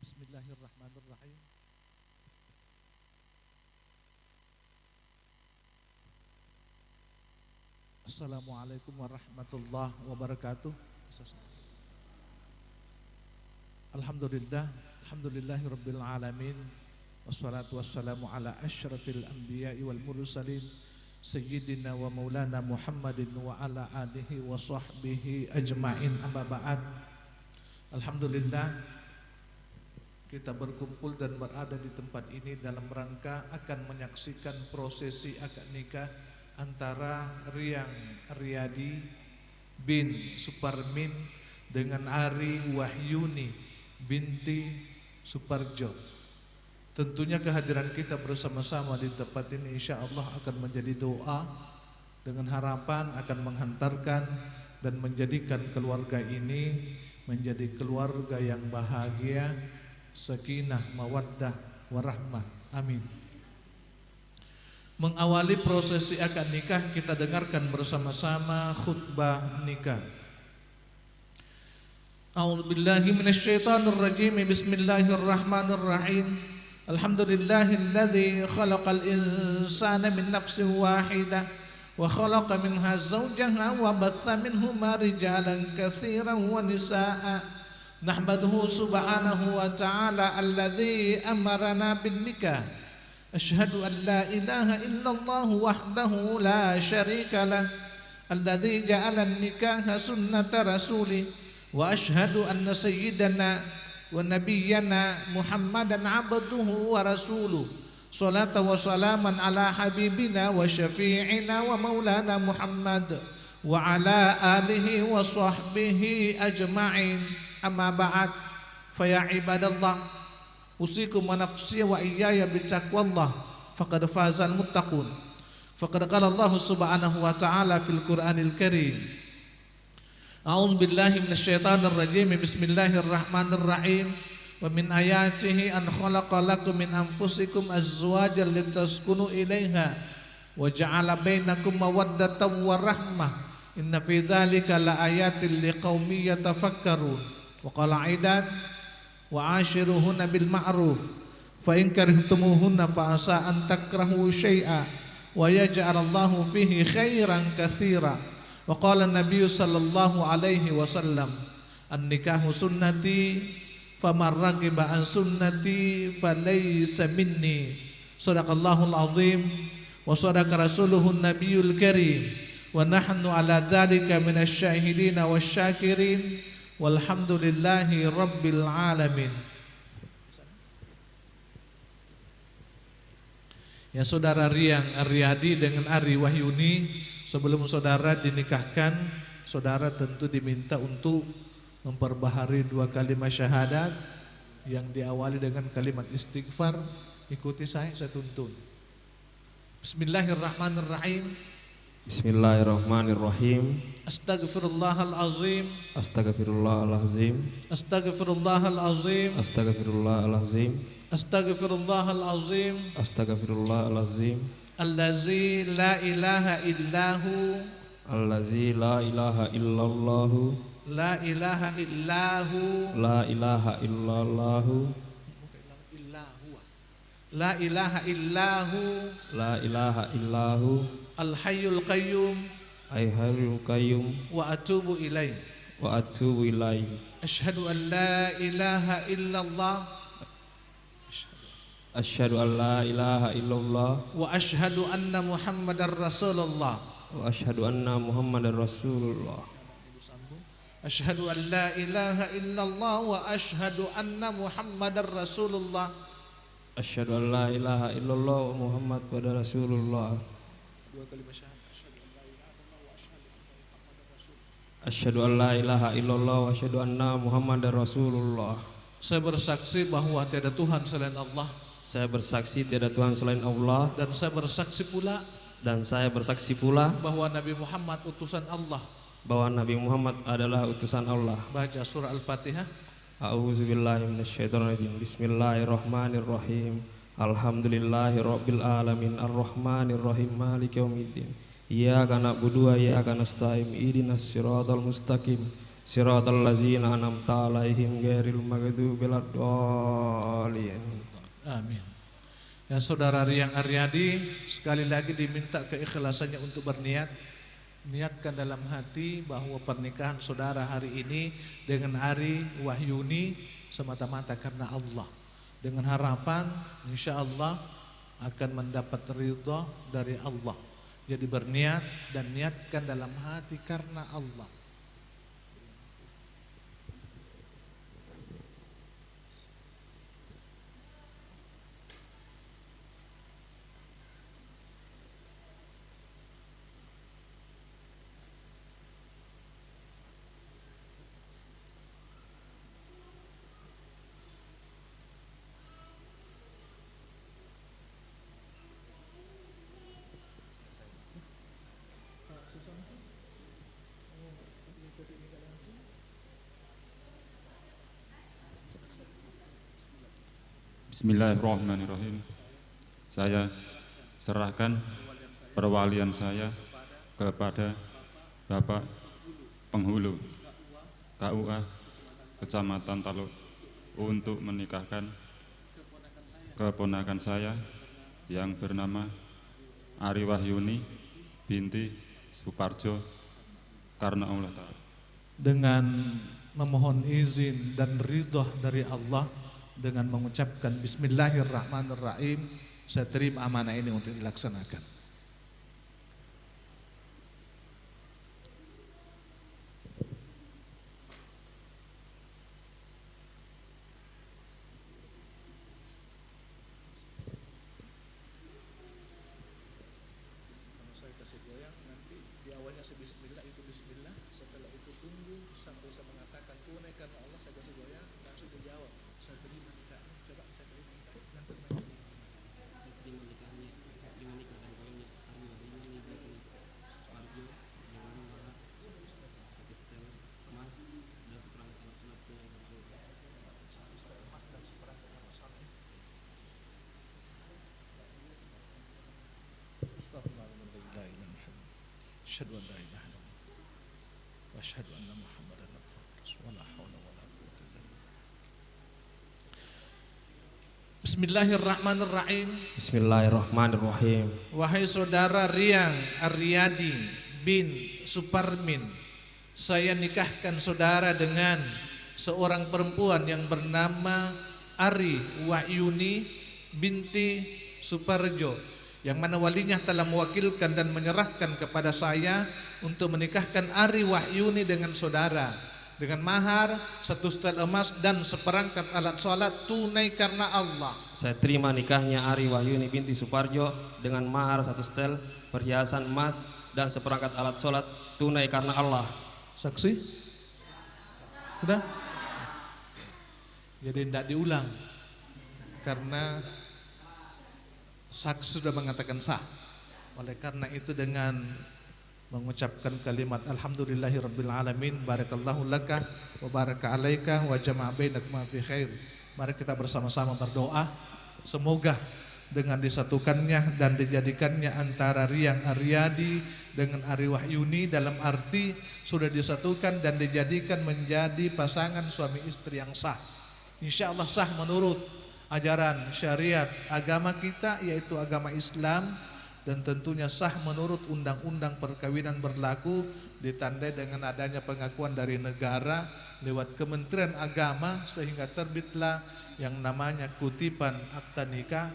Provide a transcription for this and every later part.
Bismillahirrahmanirrahim. Assalamualaikum warahmatullahi wabarakatuh. Alhamdulillah, alhamdulillahirabbil alamin. Wassalatu wassalamu ala asyrafil anbiya'i wal mursalin sayyidina wa maulana Muhammadin wa ala alihi wa sahbihi ajma'in, amma ba'd. Alhamdulillah, kita berkumpul dan berada di tempat ini dalam rangka akan menyaksikan prosesi akad nikah antara Riang Riyadi bin Suparmin dengan Ari Wahyuni binti Suparjo. Tentunya kehadiran kita bersama-sama di tempat ini insya Allah akan menjadi doa dengan harapan akan menghantarkan dan menjadikan keluarga ini menjadi keluarga yang bahagia, sakinah, mawaddah, warahmah. Amin. Mengawali prosesi akad nikah, kita dengarkan bersama-sama khutbah nikah. A'udzubillahi minasyaitonir rajim. Bismillahirrahmanirrahim. Alhamdulillahilladzi khalaqal insana min nafsin wahidah wa khalaqa minha zawjaha wa batha minhuma rijalan katsiran wa nisaa'a. Nahmaduhu subhanahu wa ta'ala alladzi amarana bin nikah. Asyhadu an la ilaha illallah wahdahu la syarika lah alladzi ja'ala an-nikaha sunnata rasulih wa asyhadu anna sayyidana wa nabiyyana Muhammadan abduhu wa rasuluh. Salata wa salaman ala habibina wa syafi'ina wa maulana Muhammad wa ala alihi wa sahbihi ajma'in. Amma ba'd, fa ya ibadallah, usikum wa nafsi wa iyaya bittaqwallah, faqad fazal muttaqun. Faqad qala Allah subhanahu wa ta'ala fil Qur'anil Karim. A'udzu billahi minasyaitonir rajim. Bismillahirrahmanirrahim. Wa min ayatihi an khalaqa lakum min anfusikum azwajan litaskunu ilaiha wa ja'ala bainakum mawaddatan wa rahmah. Inna fi dzalika laayatin liqaumin yatafakkarun. Wa qala aidan wa ashiruhunna bil ma'ruf fa in karihtumuhunna fa asa an takrahu syai'a wa yaj'alallahu fihi khairan katsira. Wa qala an-nabiy sallallahu alaihi wasallam an-nikahu sunnati faman raghiba an sunnati falaysa minni. Shadaqallahul azim wa shadaqa rasuluhun nabiyul karim wa nahnu ala dzalika minasy syahidin wasyakirin. Walhamdulillahi rabbil alamin. Ya, saudara Riang Riyadi dengan Ari Wahyuni, sebelum saudara dinikahkan, saudara tentu diminta untuk memperbaharui 2 kalimat syahadat yang diawali dengan kalimat istighfar. Ikuti saya tuntun. Bismillahirrahmanirrahim. Bismillahirrahmanirrahim. Astaghfirullahalazim. Astaghfirullahalazim. Astaghfirullahalazim. Astaghfirullahalazim. Astaghfirullahalazim. Astaghfirullahalazim. Allazi la ilaha illahu. Allazi la ilaha illallahu. La ilaha illahu. La ilaha illallahu. La ilaha illahu. La ilaha illahu. Al-hayyul qayyum. Al-hayyul qayyum. Wa atubu ilaih. Wa atubu ilaih. Asyhadu an la ilaha illallah. Asyhadu an la ilaha illallah. Wa asyhadu anna Muhammadar Rasulullah. Wa asyhadu anna Muhammadar Rasulullah. Asyhadu an la ilaha illallah wa asyhadu anna Muhammadar Rasulullah. Asyhadu an la ilaha illallah wa Muhammad pada Rasulullah. 2 kalimat syahadat. Asyhadu an la ilaha illallah wa asyhadu anna Muhammadar Rasulullah. Saya bersaksi bahwa tiada Tuhan selain Allah. Saya bersaksi tiada Tuhan selain Allah. Dan saya bersaksi pula bahwa Nabi Muhammad utusan Allah. Bahwa Nabi Muhammad adalah utusan Allah. Baca surah Al-Fatihah. A'udzubillahi minasyaitonirrajim. Bismillahirrahmanirrahim. Alhamdulillahi rabbil alamin arrahmanirrahim maliki yaumiddin. Iyyaka na'budu wa iyyaka nasta'in ihdinas siratal mustaqim Siratal ladzina an'amta 'alaihim ghairil maghdubi waladdallin. Amin. Ya, Saudara Riang Aryadi, sekali lagi diminta keikhlasannya untuk berniat. Niatkan dalam hati bahwa pernikahan saudara hari ini dengan Ari Wahyuni semata-mata karena Allah, dengan harapan insya Allah akan mendapat ridha dari Allah. Jadi berniat dan niatkan dalam hati karena Allah. Bismillahirrahmanirrahim. Saya serahkan perwalian saya kepada Bapak Penghulu KUA Kecamatan Taluk untuk menikahkan keponakan saya yang bernama Ari Wahyuni binti Suparjo karena Allah Ta'ala. Dengan memohon izin dan ridha dari Allah, dengan mengucapkan Bismillahirrahmanirrahim, saya terima amanah ini untuk dilaksanakan. Saya kasih goyang, nanti di awalnya saya Bismillah, itu Bismillah, setelah itu tunggu sampai saya mengatakan tunai karena Allah, saya kasih goyang, langsung dijawab saya terima nikahnya. Coba saya terima nikahnya. Yang terima Saya terima nikahnya, saya terima nikah dan kawinnya Ari Wahyuni binti Suparjo dengan mahar 1 setel emas dan seperangkat alat sunat tunai karena Allah. 1 setel emas dan seperangkat alat sunat. Astagfirullahaladzim. Asyhadu an la ilaha illallah wa asyhadu anna Muhammadan rasulullah. Wala haula wala quwwata illa billah. Bismillahirrahmanirrahim. Bismillahirrahmanirrahim. Wahai saudara Riang Aryadi bin Suparmin, saya nikahkan saudara dengan seorang perempuan yang bernama Ari Wahyuni binti Suparjo, yang mana walinya telah mewakilkan dan menyerahkan kepada saya untuk menikahkan Ari Wahyuni dengan saudara dengan mahar 1 setel emas dan seperangkat alat sholat tunai karena Allah. Saya terima nikahnya Ari Wahyuni binti Suparjo dengan mahar 1 setel, perhiasan emas dan seperangkat alat sholat tunai karena Allah. Saksi? Sudah? Jadi tidak diulang karena saksi sudah mengatakan sah. Oleh karena itu dengan mengucapkan kalimat alhamdulillahirabbil alamin, barakallahu laka wa baraka alaika wa jama'a bainakuma fi khair. Mari kita bersama-sama berdoa semoga dengan disatukannya dan dijadikannya antara Riang Aryadi dengan Ari Wahyuni, dalam arti sudah disatukan dan dijadikan menjadi pasangan suami istri yang sah. Insya Allah sah menurut ajaran syariat agama kita, yaitu agama Islam, dan tentunya sah menurut undang-undang perkawinan berlaku, ditandai dengan adanya pengakuan dari negara lewat Kementerian Agama, sehingga terbitlah yang namanya kutipan akta nikah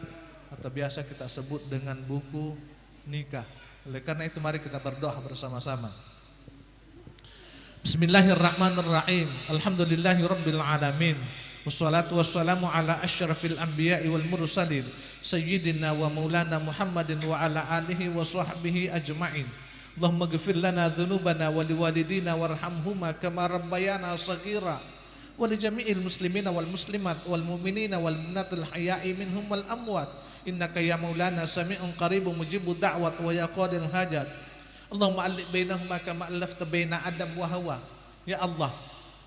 atau biasa kita sebut dengan buku nikah. Oleh karena itu mari kita berdoa bersama-sama. Bismillahirrahmanirrahim. Alhamdulillahirabbil alamin. Wassalatu wassalamu ala asyrafil anbiya'i wal mursalin sayyidina wa maulana Muhammadin wa ala alihi wa sahbihi ajma'in. Allahumma ghfir lana dhunubana wa liwalidina warhamhuma kama rabbayana shaghira wa li jami'il muslimina wal muslimat wal mu'minina wal mu'minatil ahya'i minhum wal amwat innaka ya maulana sami'un qaribun mujibud da'wat wa ya qadil hajat. Allahumma alliq bainahuma kama allafta baina Adam wa Hawa. Ya Allah,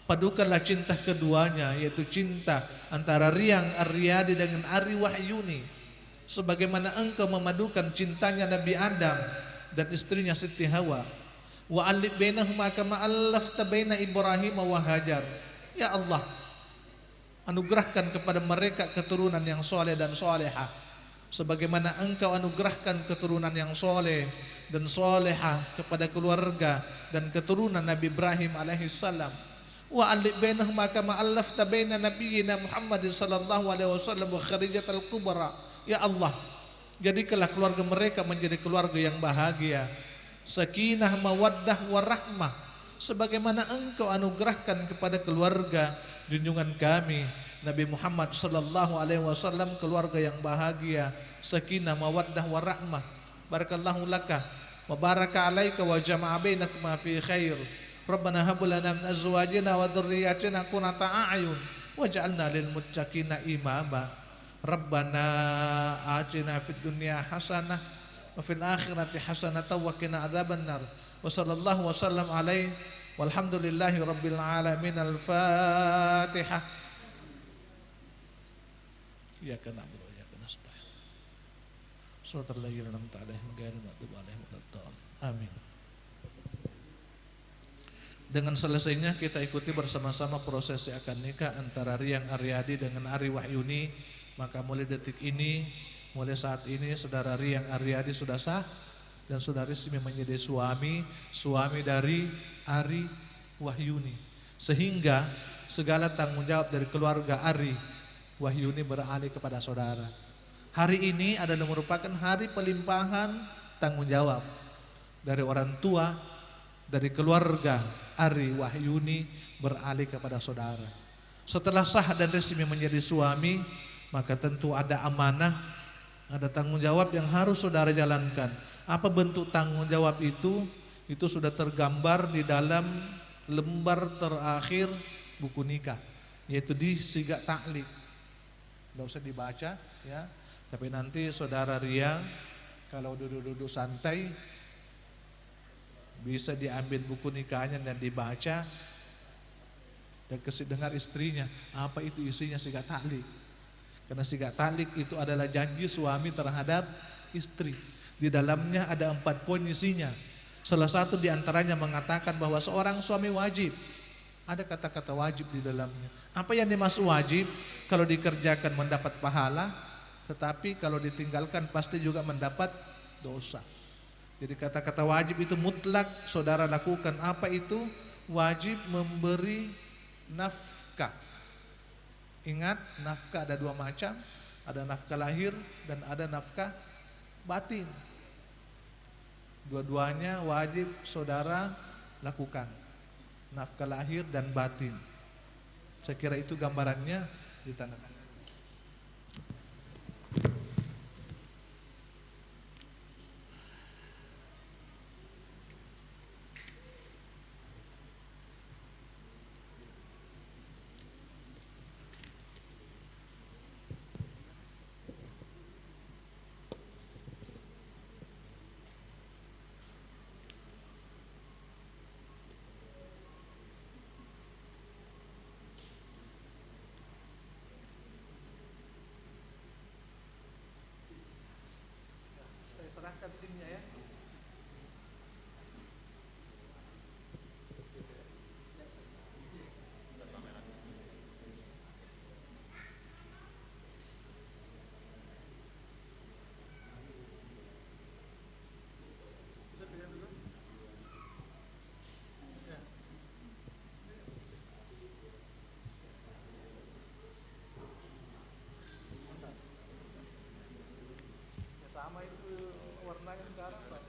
padukanlah cinta keduanya, yaitu cinta antara Riang Aryadi dengan Ari Wahyuni, sebagaimana engkau memadukan cintanya Nabi Adam dan istrinya Siti Hawa. wa alif bainahuma kama allafta baina Ibrahim wa Hajar. Ya Allah, anugerahkan kepada mereka keturunan yang soleh dan solehah, sebagaimana Engkau anugerahkan keturunan yang soleh dan solehah kepada keluarga dan keturunan Nabi Ibrahim alaihissalam. Wa alif bainahuma kama allafta baina nabiyyina Muhammad sallallahu alaihi wasallam wa Khadijatul Kubra. Ya Allah, jadikanlah keluarga mereka menjadi keluarga yang bahagia, sakinah, mawaddah, warahmah, sebagaimana Engkau anugerahkan kepada keluarga junjungan kami Nabi Muhammad sallallahu alaihi wasallam, keluarga yang bahagia, sakinah, mawaddah, warahmah. Barakallahu laka wa baraka alaika wa jama'a bainakuma fi khair. Rabbana hab lana min azwajina wa dhurriyyatina qurrata a'yun waj'alna lil muttaqina imama. Rabbana atina fid dunya hasanah wa fil akhirati hasanah wa qina adzabannar. Wa sallallahu wa sallam alaihi walhamdulillahi rabbil alamin. Al-Fatihah. Iyyaka na'budu wa iyyaka nasta'in. Shiratal ladzina an'amta 'alaihim ghairil maghdubi 'alaihim waladdallin. Amin. Dengan selesainya kita ikuti bersama-sama prosesi akad nikah antara Riyang Aryadi dengan Ari Wahyuni, maka mulai detik ini, mulai saat ini saudara Riyang Aryadi sudah sah dan saudara resmi menjadi suami dari Ari Wahyuni, sehingga segala tanggung jawab dari keluarga Ari Wahyuni beralih kepada saudara. Hari ini adalah merupakan hari pelimpahan tanggung jawab dari orang tua, dari keluarga Ari Wahyuni beralih kepada saudara. Setelah sah dan resmi menjadi suami, maka tentu ada amanah, ada tanggung jawab yang harus saudara jalankan. Apa bentuk tanggung jawab itu? Itu sudah tergambar di dalam lembar terakhir buku nikah, yaitu di siga taklik. Tidak usah dibaca ya, tapi nanti saudara Riyang kalau duduk-duduk santai bisa diambil buku nikahnya dan dibaca dan kasih dengar istrinya apa itu isinya siga taklik. Karena siga taklik itu adalah janji suami terhadap istri. Di dalamnya ada 4 poin isinya. Salah satu diantaranya mengatakan bahwa seorang suami wajib, ada kata-kata wajib di dalamnya. Apa yang dimaksud wajib? Kalau dikerjakan mendapat pahala, tetapi kalau ditinggalkan pasti juga mendapat dosa. Jadi kata-kata wajib itu mutlak saudara lakukan. Apa itu? Wajib memberi nafkah. Ingat, nafkah ada 2 macam. Ada nafkah lahir dan ada nafkah batin. Dua-duanya wajib saudara lakukan, nafkah lahir dan batin. Saya kira itu gambarannya ditandakan. Serahkan SIM-nya ya. Bisa pegang dulu. Ya. Ya sama itu warnanya sekarang Pak.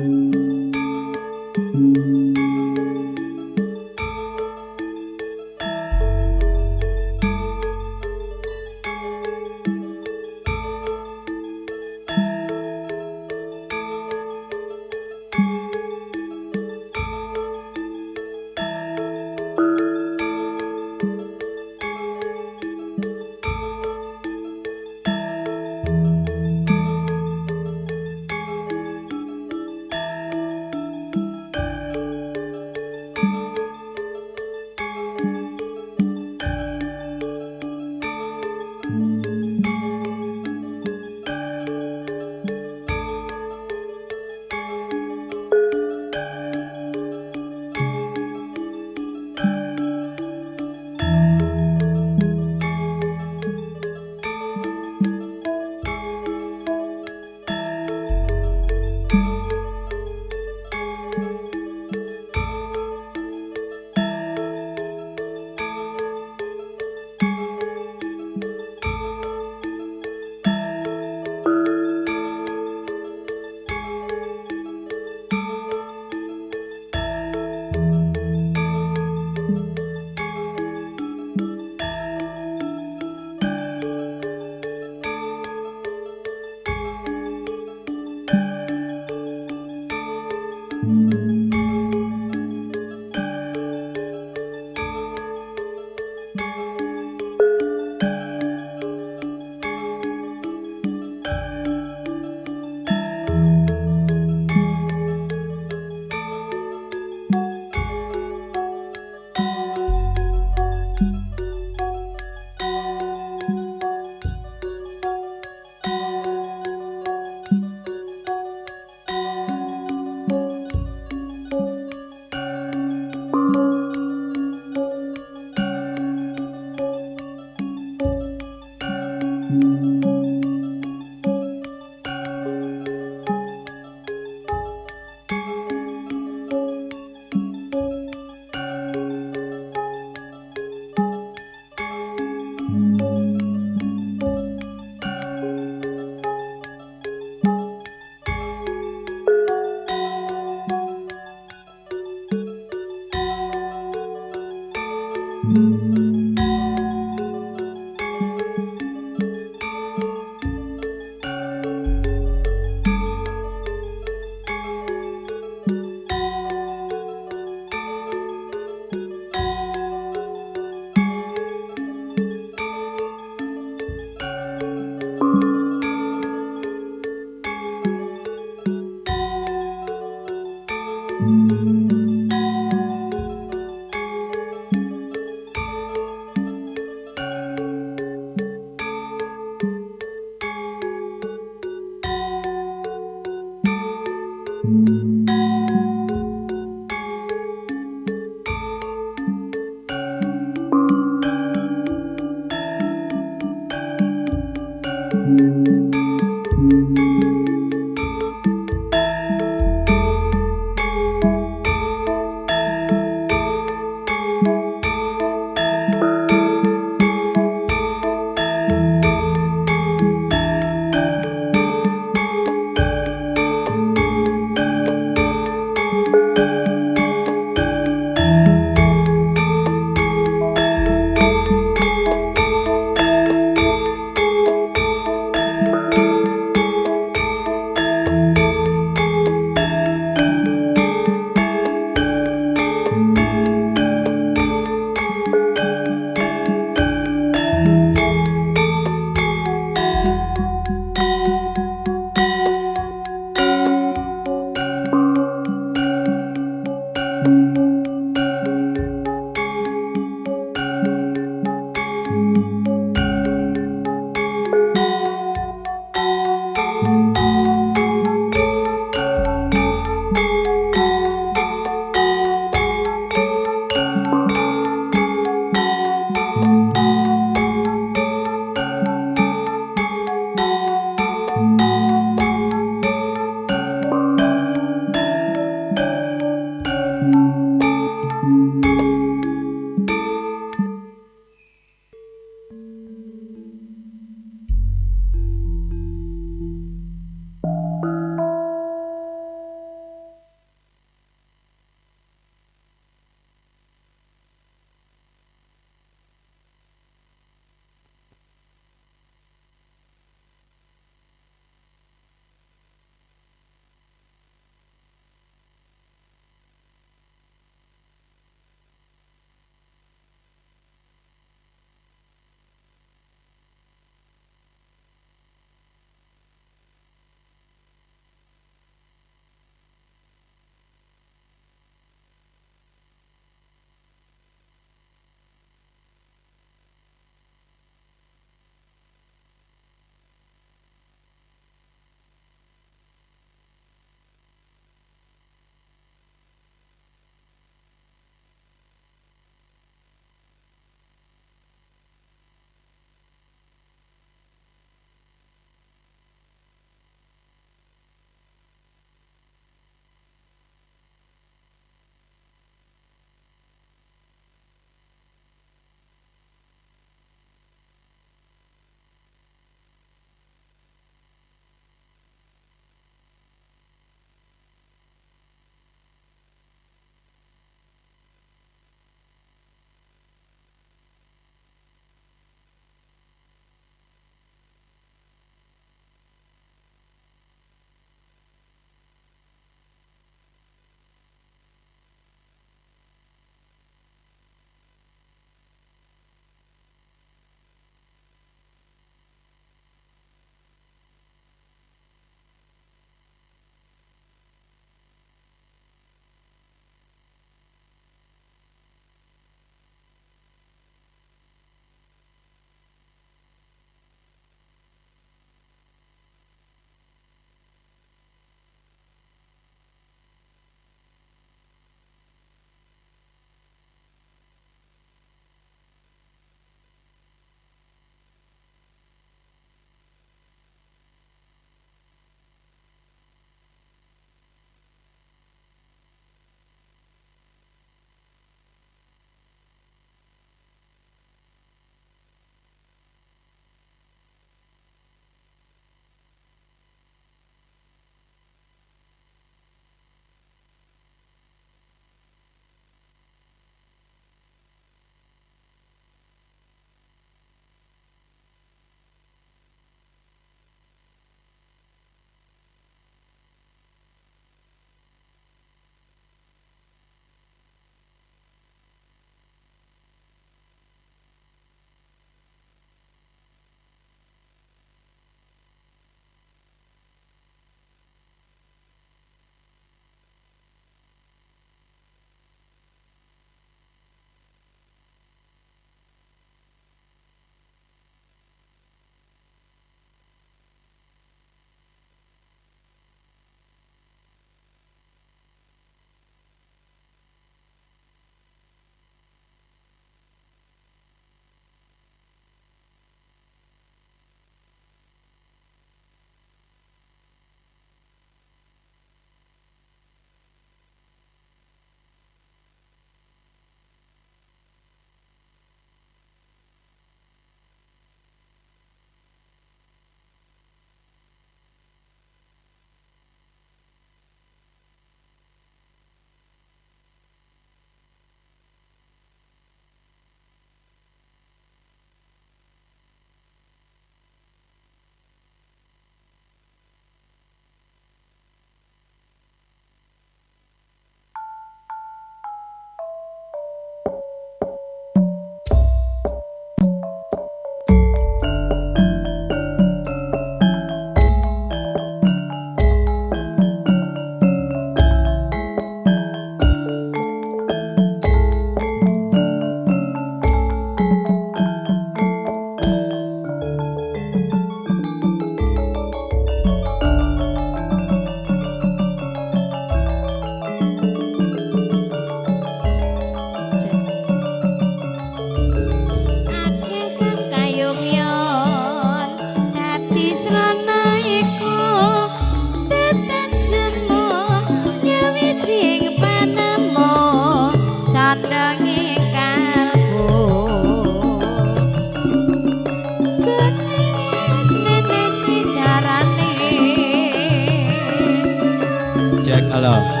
cek halo.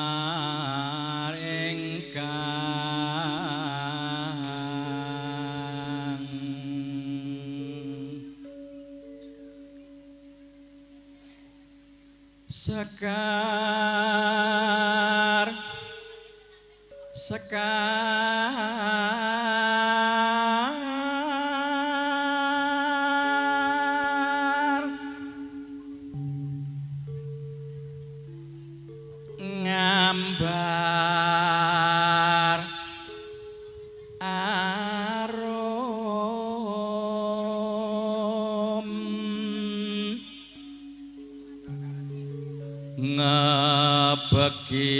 Gumlar ingkang sekar ngambar arum ngebeki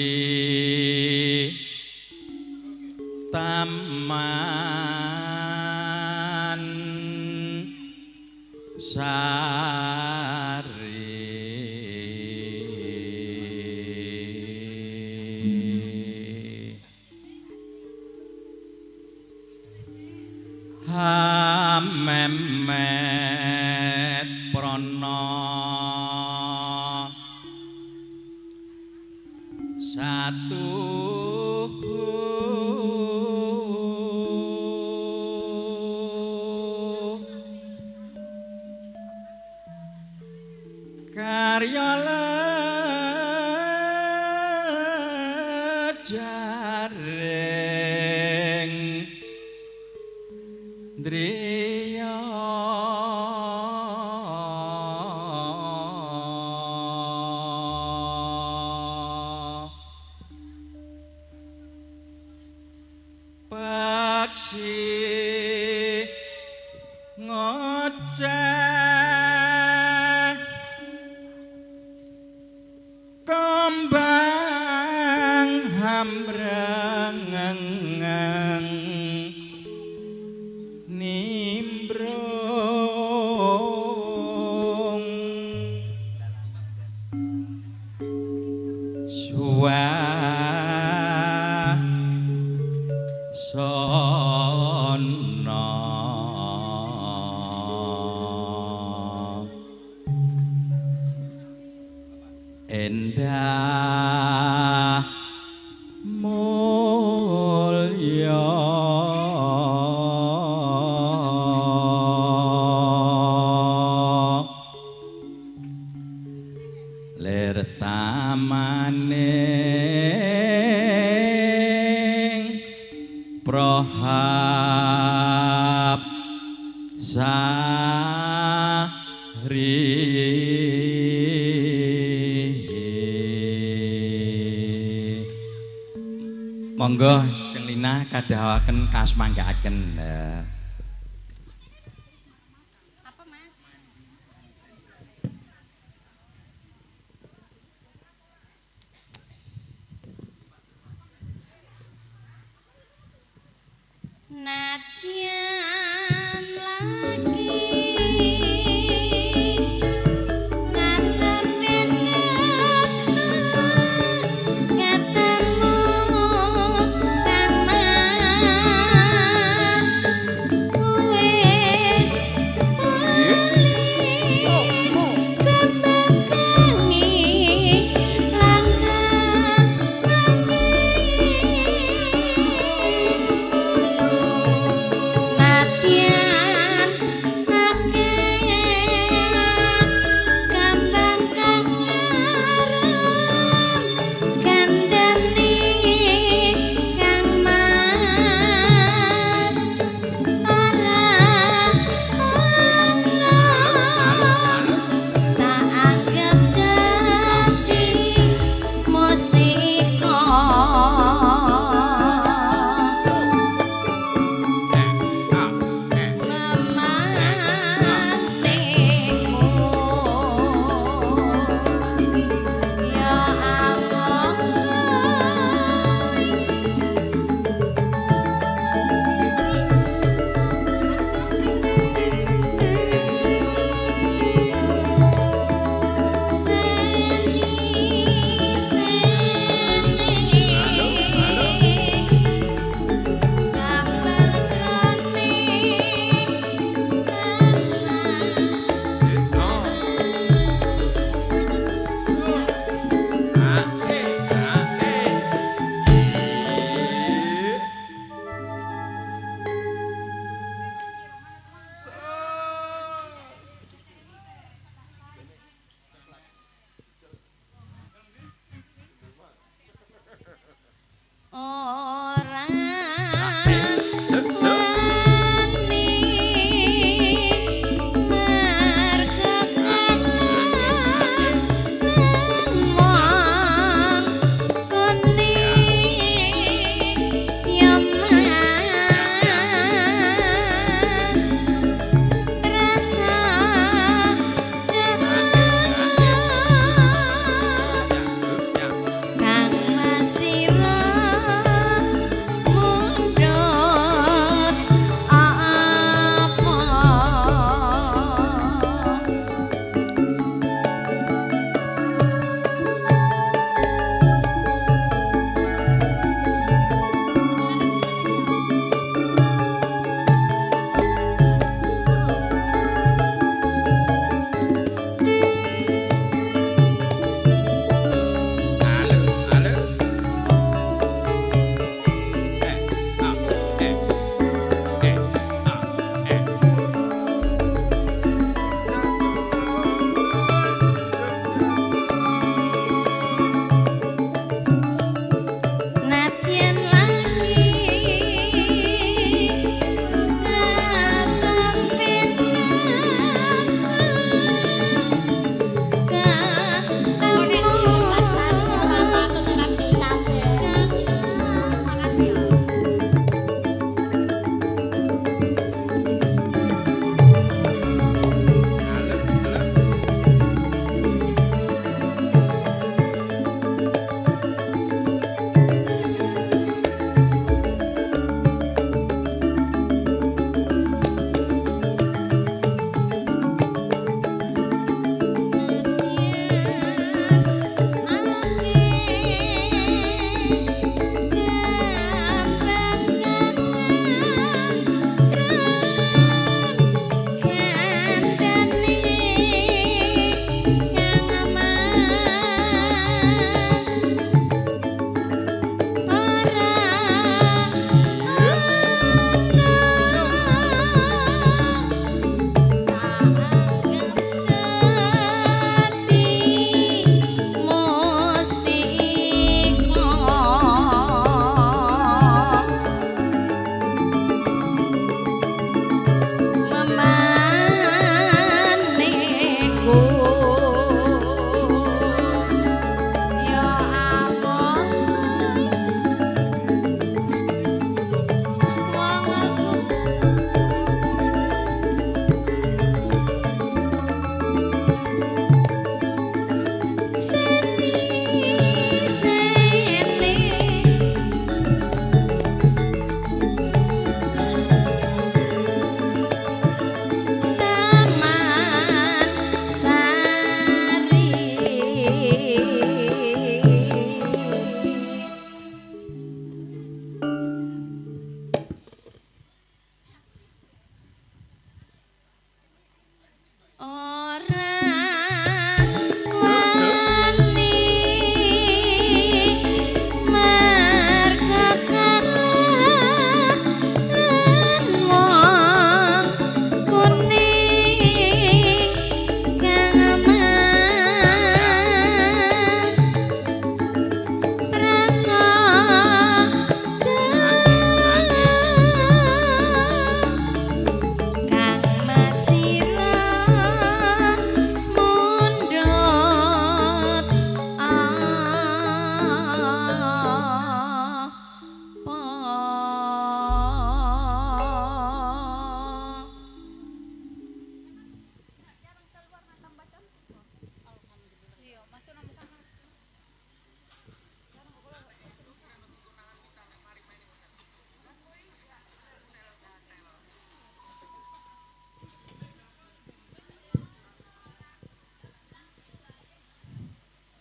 taman sari hamemet prana satu karya lejaring driya paksi ngoceh kembang hambrengeng nimbrung suasana endah mulya ler tamaning prohab sari monggo Jeng Lina kadahaken kasmanggaaken. Apa Mas? Nadyan lagi ngadepin ketemu kan Mas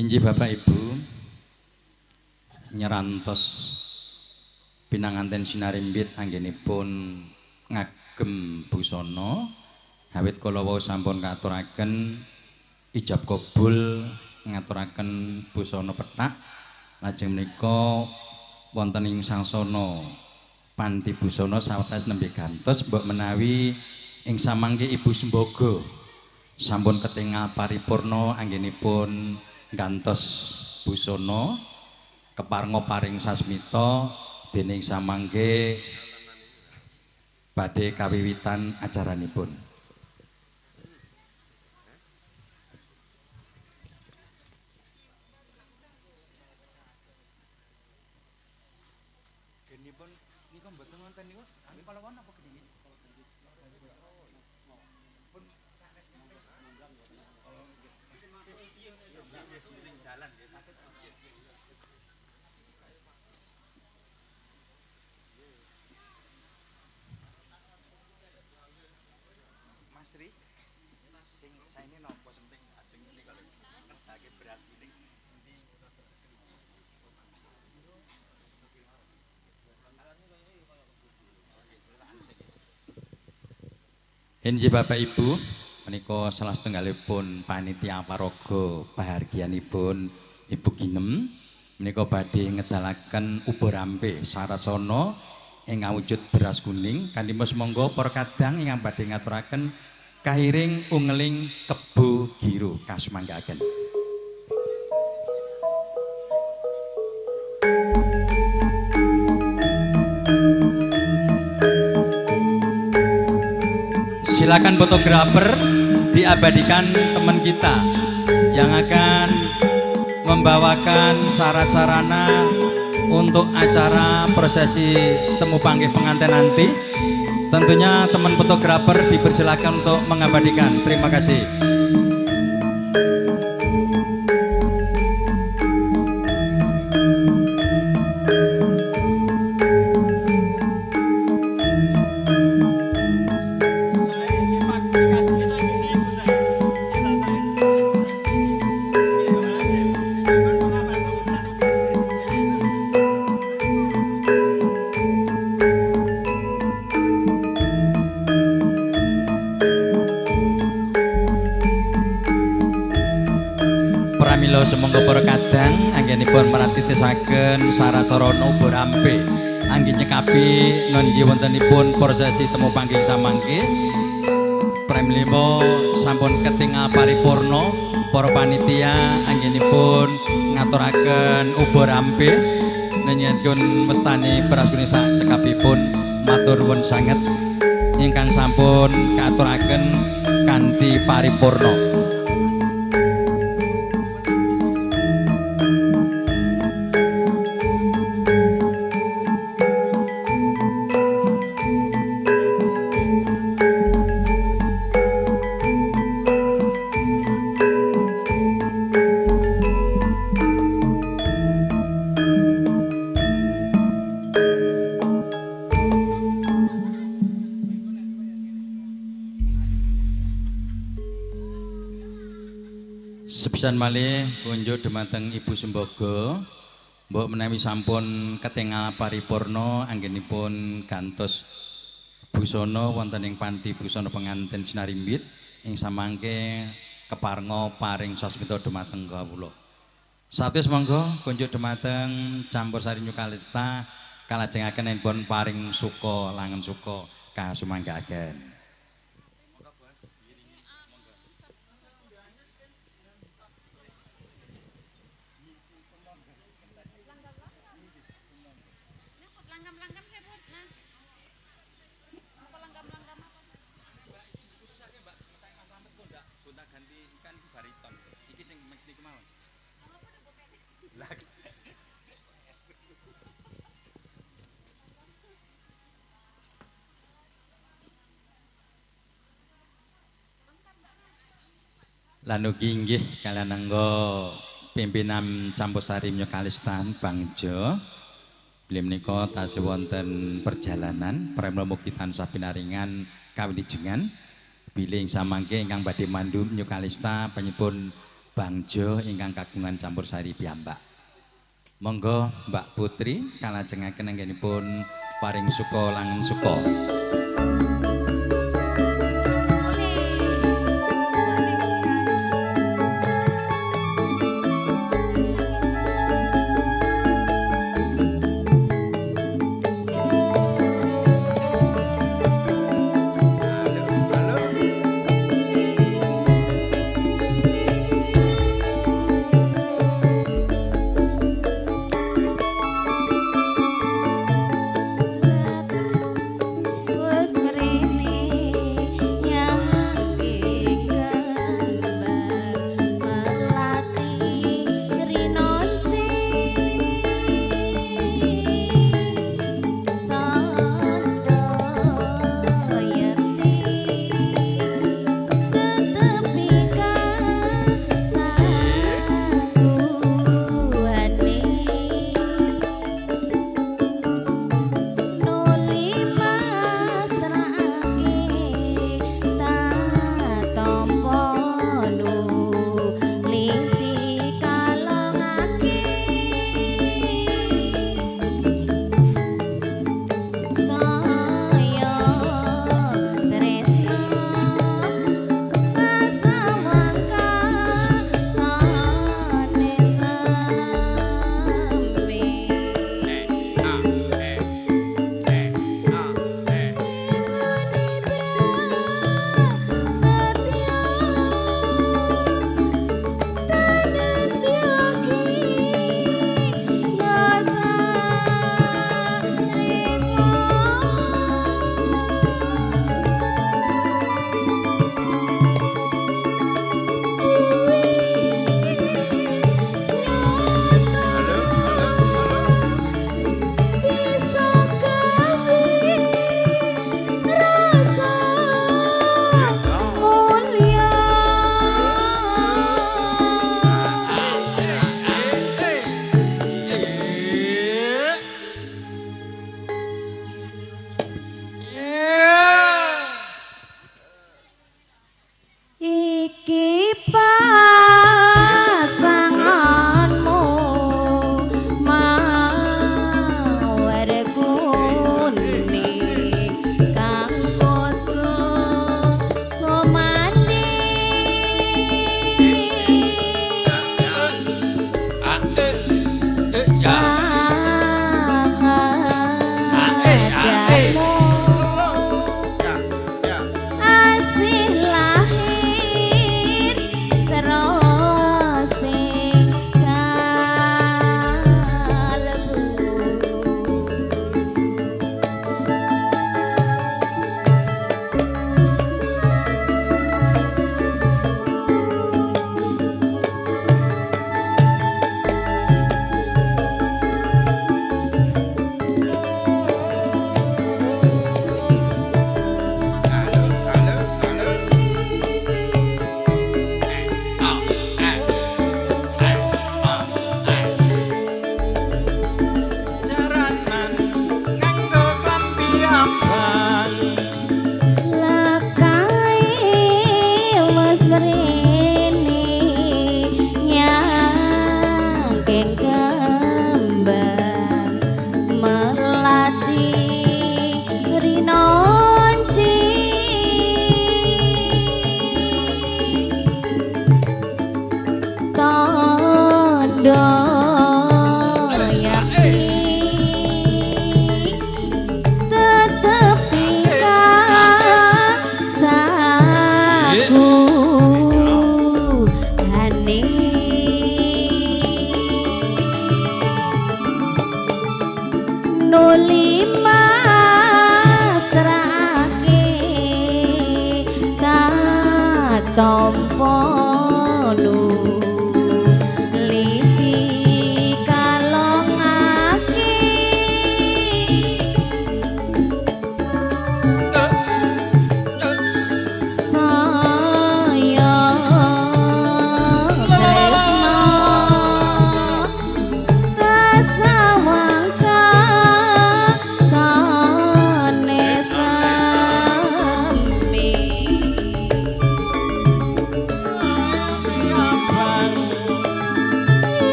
Injih Bapak Ibu nyerantos pinanganten sinarimbit anggenipun ngagem busana awit kala wau sampun katuraken ijab kabul ngaturaken busana pethak lajeng menika wonten ing sangsana panti busana sawetawis nembe gantos mbok menawi ing samangke Ibu Sembogo sampun ketingal paripurna anggenipun gantos busana keparenga paring sasmita dening samangke badhe kawiwitan acaranipun. Genipun nika mboten wonten niku kami kalawan apa gedine? Mas Ri, sing saene napa semping ajeng nika lho. Ngetake beras kuning. Injih Bapak Ibu, menika salah setunggalipun panitia paraga pahargyanipun Ibu Ginem menika badhe ngedalaken ubur ampe sarasana ing awujud beras kuning kanthi monggo para kadang ingkang badhe ngaturaken kahiring ungeling kebo giro kasumanggaken. Silakan fotografer diabadikan teman kita yang akan membawakan syarat-sarana untuk acara prosesi temu panggih pengantin nanti. Tentunya teman fotografer dipersilakan untuk mengabadikan. Terima kasih. Pramila semangga para kadang anggenipun marantitisaken sarasarana ubur ampe anggen nyekapi nggih wontenipun prosesi temu panggih samangke. Pramila sampun ketingal paripurna para panitia anggenipun ngaturaken ubur ampe nyenyaken mestani beras kuning sak cekapipun matur nuwun sanget ingkang sampun katuraken kanthi paripurna. Sepisan malih kunjuk dumateng Ibu Sembogo mbok menawi sampun ketingal paripurna anggenipun gantos busana wonten ing panti busana pengantin sinarimbit ing samangke keparenga paring sasmita dumateng kawula. Satus monggo kunjuk dumateng Campursari Nyukalista kalajengaken pun paring suka langen suka kasumanggaken. Langgam-langgam saya buat. Nah. Apa langgam-langgam apa? Khususake Mbak, saya Mas Slamet kok ndak gonta ganti ikan iki bariton. Iki sing mesti kemawon. Lah. Lan ugi inggih kaliyan angga pimpinan Campursari Nyukalistan Bangjo. Bilih menika tasih wonten perjalanan pramila mugi tansah pinaringan kawilujengan bilih samangke ingkang badhe mandu Nyukalista panjenengan Bangjo ingkang kagungan Campursari piyambak. Monggo Mbak Putri kalajengaken anggenipun paring suka langen suka.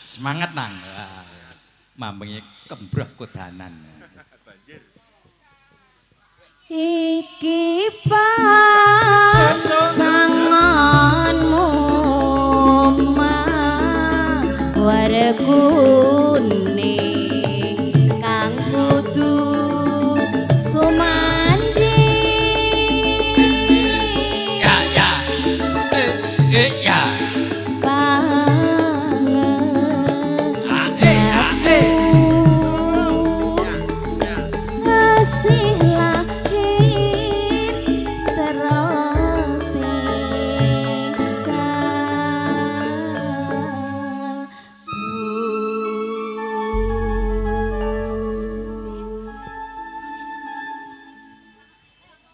Semangat nang. Mambengi kembrah kodanan. Iki pasanganmu wargune kang kudu sumandi. Ya.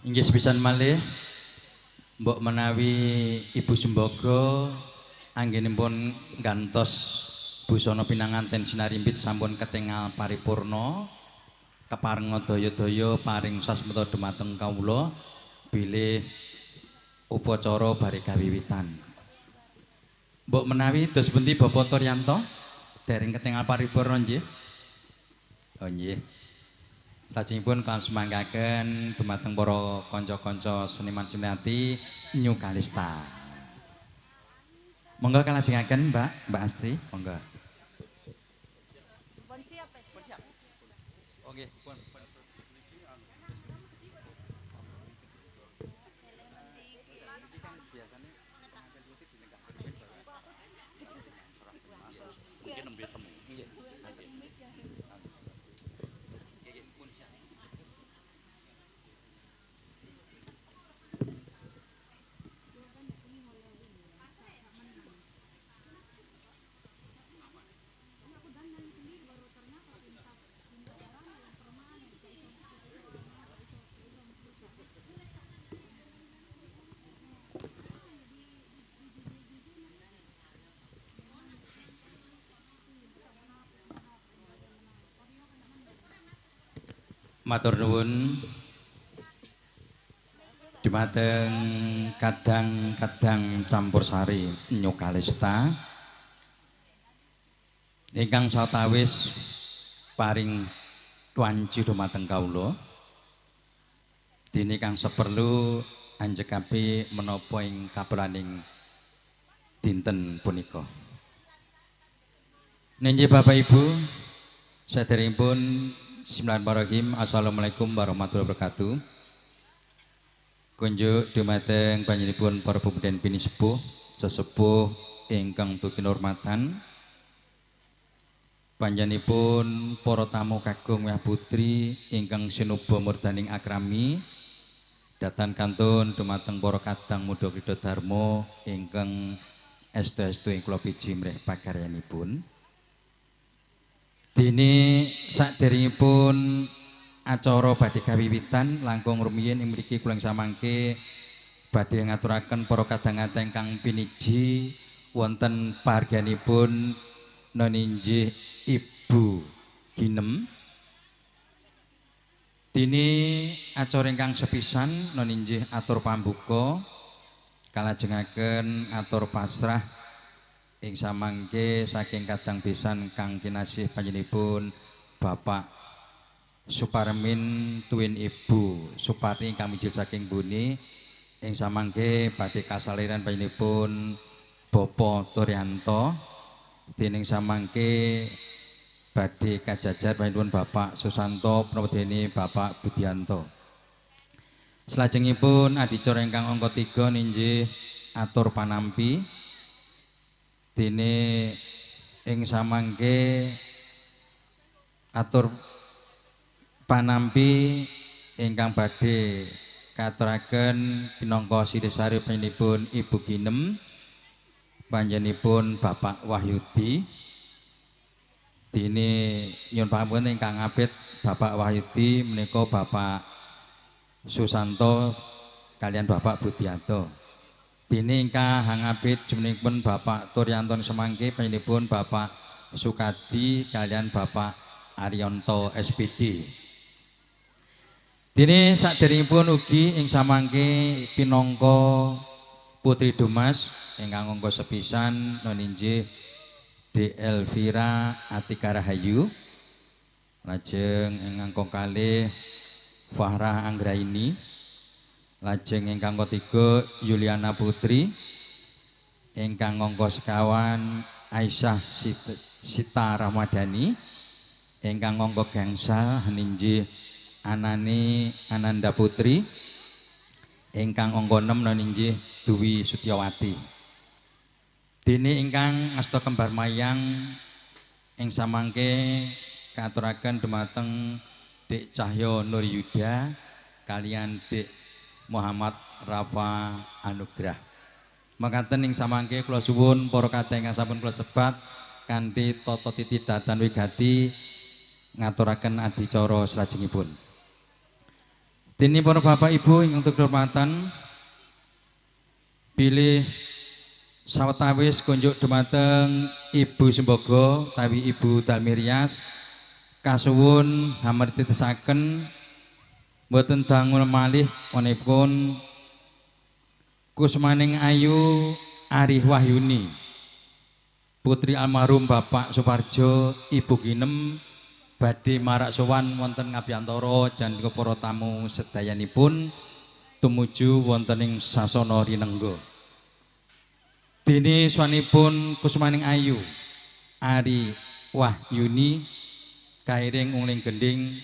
Inggih sepisan malih mbok menawi Ibu Sembogo anggenipun gantos busana pinanganten sinarimbit sampun ketingal paripurna keparenga daya-daya paring sasmita dhumateng kawula bilih upacara bari kawiwitan. Mbok menawi dos pundi Bapak Toryanto dereng ketingal paripurna nggih. Oh nggih. Salajengipun kawula semanggaken dumateng para kanca-kanca seniman seniati New Kalista. Monggo kalajengaken Mbak Astri, monggo. Pun siap, Pun siap. Oh nggih, pun. Matur nuwun dumateng kadang-kadang campur sari New Kalista ingkang satawis paring wanci dumateng kawula dene kang seperlu anjekapi menapa ing kapelaning dinten punika. Nenggih Bapak Ibu saderengipun Bismillahirrahmanirrahim. Assalamualaikum warahmatullahi wabarakatuh. Kunjuk dumateng panjenenganipun para pemuda pini sepuh, sesepuh ingkang tukin hormatan. Panjenenganipun para tamu kakung Wah Putri ingkang sinuba murdaning akrami Datan kantun dumateng para kadang muda krida dharma ingkang estu-estu ing kula piji mrih pakaryanipun. Dene saderengipun acara badhe kawiwitan langkung rumiyin ing mriki kula samangke badhe ngaturaken para kadang-kadang ingkang piniji wonten pahargyanipun noninjih Ibu Ginem. Dene acara ingkang sepisan noninjih atur pambuka kalajengaken atur pasrah ing samangke saking kadang besan kang kinasih panjenenganipun Bapak Suparmin tuwin Ibu Suparni ingkang mijil saking buni ing samangke badhe kasaliran panjenenganipun Bapak Turyanto dening samangke badhe kajajar panjenenganipun Bapak Susanto pramodene Bapak Budianto. Salajengipun adicara ingkang angka 3 ninggih atur panampi dene ing samangke atur panampi ingkang badhe katuraken pinangka sirih-sari panjenenganipun Ibu Ginem panjenenganipun Bapak Wahyudi. Dene nyuwun pangapunten ingkang abet Bapak Wahyudi menika Bapak Susanto kalian Bapak Budianto. Dene ingkang hangabit jenengipun Bapak Turyanto semangke panjenenganipun Bapak Sukadi kalian Bapak Ariyanto SPD. Dene saderengipun ugi ing samangke pinangka Putri Dumas ingkang angka sepisan noninjih D. Elvira Atika Rahayu, lajeng ingkang kalih Fahrah Anggraini, lajeng ingkang ketiga Yuliana Putri, ingkang angka sekawan Aisyah Sita Ramadhani, ingkang angka gangsal ninggih Anani Ananda Putri, ingkang angka 6 ninggih Dwi Sutyawati. Dene ingkang asta kembar mayang ing samangke katuraken dumateng Dik Cahyo Nur Yuda kalian Dik Muhammad Rafa Anugrah. Mekaten ing samangke kula suwun para kadang ingkang sampun kula sebat kanthi tata titi datan wigati ngaturaken adicara salajengipun. Dene para Bapak Ibu ingkang kehormatan pilih sawetawis kunjuk dumateng Ibu Sembogo tawi Ibu Dalmirias kasuwun hamertitesaken mboten dangu malih wonipun Kusmaning Ayu Ari Wahyuni putri almarhum Bapak Suparjo Ibu Ginem badhe marak sowan wonten ngabiyantara jantika para tamu sedayanipun tumuju wonten ing sasana rinengga. Dene swanipun Kusmaning Ayu Ari Wahyuni kairing ungling gending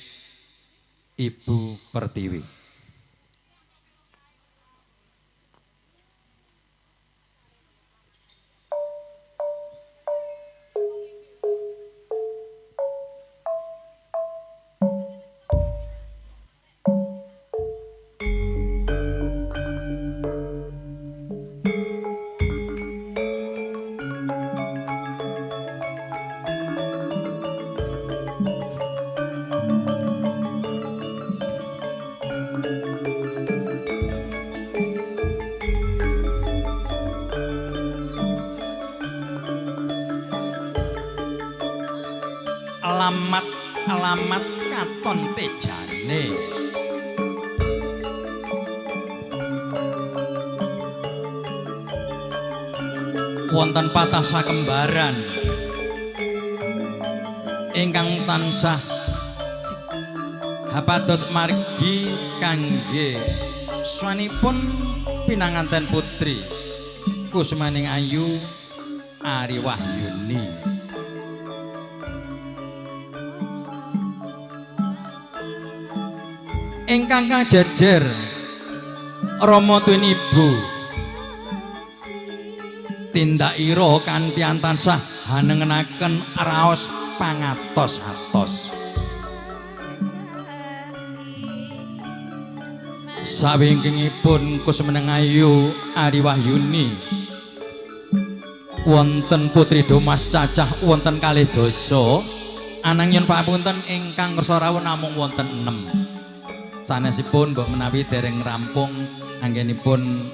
Ibu Pertiwi. Alamat katon tejane wonten patah sakembaran ingkang tansah hapados margi kangge swanipun pinanganten putri Kusmaning Ayu Ari Wahyuni. Ingkang kajejer Rama tuwin Ibu tindakira kanthi tansah hanengenaken raos pangatos-atos Sawingkingipun Kusmeneng Ayu Ari Wahyuni wonten Putri Domas cacah wonten kalih dasa ananging pamunten ingkang ngersa rawuh namung wonten 6 sanesipun mbok menawi dereng rampung anggenipun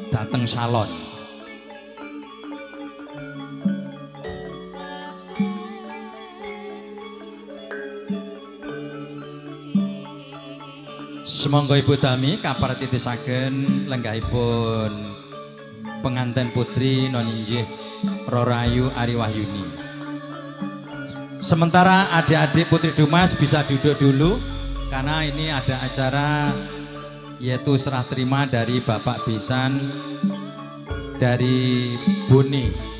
dateng salon. Semangga Ibu Dami kapartitisaken lenggahipun penganten putri noninggih Rorayu Ari Wahyuni. Sementara adik-adik Putri Dumas bisa duduk dulu karena ini ada acara yaitu serah terima dari Bapak Bisan dari Buni.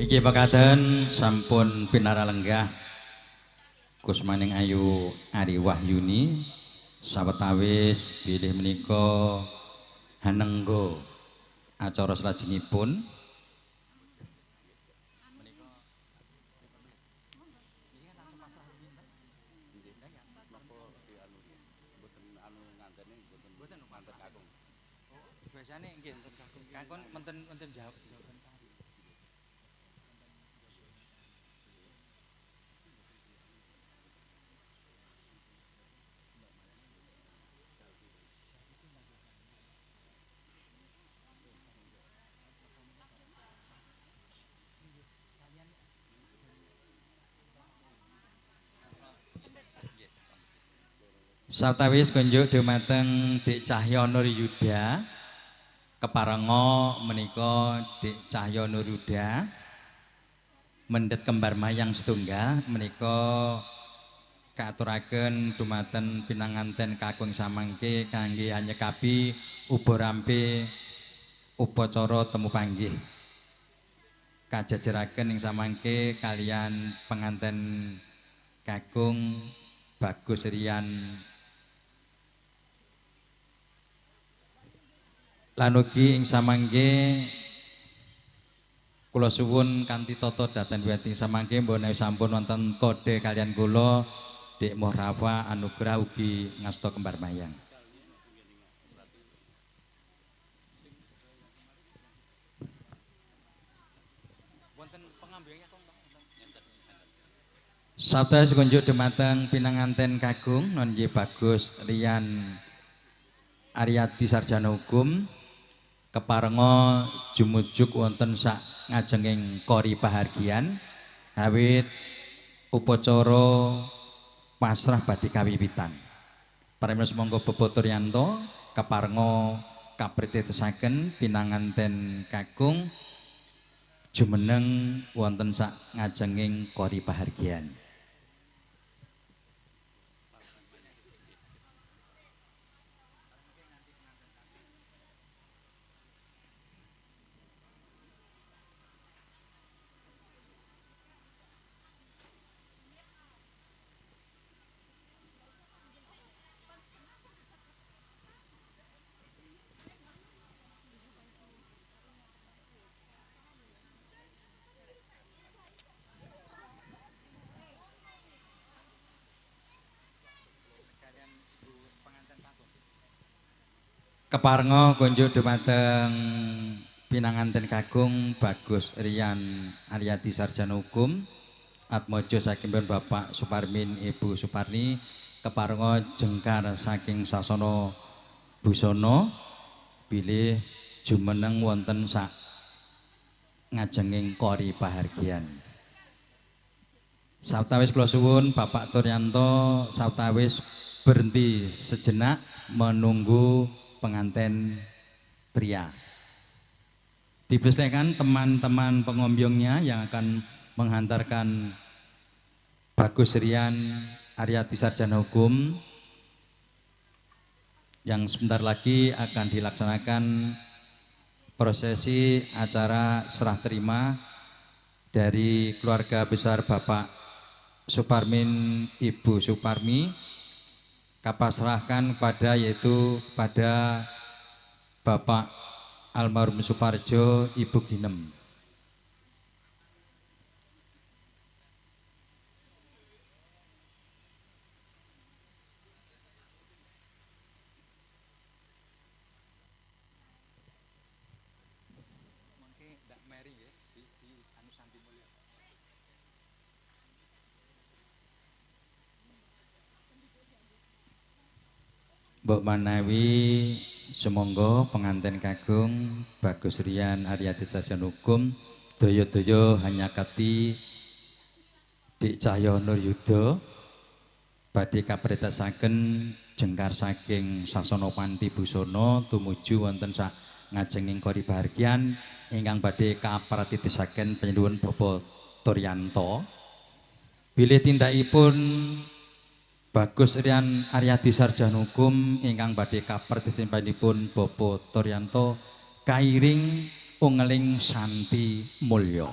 Iki pekaten sampun pinara lenggah Kusmeneng Ayu Ari Wahyuni sawetawis bilih menika hanengga acara salajengipun biasane nggih kakung menten jawab. Sawetawis kunjuk dhumateng Dik Cahya Nur Yuda keparenga menika Dik Cahya Nur Yuda mendhet kembar mayang setunggal menika kaaturaken dhumateng pinanganten kakung samangke kangge anyekapi uba-rampe upacara temu panggih kajajeraken ing samangke kalian penganten kakung Bagus Rian lan ugi ing samangke kula suwun kanthi tata daten wiwiti samangke menawi sampun wonten kode kalian kula Dik Muhrafa anugrah ugi ngasta kembar mayang. Wonten pengambilnya sabda sekunjuk dhumateng pinanganten kakung nggih Bagus Rian Aryati Sarjana Hukum keparenga jumujuk wonten sak ngajenging kori pahargian awit upacara pasrah badhe kawiwitan. Paremes monggo Bapak Turyanto keparenga kaprititesaken pinanganten kakung jumeneng wonten sak ngajenging kori pahargian. Keparenga kunjuk dhumateng pinanganten kakung Bagus Rian Aryati Sarjana Hukum atmaja saking Bapak Suparmin Ibu Suparni keparenga jengkar saking sasana busana bilih jumeneng wonten sak ngajenging kori pahargian. Sawetawis kula suwun Bapak Turyanto sawetawis berhenti sejenak menunggu pengantin pria. Dipersilakan teman-teman pengombyongnya yang akan menghantarkan Bagus Rian Aryati Sarjana Hukum yang sebentar lagi akan dilaksanakan prosesi acara serah terima dari keluarga besar Bapak Suparmin Ibu Suparmi kapasrahkan pada yaitu pada Bapak almarhum Suparjo Ibu Ginem. Mbok Manawi semonggo pengantin kagung Bagus Rian Aryati Sarjana Hukum doyo-doyo hanya kati Dik Cahyo Nur Yudo badhe kapritasaken jengkar saking Sasana Panti Busana tumuju wonten sak ngajenging kori bahagian ingkang badhe kapratisaken penyuwun Bapak Turyanto bilih tindakipun Bagus Rian Aryati Sarjana Hukum ingkang badhe kapartisipanipun Bapak Turyanto kairing ungeling santi mulya.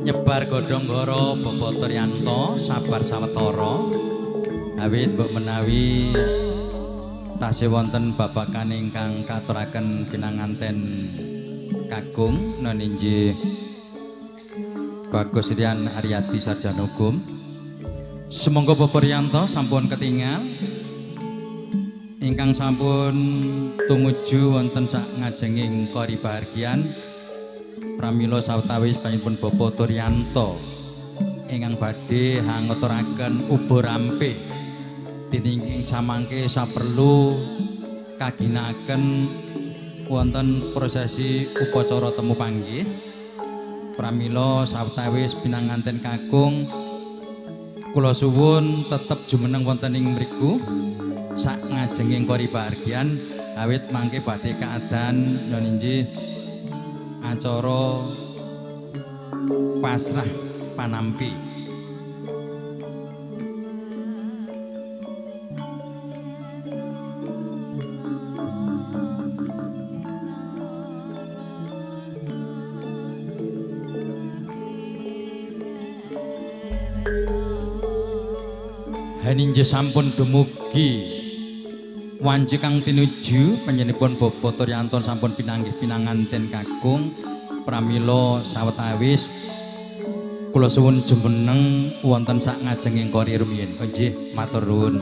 Nyebar godhonggara Bapak Turyanto sabar sawetara awit mbok menawi tasih wonten babakan ingkang katuraken pinanganten kakung noninji Bagus Rian Aryati Sarjana Hukum semonggo Bapak Turyanto sampun ketingal ingkang sampun tumuju wonten sak ngajenging kori bahagian pramila sawetawis panjenengan Bapak Turyanto ingkang badhe ngaturaken ubur ampih tiningking camangke saperlu kaginaken wonten prosesi upacara temu panggih pramila sawetawis pinanganten kakung kula suwun tetep jumeneng wonten ing mriku sak ngajenging kori bahagian awit mangke badhe keadaan noninji acara pasrah panampi haninje sampun dumugi wanci kang tinuju panjenenganipun Bapak Turyanto sampun pinanggih pinanganten kakung pramila sawetawis kula suwun jumeneng wonten sak ngajenging kori rumiyin. Nggih, matur nuwun.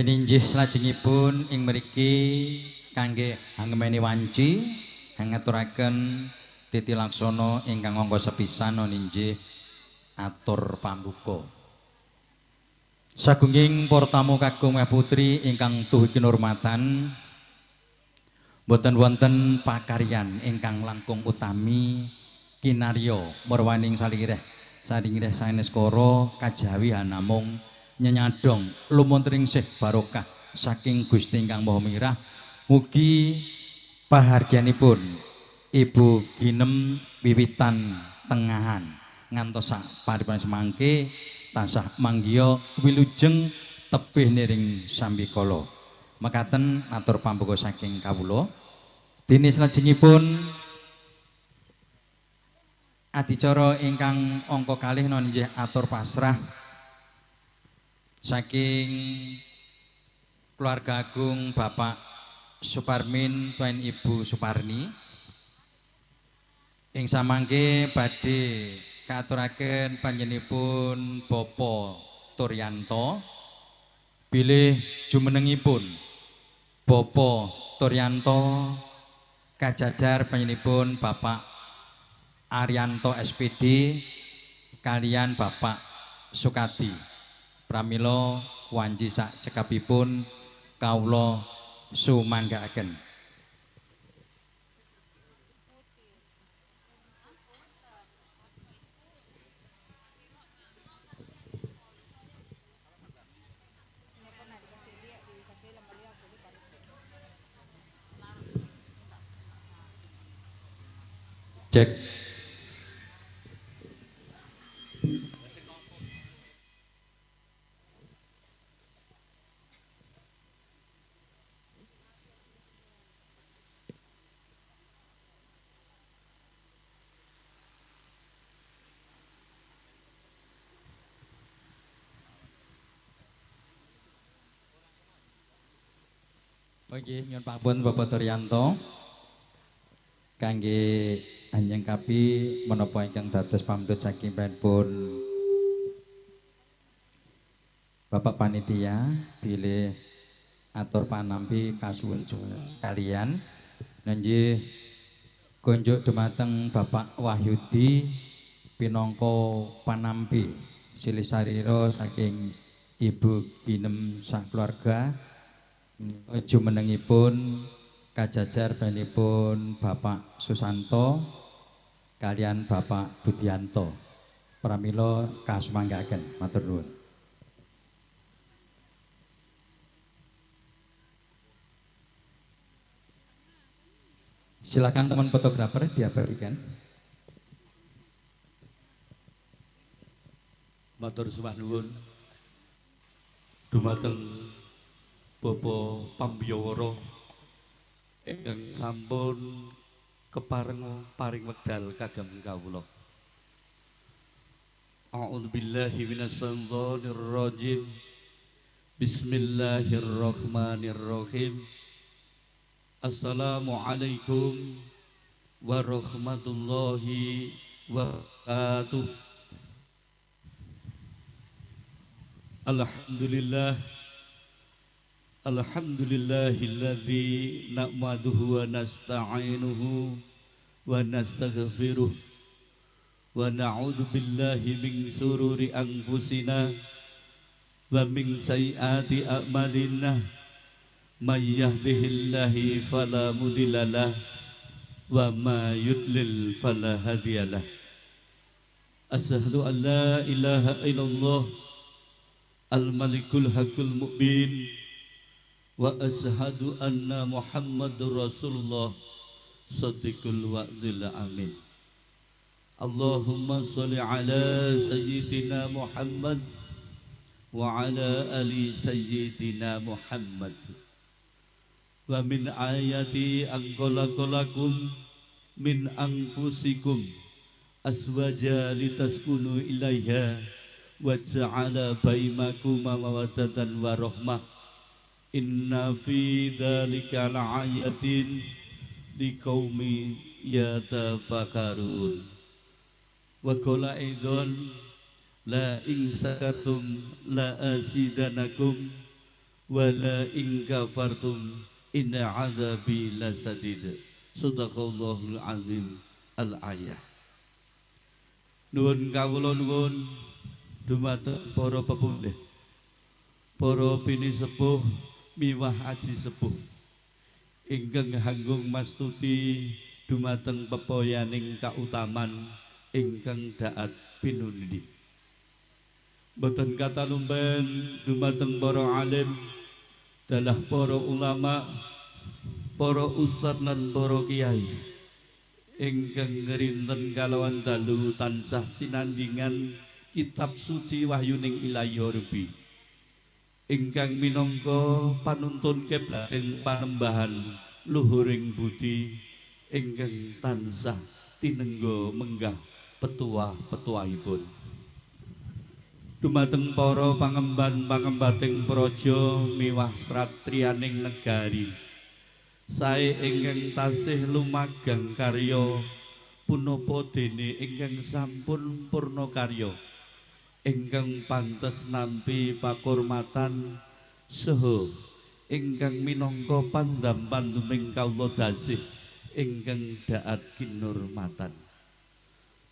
Ninjih salajengipun ing mriki kangge angemeni wanci ngaturaken titi laksana ingkang angka sepisan ninjih atur pambuka. Sagunging para tamu kakung putri ingkang tuhu kinurmatan, boten wonten pakaryan ingkang langkung utami kinarya marwaning salireh sanes kara kajawi hanamung nyenyadong lumunturing sih barokah saking Gusti ingkang Maha Mirah. Mugi pahargyanipun Ibu Ginem wiwitan tengahan ngantos sak paripun semangke tansah manggiya wilujeng tebih niring sambikala. Mekaten atur pambuka saking kawula. Dene salajengipun adicara ingkang angka kalih nonjih atur pasrah saking keluarga agung Bapak Suparmin tuwin Ibu Suparni ing samangke badhe katuraken panjenenganipun Bapak Turyanto bilih jumenengipun Bapak Turyanto kajajar panjenenganipun Bapak Arianto SPD kalian Bapak Sukadi pramila wanci sak cekapipun kawula sumanggaaken. Cek. Oke, nyuwun pangapun Bapak Turyanto kangge anjengkapi menapa ingkang dados pamrut saking pun Bapak Panitia bilih atur panampi kasuwun kalian nenggih kunjuk dumateng Bapak Wahyudi pinangka panampi silih sarira saking Ibu Ginem sak keluarga jumenengipun kajajar benipun Bapak Susanto kalian Bapak Budianto pramila kasumanggaken matur nuwun. Silakan teman fotografer diabadikan. Matur sembah nuwun dumateng Bapak Pambiyawara ingkang sampun kepareng paring wekdal kagem kawula. A'udzubillahi minasyaitonir rajim. Bismillahirrahmanirrahim. Assalamualaikum warahmatullahi wabarakatuh. Alhamdulillah. Alhamdulillahilladzi na'maduhu wa nasta'inuhu wa nastaghfiruh wa na'udzu billahi min sururi anfusina wa min sayyiati a'malina may yahdihillahu fala mudhillalah wa ma yudlil fala hadiyalah. Asyhadu an la ilaha illallah al-malikul haqqul mubin wa ashhadu anna Muhammadur Rasulullah Shadiqul wa'dil amin. Allahumma sholli ala sayyidina Muhammad wa ala ali sayyidina Muhammad. Wa min ayati anqalaqalakum min anfusikum aswaja litaskunu ilaiha wa ja'ala bainakum mawaddatan wa rahmah. Inna fi dzalika la'ayatin liqaumin yatafakkarun. Wa qala aidan la in sakatum la azidanakum wa la in kafartum inna 'adzabi lasadid. Shadaqallahul azim al-ayah. Nuwun kawula nuwun dumateng para pepundhen para bini sepuh miwah aji sepuh ingkang hanggung mastuti dumateng pepoyaning kautaman ingkang daat pinundi. Boten kata lumben dumateng para alim dalah para ulama, para ustad lan para kiai ingkang ngerinten kalawan dalu tansah sinandingan kitab suci wahyuning Ilahi Rabbi ingkang minangka panuntun kiblating panembahan luhuring budi ingkang tansah tinenggo menggah petuah-petuahipun. Dumateng para pangemban-pangembating praja miwah satriyaning negari sae ingkang tasih lumagang karya punapa dene ingkang sampun purna karya ingkang pantes nampi pakurmatan saha ingkang minangka pandam-panduming kawula dasih ingkang daat kinurmatan.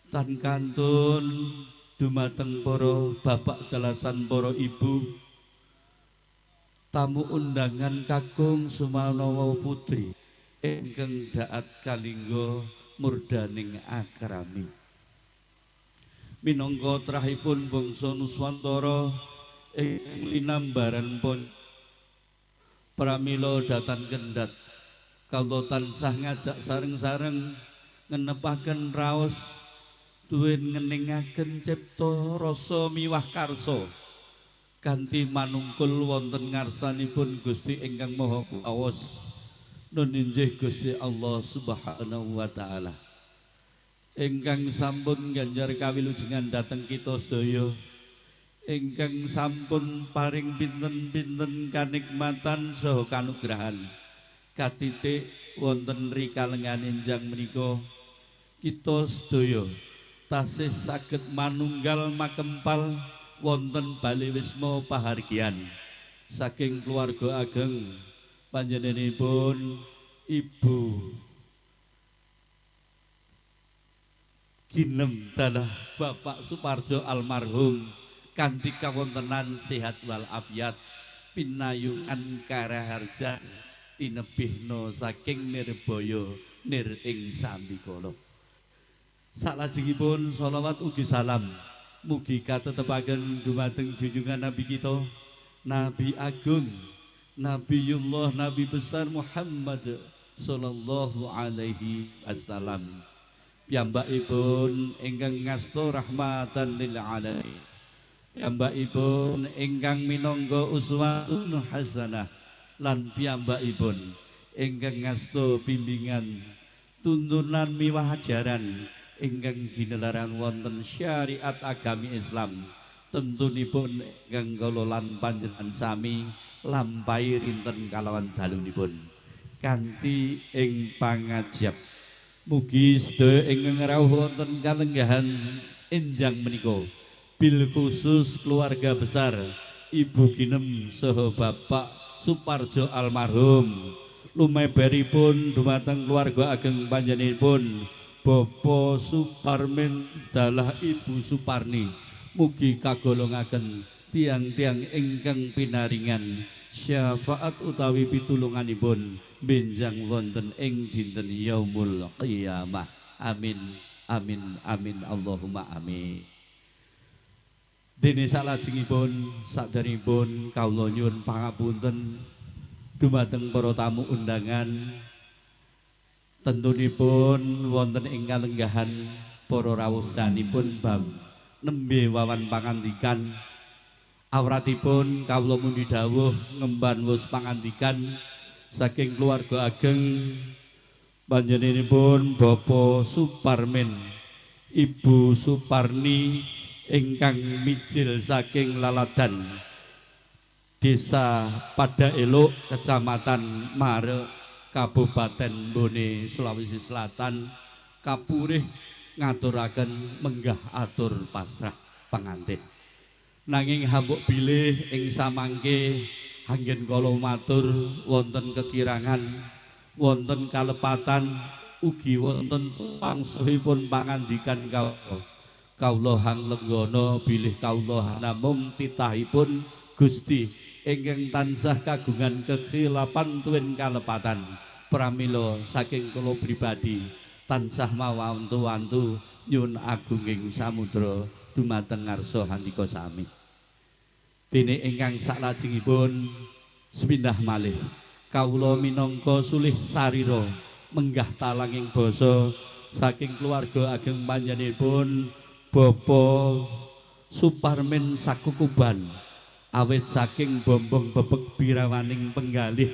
Tan kantun dumateng para bapak dalasan para ibu tamu undangan kakung Sumanawa putri ingkang daat kalingga murdaning akrami. Minangka trahipun bangsa Nuswantara ing linambaran pun pramila datan kendhat kawula tansah ngajak sareng-sareng ngenepaken raos duwen ngeningaken cipta rasa miwah karsa kanthi manungkul wonten ngarsanipun Gusti ingkang Maha Kuwas nun inggih Gusti Allah Subhanahu wa taala ingkang sampun ganjar kawilujengan dhateng kita sedaya ingkang sampun paring pinten-pinten kanikmatan saha kanugrahan katitik wonten rikalengan enjang menika kita sedaya tasih saged manunggal makempal wonten Bali Wisma pahargyan saking keluarga ageng panjenenganipun Ibu Ginem dalah Bapak Suparjo almarhum kanthi kawontenan sehat wal afiat pinayungan karaharja tinebihna saking nirbaya nir ing sambikala. Salajengipun sholawat ugi salam mugi katetepaken dumateng junjungan Nabi kita Nabi Agung Nabiullah Nabi besar Muhammad sallallahu alaihi wasallam. Piyambakipun ingkang ngasta rahmatan lil alamin. Piyambakipun ingkang minangka uswatun hasanah lan piyambakipun ingkang ngasta bimbingan tuntunan miwah ajaran ingkang ginelaran wonten syariat agami Islam. Tentunipun ingkang kula lan panjenengan sami lampahi rinten kalawan dalunipun kanthi ing pangajab. Mugi sedaya ingkang rawuh wonten kalenggahan enjang menika bil khusus keluarga besar Ibu Ginem saha Bapak Suparjo almarhum lumeberipun dumateng keluarga ageng panjenenganipun Bapak Suparmin dalah Ibu Suparni mugi kagolongaken tiang-tiang ingkang pinaringan syafaat utawi pitulunganipun benjang wonten ing dinten yaumul qiyamah. Amin amin amin Allahumma amin. Dene salajengipun sakderengipun kawula nyuwun pangapunten dumateng para tamu undangan. Tentunipun wonten ing kalenggahan para rawuhdanipun bab nembe wawan pangandikan awratipun kawula mundi dawuh ngemban wus pangandikan saking keluarga ageng panjenenganipun Bapak Suparmin Ibu Suparni ingkang mijil saking Laladan Desa Padaeluk Kecamatan Mare Kabupaten Bone Sulawesi Selatan kapurih ngaturaken menggah atur pasrah pangantin. Nanging hambuk bilih ing samangke anggen kala matur wonten kekirangan wonten kalepatan ugi wonten pangsuhipun pangandikan kawula hang lenggana bilih kawula namung titahipun Gusti ingkang tansah kagungan kekhilapan tuwin kalepatan pramila saking kula pribadi tansah mawantu-wantu nyuwun agunging samudra dumateng ngarsa handika sami. Dene ingkang saklajengipun sepindah malih kawula minangka sulih sarira menggah talanging basa saking keluarga ageng panjenenganipun Bapak Suparmin Sakukuban awit saking bombong bebek birawaning penggalih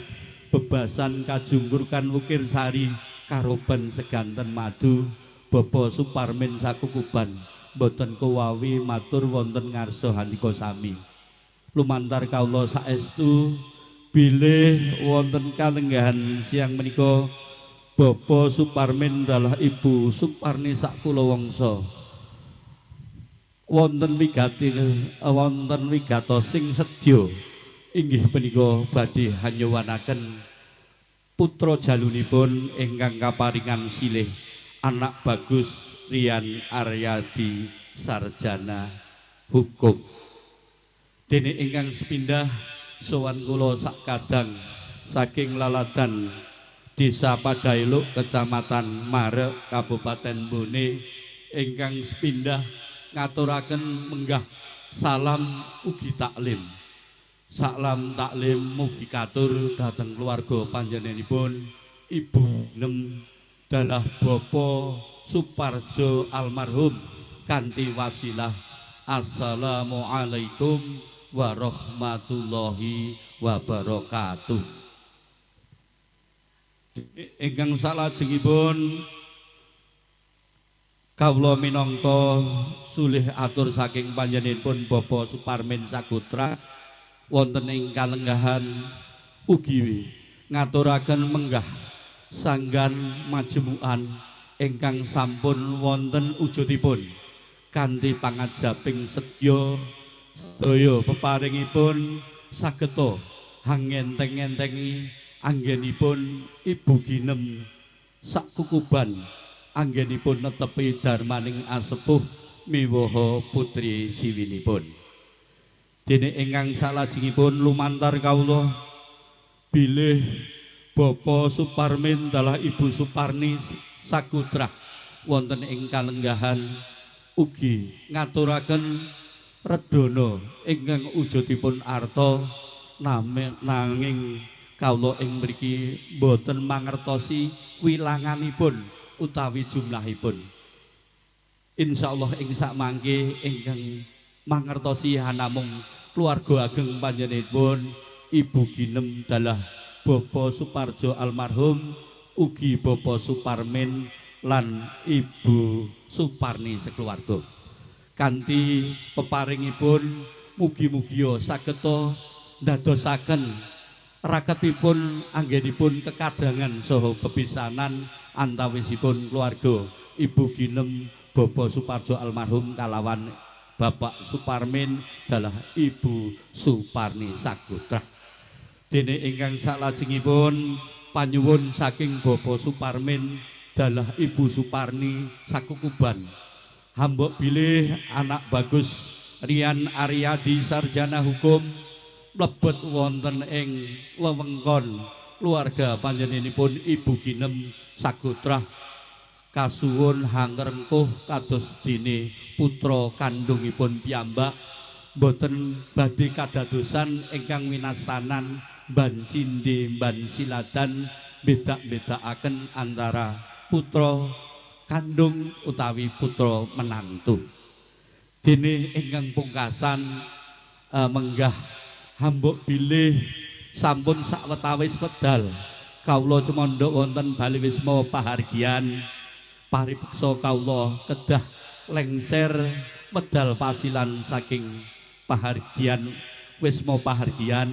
bebasan kajungkurkan wukir sari karoban seganten madu Bapak Suparmin Sakukuban boten kuwawi matur wonten ngarsa handika sami lumantar kawula saestu bilih wonten kalenggahan siang menika Bapak Suparmin dalah Ibu Suparni Sakulawangsa wonten wigatos sing sedya inggih menika badhe hanyuwanaken putra jalunipun ingkang kaparingan silih anak bagus Rian Aryadi sarjana hukum. Dene ingkang sepindah sowan kula sakadang saking laladan Desa Padailuk Kecamatan Marek Kabupaten Bone ingkang sepindah ngaturaken menggah salam ugi taklim. Salam taklim mugi katur dhateng keluarga panjenenganipun Ibu Nem dalah Bapak Suparjo almarhum kanthi wasilah Assalamualaikum warahmatullahi wabarakatuh. Ingkang salajengipun kawula minangka sulih atur saking panjenenganipun Bapak Suparmin Sakutra wonten ing kalenggahan ugi ngaturaken menggah sanggan majmuan ingkang sampun wonten wujudipun kanthi pangajaping sedya daya peparingipun sageta hangenteng-entengi anggenipun Ibu Ginem Sakukuban anggenipun netepi darmaning asepuh miwaha putri siwinipun. Dene ingkang salajengipun lumantar kawula bilih Bapak Suparmin dalah Ibu Suparni Sakutra wonten ing kalenggahan ugi ngaturaken redana ingkang wujudipun arta nanging kawula ing mriki boten mangertosi wilanganipun utawi jumlahipun. Insyaallah ing sakmangke ingkang mangertosi hanamung keluarga ageng panjenenganipun Ibu Ginem dalah Bapak Suparjo almarhum ugi Bapak Suparmin lan Ibu Suparni sekeluarga. Kanthi peparingipun mugi-mugi sageta ndadosaken raketipun anggenipun kekadangan saha bepisanan antawisipun keluarga Ibu Ginem Bapak Suparjo almarhum kalawan Bapak Suparmin dalah Ibu Suparni Sakutra. Dene ingkang salajengipun panyuwun saking Bapak Suparmin dalah Ibu Suparni Sakukuban hambok bilih anak bagus Rian Aryadi sarjana hukum mlebet wonten ing wewengkon keluarga panjenenganipun Ibu Ginem Sakutra kasuwun hangrengkuh kados dene putra kandungipun piyambak boten badhe kadadosan ingkang winastanan ban cindhe ban siladan beda-bedakaken antara putra kandung utawi putra menantu. Dene ingkang pungkasan menggah hambuk bilih sampun sawetawis wedal kawula cemandha wonten Bali Wisma Pahargyan paripeksa kawula kedah lengser medal pasilan saking Pahargyan Wisma Pahargyan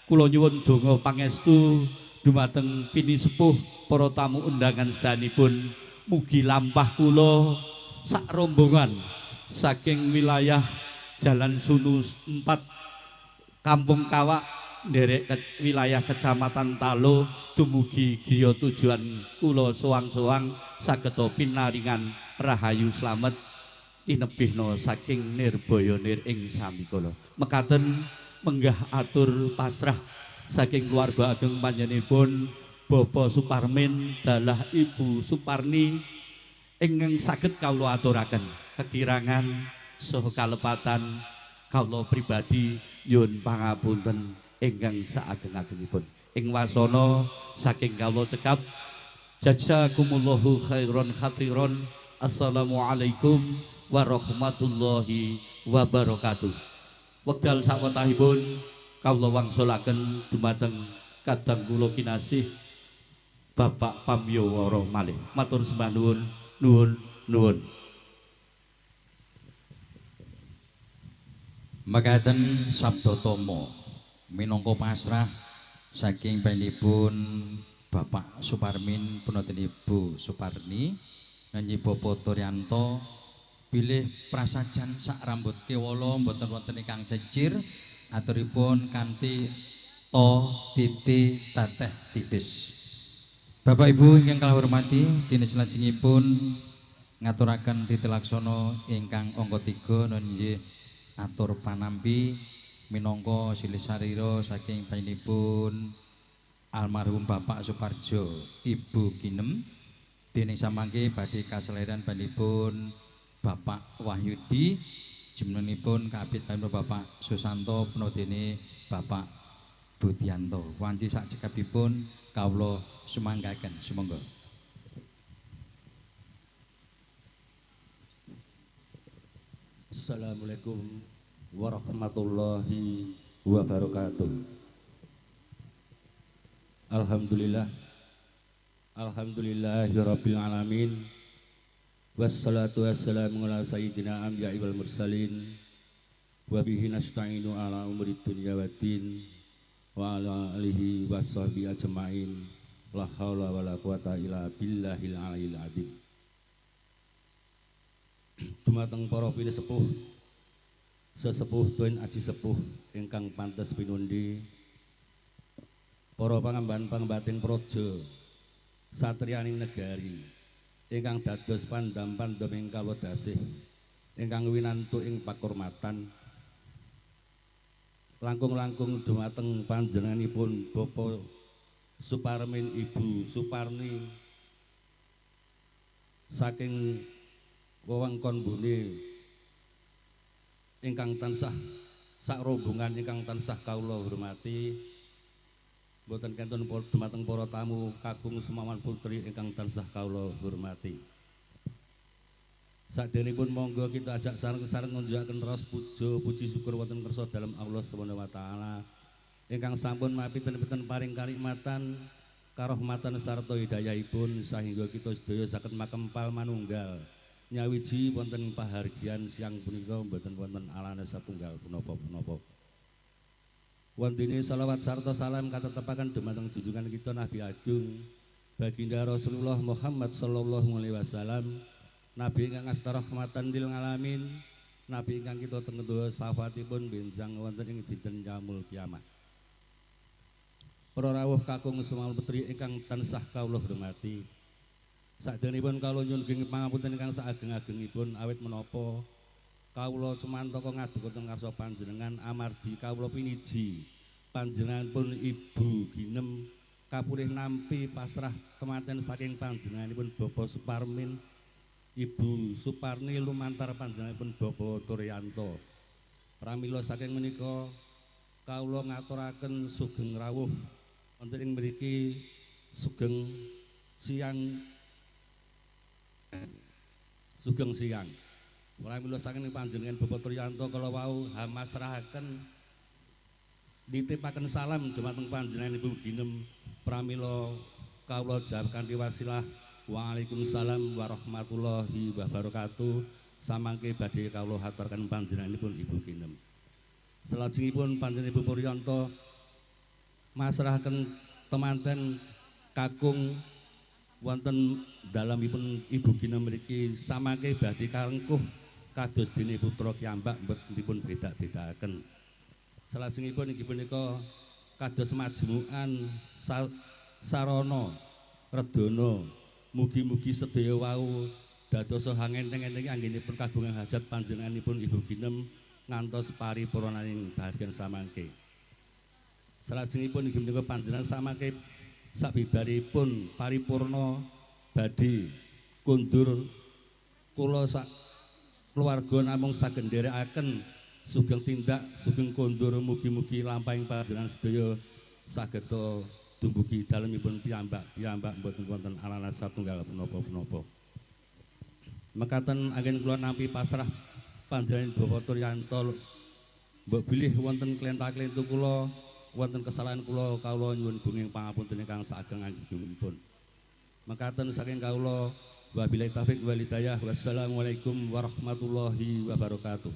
kula nyuwun donga pangestu dumateng pini sepuh para tamu undangan sedanipun mugi lampah kula sak rombongan saking wilayah Jalan Sunu 4 Kampung Kawak nderek wilayah Kecamatan Talo dumugi griya tujuan kula soang-soang sageta pinaringan rahayu slamet inebihna saking nirbaya nir ing sami kala. Mekaten menggah atur pasrah saking keluarga ageng panjenenganipun Bapak Suparmin dalah Ibu Suparni ingkang saged kawula aturaken kekirangan saha kalepatan kawula pribadi nyuwun pangapunten ingkang saageng-agengipun ing wasana saking kawula cekap jazakumullahu khairon khatiron. Assalamualaikum warahmatullahi wabarakatuh. Wekdal sawetahipun kawula wangsulaken dumateng kadang kula kinasih Bapak Pamyawara malih. Matur sembah nuwun, nuwun, nuwun. Mekaten sabda tama minangka pasrah saking panjenenganipun Bapak Suparmin punten Ibu Suparni Nyi Bapak Turyanto bilih prasajan sak rambut kewala mboten wonten ingkang cecir aturipun kanthi to titi teteh titis. Bapak Ibu ingkang kula hormati dene salajengipun ngaturaken titi laksana ingkang angka 3 nggih atur panampi minangka silih sarira saking panjenenganipun almarhum Bapak Suparjo Ibu Kinem dene samangke badhe kaselairan panjenenganipun Bapak Wahyudi jumenengipun kabit panjenengan Bapak Susanto punodene Bapak Budianto wanci sak cekapipun kawula sumanggaken sumangga. Assalamualaikum warahmatullahi wabarakatuh. Alhamdulillah, alhamdulillahirabbil alamin. Wassalatu wassalamu ala sayyidina anbiya'i wal mursalin wa bihi nasta'inu ala umuri dunya waddin wa ala alihi washabihi ajmain. La haula wala quwata illa billahil aliyil azim. Dumateng para pinisepuh sesepuh tuwin aji sepuh ingkang pantes pinundi, para pangamban-pangembating praja satriyaning negari ingkang dados pandam-pandem ing kawedasih ingkang winantu ing pakurmatan, langkung-langkung dumateng panjenenganipun Bapak Suparmin Ibu Suparni saking wewengkon bune ingkang tansah sak rombongan ingkang tansah kawula hormati, boten kenten dumateng para tamu kakung semawan putri ingkang tansah kawula hormati. Saderengipun monggo kita ajak sareng-sareng ngunjukaken raos puja puji syukur wonten kersa dalem Allah Subhanahu wa taala ingkang sampun mapiten-piten paring kanikmatan karahmatan sarta hidayahipun sahingga kita sedaya saged makempal manunggal nyawiji wonten pahargyan siang punika mboten wonten alane satunggal punapa-punapa. Wondene selawat sarta salam katetepaken dumateng junjungan kita Nabi Agung Baginda Rasulullah Muhammad sallallahu alaihi wasallam, Nabi ingkang asta rahmatan lil alamin, Nabi ingkang kita tenggendo syafaatipun benjang wonten ing dinten yaumul kiamah. Para rawuh kakung semaul putri ingkang tansah kawula hormati, saderengipun kawula nyuwun pangapunten ingkang saageng-agengipun awit menapa kawula cemantaka ngadegaken karsa panjenengan amargi kawula piniji panjenenganipun Ibu Ginem kapulih nampi pasrah kematian saking panjenenganipun Bapak Suparmin Ibu Suparni lumantar panjenenganipun Bapak Turyanto. Pramila saking menika kawula ngaturaken sugeng rawuh wonten ing mriki sugeng siang. Pramila saking panjenengan Bapak Turyanto kala wau hamasrahaken nitipaken salam dumateng panjenengan Ibu Ginem. Pramila kawula jawab kanthi wasilah Waalaikumsalam warahmatullahi wabarakatuh. Samangke badhe kawula haturaken panjenenganipun Ibu Ginem. Salajengipun panjenengan Ibu Turyanto masrahaken temanten kakung wonten dalemipun Ibu Ginem mriki samangke badhe karengkuh kados dene putra kiyambak mboten dipun bedak-bedakaken. Salajengipun inggih punika kados majmukan sarana redana. Mugi-mugi sedaya wau dadosa hangenteng-enteng anggenipun kagungan hajat panjenenganipun Ibu Ginem ngantos paripurnaning bahagian samangke. Salajengipun inggih menika panjenengan samangke sabibaripun paripurna badhe kundur kula sak keluarga namung saged nderekaken sugeng tindak sugeng kundur mugi-mugi lampahing panjenengan sedaya saged dumbugi dalemipun piyambak mboten wonten alasan satunggal punapa-punapa. Mekaten anggen kula nampi pasrah panjenengan Bapak Turyanto mbok bilih wonten klenta-klentu kula wonten kesalahan kula kawula nyuwun gunging pangapunten ingkang sageng anggegipun. Mekaten saking kawula wabillahi taufik wal hidayah wassalamualaikum warahmatullahi wabarakatuh.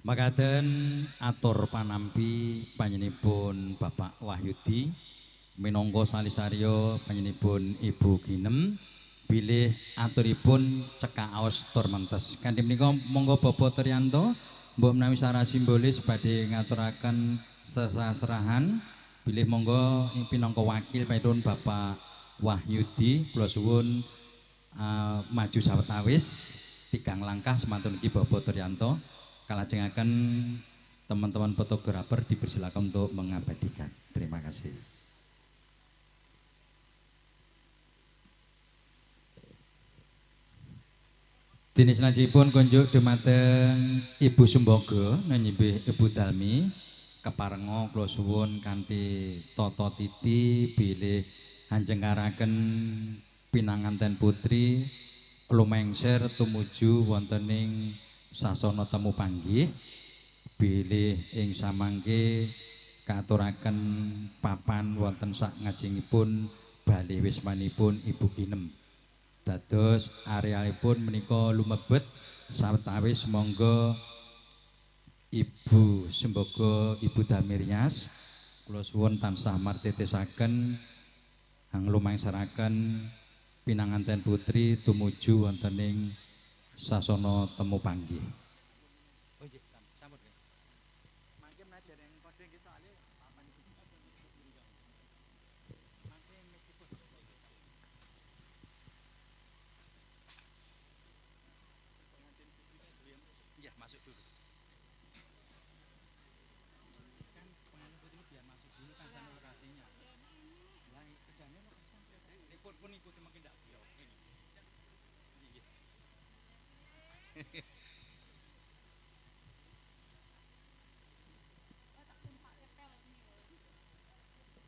Makaten atur panampi panjenenganipun Bapak Wahyudi minangka salisarya panjenenganipun Ibu Ginem bilih aturipun cekak aos tur mentes. Kanthi menika monggo Bapak Turyanto mbok menawi secara simbolis badhe ngaturaken sesasrahan bilih monggo pinangka wakil panjenengan Bapak Wahyudi kula suwun maju sawetawis tigang langkah semantun iki Bapak Turyanto. Kalajengaken teman-teman fotografer dipersilakan untuk mengabadikan. Terima kasih. Dene selanjutipun kunjuk dumateng Ibu Sumbaga nggih Ibu Dalmi keparenga kula suwun kanthi tata titi bilih anjengkaraken pinanganten putri lumengser tumuju wontening sasana temu panggih bilih ing samangke katuraken papan wonten sak ngajengipun bali wismanipun Ibu Ginem. Dados arealipun menika lumebet sawetawis monggo Ibu Sumbaga Ibu Damirias kula suwun tansah martitisaken hang lumangsaraken pinanganten putri tumuju wontening sasana temu panggih. Oh nggih, sampun nggih. Mangke menawi dereng padha nggih soalé papan iki. Mangke mikipun. Iya, masuk dulu. Kan pengantin putri biar masuk dulu kan sana lokasinya. Lah kerjanya lokasinya. Pun ikuti makin ndak beliau ini.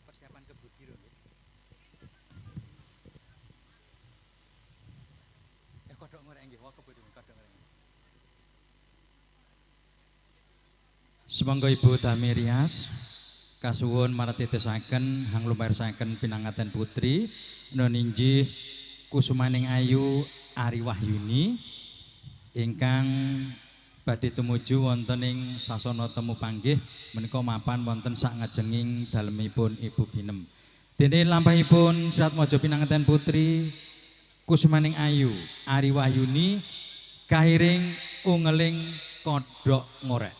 Persiapan ke Bugiro nggih. Kodhok ngorek nggih, wa kebudi kodhok ngorek. Sumangga Ibu Damirias kasuwun maratitesaken hang lumarsaken pinanganten putri noninjih kusumaning ayu Ari Wahyuni ingkang badhe tumuju wonten ing sasana temu panggih menika mapan wonten sak ngajenging dalemipun Ibu Ginem. Dene lampahipun sirat maja pinanganten putri kusumaning ayu Ari Wahyuni kahiring ungeling kodhok ngorek.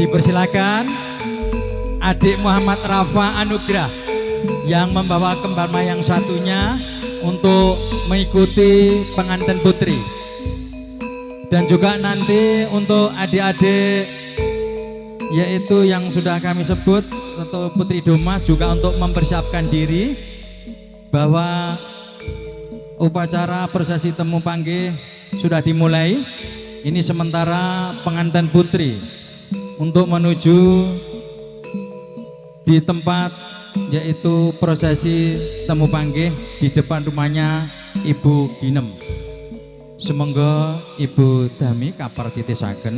Dipersilakan adik Muhammad Rafa Anugrah yang membawa kembar mayang satunya untuk mengikuti pengantin putri, dan juga nanti untuk adik-adik yaitu yang sudah kami sebut untuk Putri Domas juga untuk mempersiapkan diri bahwa upacara prosesi temu panggih sudah dimulai. Ini sementara pengantin putri untuk menuju di tempat yaitu prosesi temu panggih di depan rumahnya Ibu Ginem. Semoga Ibu Dami kapar titisaken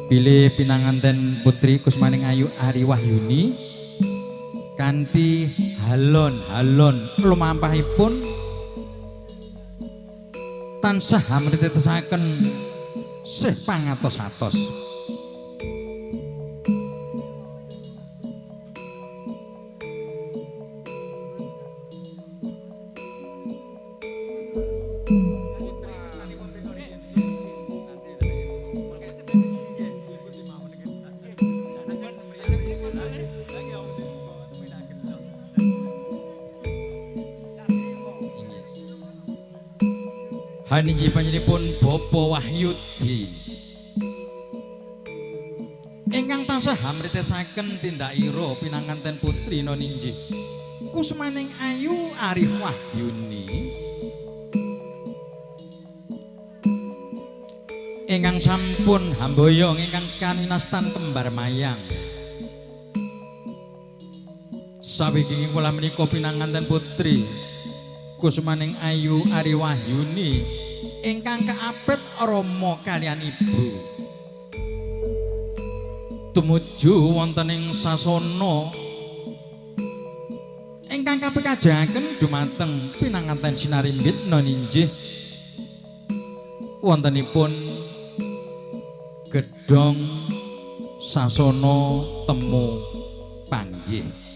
bilih pinanganten putri kusmaning ayu Ari Wahyuni kanthi halon-halon lumampahipun tansah amrititesaken sih pangatos-atos. Haninji panjenipun Bapa Wahyudi ingkang tansah amritesaken tindakira pinanganten putri Noninji kusmaning ayu Arif Wahyuni ingkang sampun hamboyong ingkang kaninastan kembar mayang sawingking kula menika pinanganten putri kusmaning ayu Ari Wahyuni ingkang kaapit rama kalian ibu tumuju wonten ing sasana ingkang kapikajaken dumateng pinanganten sinarimbit Noninjih wontenipun gedhong sasana temu panggih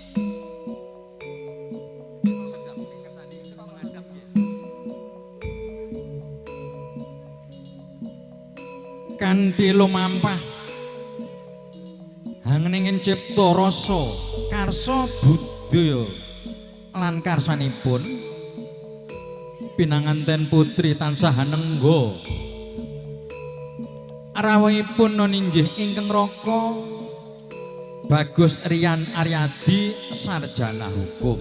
kanthi lumampah hangeningin cipta rasa karsa budaya lan karsanipun pinanganten putri tansah nengga rawuhipun Noninjih ingkang raka Bagus Rian Aryadi sarjana hukum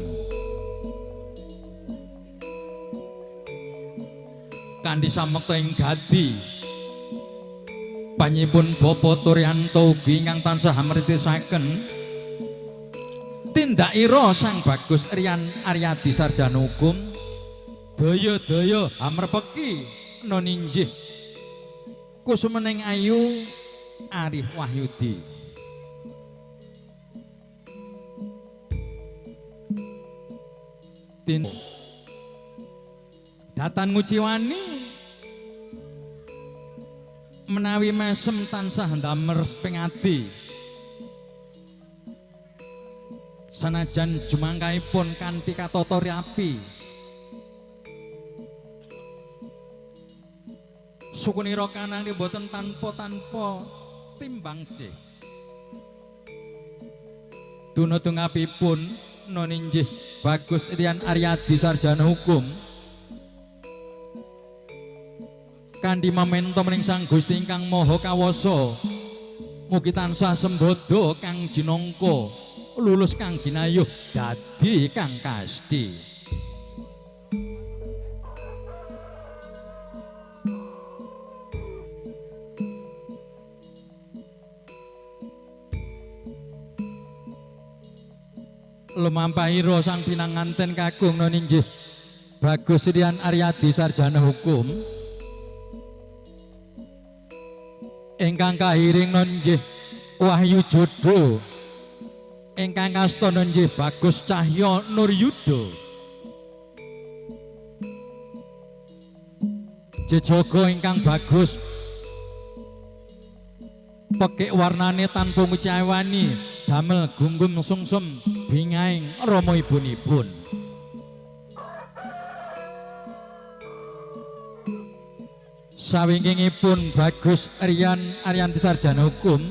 kanthi samekta ing gati panjenipun Bapa Turyanto ugi ingkang tansah amritesaken tindakira Sang Bagus Rian Aryadi sarjana hukum daya-daya amrepeki Noninjih kusmeneng ayu Arif Wahyudi datan nguciwani menawi mesem tansah ndamer pengati sanajan jumangkaipun kanthi katata rapi sukunira kananging boten tanpa timbang cih dunutungapipun Noninjih Bagus Rian Aryadi sarjana hukum kanthi momentum ring Sang Gusti ingkang Maha Kawasa mugi tansah sembodo kang jinangka lulus kang ginayuh dadi kang kasti lumampahira sang pinanganten kakung Noninjih Bagus Rian Aryadi sarjana hukum ingkang kahiring Noninjih Wahyu Jodo ingkang kasta Noninjih Bagus Cahya Nuryuda jejaga ingkang bagus pekik warnane tanpa ngucawani damel gunggum sungsum bingaing rama ibunipun sawingkingipun Bagus Rian Aryadi sarjana hukum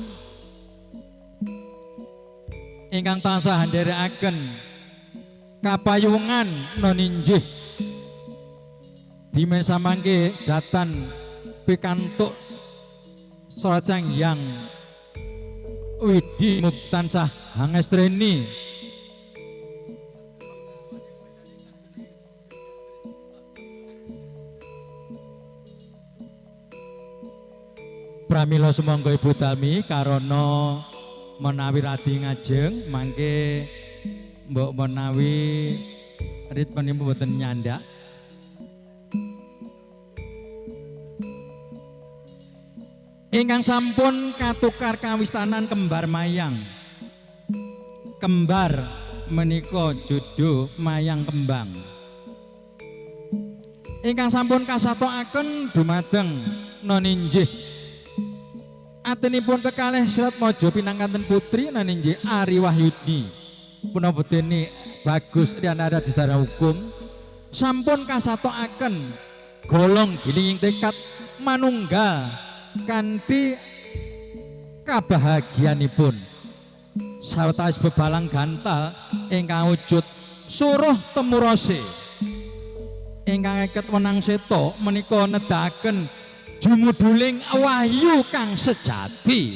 ingkang tansah ndherekaken kapayungan Noninjih dimen samangke datan pikantuk Sarajang Hyang Widi Muktansah Hangestreni pramila sumangga Ibu Dalmi karana menawi radi ngajeng mangke mbok menawi ritmenipun boten nyandak ingkang sampun katukar kawistanan kembar mayang kembar menika judo mayang kembang ingkang sampun kasatokaken dumateng Noninjih atenipun kekalih Sirat Maja pinanganten putri Noninjih Ari Wahyudi punapa dene Bagus Rian Aryadi sarjana hukum sampun kasatokaken golong gilinging tekad manunggal kanthi kabahagianipun sawetawis bebalang gantal ingkang wujud suruh temurose ingkang eket wenang seta menika nedahaken jumuduling wahyu kang sejati.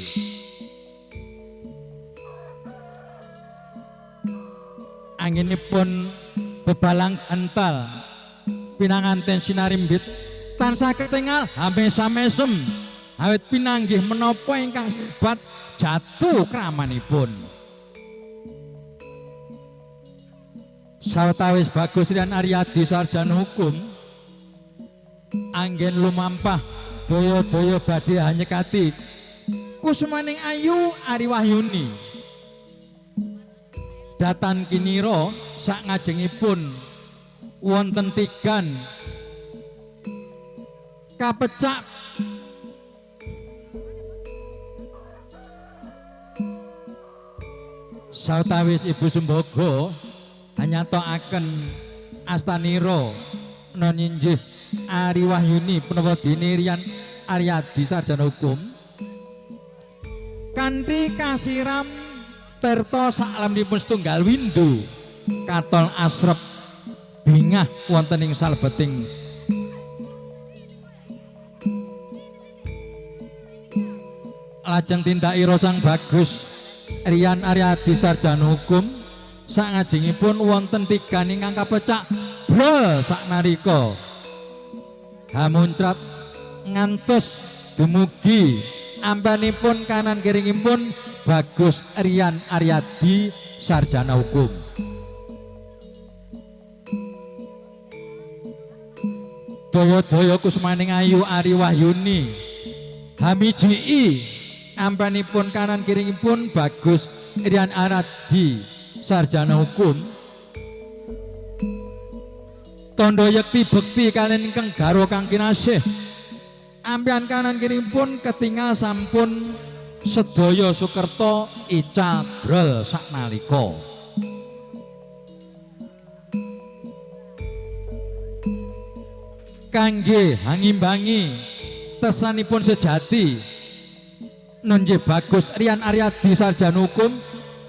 Anginipun bebalang ental pinanganten sinarimbit tansah ketingal hamesa-mesem awit pinanggih menapa ingkang sebat jatuh kramanipun. Sawetawis Bagus Rian Aryadi sarjana hukum anggen lumampah daya-daya badhe hanyekati kusumaning ayu Ari Wahyuni datan kinira sak ngajengipun wonten tigan kapecak sawetawis Ibu Sembogo nyatokaken astanira noninjih Ari Wahyuni punapa dene Rian Aryadi sarjana hukum kanthi kasiram tirta saklamipun setunggal windu katon asrep bingah wonten ing salebeting lajeng tindakira Sang Bagus Rian Aryadi sarjana hukum sakngajengipun wonten tigan ingkang kapecak brol saknalika hamuncrat ngantos dumugi ambanipun kanan kiringipun Bagus Rian Aryadi sarjana hukum. Daya-daya kusmaning ayu Ari Wahyuni hamiji ambanipun kanan kiringipun Bagus Rian Aryadi sarjana hukum tondo yekti bekti kalian ingkang garwa kang kinasih ampian kanan kiri pun ketinggal sampun sedaya sukerto ical brol saknalika kangge hangimbangi tesanipun sejati nunjih Bagus Rian Aryadi sarjana hukum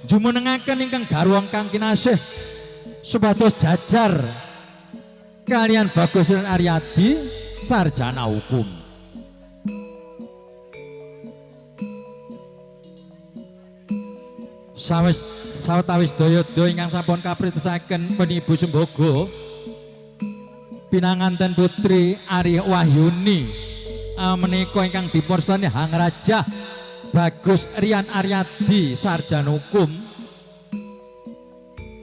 jumenengaken ingkang garwa kang kinasih supados jajar kalian Bagus Rian Aryadi sarjana hukum. Sawetawis daya-daya ingkang sampun kapritesaken Ibu Sembogo pinanganten putri Ari Wahyuni menika ingkang dipursani Hang Raja Bagus Rian Aryadi sarjana hukum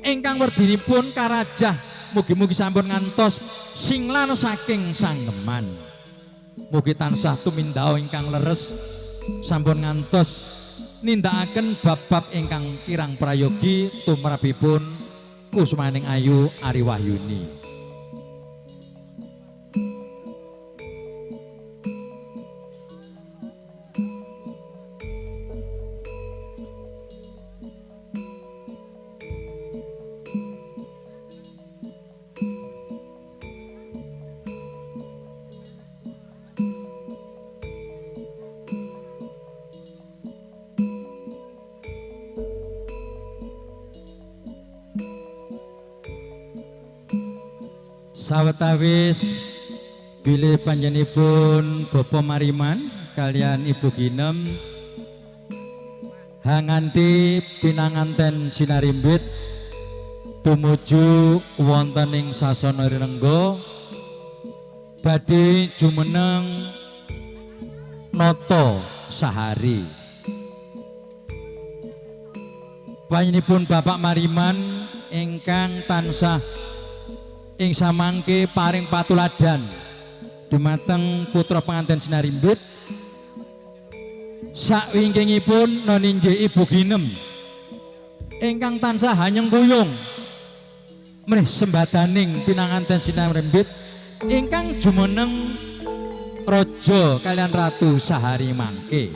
ingkang werdinipun karajah mugi-mugi sampun ngantos singlan saking sanggeman mugi tansah tumindao ingkang leres sampun ngantos nindakaken bab-bab ingkang kirang prayogi tumrapipun kusmaning ayu Ari Wahyuni. Sawetawis bilih panjenipun Bapak Mariman kalian Ibu Ginem hanganti pinanganten sinarimbit tumuju wonten ing sasana Rinengga badhe jumeneng nata sahari. Panjenipun Bapak Mariman ingkang tansah ing samangke paring patuladan dumateng putra penganten sinarimbit sakwingkingipun noninjih Ibu Ginem ingkang tansah hanyeng kuyung meneh sembadaning pinanganten sinarimbit ingkang jumeneng raja kalian ratu sahari mangke.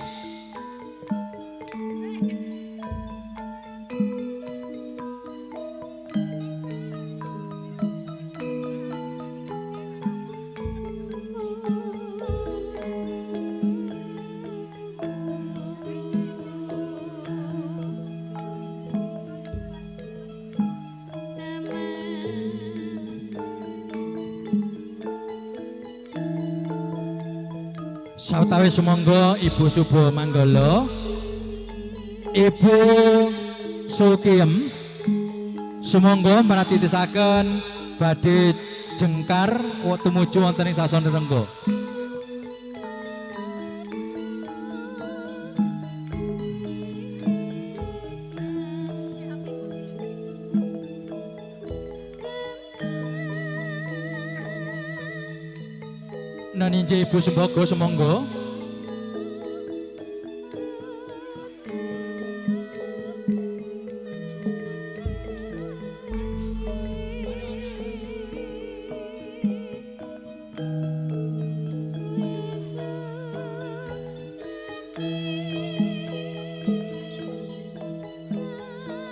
Sawetawis sumangga Ibu Subo Manggala, Ibu Sukiem sumangga maratitisaken badhe jengkar tumuju wonten ing sasana Rengga. Naninje Ibu Sembogo semonggo.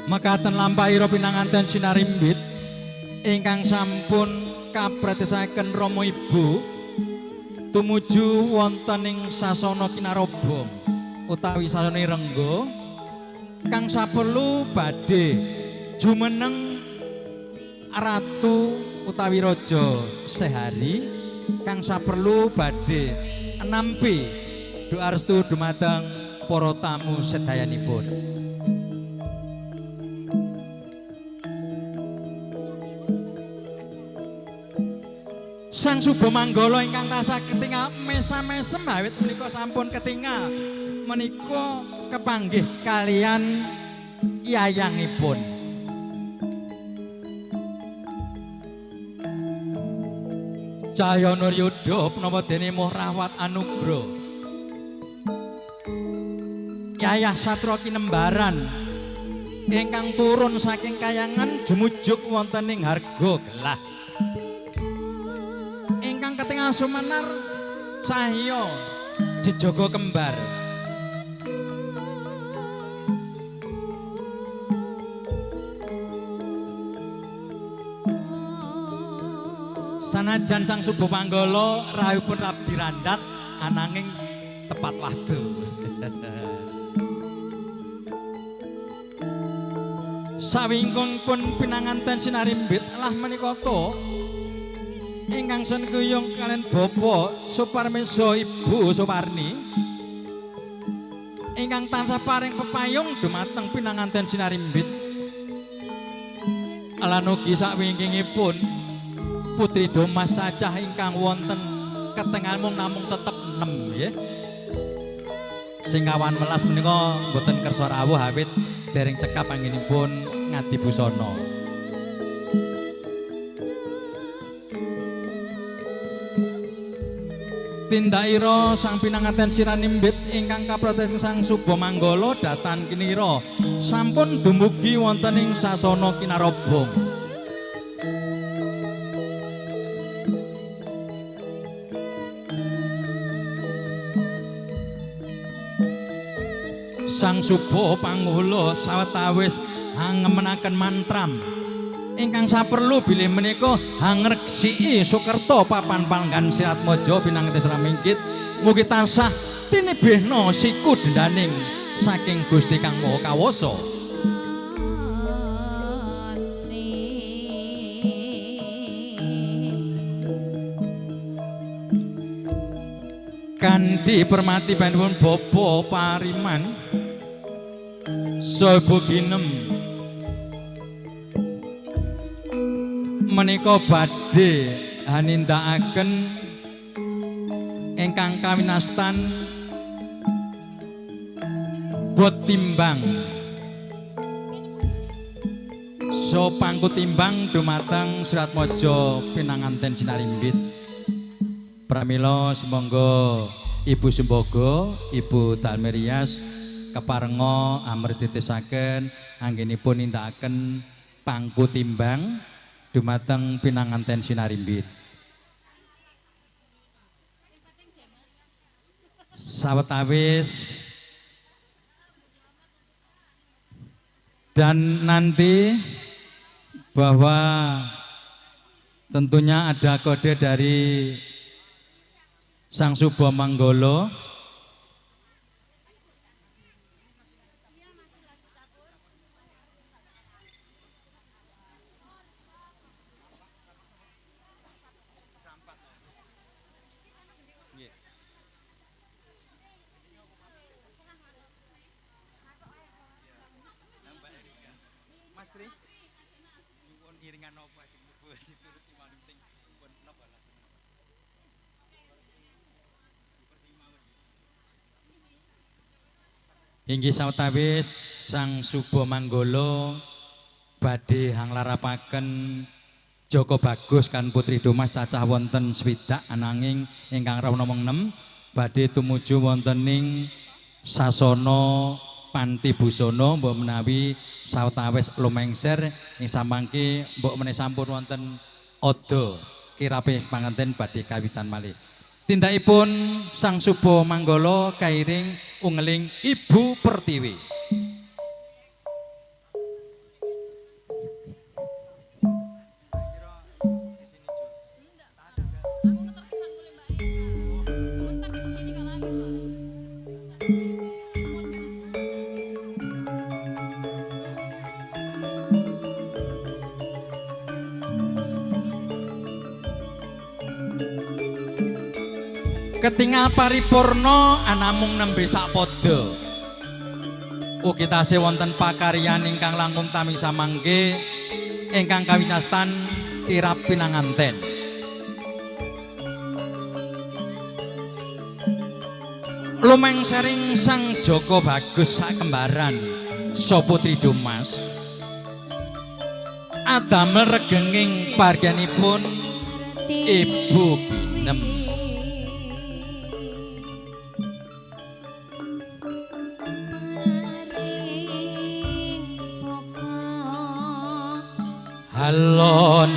Mekaten lampahira pinanganten sinarimbit ingkang sampun kapretisaken Rama Ibu tumuju wonten ing sasana Kinarobong utawi sasana Rengga kang saperlu badhe jumeneng ratu utawi raja sehari kang saperlu badhe nampi doa restu dumateng para tamu sedayanipun. Sang Subo Manggala ingkang tansah ketingal mesam-mesem awit menika sampun ketingal menika kepanggih kalian yayangipun. Cahya Nur Yudha punapa dene Moh Rawat Anugrah. Yayah Satra Kinembaran ingkang turun saking kayangan jumujuk wonten ing Harga Gelah. Ketingal sumenar Cahya Jejaga Kembar. Sanajan Sang Subo Manggala rahipun rabi randhat ananging tepat waktu. Sawingkung pun pinanganten sinarimbit lah menika ingkang sengguyung kalian Bapak Suparmesa Ibu Suparni ingkang tansah paring pepayung dumateng pinanganten sinarimbit lan ugi sakwingkingipun Putri Domas Cacah ingkang wonten ketengal namung tetep 6 nggih. Sing kawan welas menika mboten kersa rawuh awit dereng cekap anggenipun ngadi busana. Tindakira sang pinanganten siranimbit ingkang kaprotesi Sang Subo Manggala datan kinira sampun dumugi wonten ing sasana Kinarobong. Sang Subo Pangula sawetawis angemenaken mantram ingkang saperlu bilih menika hangreksiki Sukerta papan panggan Siratmaja pinanganten sramingkit mugi tansah tinibihna siku dendaning saking Gusti Kang Maha Kawasa. Kanthi permati panjenengan Bapa Pariman saha Ibu Ginem menika badhe hanindakaken ingkang kawinastan bot timbang so pangku timbang dumateng Siratmaja pinanganten sinarimbit. Pramila sumangga Ibu Sembogo, Ibu Dalmerias keparenga amritisaken anggenipun nindakaken pangku timbang dumateng pinanganten sinarimbit. Sawetawis dan nanti bahwa tentunya ada kode dari Sang Subo Manggala Sri. Nyuwun iringan napa dituruti malih penting pun napa lah. Inggih sawetawis Sang Suba Manggala badhe hanglarapaken Joko Bagus kan Putri Domas cacah wonten 60 ananging ingkang rawuh namung 6 badhe tumuju wontening sasana Panti Busana mbok menawi sawetawis lumengser ing samangke mbok menawi sampun wonten ada kirape panganten badhe kawitan malih. Tindakipun Sang Suba Manggala kairing ungeling Ibu Pertiwi. Ketingal paripurna anamung nembe sapada. Ugi tasih wonten pakaryan ingkang langkung tamih samangke ingkang kawinastan kirap pinanganten. Lumengsering Sang Joko Bagus sakembaran sa Putri Domas adamel regenging pargyanipun Ibu Ginem.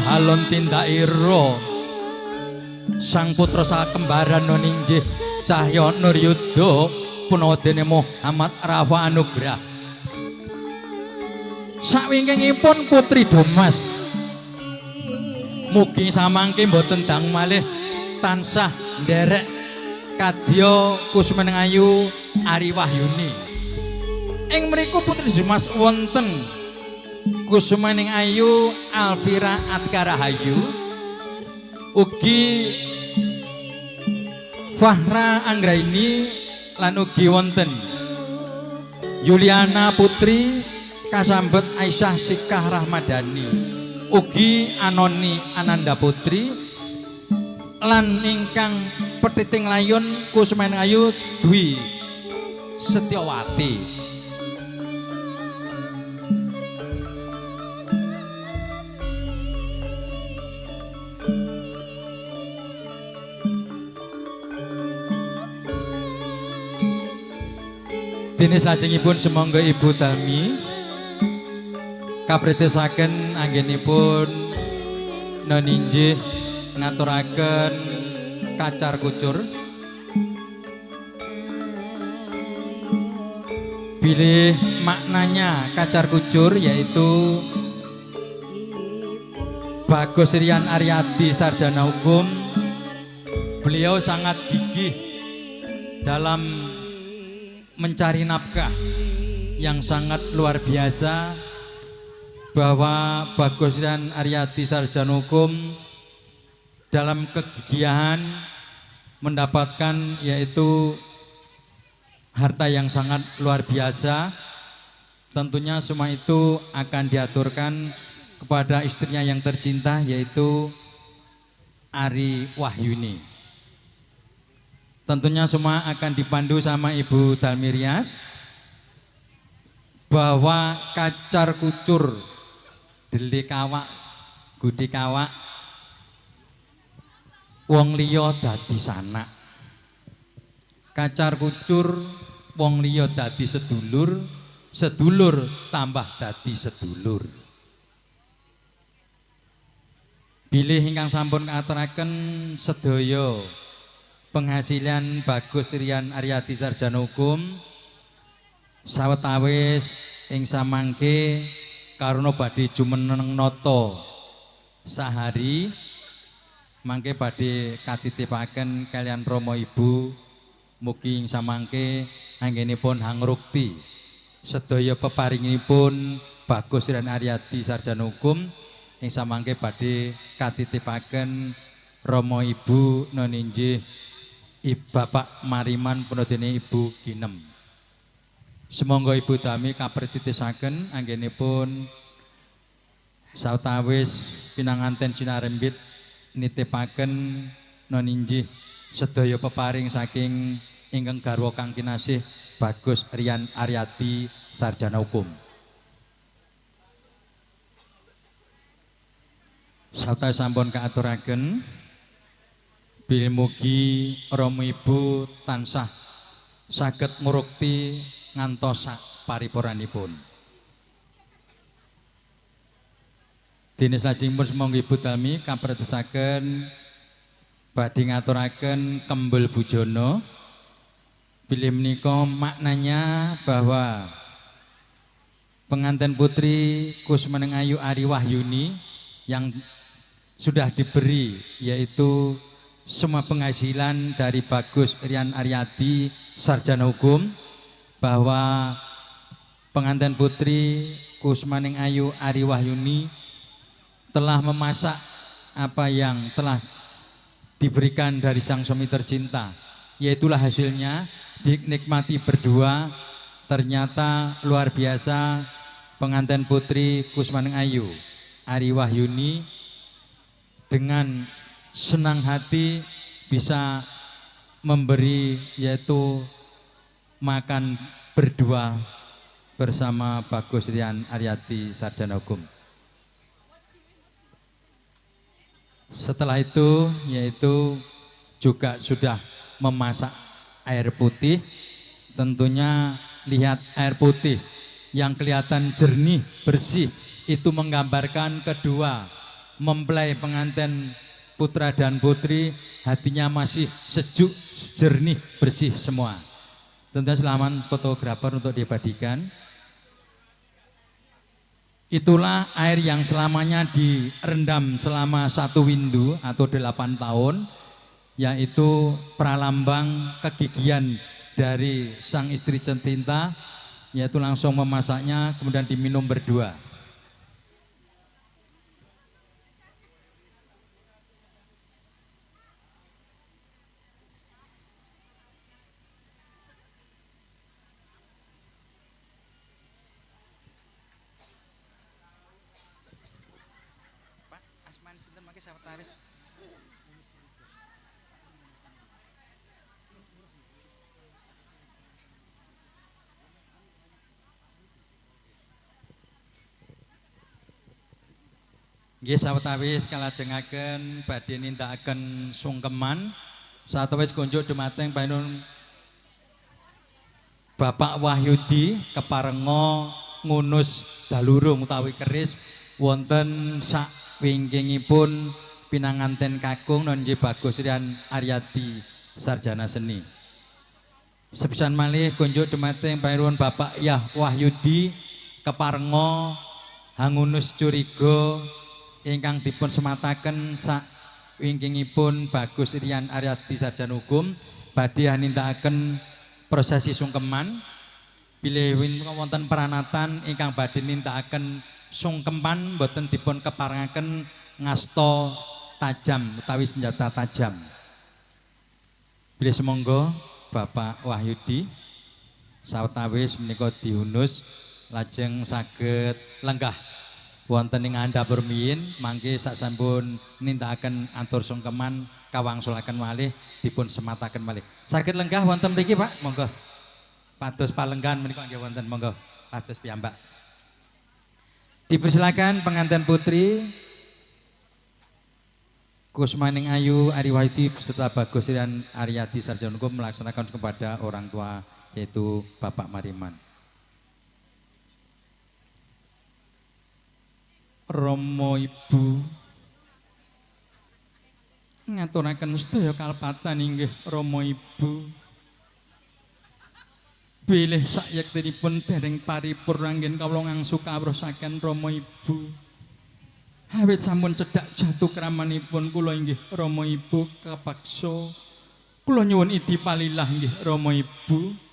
Halon tindakira Sang putra sakembaran Noninjih Cahya Nuryuda punawadene Muhammad Rafa Anugrah. Sawingkingipun Putri Domas mugi samangke mboten dang malih tansah nderek kadya Kusumeneng Ayu Ari Wahyuni. Ing mriku Putri Domas wonten Kusumeneng Ayu Alfira Atkarahayu ugi Fahra Anggraini lan ugi wonten Yuliana Putri kasambet Aisyah Sikah Rahmadani ugi Anoni Ananda Putri lan ingkang petiting layun Kusumeneng Ayu Dwi Setyawati. Dene salajengipun sumangga Ibu Tami kapritesaken anggenipun Noninjih ngaturaken kacar kucur bilih maknanya kacar kucur yaitu Bagus Rian Aryadi sarjana hukum. Beliau sangat gigih dalam mencari nafkah yang sangat luar biasa, bahwa Bagus Rian Aryadi sarjana hukum dalam kegigihan mendapatkan yaitu harta yang sangat luar biasa. Tentunya semua itu akan diaturkan kepada istrinya yang tercinta yaitu Ari Wahyuni. Tentunya semua akan dipandu sama Ibu Dalmirias bahwa kacar kucur deli kawak gudi kawak wong liya dadi sanak. Kacar kucur wong liya dadi sedulur, sedulur tambah dadi sedulur. Bilih ingkang sampun ngaturaken sedaya penghasilan Bagus Rian Aryadi sarjana hukum sawetawis ing samangke karena badhe jumeneng nata sahari mangke badhe katitipaken kalian Rama Ibu mugi ing samangke anggenipun hangrukti sedaya peparingipun Bagus Rian Aryadi sarjana hukum ing samangke badhe katitipaken Rama Ibu Noninjih Bapak Mariman punadene Ibu Ginem. Semonggo Ibu Dami kaprititisaken anggenipun Sawetawis pinanganten sinarembit nitipaken non injih sedaya peparing saking ingkang garwa kang kinasih Bagus Rian Aryati sarjana hukum. Sawetawis sampun kaaturaken bilih mugi Rama Ibu tansah saged ngurukti ngantos paripurnanipun. Dene salajengipun semonggo Ibu Dalmi kapretesaken badhe ngaturaken kembel bujana. Bilih menika maknanya bahwa pengantin putri Kusmaneng Ayu Ari Wahyuni yang sudah diberi yaitu semua penghasilan dari Bagus Rian Aryati sarjana hukum, bahwa pengantin putri Kusmaneng Ayu Ari Wahyuni telah memasak apa yang telah diberikan dari sang suami tercinta, yaitulah hasilnya dinikmati berdua. Ternyata luar biasa, pengantin putri Kusmaneng Ayu Ari Wahyuni dengan senang hati bisa memberi yaitu makan berdua bersama Bagus Rian Aryati sarjana hukum. Setelah itu yaitu juga sudah memasak air putih. Tentunya lihat air putih yang kelihatan jernih, bersih, itu menggambarkan kedua mempelai pengantin putra dan putri hatinya masih sejuk, jernih, bersih semua. Tentunya selamat fotografer untuk diabadikan. Itulah air yang selamanya direndam selama 1 windu atau 8 tahun, yaitu pralambang kegigihan dari sang istri tercinta, yaitu langsung memasaknya kemudian diminum berdua. Nggih sawetawis kalajengaken badhe nindakaken sungkeman satawis kunjuk dumateng Panjenengan Bapak Wahyudi keparenga ngunus dalurung utawi keris wonten sak wingkingipun pinanganten kakung non nggih Bagus Rian Aryati sarjana seni. Sepisan malih kunjuk dumateng Panjenengan Bapak Yah Wahyudi keparenga hangunus curiga ingkang dipun semataken sak wingkingipun Bagus Rian Aryati sarjana hukum badhe nindakaken prosesi sungkeman. Bilih wonten peranatan ingkang badhe nindakaken sungkeman boten dipun keparengaken ngasta tajam utawi senjata tajam. Bilih semonggo Bapak Wahyudi sawetawis menika diunus lajeng saged lenggah wonten ing andhap rumiyin, mangke sasampun nindakaken atur sungkeman kawangsulaken malih dipun semataken malih. Saged lenggah wonten mriki Pak, monggo. Pados palenggan menika nggih wonten, monggo. Pados piyambak. Dipersilakan pengantin putri Kusmaneng Ayu Ari Wahyudi beserta Bagus Rian Aryati sarjana hukum melaksanakan kepada orang tua yaitu Bapak Mariman. Rama Ibu ngaturaken sedaya kalpatan inggih Rama Ibu. Bilih sayektipun dereng paripurna anggen kawula ngangsu kawrusaken Rama Ibu. Awit sampun cedhak jatuh kramanipun kula inggih Rama Ibu kapaksa kula nyuwun idipalillah inggih Rama Ibu.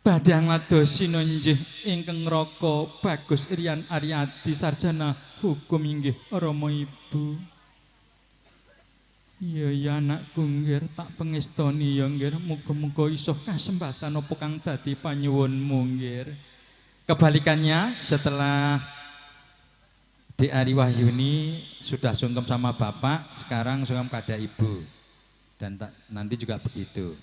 Badhe ngladosi nggih ingkang ngraka Bagus Rian Aryati sarjana hukum inggih Rama Ibu. Ya anakku nggih tak pengestoni ya nggih muga-muga iso kasempatan apa kang dadi panyuwunmu nggih. Kebalikannya setelah Dek Ari Wahyuni sudah sungkem sama bapak, sekarang sungkem pada ibu. Dan nanti juga begitu.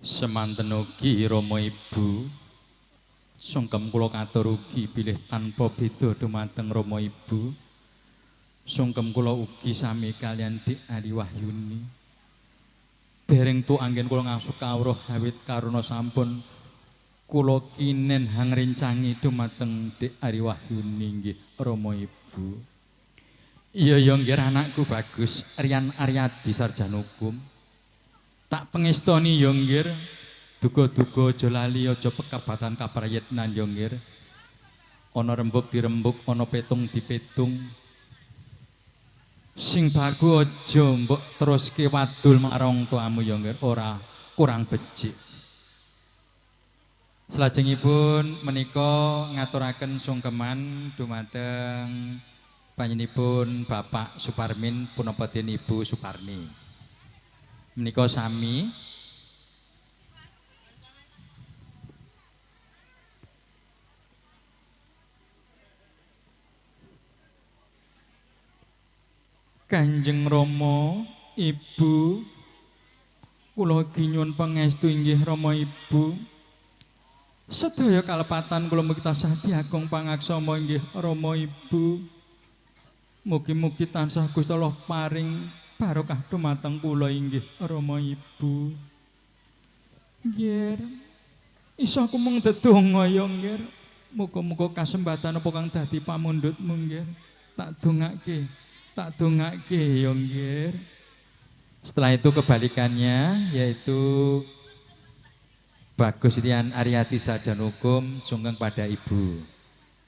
Semanten ugi Rama Ibu sungkem kula katur ugi bilih tanpa beda dumateng Rama Ibu. Sungkem kula ugi sami kaliyan Dik Ari Wahyuni. Dereng tu anggen kula ngasuh kawruh awit karuna sampun kula kinen hangrencangi dumateng Dik Ari Wahyuni nggih Rama Ibu. Iya ya nggih anakku bagus, Rian Aryadi sarjana hukum. Tak pengestoni ya nggih. Duga-duga aja lali aja pekabatan kaprayitnan ya nggih. Ana rembug dirembug, ana petung dipetung. Sing bagu aja mbok teruske wadul marang tuamu ya nggih, ora kurang becik. Salajengipun menika ngaturaken sungkeman dumateng panjenenganipun Bapak Suparmin punapa den Ibu Suparni. Menika sami Kanjeng Rama Ibu, kula nyuwun pangestu inggih Rama Ibu. Sedaya kalepatan kula mugi tansah diagung pangaksama inggih Rama Ibu. Mugi-mugi tansah Gusti Allah paring barokah dumateng kula inggih Rama Ibu. Nggih. Isa aku mung ndedonga ya nggih. Muga-muga kasembatan apa kang dadi pamundhutmu nggih. Tak dongake ya nggih. Setelah itu kebalikannya yaitu Bagus Rian Aryati sarjana hukum sungkem pada ibu.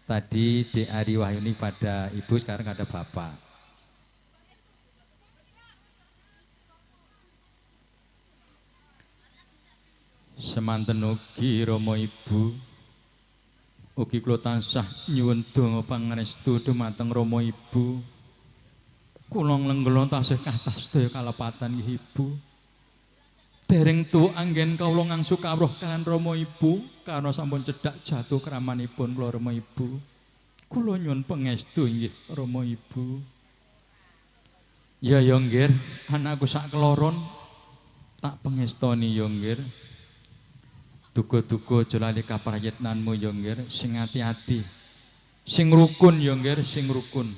Tadi Dek Ari Wahyuni pada ibu, sekarang ada bapak. Semanten ugi Rama Ibu. Ugi kula tansah nyuwun donga pangestu dumateng Rama Ibu. Kula nglenggela tasih kathah sedaya kalepatan nggih Ibu. Dereng tu anggen kawula ngangsu kawruh kaliyan Rama Ibu karena sampun cedhak jatuh kramanipun kula Rama Ibu. Kula nyuwun pangestu nggih Rama Ibu. Ya nggih, anakku sak keloron tak pengestoni ya nggih. Duga-duga aja lali kaprayitnanmu ya nggih, sing ati-ati. Sing rukun ya nggih, sing rukun.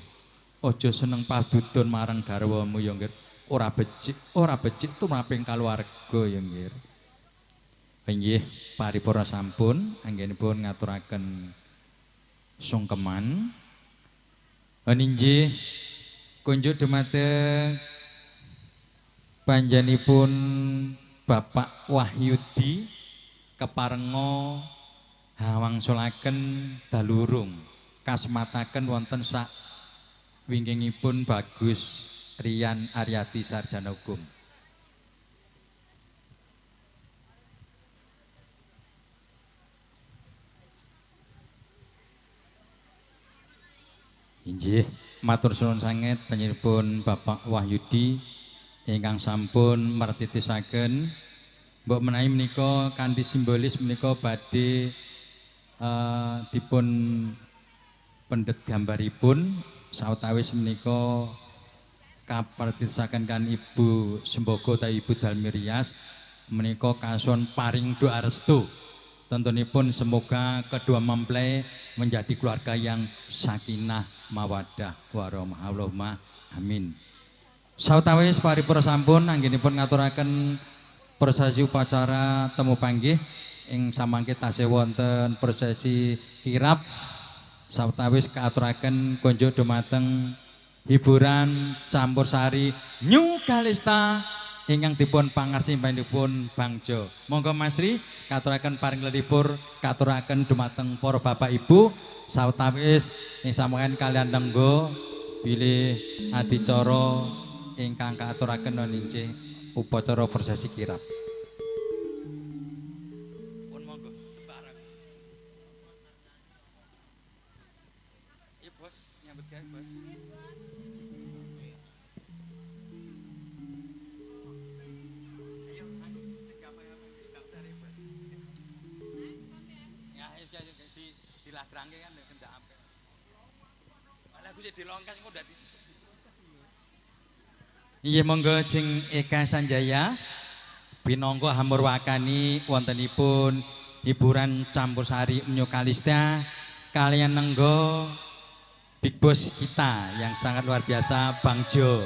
Aja seneng padudon marang garwamu ya nggih. Ora becik tumraping kaluwarga ya nggih. Nggih, paripurna sampun anggenipun ngaturaken sungkeman. Inggih kunjuk dumateng panjenenganipun Bapak Wahyudi keparenga hawangsulaken dalurung kasmataken wonten sak wingkingipun Bagus Rian Aryati sarjana hukum. Inggih, matur suwun sanget panjenenganipun Bapak Wahyudi ingkang sampun martitisaken mbok menawi menika kanthi simbolis menika badhe dipun pendet gambaripun sawetawis menika kapartisaken kan Ibu Sembogo ta Ibu Dalmirias menika kasuwun paring doa restu. Tentunipun semoga kedua mempelai menjadi keluarga yang sakinah mawaddah warahmah. Allahumma amin. Sawetawis paripurna sampun anggenipun ngaturaken prosesi upacara temu panggih ing samangke tasih wonten prosesi kirap. Sawetawis kaaturaken kunjuk dumateng hiburan campursari New Kalista ingkang dipun pangarsimpanipun Bangjo. Monggo Mas Ri katuraken paring lelipur katuraken dumateng para bapak ibu sawetawis ing samengen kalian tenggo bilih adicara ingkang kaaturaken ninggih upacara prosesi kirap. Pun monggo sembarang. Bos, nyambut gawe, Bos. Ayo, anu sing gampang gak usah ribet. Ya, wis diladrangke kan kendak apik. Malah aku sik dilongkas kok ndak di. Iya monggo jeng Eka Sanjaya pinangka hamurwakani wontenipun hiburan campursari Enyo Kalista kalian nenggo Big Boss kita yang sangat luar biasa Bang Jo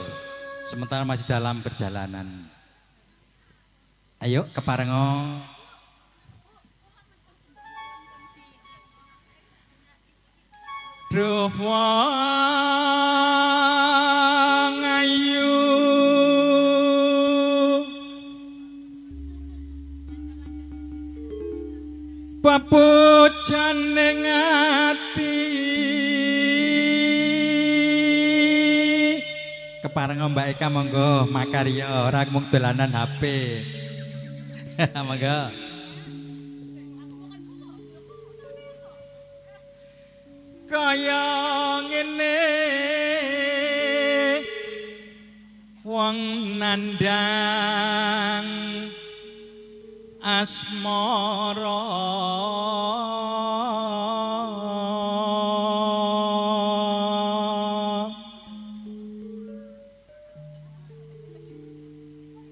sementara masih dalam perjalanan. Ayo keparengo Duh wong ayu papujane ngati keparenga Mbak Eka monggo makarya ora mung dolanan HP. Monggo. Kaya ngene wong nandang asmara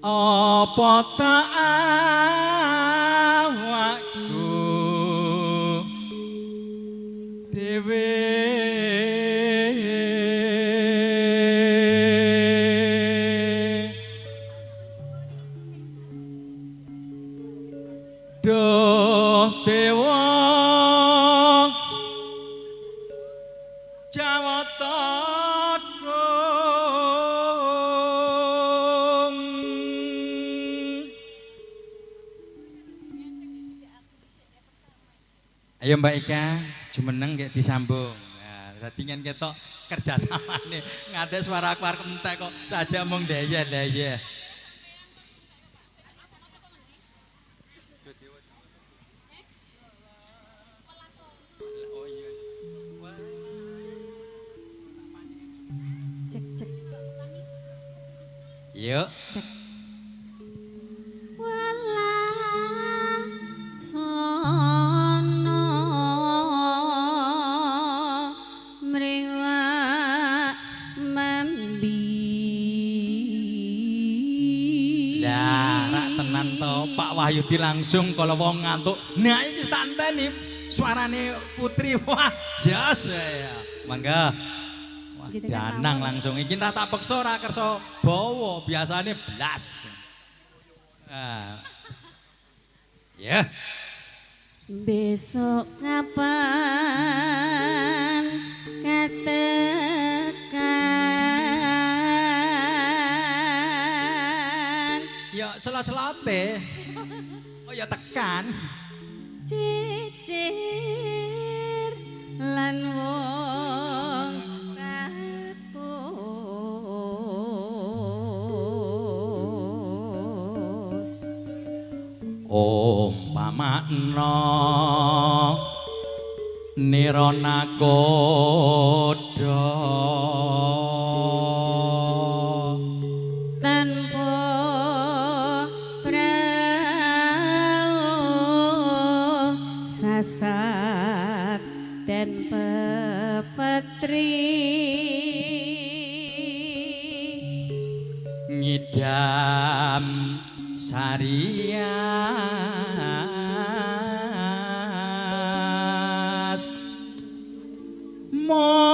apa tak awakku dewe Duh dewa Jawata ayo Mbak Eka, jumeneng kayak disambung. Nah, tadi kan ketok kerjasama nih, ngadek suara aku arep entek kok saja mong daya. Cek. Yuk. Cek. Wala sono mriwa mambi. Lah, rak tenan to Pak Wahyudi langsung kalau wong ngantuk. Nah, iki santai nih suarane Putri. Wah, jas ya. Mangga. Danang langsung iki ra tak peksa ora kersa bawa biasane blas. Ya. Besok ngapan katekan Ya selot-selote. Oh ya tekan. Cicir lan wong kakus Umpamana nirana kodha tanpa prau sasak dan pepetri ngidam sarias mara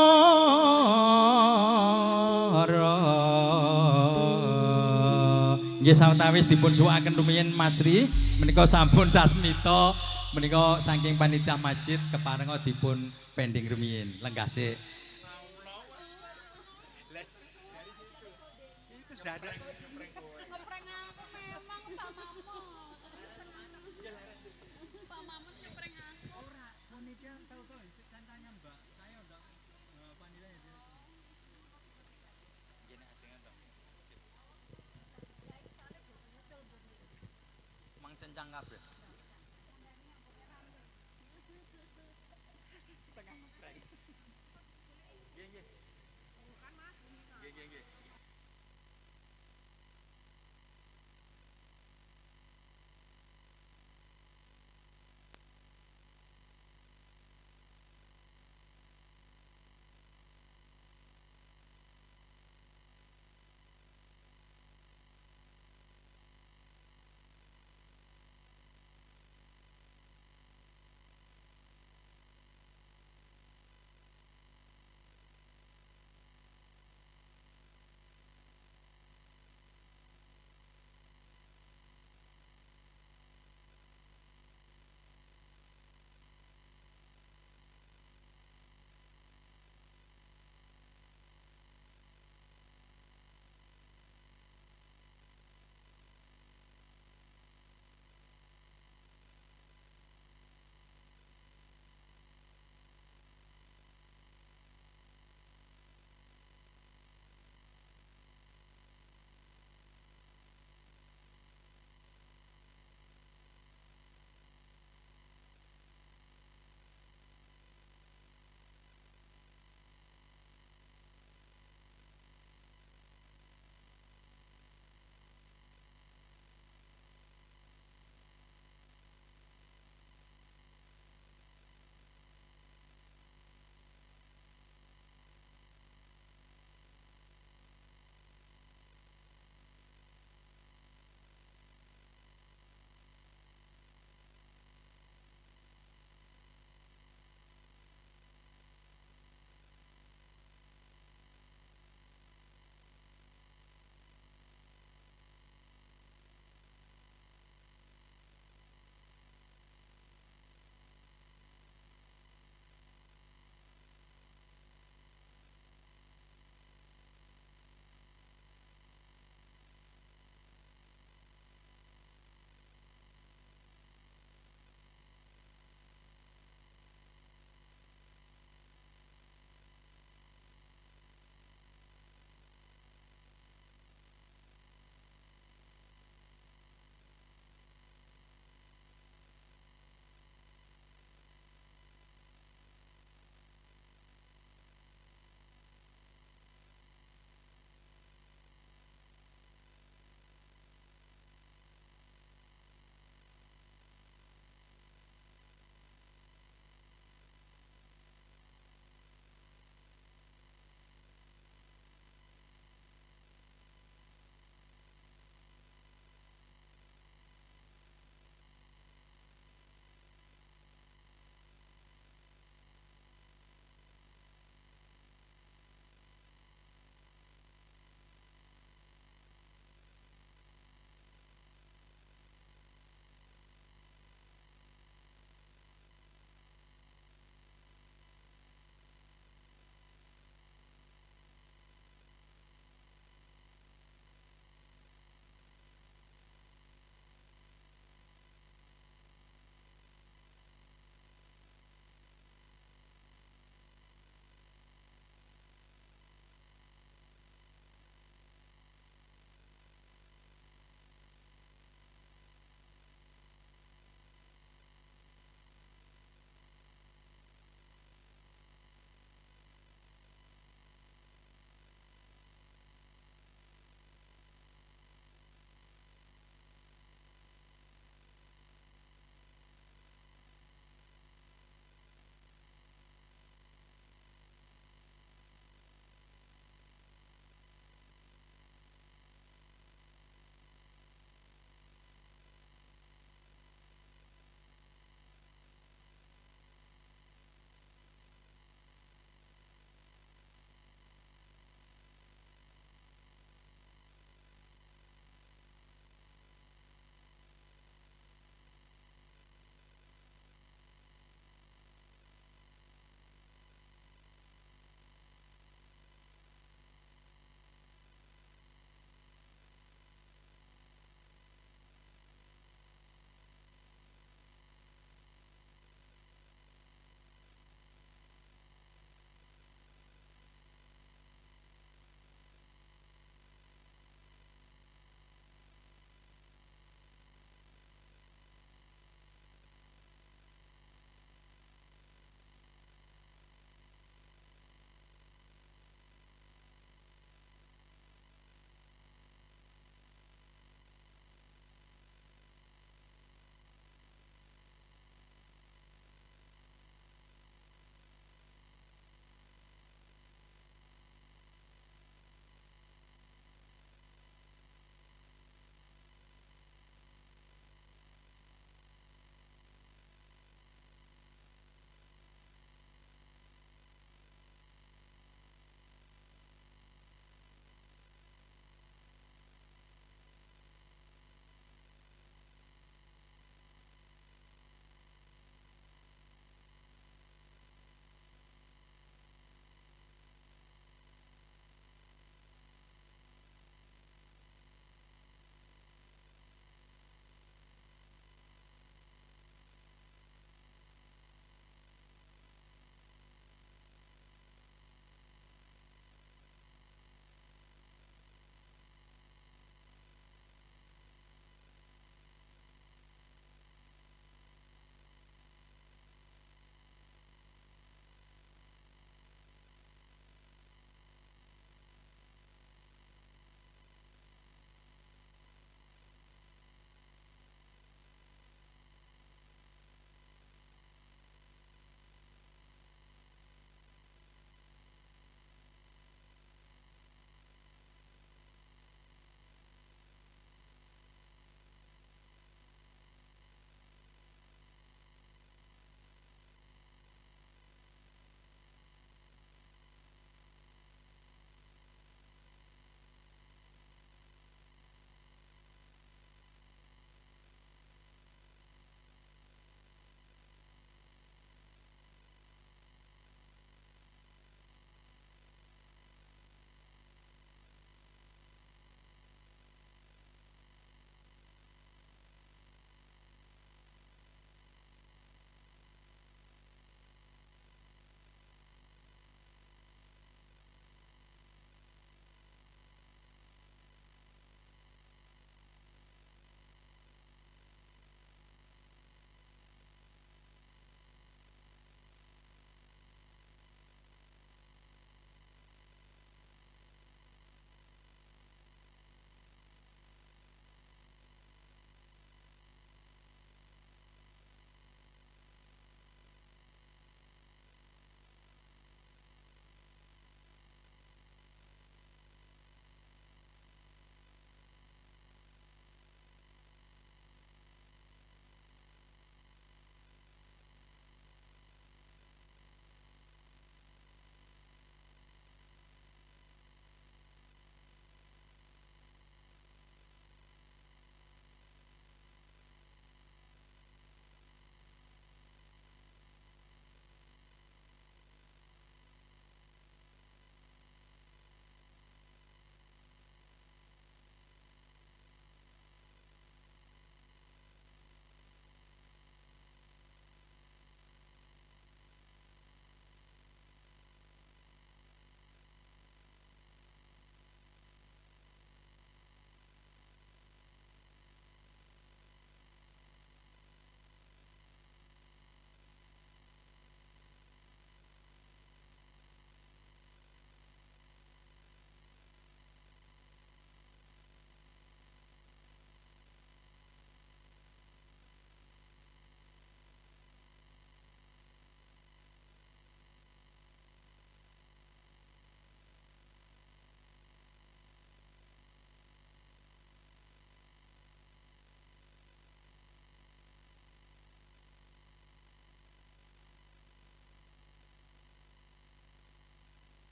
nggih sawetawis dipun suwakaken rumiyin Mas Ri menika sampun sasmita menika saking panitia masjid keparenga dipun pending rumiyin lenggah sik itu sudah ada cencang kabeh. Setengah gepreng.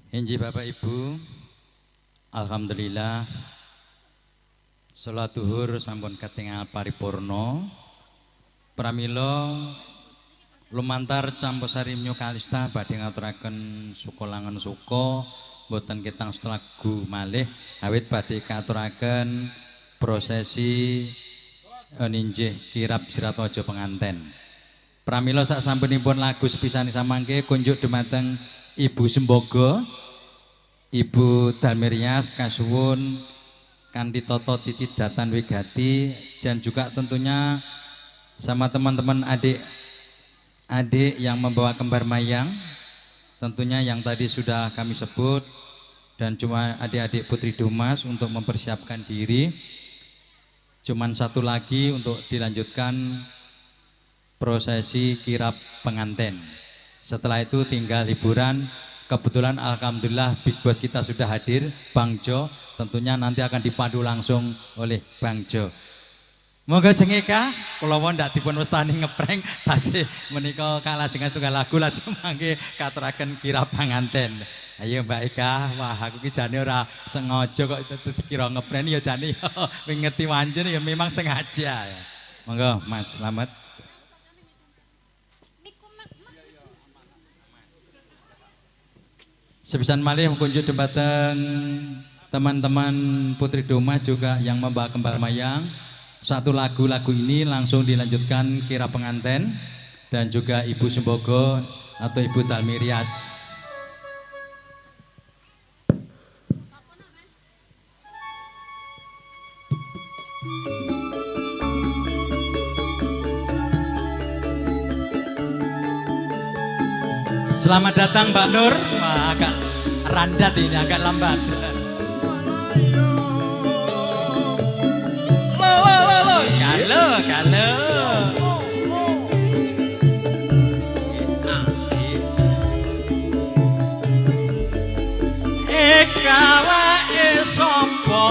Inji Bapak Ibu, alhamdulillah salat zuhur sampun katingal paripurna. Pramila lumantar Camposari Mnyu Kalista badhe ngaturaken sukolangan suka boten ketang setelagu malih awit badhe katuraken prosesi ninjih kirap Siratwaja penganten. Pramila sak sampunipun lagu sepisani samangke kunjuk dumateng Ibu Sembogo, Ibu Dalmirias kasuwun kanthi tata titi datan wigati dan juga tentunya sama teman-teman adik-adik yang membawa kembar mayang, tentunya yang tadi sudah kami sebut, dan cuma adik-adik Putri Dumas untuk mempersiapkan diri. Cuman satu lagi untuk dilanjutkan prosesi kirap penganten. Setelah itu tinggal hiburan. Kebetulan alhamdulillah Big Boss kita sudah hadir, Bang Jo. Tentunya nanti akan dipandu langsung oleh Bang Jo. Moga sing Eka kula ndak dipun wastani ngeprank tasih menika kalajengan setunggal lagu lajeng mangke katuraken kirap penganten. Ayo Mbak Eka, wah aku ki jane ora sengaja kok dikira ngeprank ya jane ngerti wancen ya memang sengaja ya. Monggo Mas selamat. Sepisan malih kunjung dumateng teman-teman Putri Dumas juga yang membawa kembar mayang. Satu lagu ini langsung dilanjutkan kirap penganten dan juga Ibu Sembogo atau Ibu Dalmirias. Selamat datang Mbak Nur. Wah, agak randat ini, agak lambat. Kalau. Eka wae sapa?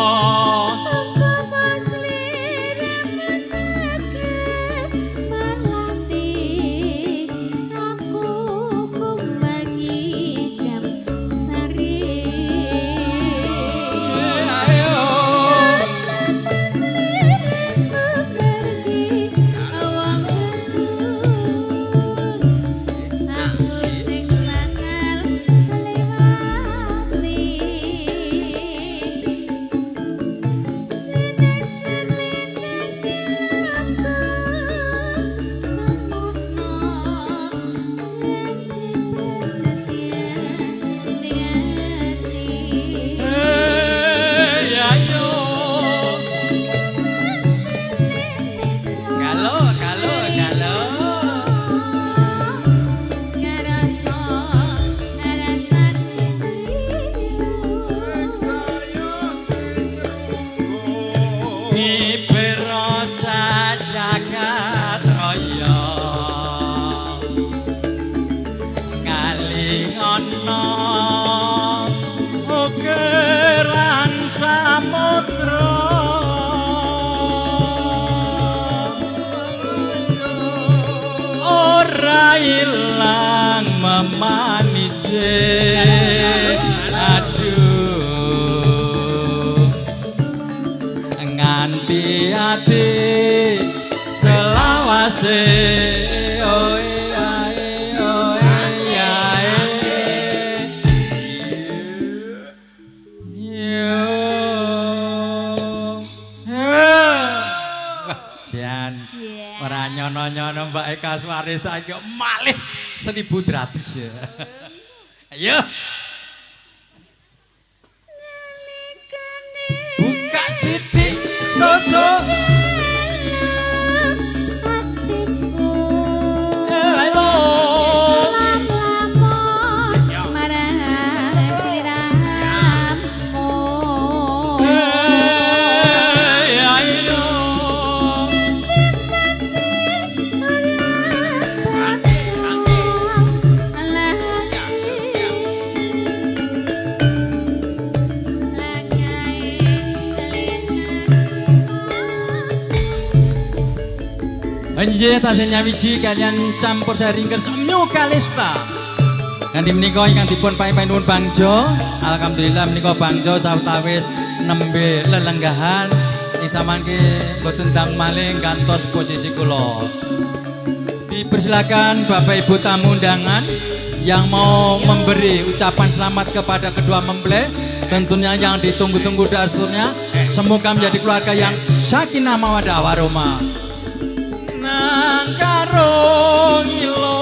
Ilang memanis aduh nganti ati selawase nyono Mbak Eka Suwari saiki malih 1.200 ya. Ayo. Buka sithik soso. Anjir tasnya wiji kalian campur saringkers Mnyu Kalista. Kanthi menika ingkang dipun paring Bangjo, alhamdulillah menika Bangjo sawetawis nembe lelenggahan ing samangke boten ndang malih gantos posisi kula. Dipersilakan Bapak Ibu tamu undangan yang mau memberi ucapan selamat kepada kedua mempelai, tentunya yang ditunggu-tunggu dasarnya semoga menjadi keluarga yang sakinah mawaddah warahmah. Nang karo ngilo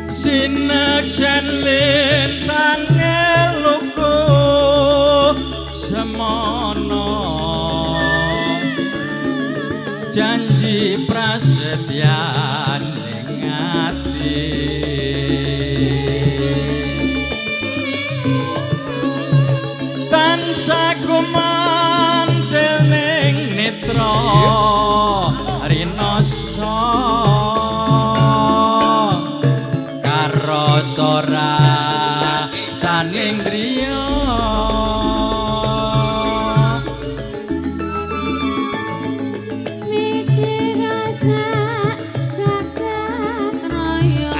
sineksen lintang ngeluku semono janji prasetyan ning ati tansah gumantel ning netra rinoso sora saning driya mikir rasa jagat raya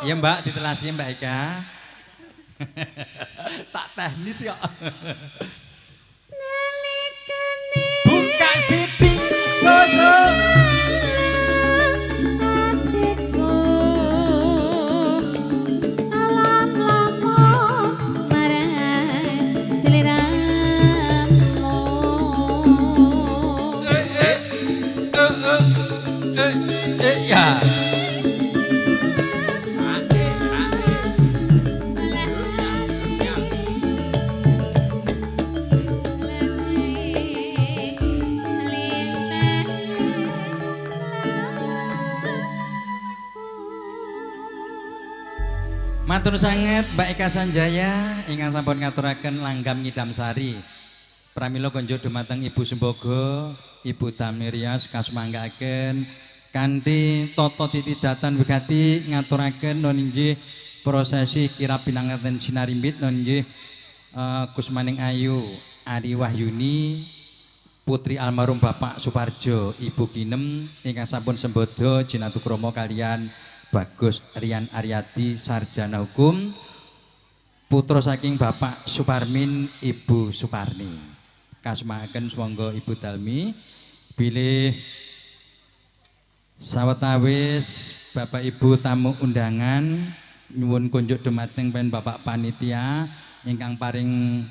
ya Mbak, ditelasi Mbak Eka. Tak teknis kok. Buka siting susu. Matur sanget Mbak Eka Sanjaya ingkang sampun ngaturaken langgam ngidam sari. Pramila konjo dumateng Ibu Sembogo, Ibu Tamirias kasumanggaken kanthi tata titidatan wigati ngaturaken non inggih prosesi kirap pinanganten sinarimbit non inggih Kusmaning Ayu Ari Wahyuni putri almarhum Bapak Suparjo, Ibu Kinem ingkang sampun sembodo jinatukrama kalian Bagus Rian Aryati sarjana hukum putra saking Bapak Suparmin Ibu Suparni. Kasumangken sumangga Ibu Dalmi bilih sawetawis Bapak Ibu tamu undangan nyuwun kunjuk dumateng pen Bapak panitia ingkang paring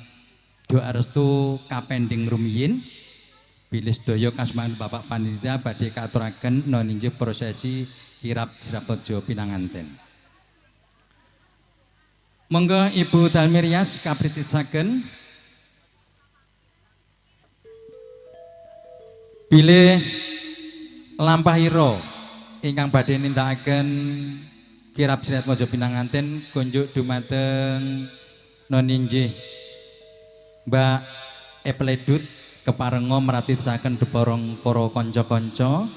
doa restu kapending rumiyin bilih sedaya kasumangken Bapak panitia badhe katuraken non inggih prosesi kirap Sirapojo pinanganten. Monggo Ibu Dalmirias kaprititsaken bilih lampahira ingkang badhe nindakaken kirap Sirapojo pinanganten kunjuk dumateng non inggih Mbak Epledut keparenga maratitsaken deparang para kanca-kanca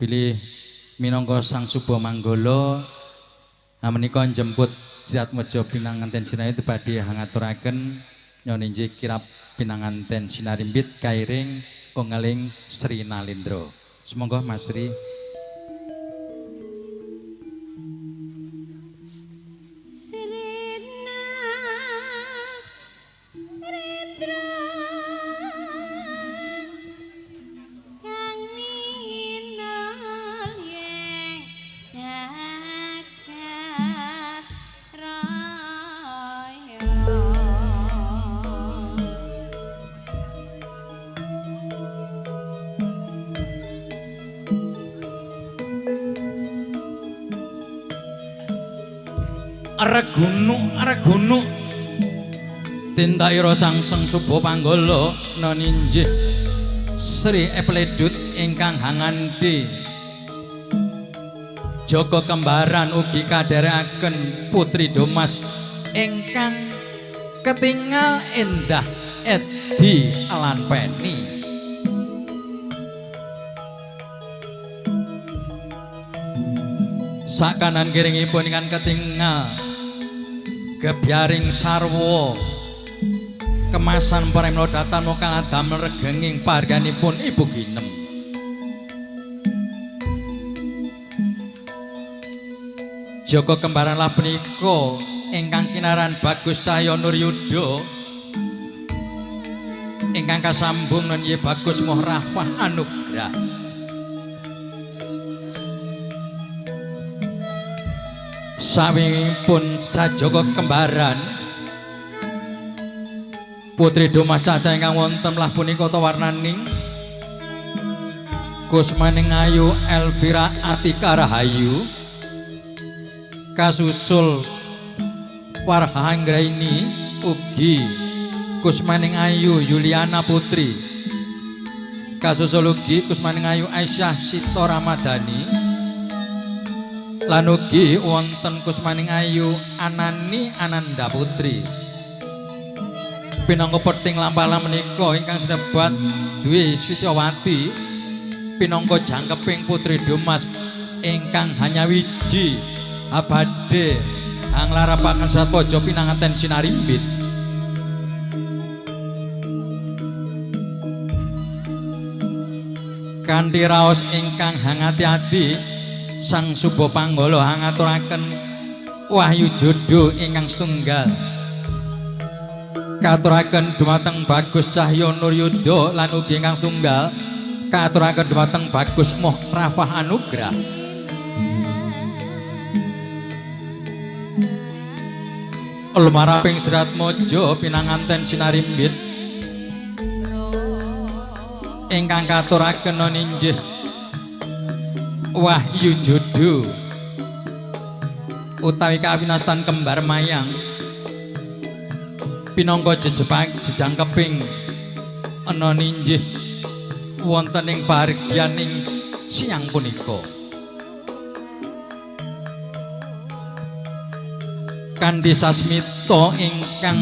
bilih minangka Sang Suba Manggala menika njemput Sirapojo pinanganten sinarip badhe ngaturaken nyon inggih kirap pinanganten sinarimbit kairing ongaling Sri Nalindra. Semonggo Mas Sri. Regunu tindaira sangseng suba panggala naninjih Sri Epledut ingkang hangandi Joko Kembaran ugi kadherekaken Putri Domas ingkang ketingal endah Edi lan Peni. Sakanan kiringipun ingkang ketingal Gebyaring sarwa kemasan premlo datan mokal damel regenging parganipun Ibu Ginem. Joko Kembaran lah punika ingkang kinaran Bagus Cahya Nuryuda ingkang kasambung nyenyi Bagus Moh Rafah Anugrah. Sawingipun Sajoko Kembaran Putri Domas Caca ingkang wonten lah punika warnaning Kusmaning Ayu Elvira Atika Rahayu kasusul Warhanggraini ugi Kusmaning Ayu Yuliana Putri kasusul ugi Kusmaning Ayu Aisyah Sito Ramadhani lan ugi wonten Kusmaning Ayu Anani Ananda Putri. Pinangka peting lampah menika ingkang sebat Dwi Swityawati pinangka jangkeping Putri Domas ingkang hanya wiji abade anglarapaken satwaja pinanganten sinarimbit. Kanthi raos ingkang hangati-ati Sang Suba Panggala hangaturaken wahyu jodoh ingkang setunggal katuraken dumateng Bagus Cahya Nuryuda lan ugi ingkang setunggal katuraken dumateng Bagus Moh Rafah Anugrah. Lumaraping Serat Mojo pinanganten sinarimbit ingkang katuraken ninjih wahyu jodoh utawi kawinastan kembar mayang pinangka jejangkeping ana ninjih wonten ing pahargyaning siang punika kanthi sasmita ingkang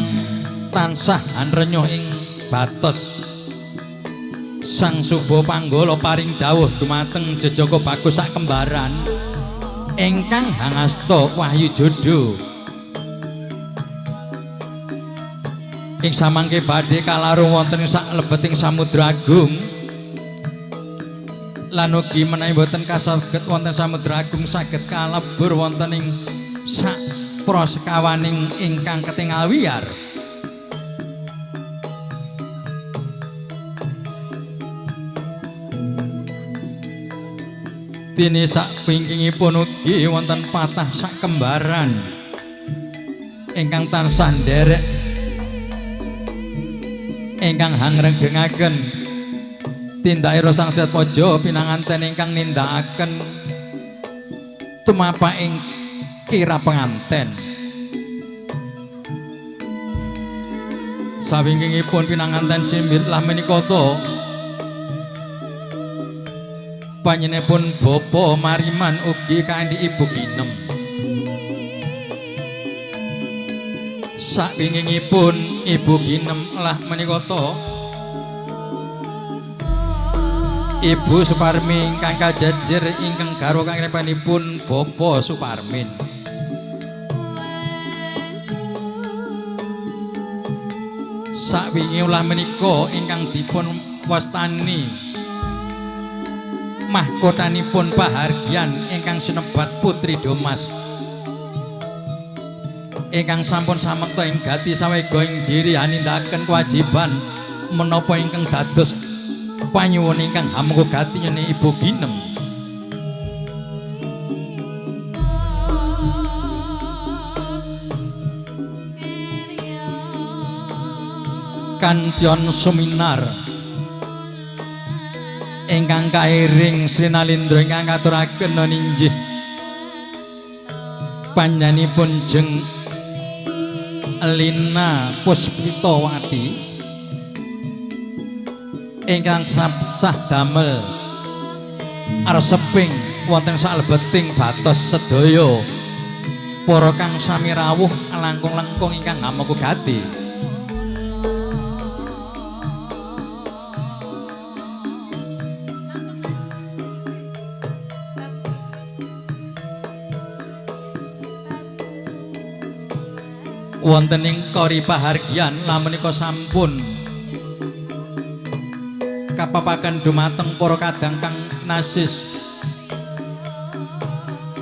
tansah anrenyuh ing batos Sang Suba Panggala paring dawuh dumateng Jejaka Bagus sak kembaran ingkang hangasta wahyu jodoh ing samangke badhe kalarung wonten sak lebeting Samudra Agung lan ugi menawi boten kasaged wonten Samudra Agung saged kalebur wonten ing sak prosekawaning ingkang ketingal wiyar. Dene sak wingkingipun ugi wonten patah sak kembaran ingkang tansah nderek ingkang hangregengaken tindakira Sang Setpaja pinanganten ingkang nindakaken tumapaking kira penganten. Sawingkingipun pinanganten simbit lah menika panjenenganipun Bapa Mariman ugi kanthi Ibu Ginem. Sakwingingipun Ibu Ginem lah menika Ibu Suparmi ingkang kajejer ingkang garwa kangrepanipun Bapa Suparmin. Sakwingi ulah menika ingkang dipun wastani mahkotanipun pahargyan ingkang sinebat Putri Domas ingkang sampun samekta ing gati sawega ing diri anindaken kewajiban menapa ingkang dados panyuwun ingkang hamengga gati nyene Ibu Ginem Kantyon Suminar ingkang kairing Sri Nalindra ingkang katuraken ninggih panjenenganipun jeng Lina Puspitawati ingkang sah damel arseping wonten salebeting batos sedaya para kang sami rawuh langkung-langkung ingkang hamengga gati wonten ing kori pahargyan lamenika sampun kapapaken dumateng para kadang kang nasis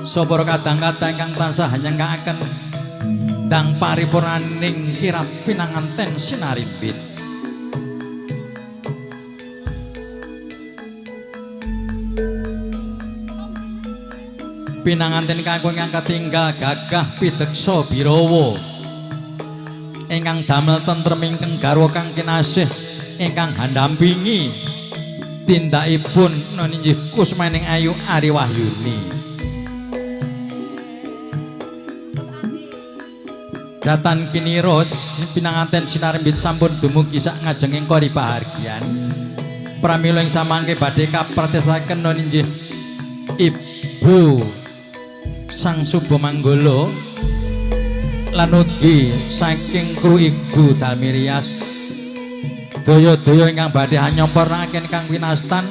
so para kadang-kadang kang tansah nyengkakaken dang paripurnaning kirab pinanganten sinarimbit pinanganten kakung ingkang katinggal gagah pideksa birawa ingkang damel tentrem ingkang garwa kang kinasih ingkang handampingi tindakipun ninggih Kusmaning Ayu Ari Wahyuni datan kiniros pinanganten sinarembit sampun dumugi sak ngajenging kori pahargyan pramila ing samangke badhe kapratesaken ninggih Ibu Sang Subamanggala lan ugi saking kru Ibu Dalmirias daya-daya ingkang badhe nyampernaken kang winastan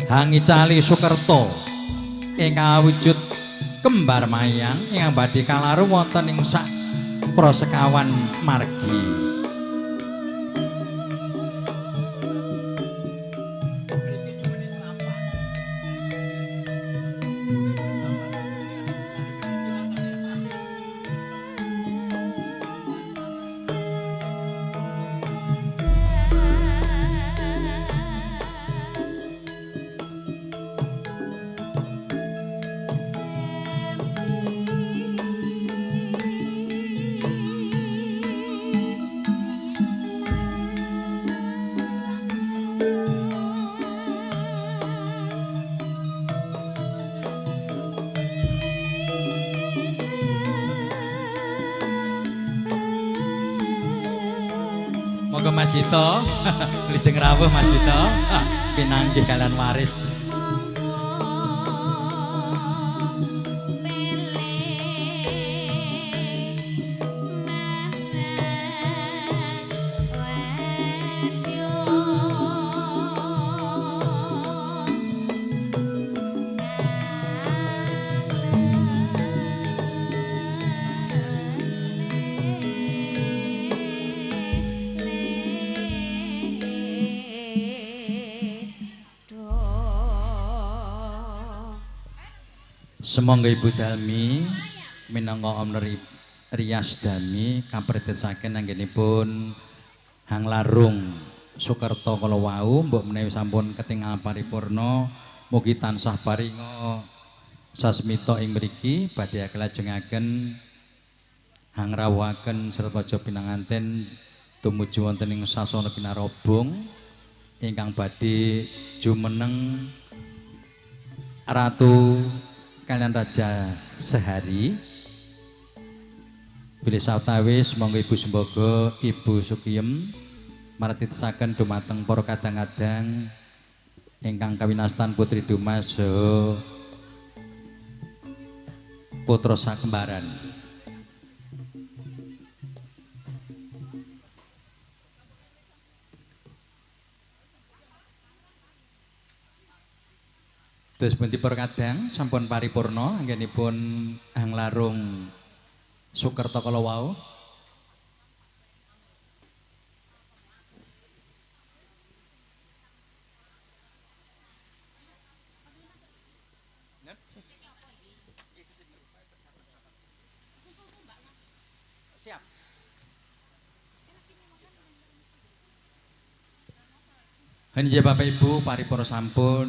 Hangi Cali Sukerto ingkang awujud kembar mayang ingkang badhe kalaru wonten ing sak prosekawan margi Monggo Mas Gito, Lijeng rawuh Mas Gito, pinanggih kalian waris. Semangga Ibu Dalmi minangka Om Rias Dami kapretesaken anggenipun Hang Larung Sukerto kala wau mbok menawi sampun ketingal paripurna mugi tansah paringa sasmita ing mriki badhe kelajengaken hang rawuhaken sretaja pinanganten tumuju wonten ing sasana pinarobong ingkang badhe jumeneng Ratu kalian Raja Sehari bilih sawetawis monggo Ibu Sembogo Ibu Sukiyem maratitaken dumateng para kadang-kadang ingkang kawinastan Putri Domas saha putra sakembaran. Terus bunti perkadang sampun paripurna anggenipun Hang Larung Sukerto kala wau. Siap. Hanjih Bapak Ibu paripura sampun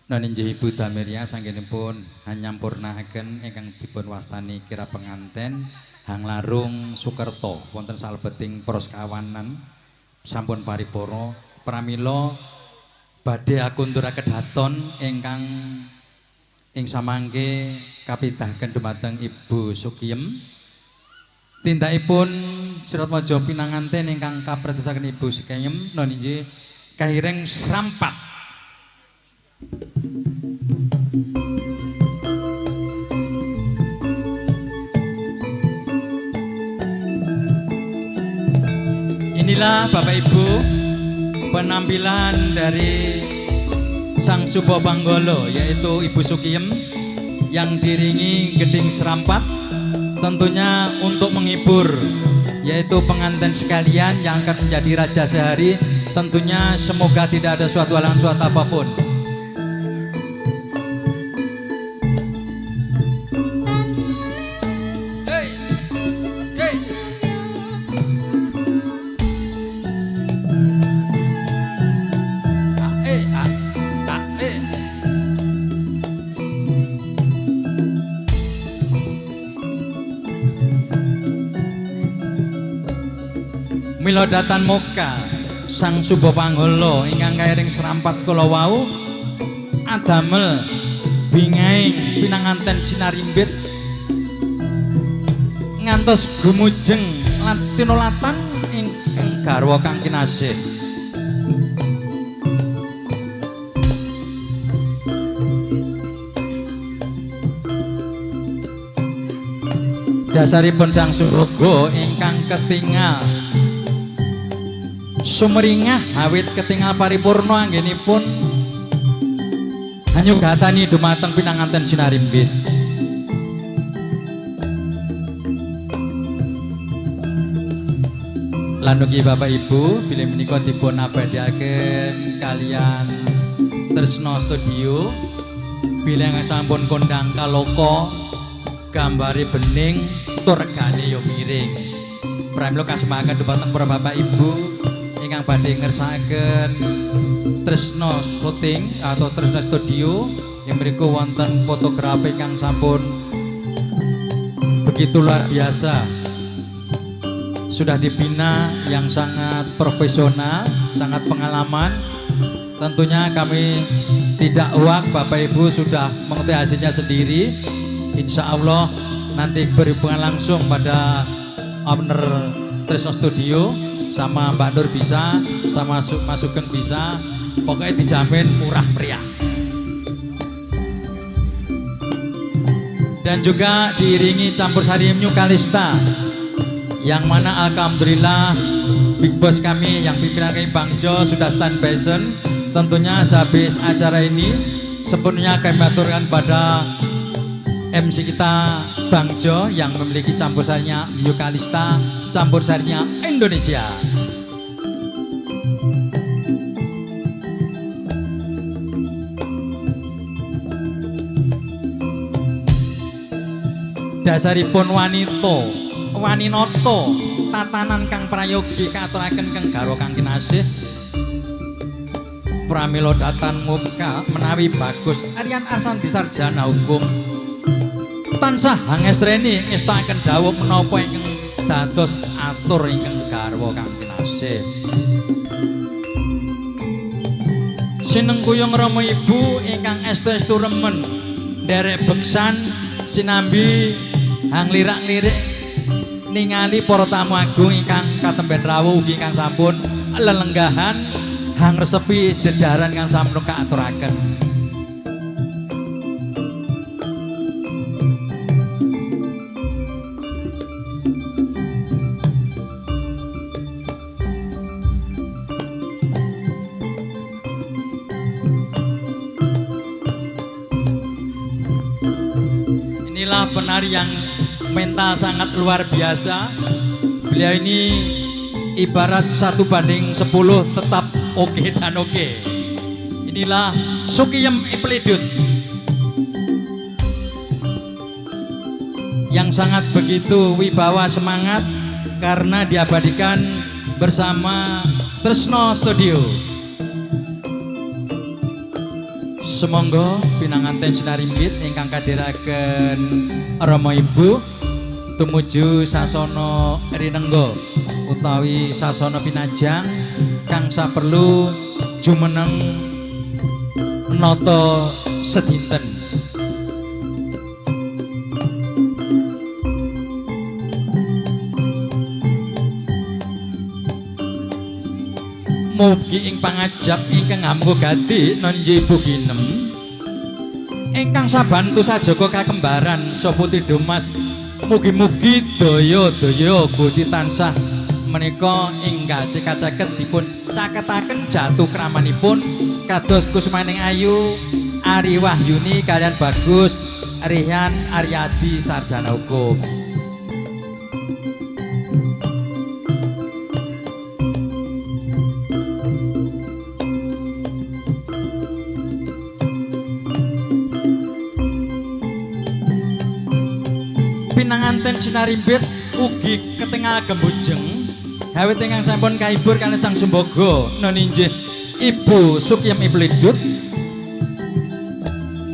naninjih Ibu Damiria sanggenipun nyampurnaken ingkang dipun wastani kira penganten Hang Larung Sukerto wonten salebeting proskawanan sampun paripura pramila badhe akunturaken daton ingkang ing samangke kapitahaken dumateng Ibu Sukiyem tindakipun Siratmaja pinanganten ingkang kapratosaken Ibu Sukiyem naninjih kahireng serampat. Inilah Bapak Ibu penampilan dari Sang Subo Panggolo yaitu Ibu Sukiyem yang diringi gending serampat tentunya untuk menghibur yaitu pengantin sekalian yang akan menjadi raja sehari. Tentunya semoga tidak ada suatu halangan suatu apapun. Mila datan moka Sang Subo Panggolo ingkang kairing serampat kula wau adamel bingaing pinanganten sinarimbit ngantos gumujeng lan tinolatan ingkang garwa kang kinasih. Dasaripun Sang Surogo ingkang ketingal sumringah awit ketingal paripurna anggenipun hanyugatani dumateng pinanganten sinarimbit. Lan ugi Bapak Ibu bilih menika dipun abadiaken kalian Tresno Studio bilih sampun kondang kaloko gambari bening tur regane yo miring. Pramila kasemaken dumateng para Bapak Ibu ingkang badhe ngersakaken Tresno Shooting atau Tresno Studio yang mriku wonten fotografi ingkang sampun begitu luar biasa, sudah dibina yang sangat profesional, sangat pengalaman. Tentunya kami tidak uak, Bapak Ibu sudah mengetahui hasilnya sendiri. Insya Allah nanti berhubungan langsung pada owner Tresno Studio sama Mbak Nur bisa, sama Mas Sugeng bisa, pokoknya dijamin murah meriah. Dan juga diiringi campur sari New Kalista, yang mana alhamdulillah Big Boss kami yang pimpinan kami Bang Jo sudah standby. Tentunya sehabis acara ini sepenuhnya kami aturkan pada MC kita Bang Jo yang memiliki campur sarinya New Kalista, campur sarinya Indonesia. Dasaripun waninoto tatanan kang prayogi katuraken kang garwa kang kinasih. Pramila datan muka menawi bagus Aryan Asanti sarjana hukum tansah hangestreni ngestaken dawuh menapa ingkang dados atur ingkang garwa kang kinasih. Sineng kuyung rama ibu ingkang estu-estu remen nderek beksan sinambi hang lirak-lirik ningali para tamu agung ingkang katemben rawuh ugi ingkang sampun lelenggahan hang resepi dedaran kang sampun kaaturaken. Inilah penari yang mental sangat luar biasa. Beliau ini ibarat 1:10 tetap oke dan oke. Inilah Sukiyem Ipledut. yang sangat begitu wibawa semangat karena diabadikan bersama Tresno Studio. Semonggo pinanganten sinarimbit ingkang kadhiraken Rama Ibu tumuju sasana rinengga utawi sasana pinajang kang saperlu jumeneng nata sedinten. Mugi ing pangajap ingkang ampuh gati nonji Ibu Ginem ingkang sabantu sajoko kakembaran Soputi Dumas. Mugi-mugi daya-daya Gusti tansah menika ingkang caket dipun caketaken jatuh kramanipun kados Kusmaning Ayu, Ari Wahyuni kalian Bagus, Rihan Aryadi sarjana hukum. Pinanganten sinarimbit ugi ketingal gembujeng hawit ingkang sampun kaibur kalih Sang Sumbaga noninjih Ibu Sukyem Iblidut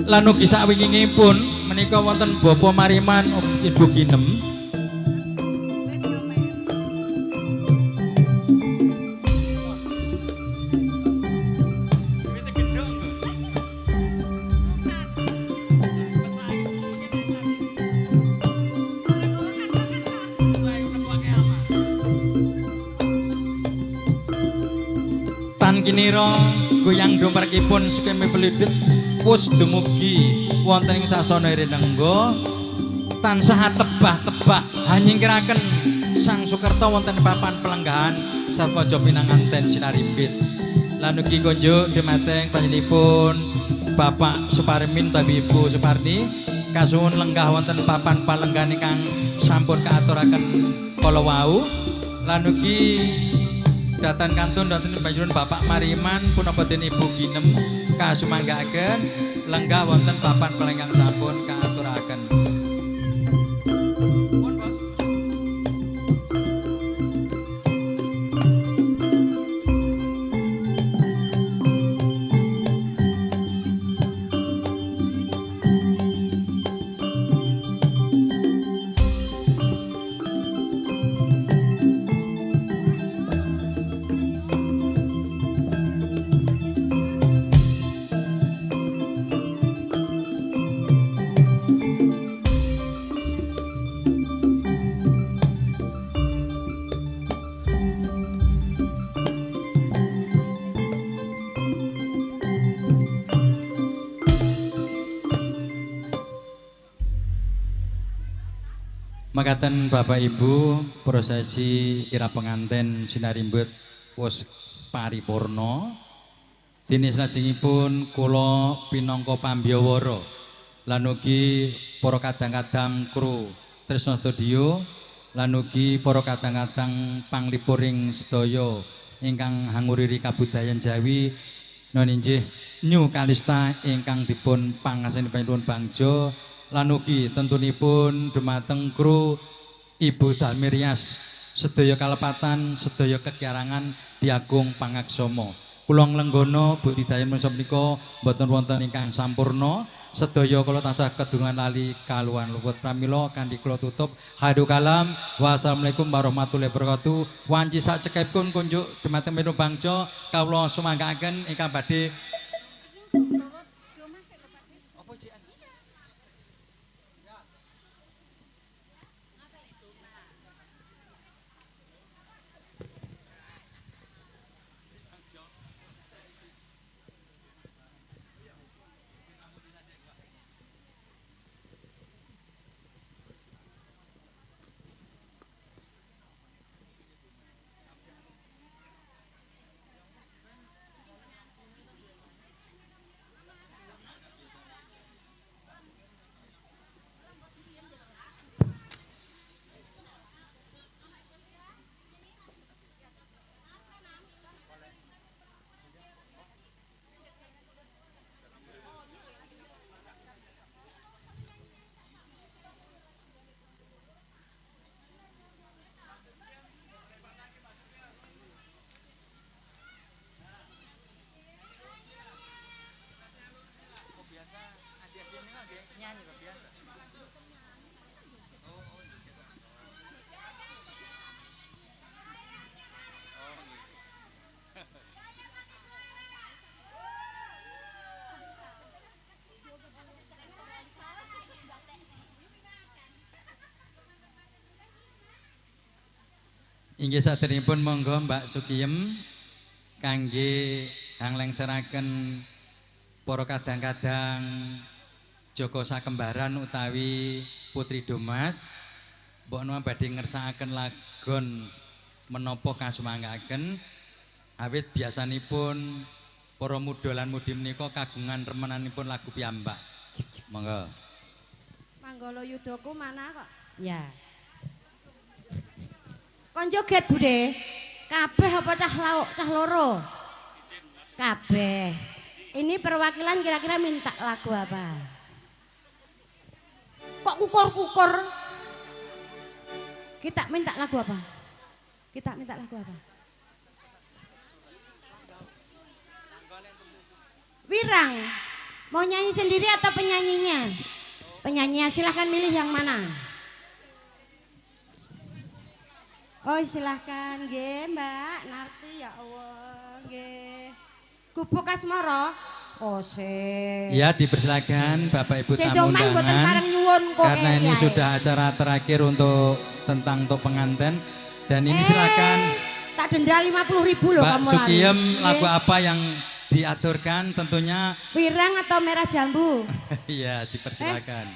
lan ugi sawingingipun menika wonten Bapa Mariman Ibu Ginem. Kinira goyang dumrekipun Sukyem Iblidut pus dumugi wonten ing sasana rinengga tansah tebah-tebah hanyingkiraken Sang Sukerta wonten papan pelenggahan Satwaja pinanganten sinarimbit. Lan ugi konjuk dumateng panjenenganipun Bapak Suparmin utawi Ibu Suparni kasuwun lenggah wonten papan palenggahan ingkang sampun kaaturaken kala wau. Lan ugi datan kantun datan panjenengan Bapak Mariman punapa den Ibu Ginem kasumanggaaken lenggah wonten papan pelenggang sampun kaaturaken. Makaten Bapak Ibu, prosesi kirap penganten sinarimbit wis paripurna. Dene salajengipun kula pinangka pambiyawara lan ugi para kadang-kadang kru Tresno Studio lan ugi para kadang-kadang panglipuring sedaya ingkang hanguriri kabudayan Jawi noninjih New Kalista ingkang dipun pangaseni panjenengan Bangjo lan ugi tentunipun dumateng kru Ibu Dalmirias sedaya kalepatan sedaya kekiarangan Diagung Pangaksama. Kula nglenggono budidaya menungsa menika boten wonten ingkang sampurna. Sedaya kula tansah kedungan lali kaluwan luhur pramila kanthi kula tutup hadhu kalam. Wassalamualaikum warahmatullahi wabarakatuh. Wanci sak cekapipun kunjuk dumateng Menu Bangjo kawula sumanggaaken ingkang badhe Inggih saderengipun monggo Mbak Sukiem kangge anglengseraken para kadang-kadang Joko Sakembaran utawi Putri Domas mbok menawa badhe ngersakaken lagon menapa kasumangkaken awit biasanipun para muda lan mudi menika kagungan remenanipun lagu piyambak. Monggo. Manggala Yudaku mana kok? Ya. Kon joget Bude. Kabeh apa cah loro? Kabeh. Ini perwakilan kira-kira minta lagu apa? Kok kukur-kukur? Kita minta lagu apa? Kita minta lagu apa? Wirang. Mau nyanyi sendiri atau penyanyinya? Penyanyinya silahkan milih yang mana? Oh silahkan nggih Mbak Narti ya Allah nggih. Gubuk Asmara. Oh ya dipersilakan Bapak Ibu tamu undangan karena ini sudah acara terakhir tentang pengantin dan ini silakan tak denda 50.000 loh Mbak Sukiem lagu apa yang diaturkan tentunya Wirang atau Merah Jambu. Iya dipersilakan.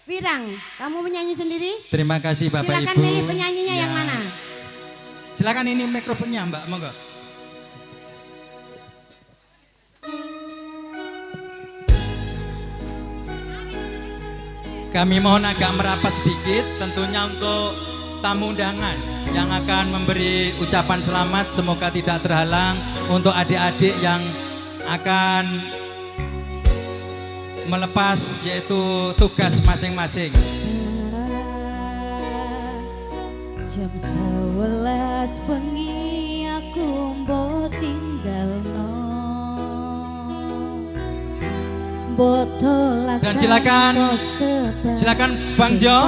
Wirang kamu menyanyi sendiri? Terima kasih Bapak silakan Ibu. Silakan milih penyanyinya yang mana? Silakan ini mikrofonnya Mbak, monggo. Kami mohon agak merapat sedikit tentunya untuk tamu undangan yang akan memberi ucapan selamat semoga tidak terhalang untuk adik-adik yang akan melepas yaitu tugas masing-masing. Jam 11 bengi aku mbok tinggalno. Dan silakan Bang Jo,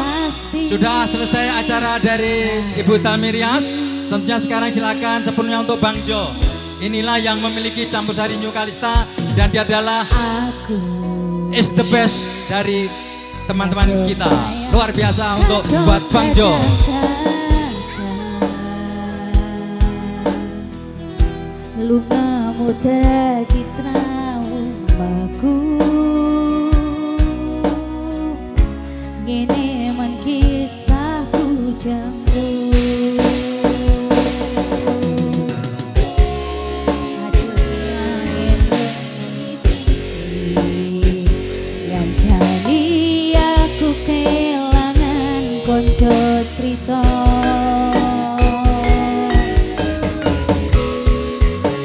sudah selesai acara dari Ibu Talmirias. Tentunya sekarang silakan sepenuhnya untuk Bang Jo. Inilah yang memiliki campur sari New Kalista dan dia adalah is the best dari teman-teman kita. Luar biasa untuk buat Bang Jo. Lunga muda kita umaku ngene man kisahku jambu yang jani aku kelangan konco cerita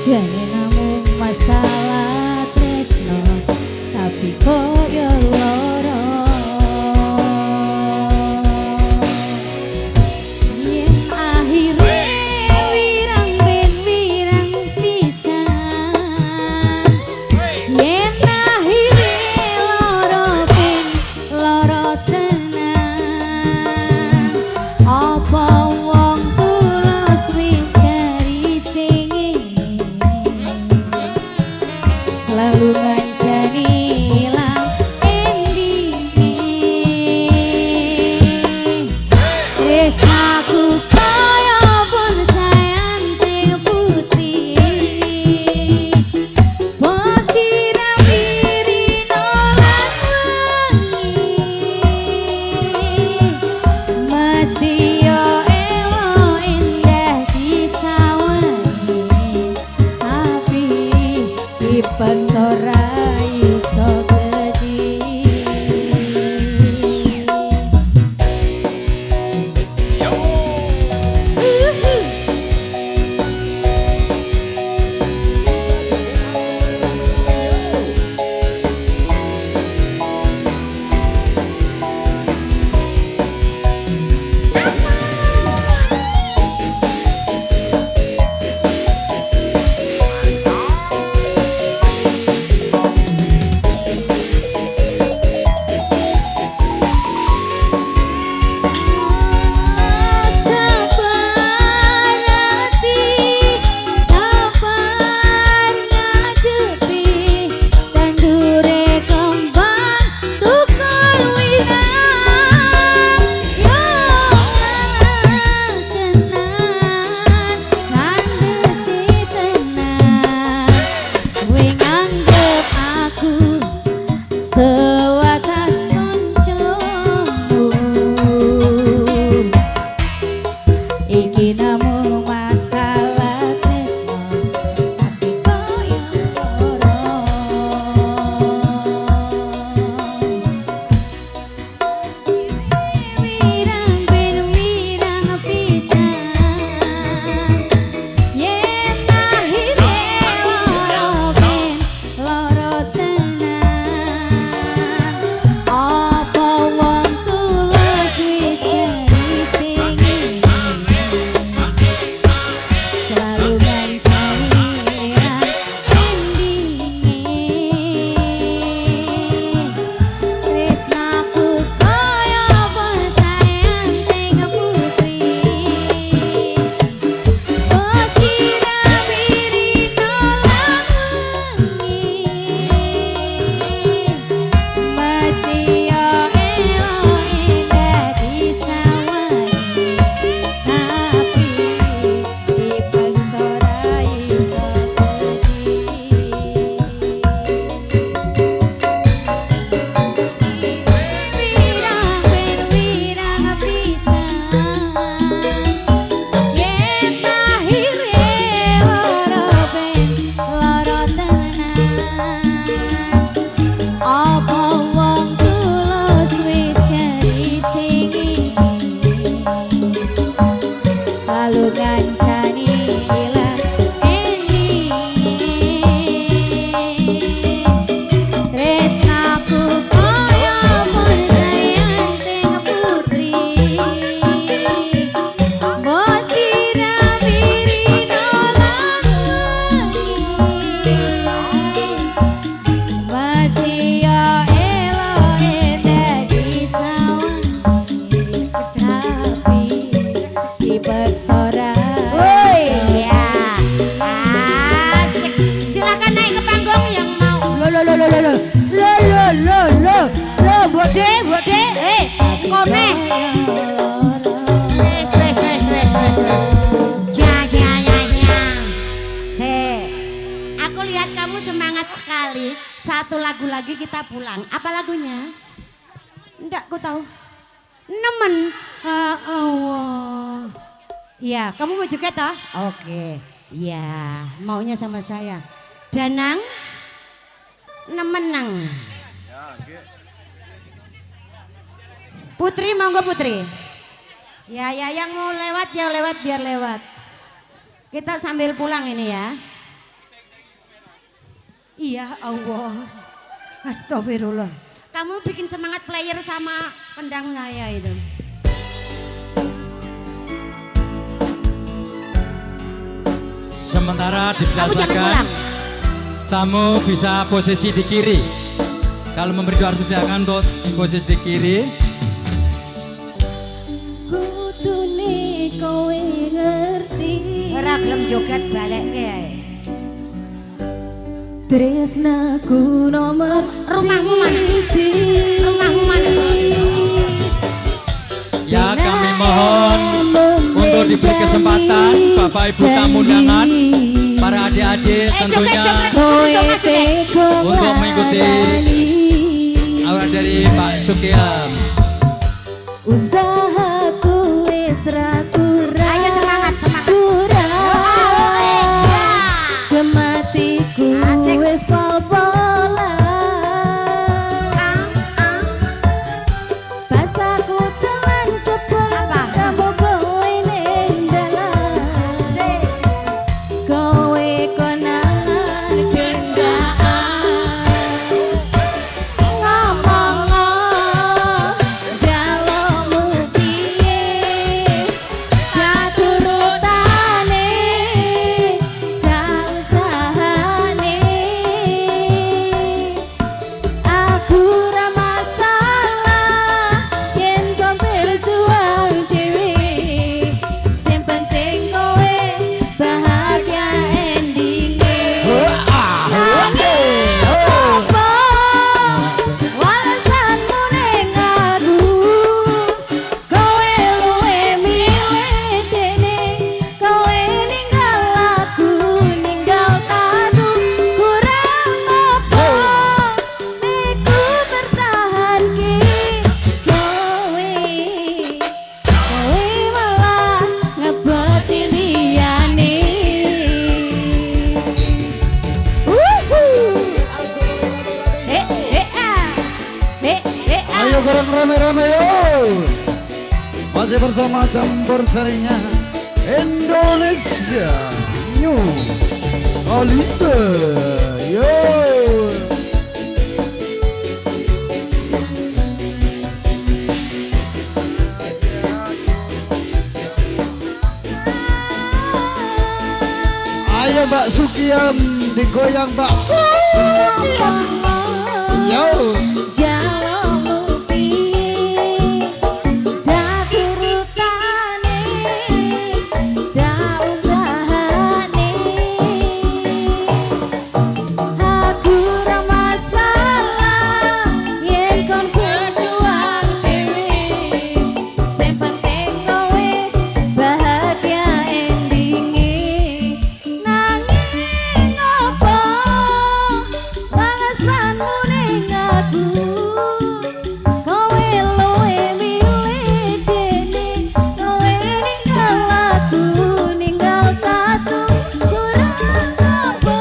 jane namung masalah satu lagu lagi kita pulang. Apa lagunya? Enggak, aku tahu. Nemen. Allah. Ya, kamu mau juga toh? Oke. Ya, maunya sama saya. Danang, nemenang. Putri, mau nggak Putri? Ya, yang mau lewat ya lewat, biar lewat. Kita sambil pulang ini ya. Iya Allah. Astagfirullah. Kamu bikin semangat player sama kendang saya itu. Sementara dijelaskan, tamu bisa posisi di kiri. Kalau memberi doa sediakan untuk posisi di kiri. Kudune kowe ngerti. Ora gelem joget balekke ae. Tresnaku nomor rumahmu mana? Rumahmu mana? Ya, kami mohon untuk diberi kesempatan Bapak Ibu tamu undangan, para adik-adik tentunya untuk mengikuti awal dari Pak Sukiam. Usahaku wis ra kurang. Ayo semangat. Kematiku wis popolan. Pasaku telan cepet kamu kowe ning dalan. Kowe konangan gendaan. Ngomong jalomu piye? Caturutane gak usahane. Aku ra masalah yen kau berjuang dhewe. Sing penting kowe bahagia endinge. Nanging apa walesanmu ning aku? Kowe luwe milih dene. Kowe ninggal aku, ninggal aku. Kurang apa niku bertahanke? Kowe malah ngeboti liyane. Ayo goreng rame-rame yo. Masih bersama campur sarinya Indonesia New Kalite yo. Ayo Mbak Sukiam digoyang Mbak Sukiam. Yo. Jalomu piye? Dak urutane, dak usahane. Aku ra masalah yen kon berjuang dhewe. Sing penting kowe bahagia endinge. Nanging apa balasanmu ning aku? Kowe luwe milih dene. Kowe ninggal aku, ninggal aku. Kurang apa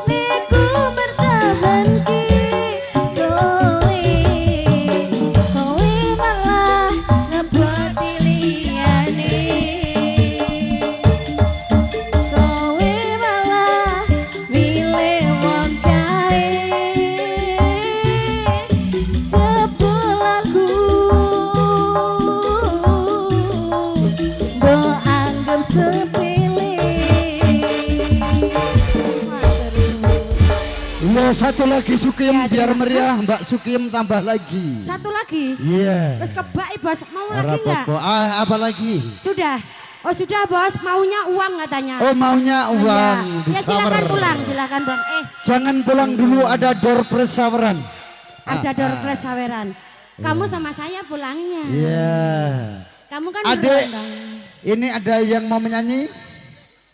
niku bertahanke? Kowe malah ngeboti liyane. Kowe malah milih wong kae. Jebul aku mbok anggap sepele. Lo satu lagi Sukim biar meriah Mbak Sukim tambah lagi. Satu lagi. Iya. Terus kebak Bos, mau lagi Ora enggak? apa-apa. Apa lagi? Sudah. Oh sudah Bos, maunya uang katanya. Oh maunya uang. Ya silakan pulang, silakan Bang. Jangan pulang dulu, ada door prize saweran. Ada door prize saweran. Kamu sama saya pulangnya. Iya. Kamu kan Adik, duluan, Bang. ini ada yang mau menyanyi?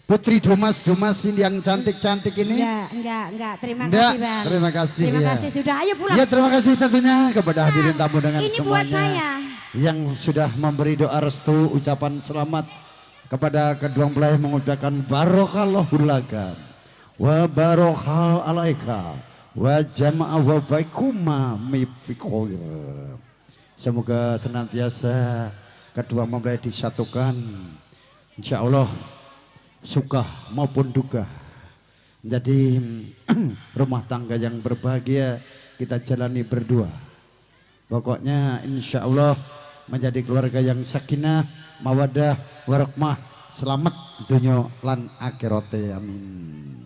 Putri Domas ini yang cantik-cantik ini. Enggak. Terima kasih, Bang. Terima kasih. Terima kasih sudah. Ayo pulang. Ya, terima kasih tentunya kepada hadirin tamu dengan ini semuanya. buat saya. Yang sudah memberi doa restu, ucapan selamat kepada kedua mempelai, mengucapkan barokallahul laka wa barokal alaika wa jama'a wa baikuma mifikhoir. Semoga senantiasa kedua mempelai disatukan, insya Allah suka maupun duka. Jadi rumah tangga yang berbahagia kita jalani berdua. Pokoknya insya Allah menjadi keluarga yang sakinah, mawadah, warahmah, selamat dunia lan akhirate, amin.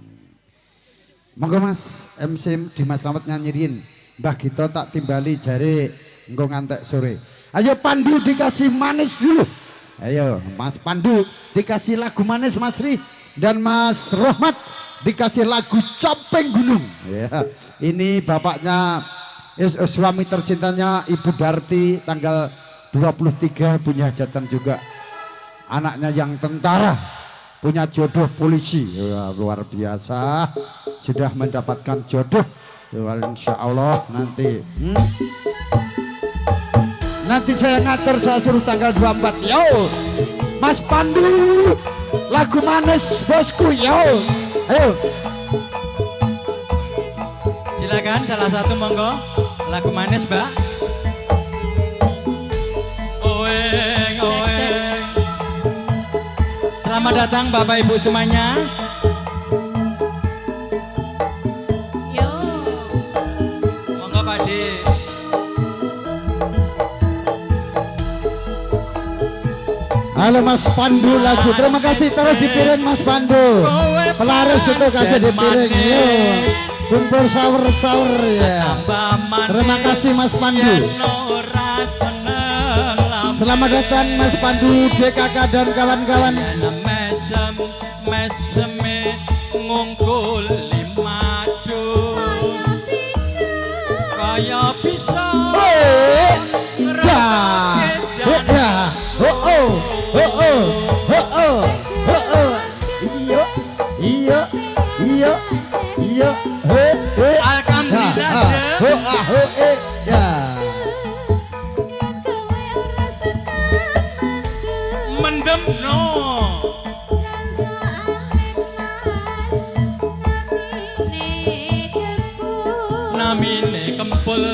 Monggo Mas MC Dimas Slamet nyanyiin Mbah Gito tak timbali jari engko ngantek sore. Ayo Pandu dikasih manis dulu. Ayo Mas Pandu dikasih lagu manis Mas Ri, dan Mas Rohmat dikasih lagu Copeng Gunung. Ya, ini bapaknya suami tercintanya Ibu Darti tanggal 23 punya hajatan juga. Anaknya yang tentara punya jodoh polisi. Ya, luar biasa sudah mendapatkan jodoh. Ya, insya Allah nanti. Nanti saya ngatur, saya suruh tanggal 24. Yo, Mas Pandu, lagu manis bosku, yo. Ayo. Silakan salah satu monggo, lagu manis Mbak. Oeng, oeng. Selamat datang Bapak Ibu semuanya. Yo. Monggo Pak De. Halo Mas Pandu lagu, terima kasih terus dipiring Mas Pandu. Pelaris untuk kasih dipiring, yo. Kumpul sahur ya. Terima kasih Mas Pandu. Selamat datang Mas Pandu, DKK dan kawan-kawan. Meseme ngungkul limadu. Kaya bisa. Iya. Alhamdulillah. Mendem no. Namine kempul.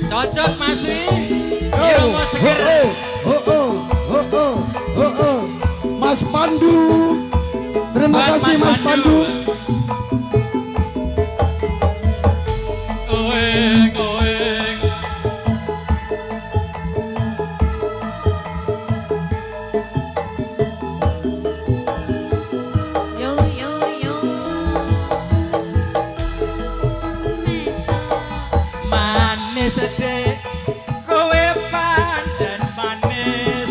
Cocok Mas Ri. Irama seger. Mas Pandu. Terima kasih Mas Pandu. Oeng, oeng. Yo. Manis dek, kowe pancen manis.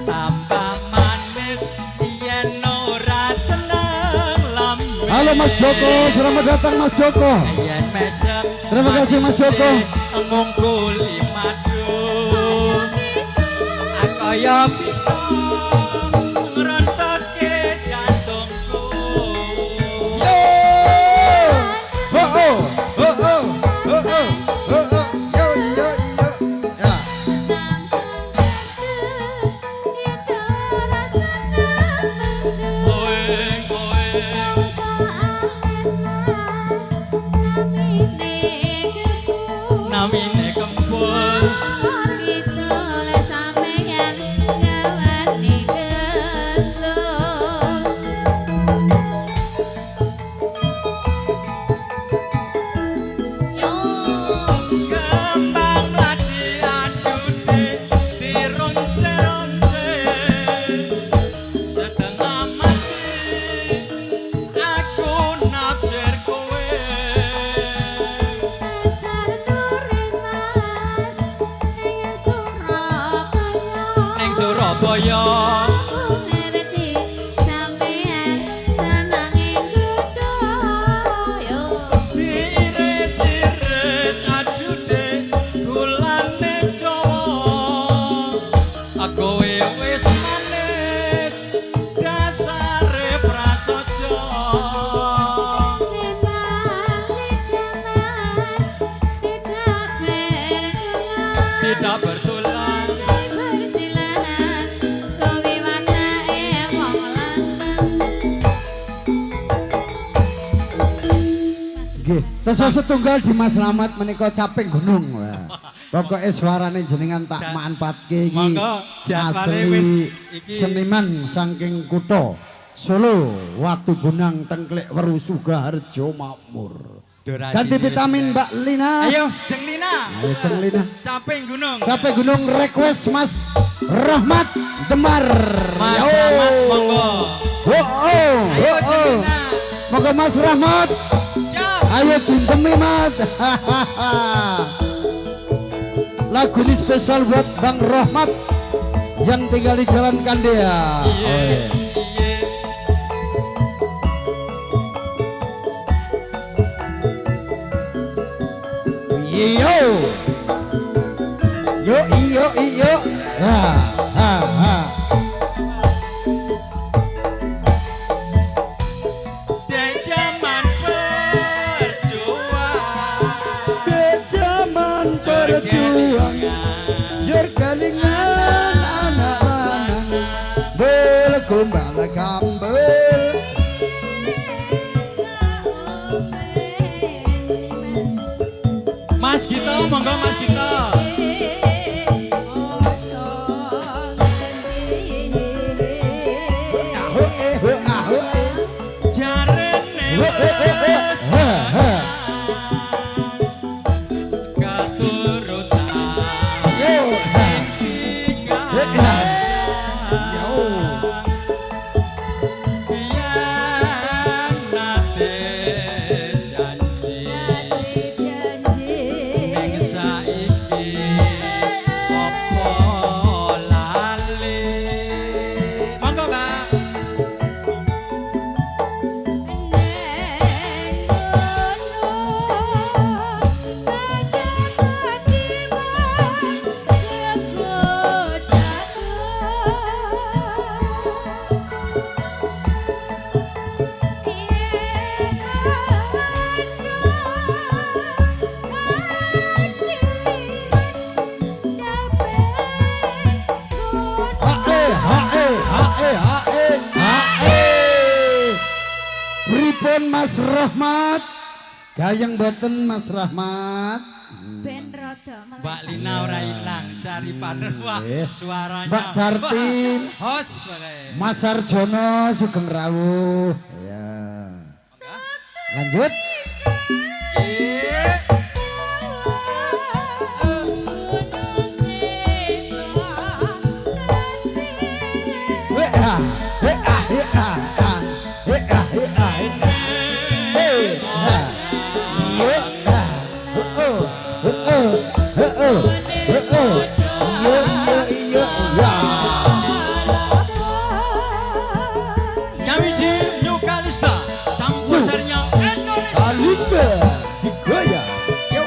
Tambah manis yen ora seneng lambe. Halo Mas Joko, selamat datang Mas Joko. Yen mesem. Terima kasih Mas Joko. Ngungkuli madu. Kaya bisa ngerontokke namine kempul Gitu le sampeyan gawani gentul. Yo kembang mladi adude dironce-ronce setengah mati aku nafsir kowe dasar turing mas ing Surabaya. ning Surabaya Aku ngerti sampeyan senenge Kudoyo. diiris-iris adude gulane Jawa kowe wis manis dasare prasaja Timbang lidah mas tidak bertulang. tidak bertulang Bersilahan kowe watake wong lanang. Nggih, sesuk setunggal Dimas Slamet menika caping gunung. Wah. Pokoke suarane jenengan tak manfaatke iki. Monggo, jadwale asli wis iki. seniman saking kutha Solo, Watu Gunang, Tengklek, Weru, Sugaharjo Makmur. Ganti vitamin Mbak Lina. Ayo Jeng Lina. Ayo Jeng Lina. Caping gunung. Capek gunung request Mas Rahmat Demar. Mas Yo. Rahmat monggo. Ayo Jeng Lina. Monggo Mas Rahmat. Siap. Ayo dintemi Mat. Lagu ini spesial buat Bang Rahmat yang tinggal di Jalan Kandea. Iyo. Yo iyo iyo. Ha ha ha. Dek jaman berjuang. Ke zaman berjuang. Jor kalingan anak lanang. Belekumbal kambel. Mas Gito monggo Mas Gito. Jarene wis katurutan. Biyen nate janji ning saiki apa lali. Monggo Mbak. Pripun Mas Rahmat? Gayeng boten Mas Rahmat? Ben rada Mbak Lina ora ilang cari partner. Wah, Yes. suaranya. Mbak Dartin. Hos wae. Mas Sarjono Sugeng Rawuh. Ya. Lanjut. Nyawiji New Kalista campur sarinya Indonesia. Kalista digoyang. Yo.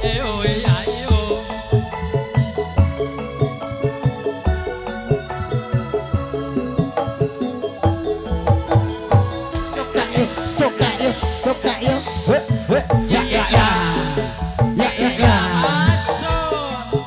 Ayo. Coka yo. Ya ya ya. Ya ya ya. Masuk.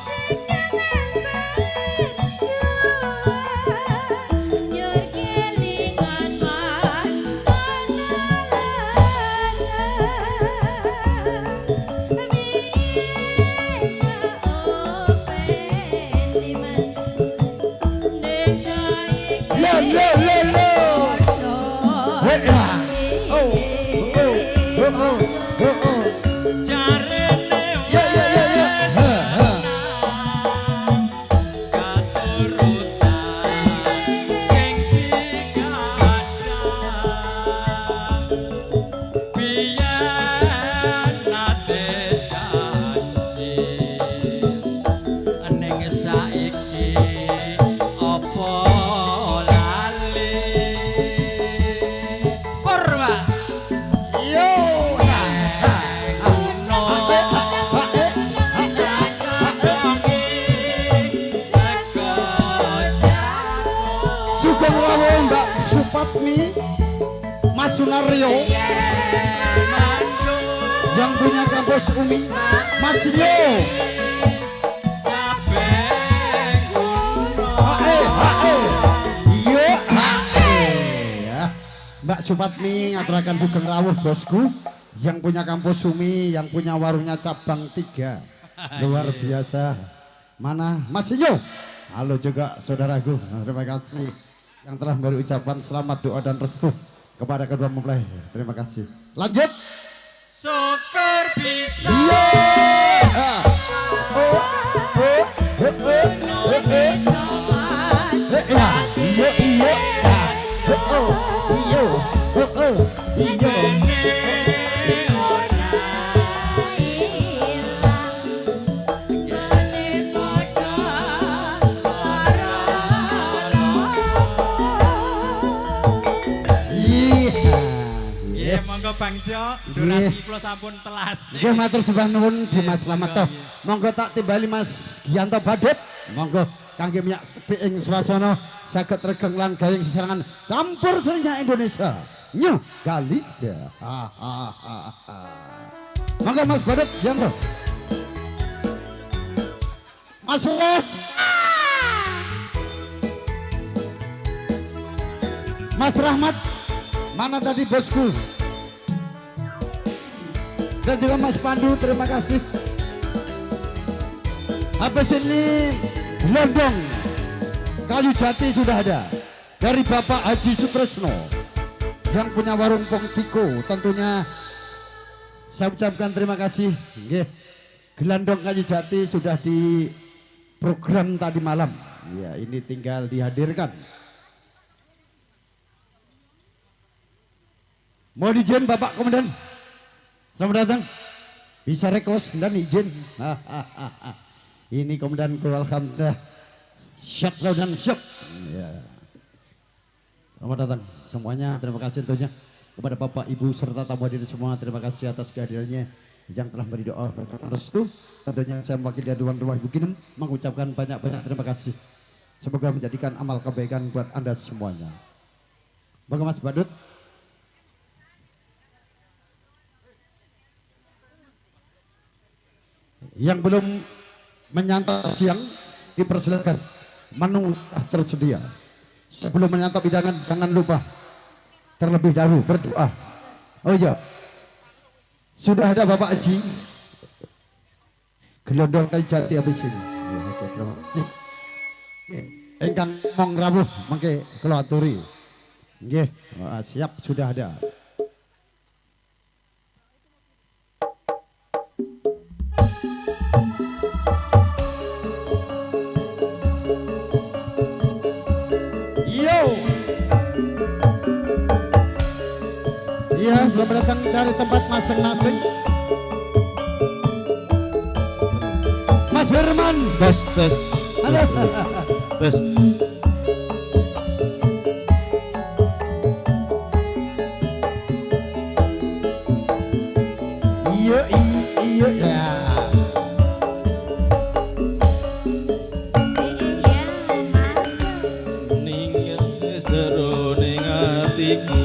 Sunario, yang punya kampus Umi, Mas Yo. Mbak Supatmi ngaturakan Sugeng Rawuh bosku, yang punya kampus Umi, yang punya warungnya cabang 3, luar biasa. Mana Mas Inyo? Halo juga saudaraku, terima kasih yang telah memberi ucapan selamat doa dan restu kepada kedua mempelai. Terima kasih. Lanjut. Syukur bisa. Monggo Bang Jo, durasi kula sampun telas. Nggih matur sembah nuwun Dimas Slamet. Monggo tak timbali Mas Gianto Badut. Monggo kangge minyak sepi ing swasana saged regeng lan gayeng sesarengan campur sarinya Indonesia. Nyu Galista. Monggo Mas Badut Gianto. Mas Wet. Mas Rahmat. Mana tadi bosku? Dan juga Mas Pandu, terima kasih. Habis ini Londong Kayu Jati sudah ada dari Bapak Haji Sutresno yang punya warung Pong Tiko. Tentunya saya ucapkan terima kasih. Gelandong Kayu Jati sudah di program tadi malam. Ya, ini tinggal dihadirkan. Mau izin Bapak Komandan? Selamat datang. Bisa request dan izin. Ini komandanku alhamdulillah. Syok dan syok. Ya. Selamat datang semuanya. Terima kasih tentunya kepada Bapak, Ibu serta tamu hadirin semua. Terima kasih atas kehadirannya yang telah beri doa restu. Tentunya saya mewakili Tuan Rumah Ibu Kinem mengucapkan banyak-banyak terima kasih. Semoga menjadikan amal kebaikan buat Anda semuanya. Bagaimana Mas Badut? Yang belum menyantap siang dipersilakan, menu tersedia. Sebelum menyantap hidangan jangan lupa terlebih dahulu berdoa. Oh iya, sudah ada Bapak Haji Gelondong Kayu Jati habis ini. Engkang mong rawuh mangke kula aturi. Nggih, siap sudah ada. Iya, selamat datang dari tempat masing-masing. Mas Herman. Tes. Halo. Tes. Iya ya. Ning jero ning atiku.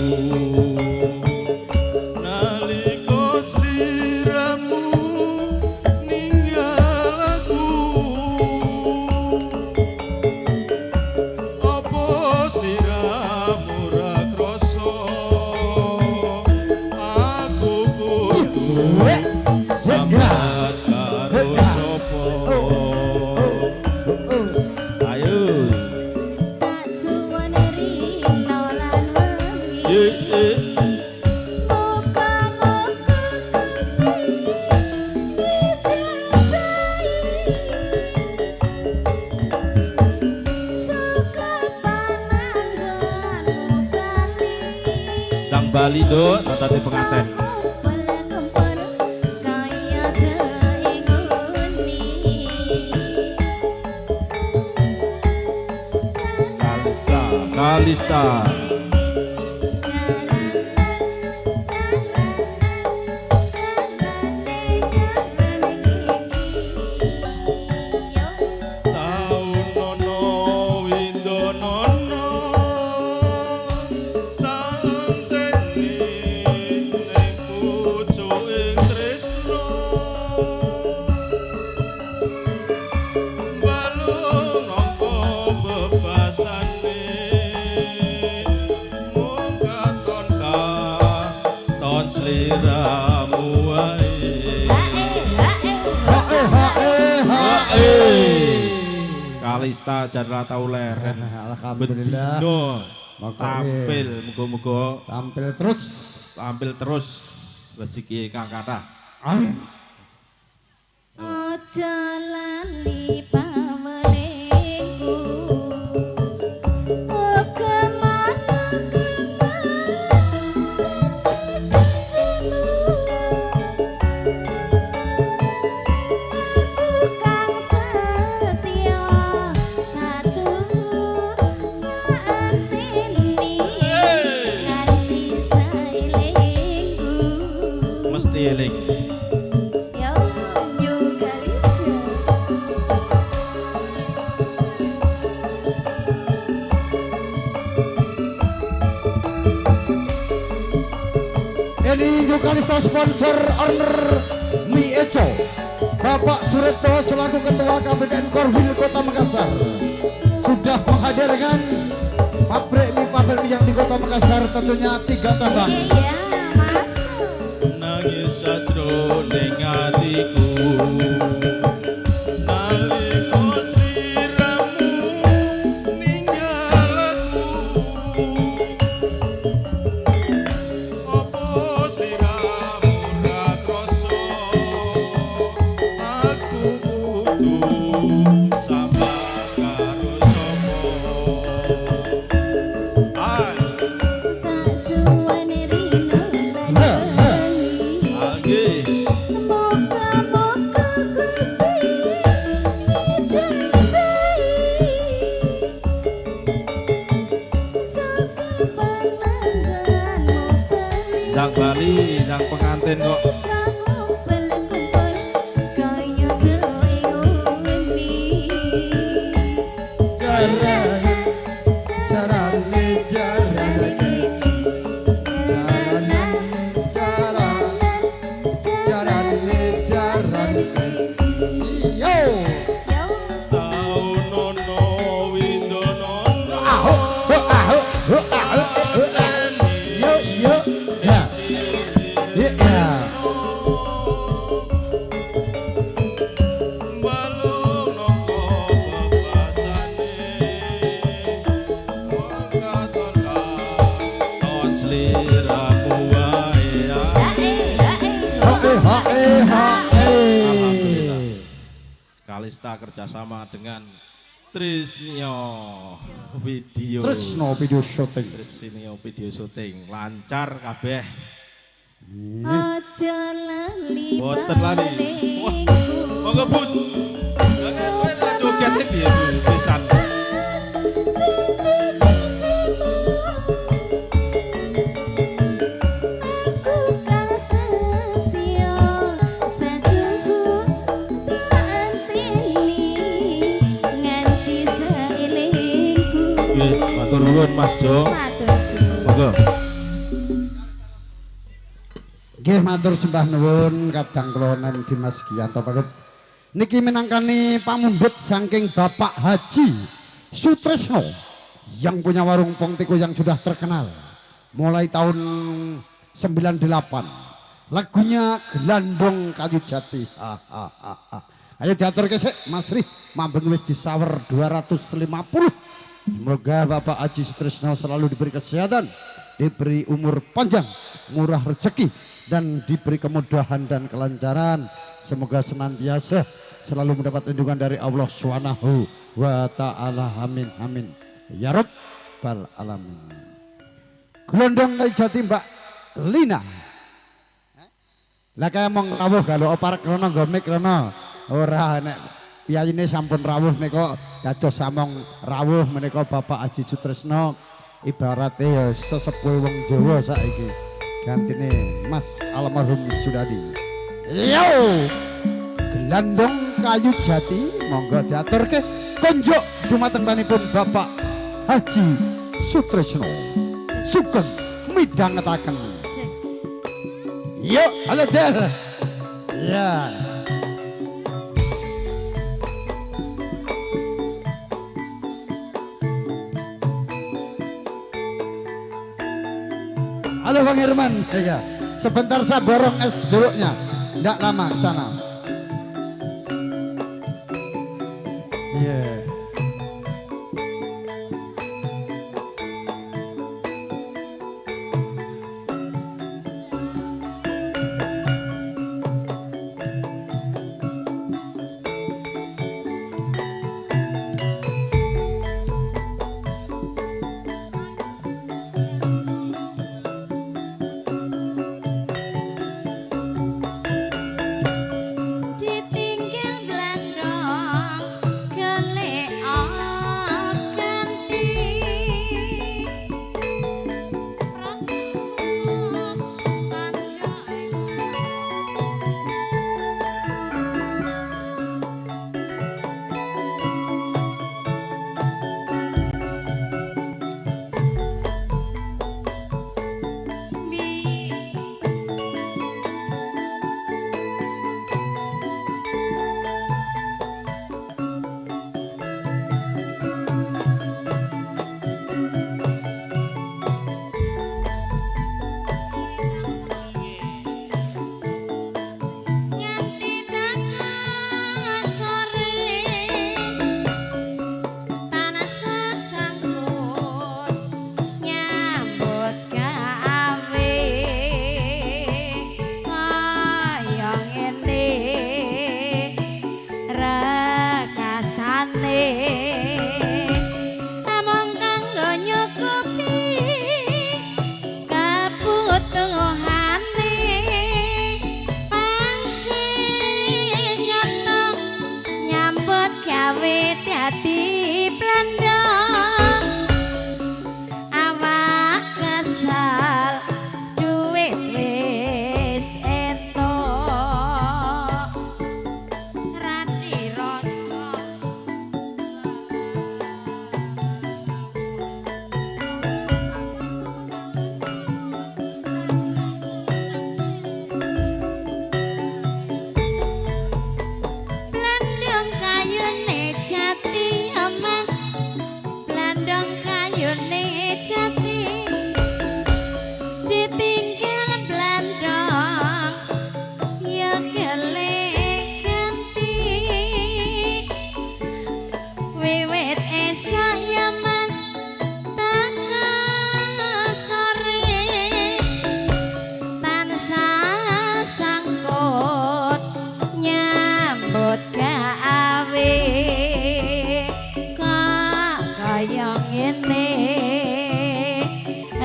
Bali do, tadi pengantin. Kalista. kon sliramu wae. Kalista Jara tau leren. Alhamdulillah. Tampil muga-muga tampil terus rezeki kang kathah. Amin. Aja lali pamelingku Eling. Ini Yukalista sponsor owner Mi Eco Bapak Sureto selaku Ketua KPPN Korwil Kota Makassar sudah menghadirkan pabrik mie yang di Kota Makassar tentunya 3 tambang. Nangis sajroning atiku nalika sliramu ninggal aku apa sliramu ra krasa aku kudu sabar karo sapa ai tak suwane rino Ndang Bali, ndang pengantin kok. Kalista kerjasama dengan Trisnio Video Shooting lancar kabeh. Aja lali boten lali. Monggo Bu. Joget piye pisan. Matur nuwun Mas Jo. Monggo. Nggih matur sembah nuwun kadang kula nem Dimas Giyanto Paget. Niki minangkani pamundhut saking Bapak Haji Sutresno yang punya warung Pongtiko yang sudah terkenal mulai tahun 98. Lagunya Gelandong Kayu Jati. Ayo diatur kesek Mas Ri, mambeng wis disawer 250. Semoga Bapak Haji Sutresno selalu diberi kesehatan, diberi umur panjang, murah rezeki, dan diberi kemudahan dan kelancaran. Semoga senantiasa selalu mendapat lindungan dari Allah Subhanahu wa ta'ala. Amin amin ya rabbal alamin. Gelondong Kayu Jati Mbak Lina. Lah kaya mong rawuh kalau oparak krono gomik krono ora nek piyayine sampun rawuh nika dados samong rawuh menika Bapak Haji Sutresno ibarate ya sesepuh wong Jawa saiki. Gantine Mas almarhum Sudadi. Yo! Gelandong Kayu Jati monggo diaturke konjuk dumatenipun Bapak Haji Sutresno. Sugeng midhangetaken. Yuk, halo Del. Ya. Halo Bang Herman. Ya. Sebentar saya borong es jeruknya. Tidak lama ke sana. Yeah. Ditinggal blandong gelek ganti nganti tengah sore tanah sesangkut nyambut gawe kaya ngene rekasane namung kanggo nyukupi kabutuhane panjenengan nyambut gawe dadi blandong awak kesal duit wis entuk rati rasa blandong kayune jati emas blandong kayune jati ditinggal blandong ya gelek ganti wiwit esok ya mas tengah sore tansah sangkut nyambut gawe kok kaya ngene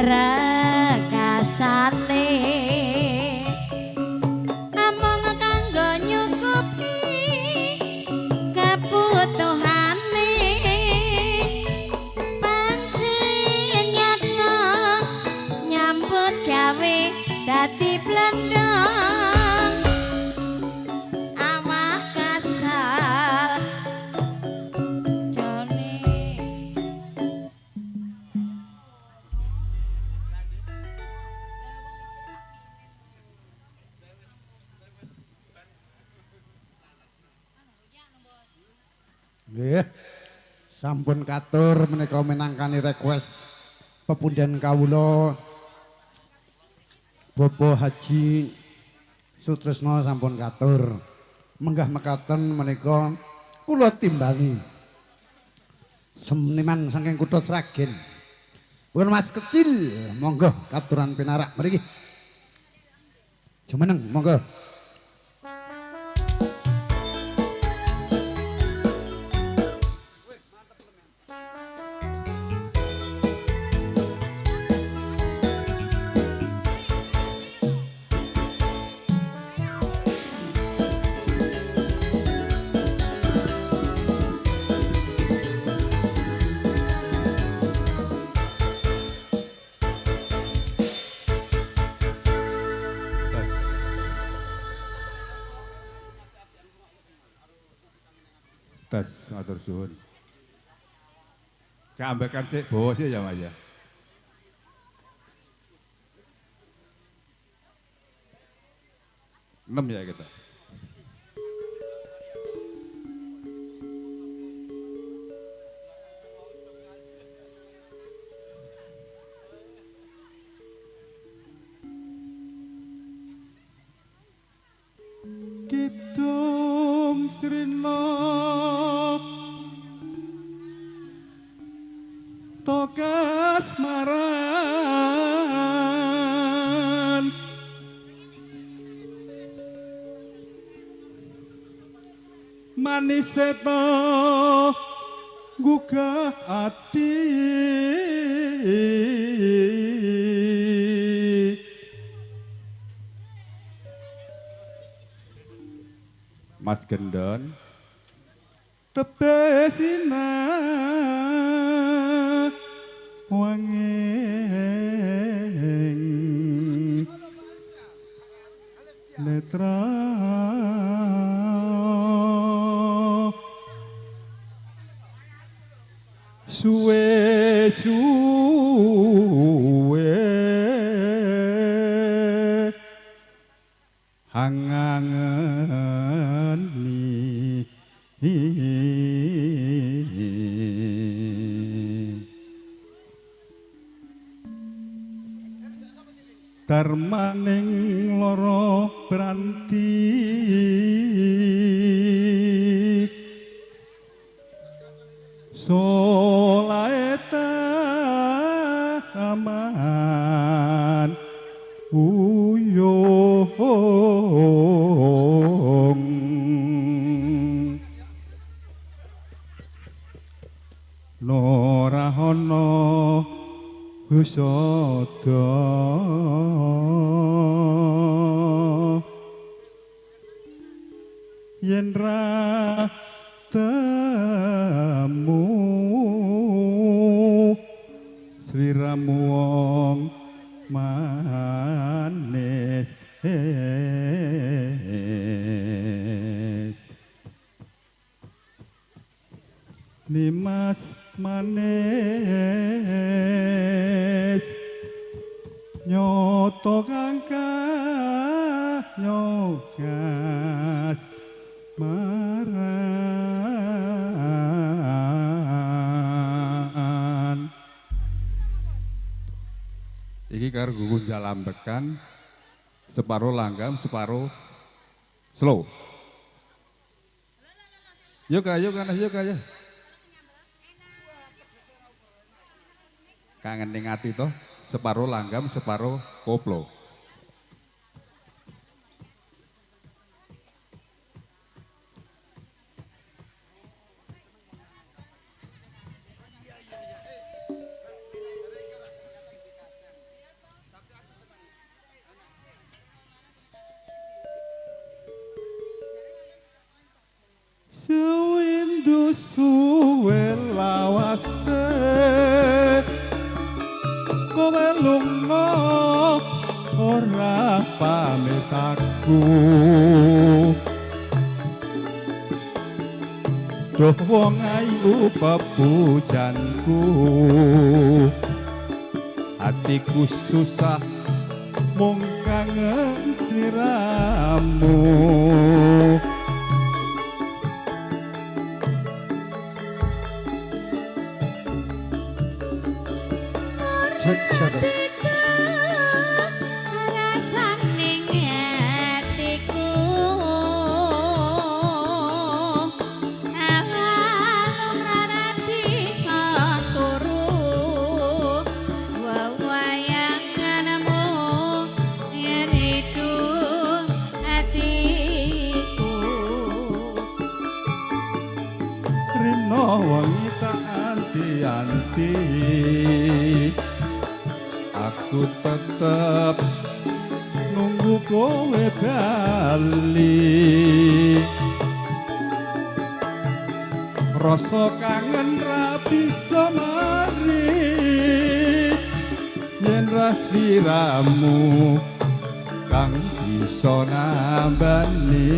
rekasane amung kanggo nyukupi kabutuhane panjenengan nyambut gawe dadi blandong awak kasal jane Nggih. Sampun katur menika minangkani request pepundhen kawula Bapak Haji Sutresno sampun katur. Menggah mekaten menika kula timbali seniman saking kutha Sragen. Pun Mas kecil, monggo katuran pinarak mriki. Jumeneng monggo. Tes, matur suwun. Cambekan sik bawa sih ya Mas ya. Enam ya kita. Kidung Srina Tokas maran manis seto gugah ati Mas Gendon tebesina wanging netra suwe hangangeni darmaning loro branti solaeta aman uyung norahono husada yen ra temu sliramu wong manis Nimas manis nyoto kangkah nyogas maran iki karo gugun jalambekan separuh langgam separuh slow yuk ayo kangen ning ati toh separuh langgam separuh koplo Sewindu suwe lawase kowe lunga ora pamit aku doh wong ayu pepujanku atiku susah mung kangen sliramu anti aku tetep nunggu kowe bali rasa kangen ra bisa mari yen ra sliramu kang bisa nambani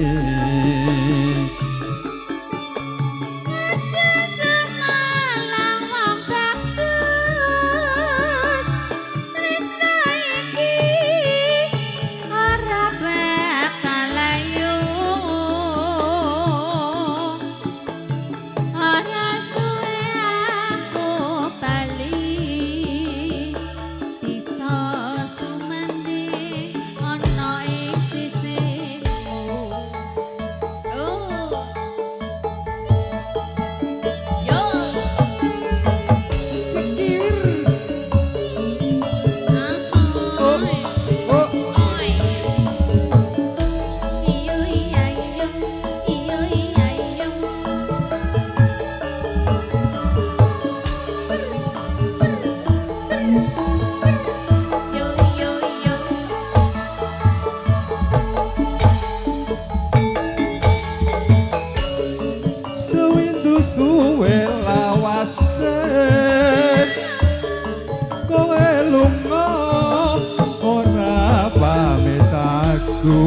aku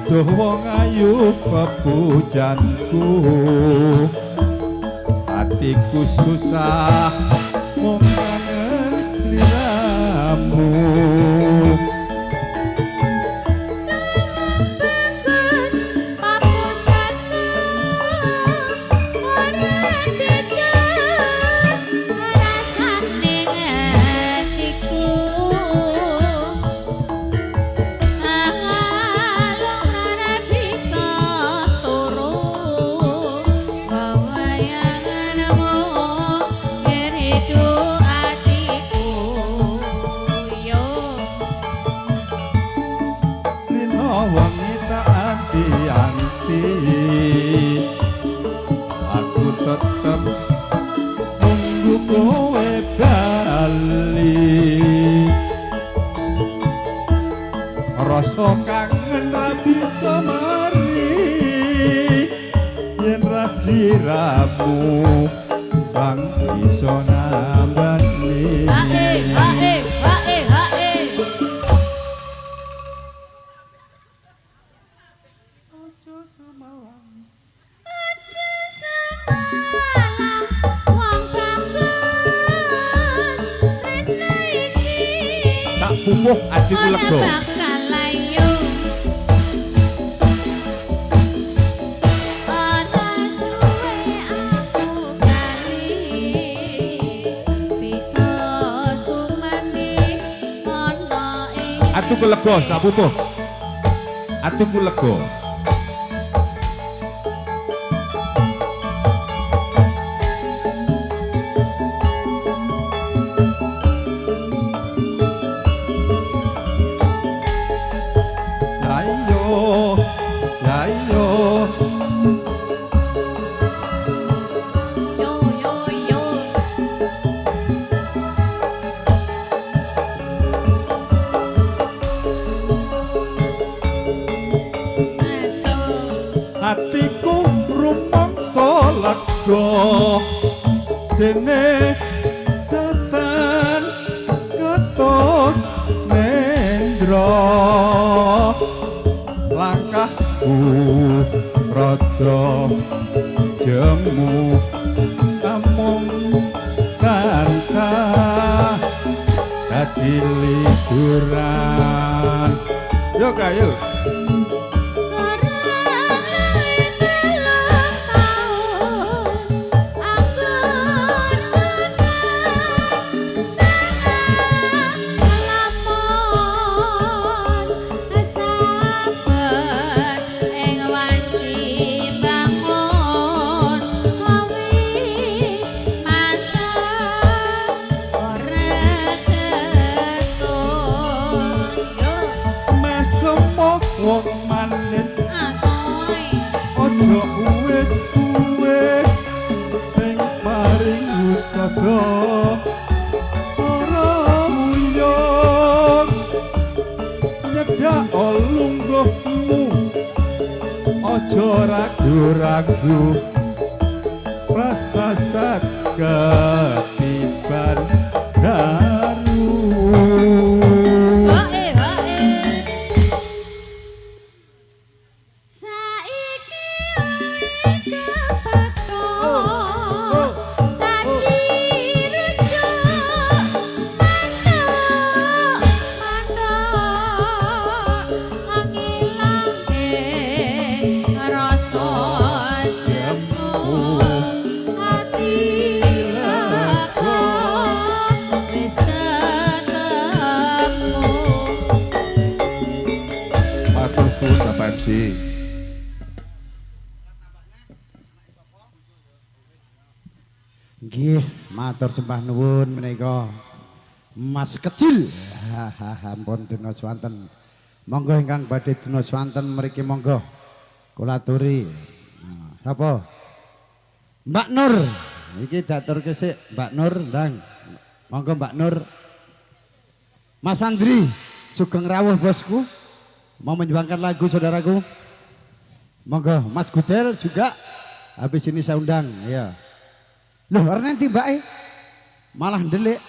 duh wong ayu pepujanku hatiku susah mung kangen sliramu aku tetep nunggu kowe bali rasa kangen ra bisa mari yen ra sliramu kang bisa nambani pupuh adikku lego adikku lego sak pupuh adikku lego hatiku rumangsa lega dene tetan Gatot Nendra langkahku rada jemu amung tansah dadi liburan yo kayu wong manis asoy ojo uwes ing paring ustada ora uyung nyedak lungguhmu ojo ragu-ragu rasa saketiban daru Nggih, matur sembah nuwun menika Mas kecil. Ampun dina swanten. Monggo ingkang badhe dina swanten mriki monggo. Kula aturi. Sapa? Mbak Nur. Iki daturke sik Mbak Nur, ndang. Monggo Mbak Nur. Mas Andri, Sugeng rawuh bosku. Mau menyumbangkan lagu saudaraku. Monggo Mas Gudel juga. Habis ini saya undang, ya. Loh, nanti Mbak malah ndelik.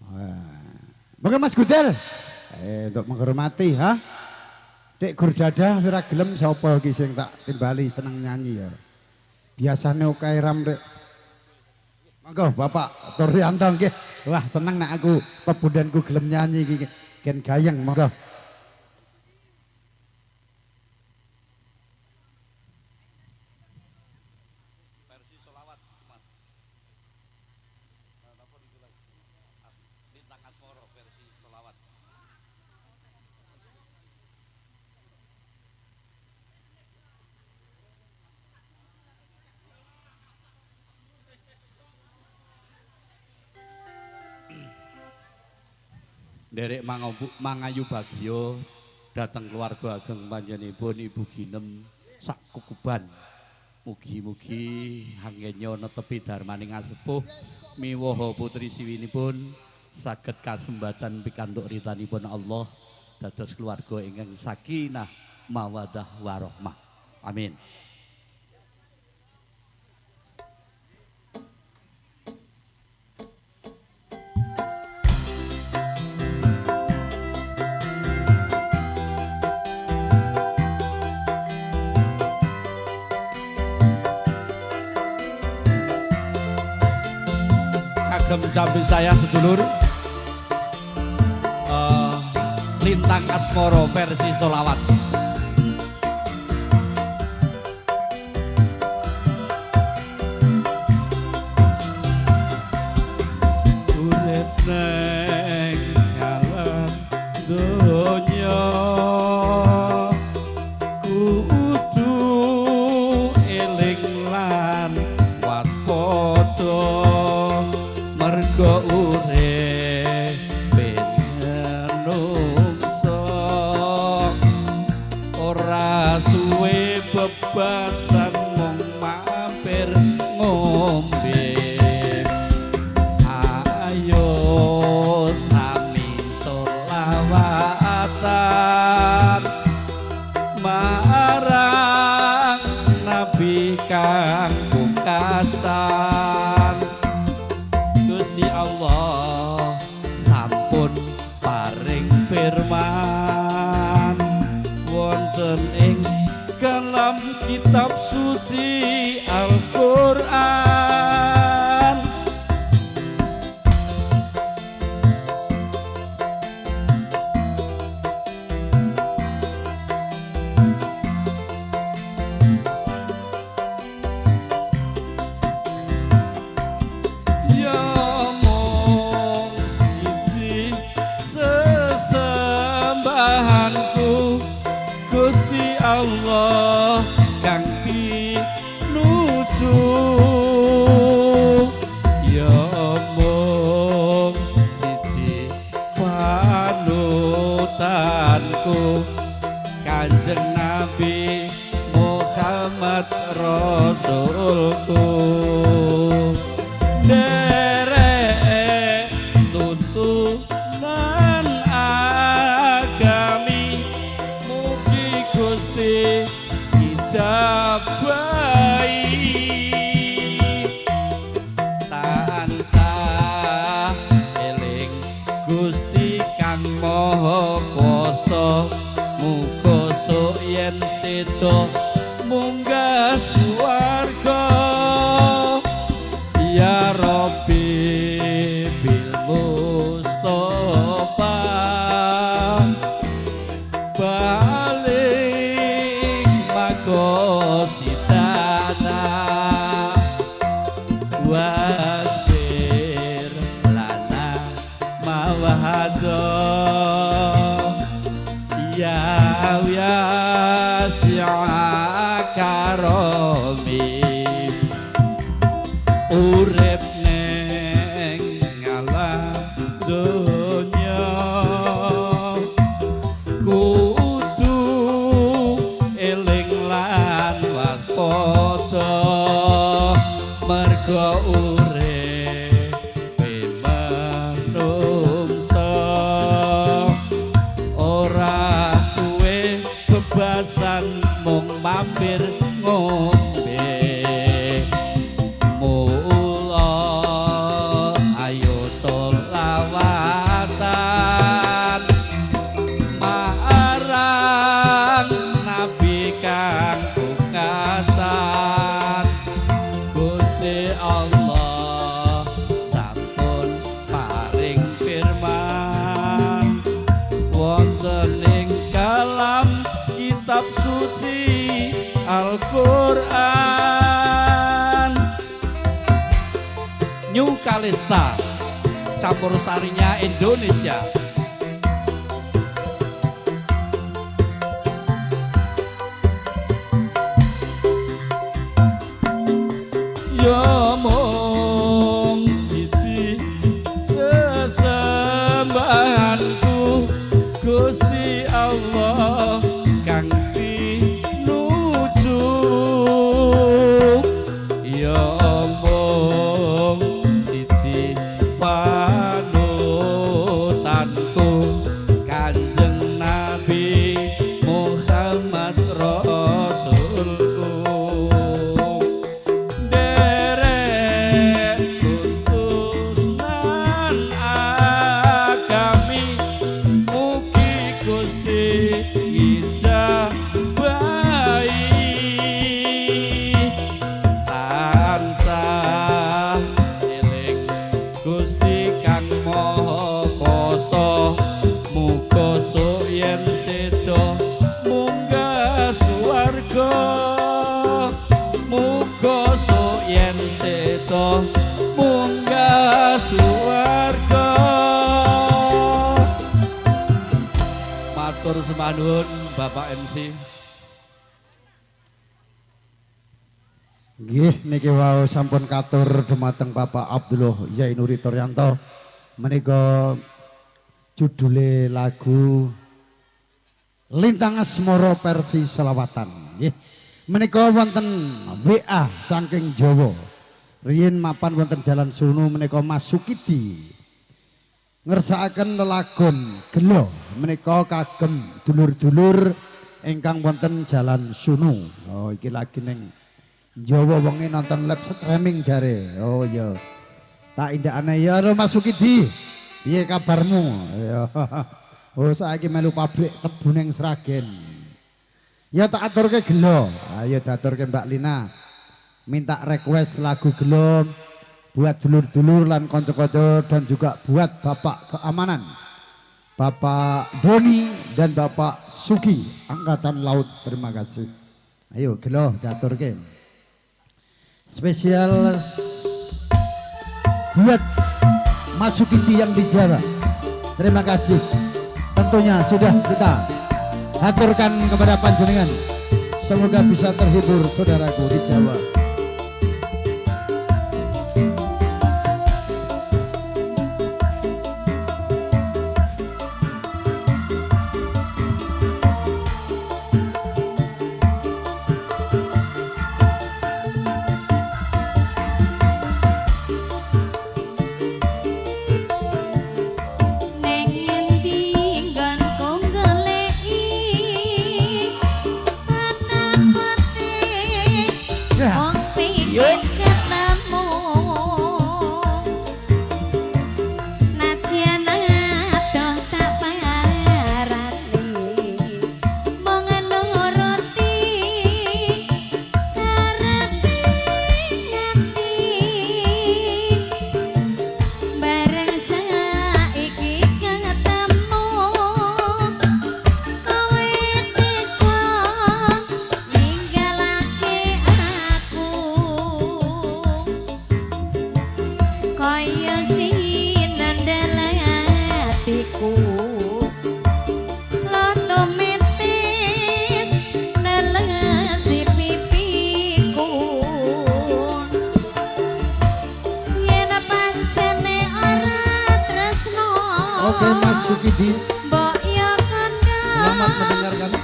Wah. Monggo Mas Gudel. Untuk menghormati, ha? Dek Gurdada ora gelem sapa iki sing tak timbali seneng nyanyi ya. Biasane oke ram Dek. Monggo Bapak Turyanto nggih. Wah, seneng nek aku pebundenku gelem nyanyi iki. Gen gayeng monggo. Versi solawat Mas. Napa niku lagi? Lintang Asmoro versi solawat. Derek mangayu bagyo datang keluarga ageng panjenenganipun Ibu Ginem sak kukuban. Mugi-mugi anggenyo netepi darmaning asepuh miwaha putri siwinipun saged kasembatan pikantuk ritanipun Allah dados keluarga ingkang sakinah mawaddah warahmah. Amin. Jambi saya sedulur Lintang Asmoro versi solawat. Urip neng alam donya kudu eling lan waspada mergo urip menungso ora suwe bebasan mung mampir ngombe. Ayo sami selawatan marang Nabi kang pungkasan. Gusti Allah sampun paring firman wonten ing dalam kitab suci Al-Qur'an. Allah kang pinuju ya mung siji panutanku Kanjeng Nabi Muhammad Rasulku. Derek tuntunan agami mugi Gusti ijabahi tansah eling Gusti kang maha kuwasa muga sok yen sedo munggah swarga ya Rabbi bil Mustafa balik makosidana wasbir lana mawahado ya si'akaromi urip neng alam dunya kudu eling lan waspada mergo urip manungsa ora suwe bebasan mung mampir ngombe. Mula ayo selawatan Quran. New Kalista campur sarinya Indonesia. Ya mong siji sesembahanku Gusti Allah kang pinuju. Ya mong siji panutanku Kanjeng Nabi Muhammad Rasulku. Munggah suwarga. Matur sembah nuwun Bapak MC. Nggih niki wau sampun katur dumateng Bapak Abdullah Yainuri Toryanto. Menika judule lagu Lintang Asmara versi selawatan. Nggih. Menika wonten WA saking Jawa. Riyin mapan wonten Jalan Sunu menika Mas Sukidi ngersakaken lelagon gelo menika kagem dulur-dulur ingkang wonten Jalan Sunu. Oh iki lagi ning Jawa wonge nonton live streaming jare. Oh iya. Tak indakane ya Mas Sukidi. Piye kabarmu? Ya. Oh saiki melu pabrik tebu ning Sragen. Ya tak aturke gelo. Ayo diaturke Mbak Lina. Minta request lagu gelo buat dulur-dulur lan kanca-kanca dan juga buat Bapak Keamanan, Bapak Doni dan Bapak Sugi Angkatan Laut. Terima kasih. Ayo gelo diaturke. Spesial buat Mas Sukidi yang di Jawa. Terima kasih. Tentunya sudah kita aturkan kepada panjenengan. Semoga bisa terhibur saudaraku di Jawa. Oke Mas Sukidi, selamat mendengarkan.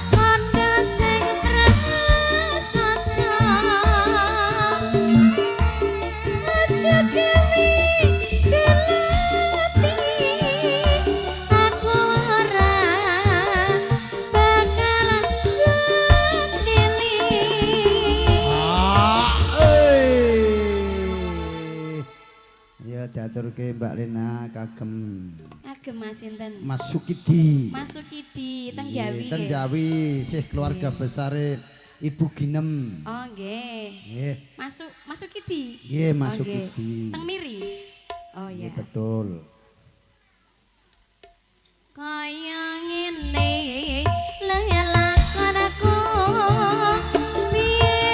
Diaturke Mbak Lena kagem Mas sinten? Mas Sukidi. Mas Sukidi teng Jawi. Teng Jawi, sih keluarga besare Ibu Ginem. Oh nggih. Nggih. Mas Sukidi. Nggih, Mas Sukidi. Teng Miri. Oh iya. Betul. Kaya ngene lelakonku piye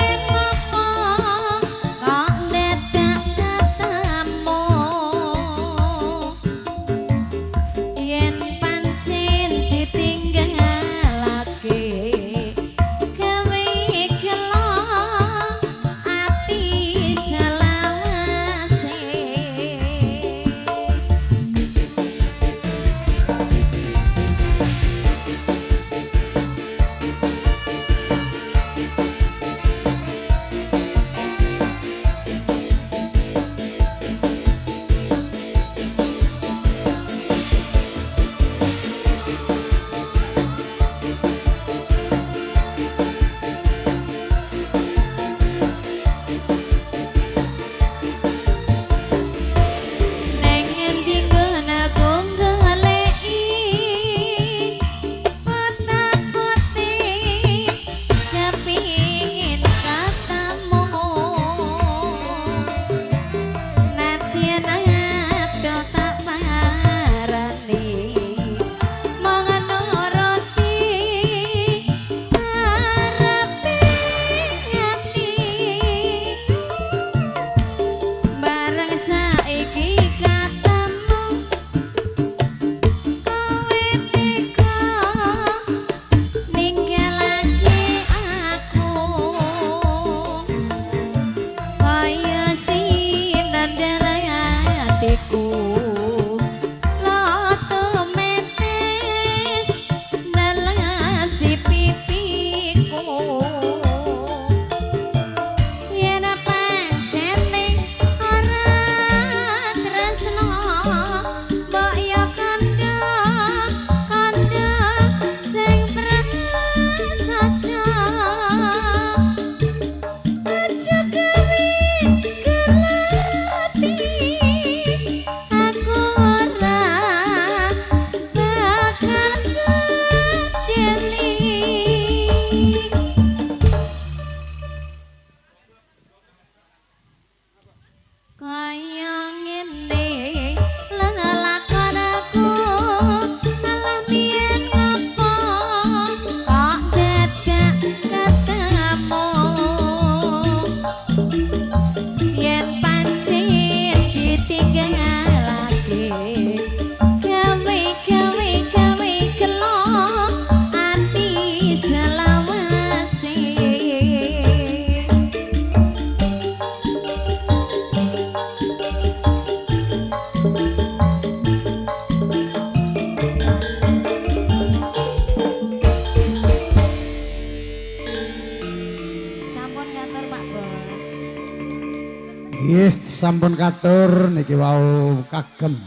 Nggih, sampun katur niki wau kagem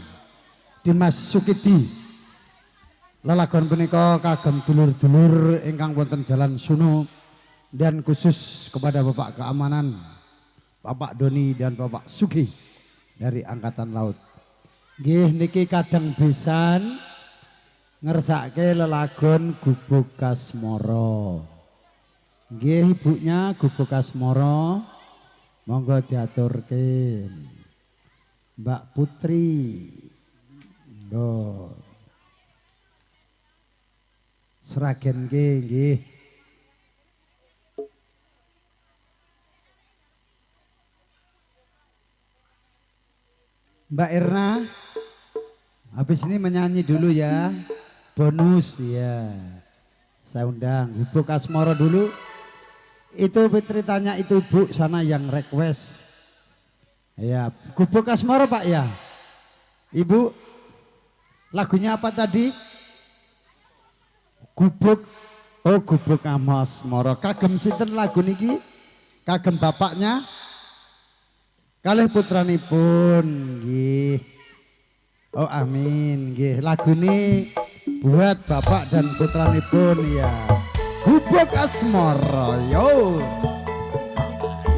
Dimas Sukidi. Lelagon punika kagem dulur-dulur ingkang wonten Jalan Suno dan khusus kepada Bapak Keamanan, Bapak Doni dan Bapak Sugi dari Angkatan Laut. Nggih niki kadang besan ngersake lelagon Gubuk Kasmoro. Nggih ibunya Gubuk Kasmoro, monggo diaturke Mbak Putri. Ndo. Seragen nggih. Mbak Erna, habis ini menyanyi dulu ya, bonus ya. Saya undang Ibu Kasmoro dulu. Itu ceritanya itu Ibu sana yang request. Ya, Gubuk Kasmoro Pak ya. Ibu, lagunya apa tadi? Gubuk, oh Gubuk Kasmoro. Kagem sinten lagu niki? Kagem bapaknya? Kalih putranipun nggih. Oh amin nggih. Lagu ini buat bapak dan putranipun ya. Gubuk Kasmoro yo.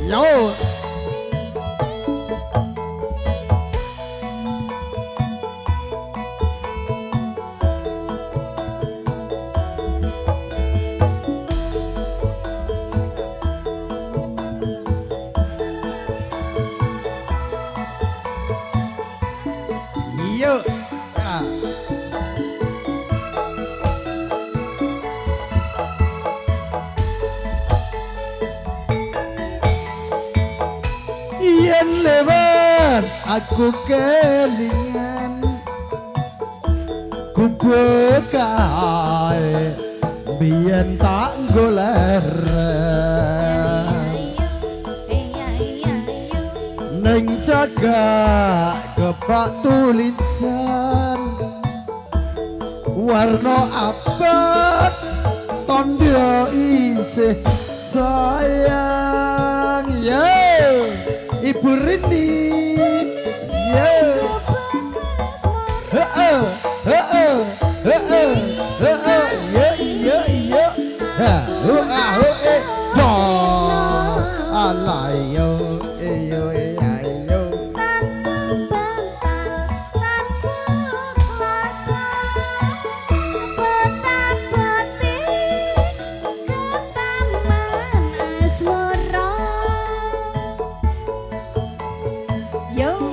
Yo. Lewat aku kelingan Gubuk kae biyen tak goleren ning jaga kepak tulisan warna abad tondo isih sayang yo. Ibu Rini, yeah.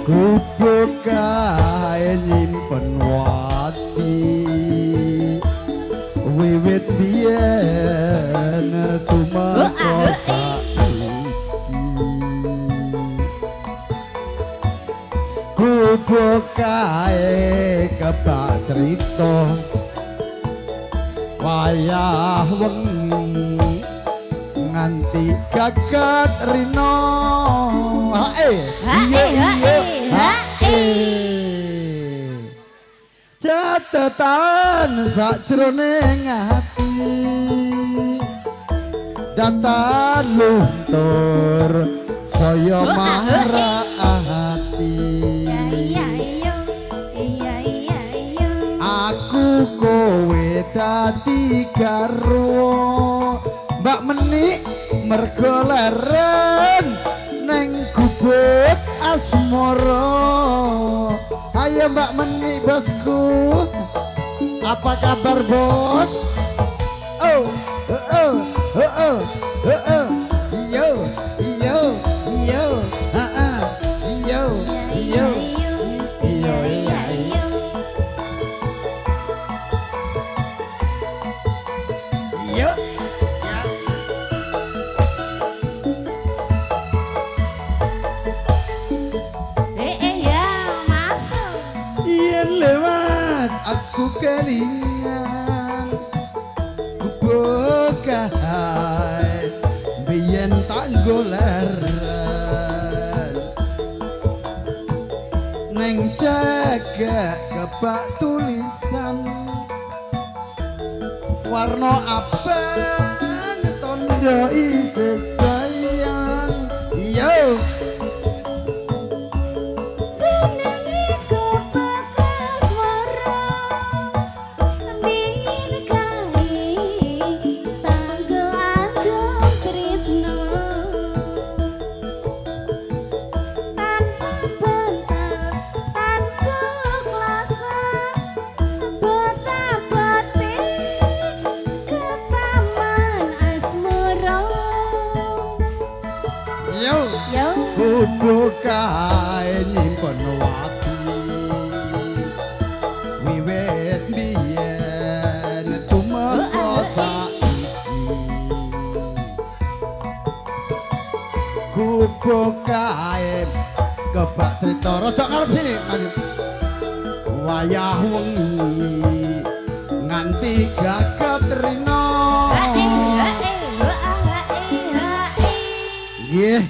Gubuk kae nyimpen wati wiwit biyen tumeka Gubuk kae kebak cerita wayah wengi nganti gagat rino catatan sakjroning ati datan luntur saya marati aku kowe dadi garwa Mbak Menik mergo leren neng Gubuk Kasmoro. Ayo Mbak Menik bosku, apa kabar bos? Oh, yo, aku kelingan Gubuk kae biyen tak goleren neng jaga kebak tulisan warna abang tondo isih sayang yo kae nyimpen wati wiwit biyen tumeka saiki kupu kae kebak cerita rada ngarep sini wayah wengi nganti gagat rina nggih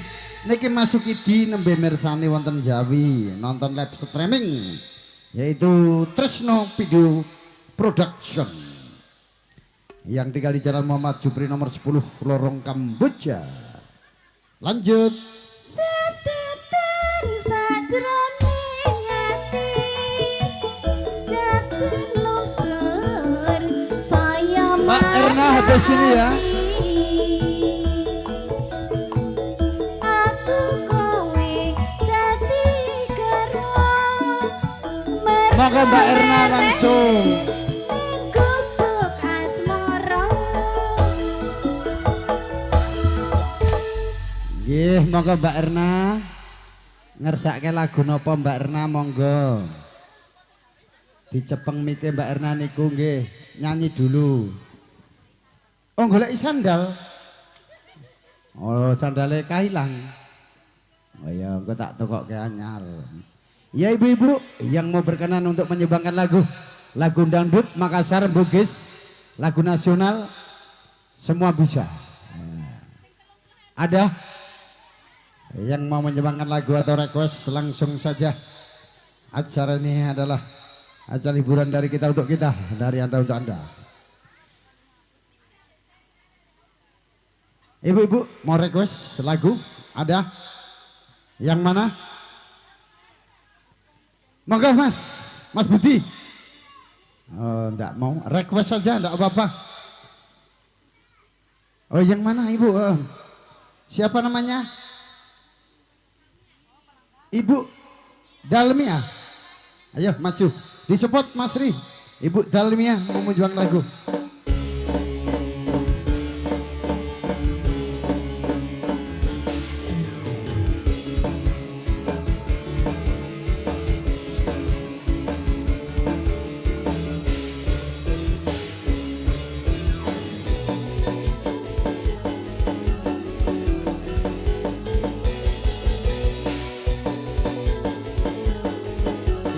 niki masuki di nembe mirsani wonten Jawi nonton live streaming yaitu Tresno Video Production yang tinggal di Jalan Muhammad Jupri nomor 10 Lorong Kamboja. Lanjut. Cetetan sajroning ati daden lungkur saya Mbak Erna habis sini ya. Maka Mbak Erna langsung guguk asmara nggih monggo Mbak Erna ngersake lagu napa Mbak Erna monggo dicepeng mike Mbak Erna niku nggih nyanyi dulu. Oh golek sandal. Oh sandale kahilang. Oh ya engko tak tokokke anyar. Ya ibu-ibu yang mau berkenan untuk menyumbangkan lagu dangdut Makassar, Bugis, lagu nasional semua bisa. Ada yang mau menyumbangkan lagu atau request langsung saja. Acara ini adalah acara hiburan dari kita untuk kita, dari Anda untuk Anda. Ibu-ibu mau request lagu? Ada? Yang mana? Monggo Mas Budi. Oh, enggak mau request saja, enggak apa-apa. Oh, yang mana Ibu? Siapa namanya? Ibu Dalmia. Ayo maju. Disupport Mas Ri. Ibu Dalmia mau menjuang lagu.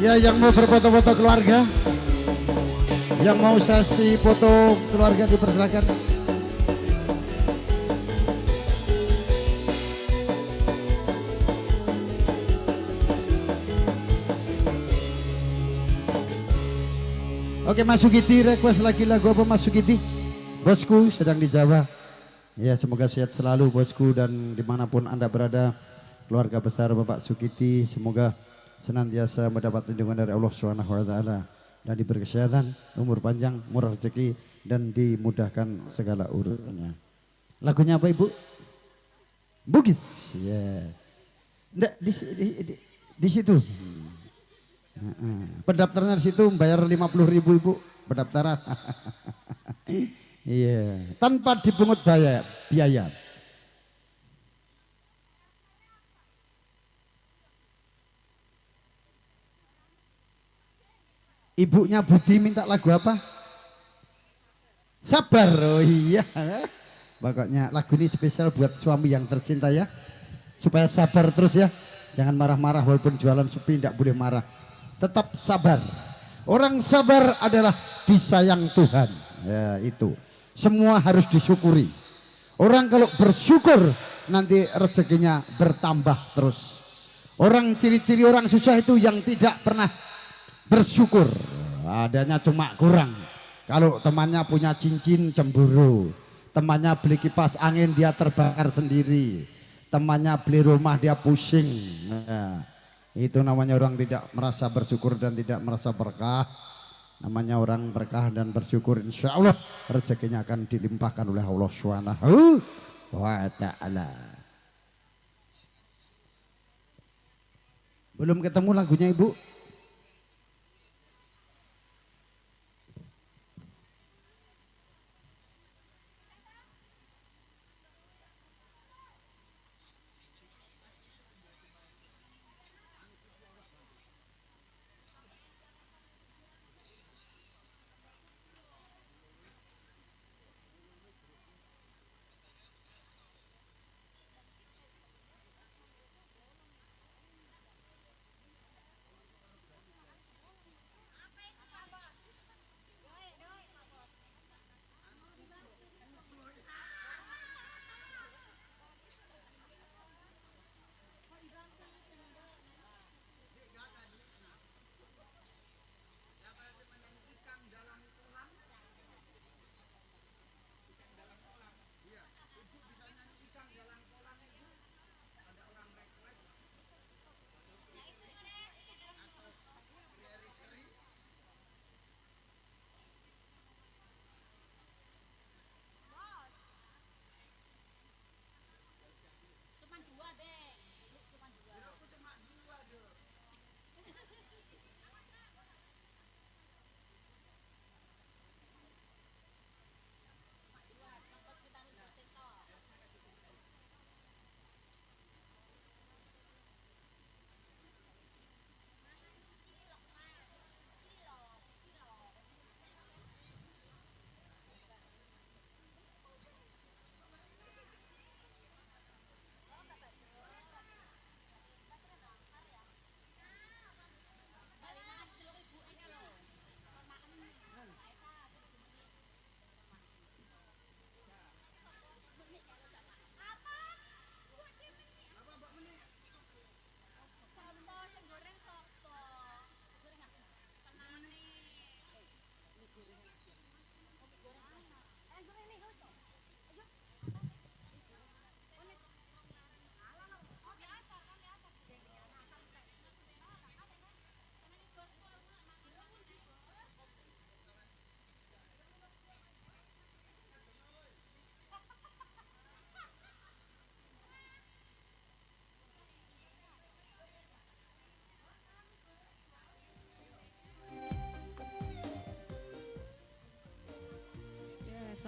Ya yang mau berfoto-foto keluarga, yang mau sesi foto keluarga dipersilakan. Oke Mas Sugiti request lagi lagu apa Mas Sugiti? Bosku sedang di Jawa. Ya semoga sehat selalu bosku dan dimanapun Anda berada. Keluarga besar Bapak Sugiti semoga senantiasa mendapat lindungan dari Allah Subhanahu wa taala dan diberi kesehatan, umur panjang, murah rezeki dan dimudahkan segala urusannya. Lagunya apa Ibu? Bugis. Ya. Yeah. Di situ. Pendaftaran di situ bayar 50.000 Ibu pendaftaran. Iya, tanpa dipungut biaya. Ibunya Budi minta lagu apa? Sabar. Oh iya. Pokoknya lagu ini spesial buat suami yang tercinta ya. Supaya sabar terus ya. Jangan marah-marah walaupun jualan supi tidak boleh marah. Tetap sabar. Orang sabar adalah disayang Tuhan. Ya itu. Semua harus disyukuri. Orang kalau bersyukur nanti rezekinya bertambah terus. Orang ciri-ciri orang susah itu yang tidak pernah bersyukur, adanya cuma kurang. Kalau temannya punya cincin cemburu, temannya beli kipas angin dia terbakar sendiri, temannya beli rumah dia pusing. Nah, itu namanya orang tidak merasa bersyukur dan tidak merasa berkah. Namanya orang berkah dan bersyukur, insya Allah rezekinya akan dilimpahkan oleh Allah Subhanahu wa taala. Belum ketemu lagunya Ibu?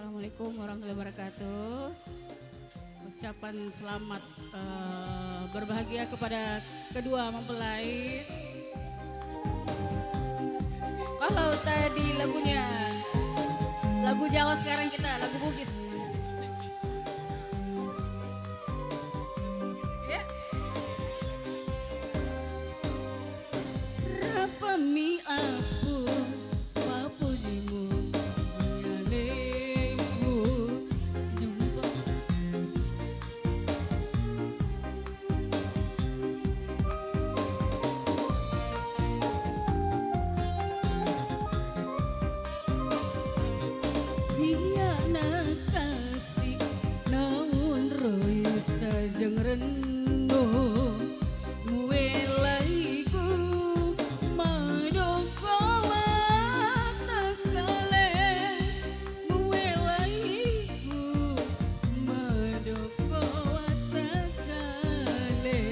Assalamualaikum warahmatullahi wabarakatuh. Ucapan selamat berbahagia kepada kedua mempelai. Kalau tadi lagunya lagu Jawa, sekarang kita lagu Bugis. Ya. Rapami aku papujimu nyalemu jumpa. Iya nakasih naun roy sajeng reno muelaiku madoko watakale muelaiku madoko watakale.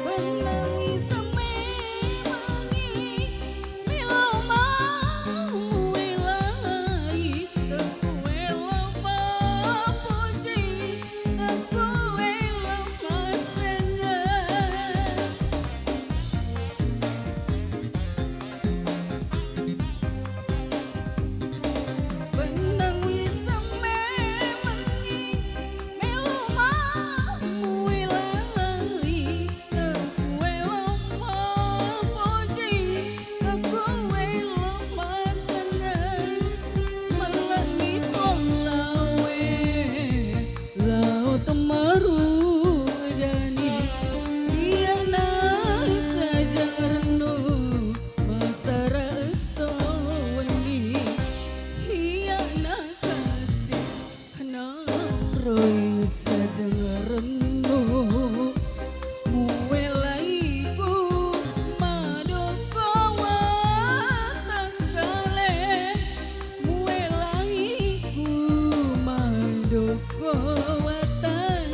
Menangis sememangi milo mau wilai teku eloma puji teku eloma seneng. Benang wisa memangi melo mau wilai teku eloma puji teku eloma seneng. Melangit lawe laut maru dani dia nang saja renung masara sawani. Iya nakasih naroy sajeng renung muelaiku madoko watakale muelaiku madoko watakale.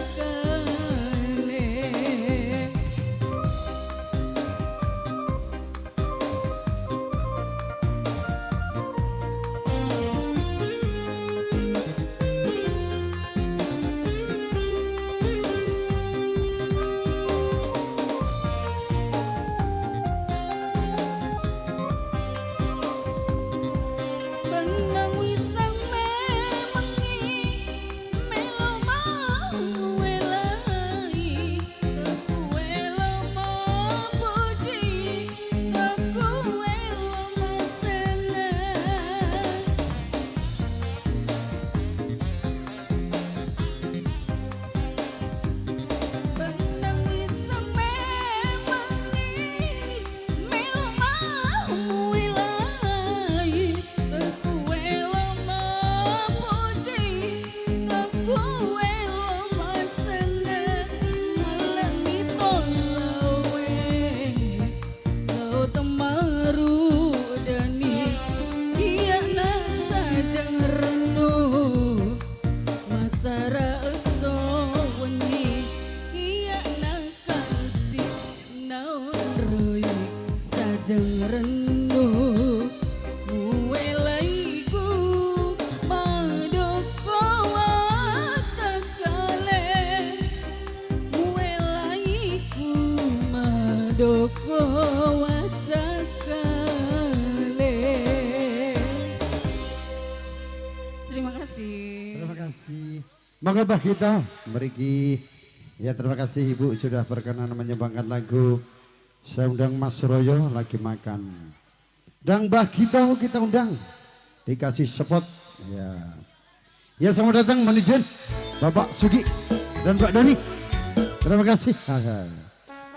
Benang wisang memangi melo mau welai teku eloma puji teku eloma seneng. Benang wisang memangi melo mau welai teku eloma puji teku eloma seneng. Melangit lawe laut maru dani dia nang sajeng renung masara sawani. Iya nakasih naun roy sajeng renung muelaiku madoko watakale muelaiku madoko watakale. Terima kasih. Terima kasih. Monggo Mbah Gito mriki. Ya terima kasih Ibu sudah berkenan menyumbangkan lagu. Saya undang Mas Royo lagi makan. Dan Mbah Gito kita undang dikasih spot. Ya. Ya selamat datang manajer Bapak Sugi dan Pak Doni. Terima kasih.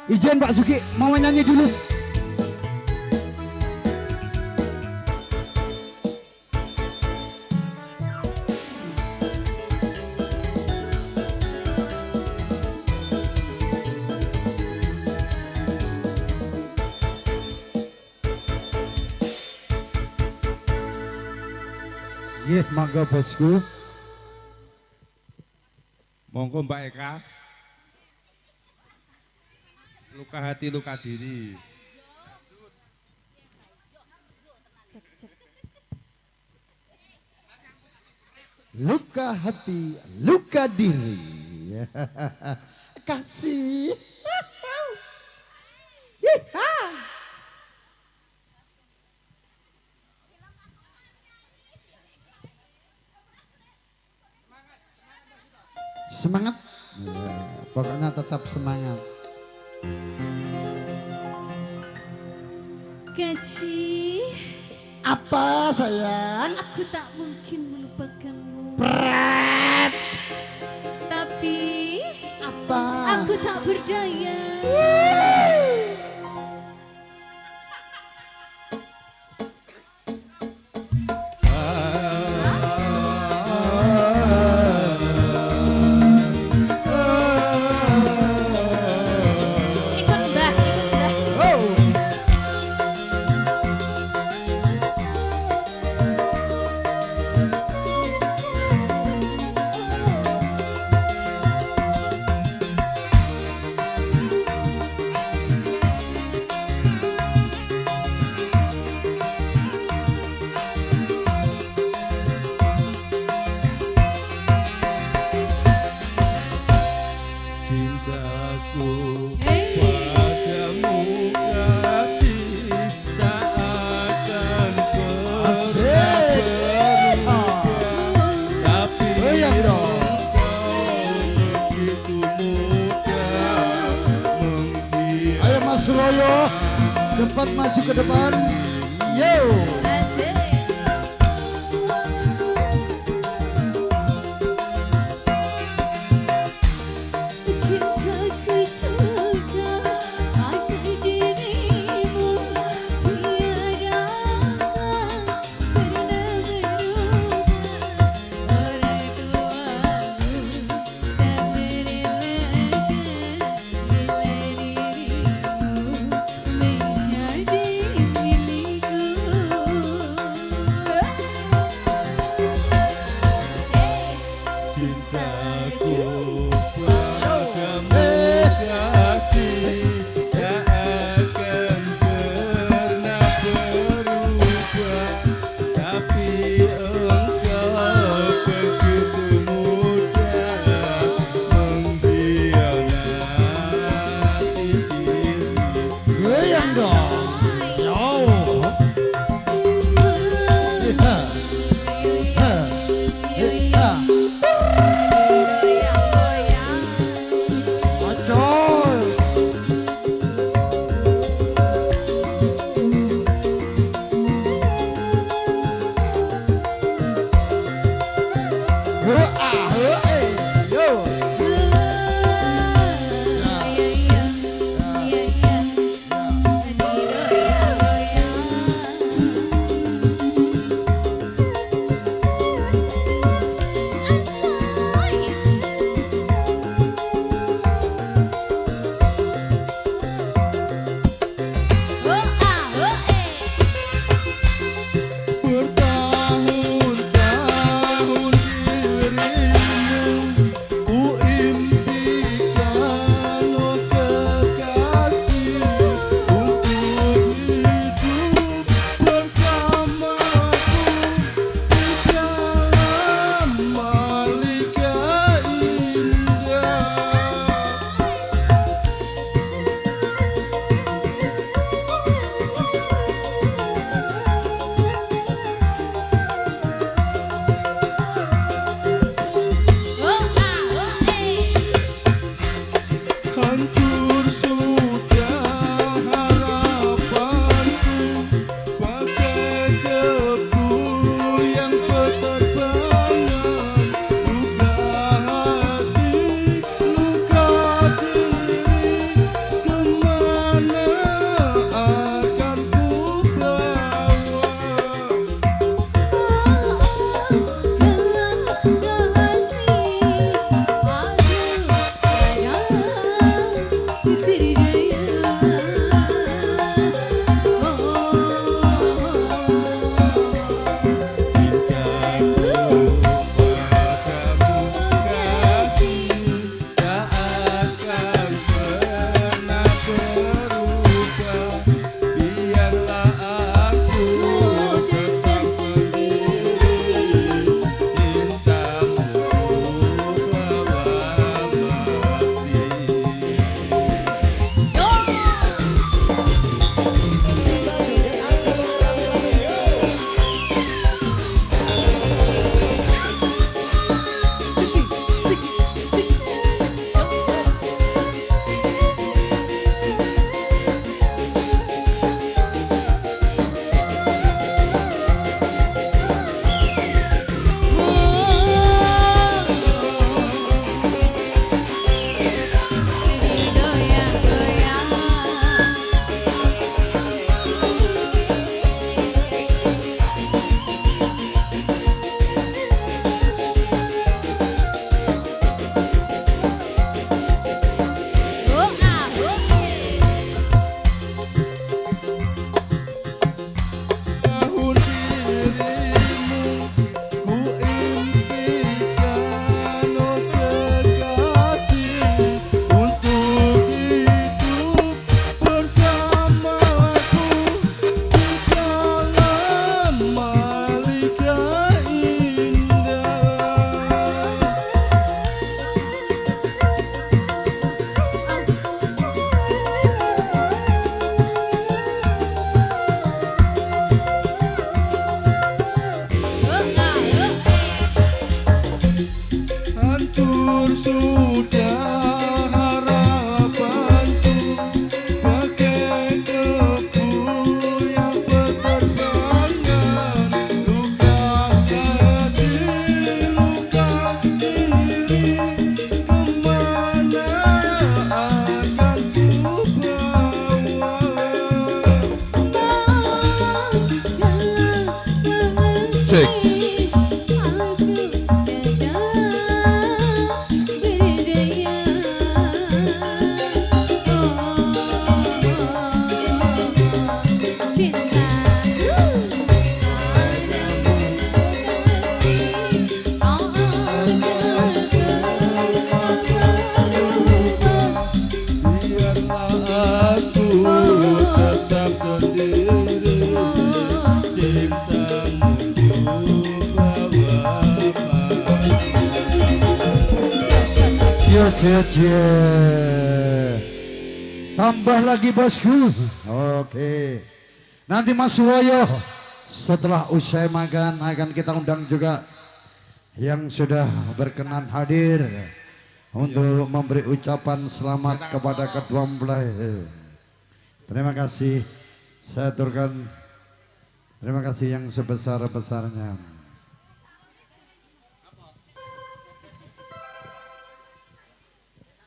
Izin Pak Sugi mau nyanyi dulu. Nggih, monggo bosku. Monggo Mbak Eka. Luka hati, luka diri. Luka hati, luka diri. Kasih. Semangat. Ya, pokoknya tetap semangat. Kasih. Apa sayang? Aku tak mungkin melupakanmu. Pret. Tapi apa? Aku tak berdaya. Cepat maju ke depan. Yo. aku tetap sendiri cinta menuju bawa tambah lagi bosku. Oke, nanti Mas Woyo setelah usai makan akan kita undang juga yang sudah berkenan hadir untuk memberi ucapan selamat kepada kedua mempelai. Terima kasih, saya aturkan terima kasih yang sebesar-besarnya.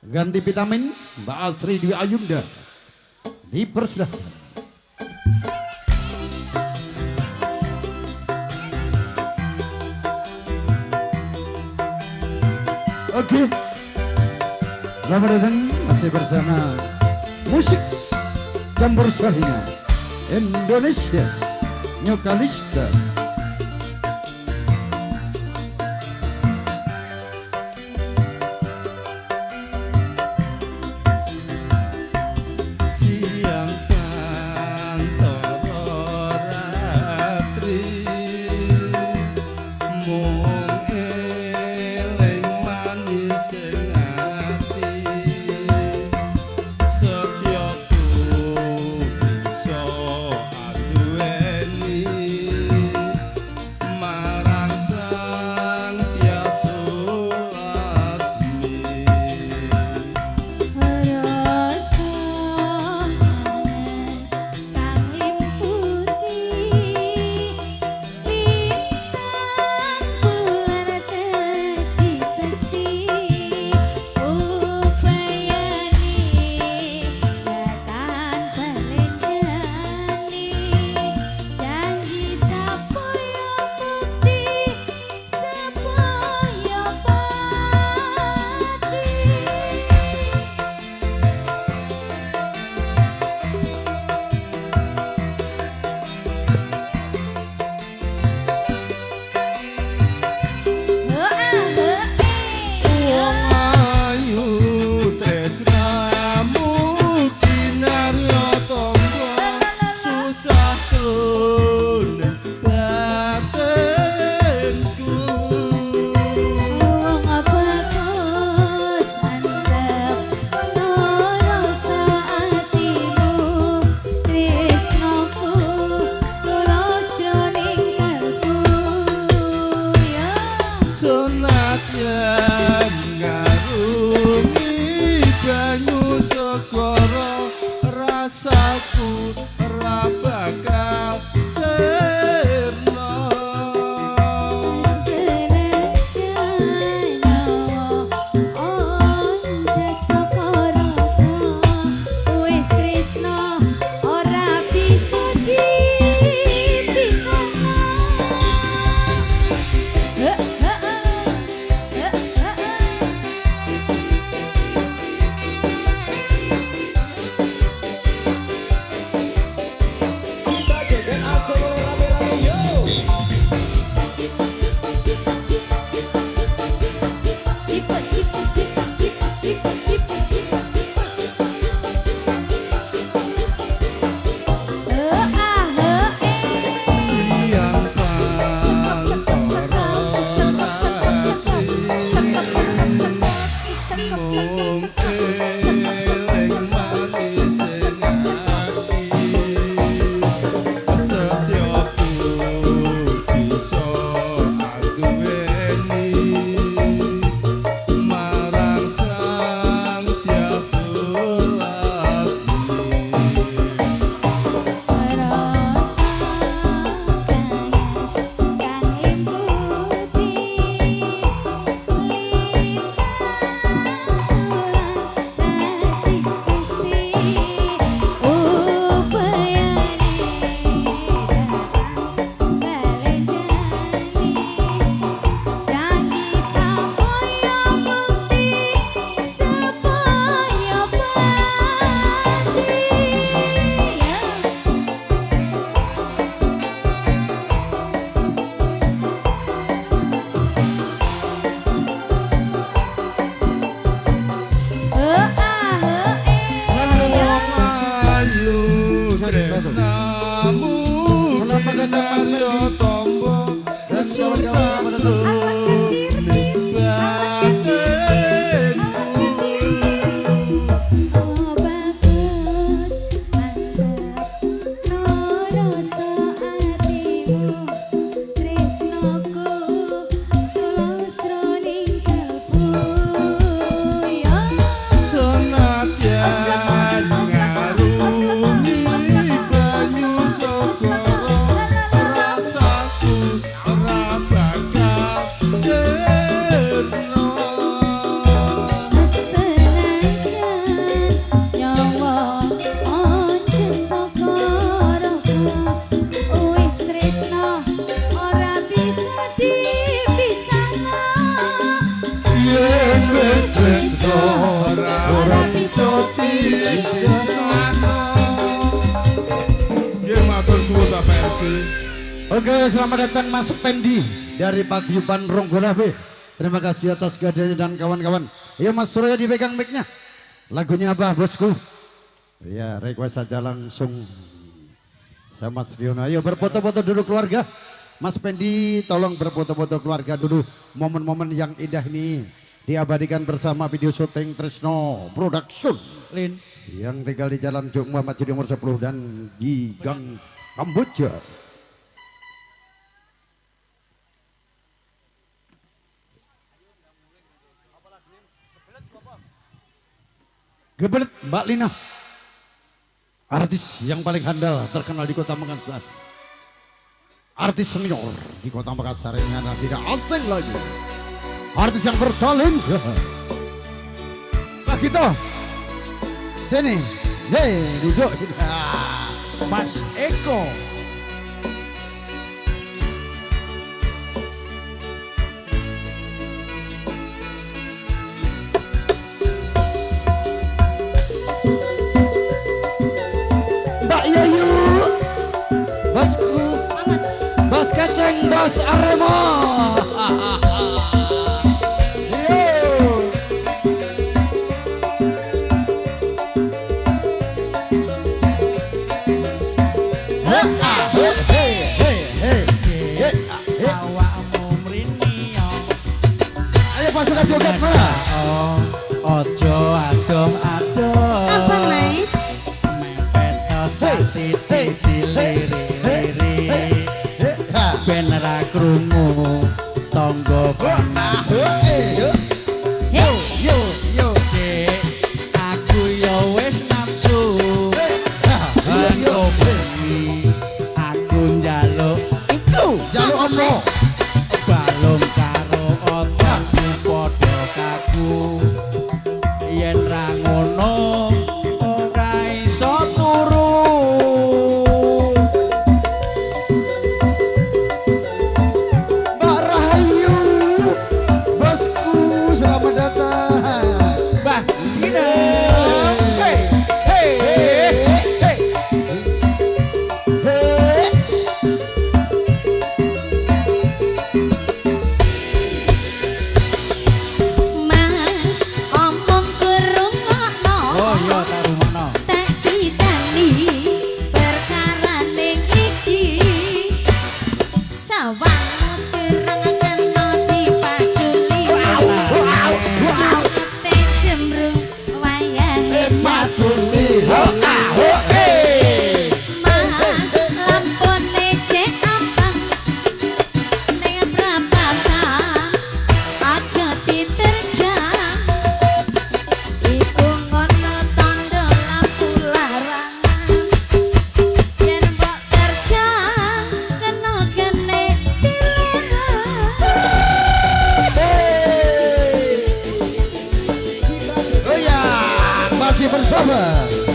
Ganti vitamin Mbak Asri Dwi Ayunda dipersilahkan. Oke, selamat datang masih bersama musik campur sarinya Indonesia Nyokalista. Setiapku bisa adueni Oke. Oke, selamat datang Mas Pendi dari Paguyuban Ronggolawe. Terima kasih atas kehadirannya dan kawan-kawan. Ayo Mas Surya dipegang mic-nya. Lagunya apa bosku? Ya, request saja langsung sama Mas Riono. Ayo berfoto-foto dulu keluarga. Mas Pendi tolong berfoto-foto keluarga dulu. Momen-momen yang indah ini diabadikan bersama video syuting Trisno Production. Lin. Yang tinggal di Jalan Jok Muhammad Judi nomor 10 dan di Gang Kamboja. Gebelet Mbak Lina, artis yang paling handal terkenal di Kota Makassar, artis senior di Kota Makassar ini adalah tidak asing lagi, artis yang bertalenta. Pak Gito, sini, hei duduk sini. Mas Eko. Bos Keceng, Bos Arema. Ayo pasukan joget mana? Ojo adoh-adoh. Apa Mas? Ben ra krungu tangga yo aku yo wis nafsu aku njaluk iku jaluk apa balung karo otakku padha kaku yen ra ngono ora iso turu.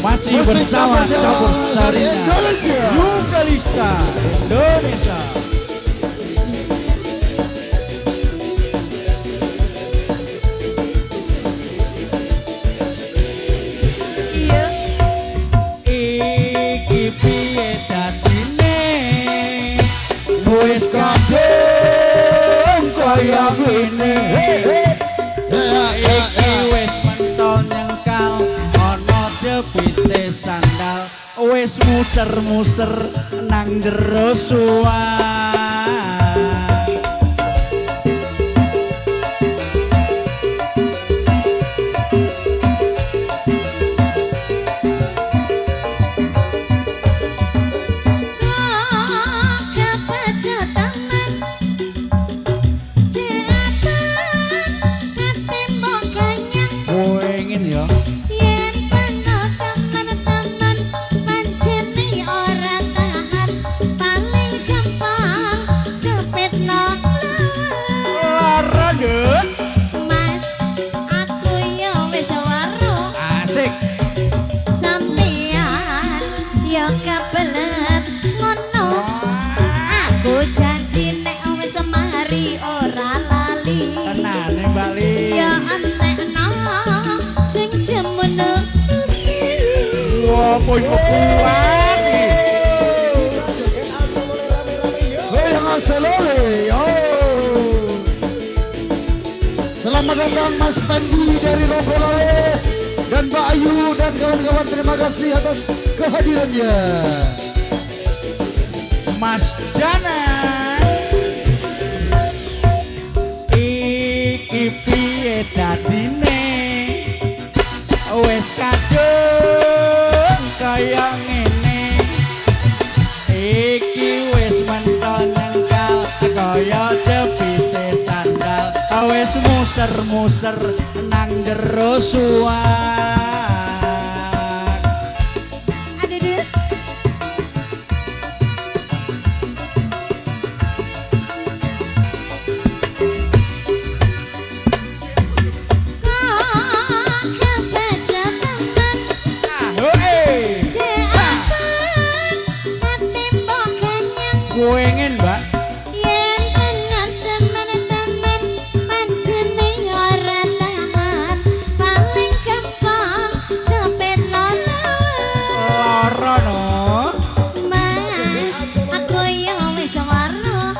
Masih bersama Campur Sarinya Yukalista Indonesia. Iya. Iki piye dadine wis kadung kaya ngene. Iki wis mentol nyengkal ana jepite sandal wis muser-muser nang jero suwan. Kebelet ngono aku janji nek wis mari ora lali tenane bali ya entekno sing jemono opo iku kuat Selamat datang Mas Pendi dari Roggolawe dan Mbak Ayu dan kawan-kawan, terima kasih atas kehadirannya. Mas Dana iki piye dadine wis kadung kaya ngene iki wis menton nengkal kaya jepite sandal wis muser-muser nang jero suwak. Kuingin mbak yen temen-temen panjeneng ora tahan paling gampang cepet lara no Mas aku yo wis waro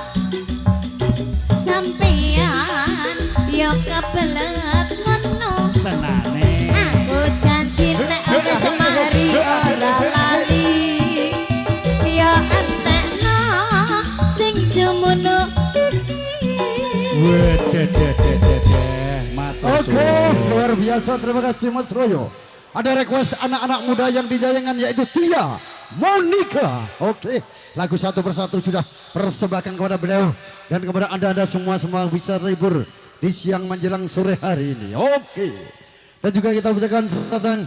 sampeyan yo kebelet ngono tenane aku janji nek wis mari ora lali yo sing jemono. Oke, luar biasa, terima kasih Mas Royo. Ada request anak-anak muda yang dijayangan yaitu Tia Monica. Oke, lagu satu persatu sudah persembahkan kepada beliau dan kepada anda semua bisa libur di siang menjelang sore hari ini. Oke, dan juga kita ucapkan datang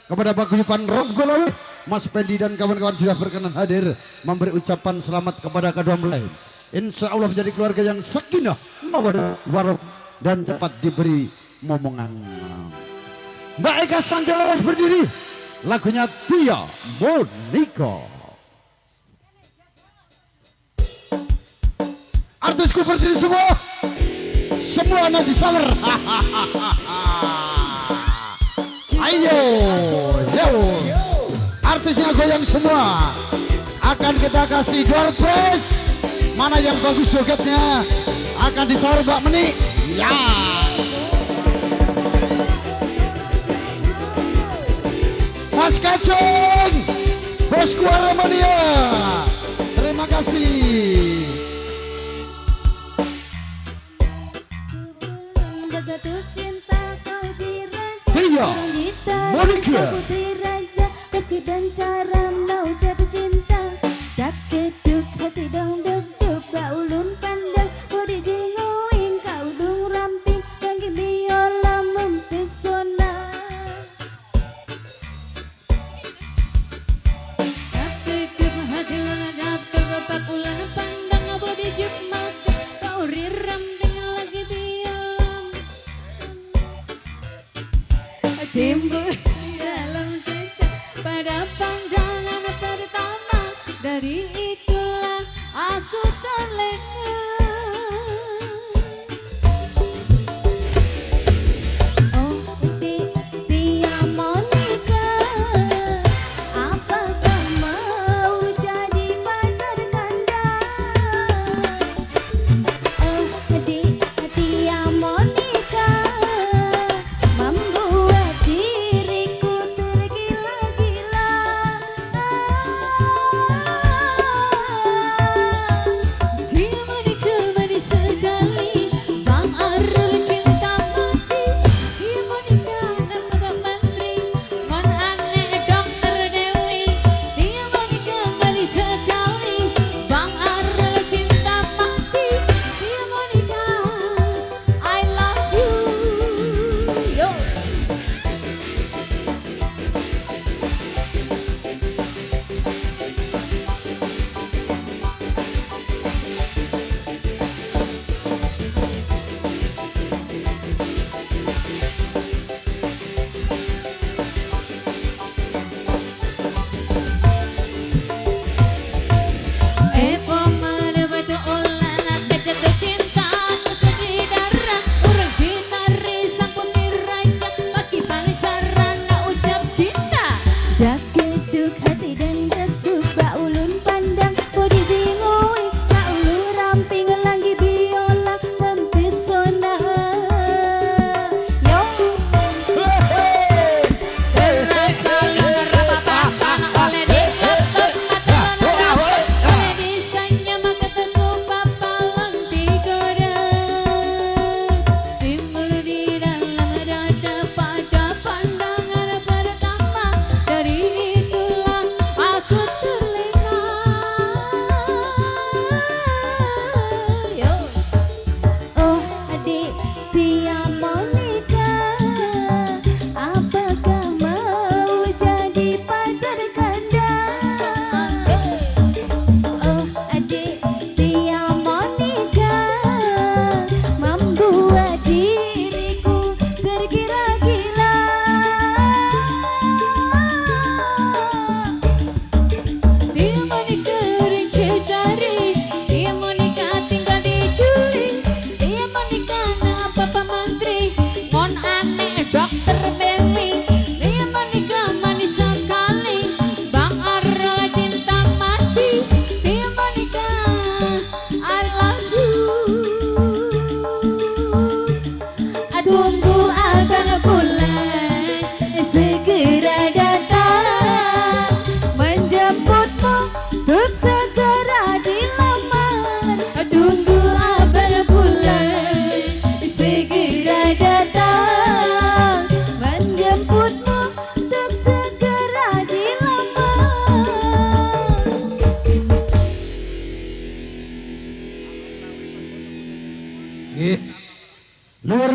kepada Paguyuban Roggolawe. Mas Pendi dan kawan-kawan sudah berkenan hadir memberi ucapan selamat kepada kedua mempelai. Insya Allah menjadi keluarga yang sakinah, mawaddah warahmah dan cepat diberi momongan. Mbak Eka Sanjalawas berdiri, lagunya Tia Monica. Artisku berdiri semua nanti sawer. Ayo, yo. Artisnya goyang semua. Akan kita kasih door prize. Mana yang bagus jogetnya akan disahur Mbak Meni. Ya. Mas Kacung, bosku Armania. Terima kasih. Tia Monica. Meski dan cara mau jatuh cinta, tak keduk hati dong duk duk, kau ulun pandang, kau dijinguin, kau dung ramping, kaki biola mempesona. Tak keduk hati lana dapet, bapak ulan pandang, kau dijuk mata, kau riram dengan lagi biola. Timbul dalam pada pandangan pertama, dari itulah aku terlena. Oh Tia Monica, apakah mau jadi pacar kanda? Oh Tia Monica, membuat diriku tergila-gila.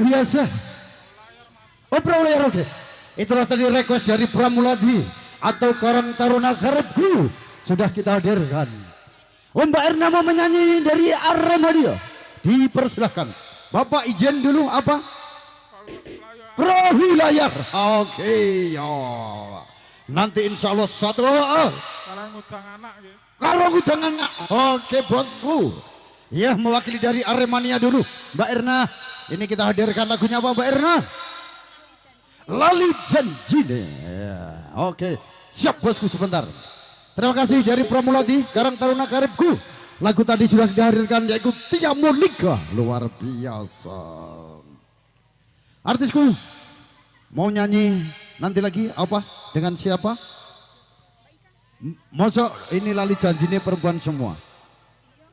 biasa. Oh, Pralayar oke. Itulah tadi request dari Pramuladi atau Karang Taruna Karibku sudah kita hadirkan. Mbak Erna mau menyanyi dari Arema dia. Dipersilahkan. Bapak izin dulu apa? Perahu layar. Oke, ya. Nanti insya Allah satu. Karang udang anak. Oke, bosku. Ya, mewakili dari Aremania dulu. Mbak Erna, ini kita hadirkan lagunya apa, Mbak Erna? Lali Janjine. Ya, oke, siap bosku sebentar. Terima kasih dari Pramuladi, Karang Taruna Karibku. Lagu tadi sudah dihadirkan yaitu Tia Monica. Luar biasa. Artisku, mau nyanyi nanti lagi apa? Dengan siapa? Masa ini Lali Janjine perempuan semua.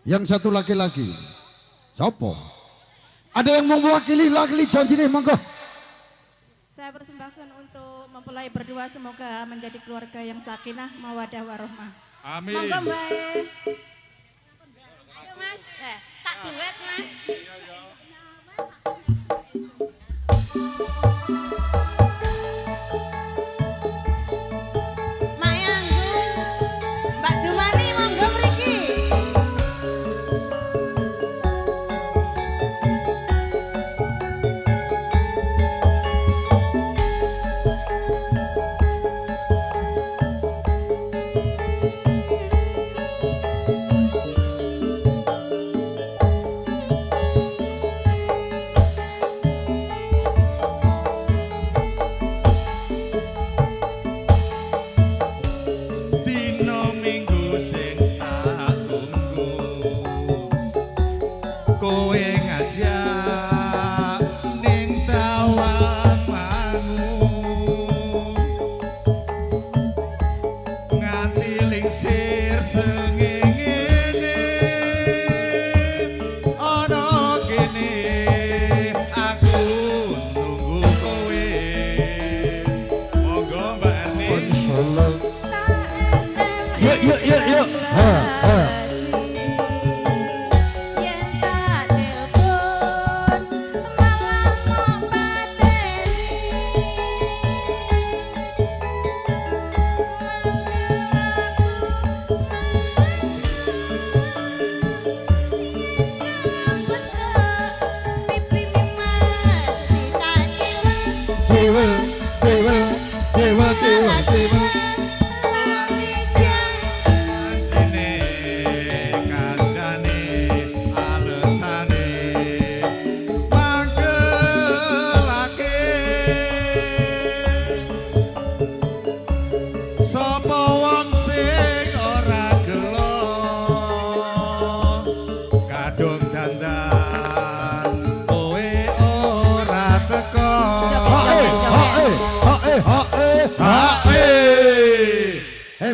Yang satu laki-laki. Siapa? Ada yang mau mewakili Lali Janjine, monggo. Saya persembahkan untuk mempelai berdua, semoga menjadi keluarga yang sakinah, mawadah, warohmah. Amin. Monggo Mbak. Ayo Mas, tak duet Mas. Mayang, Mbak Jumani, monggo mriki.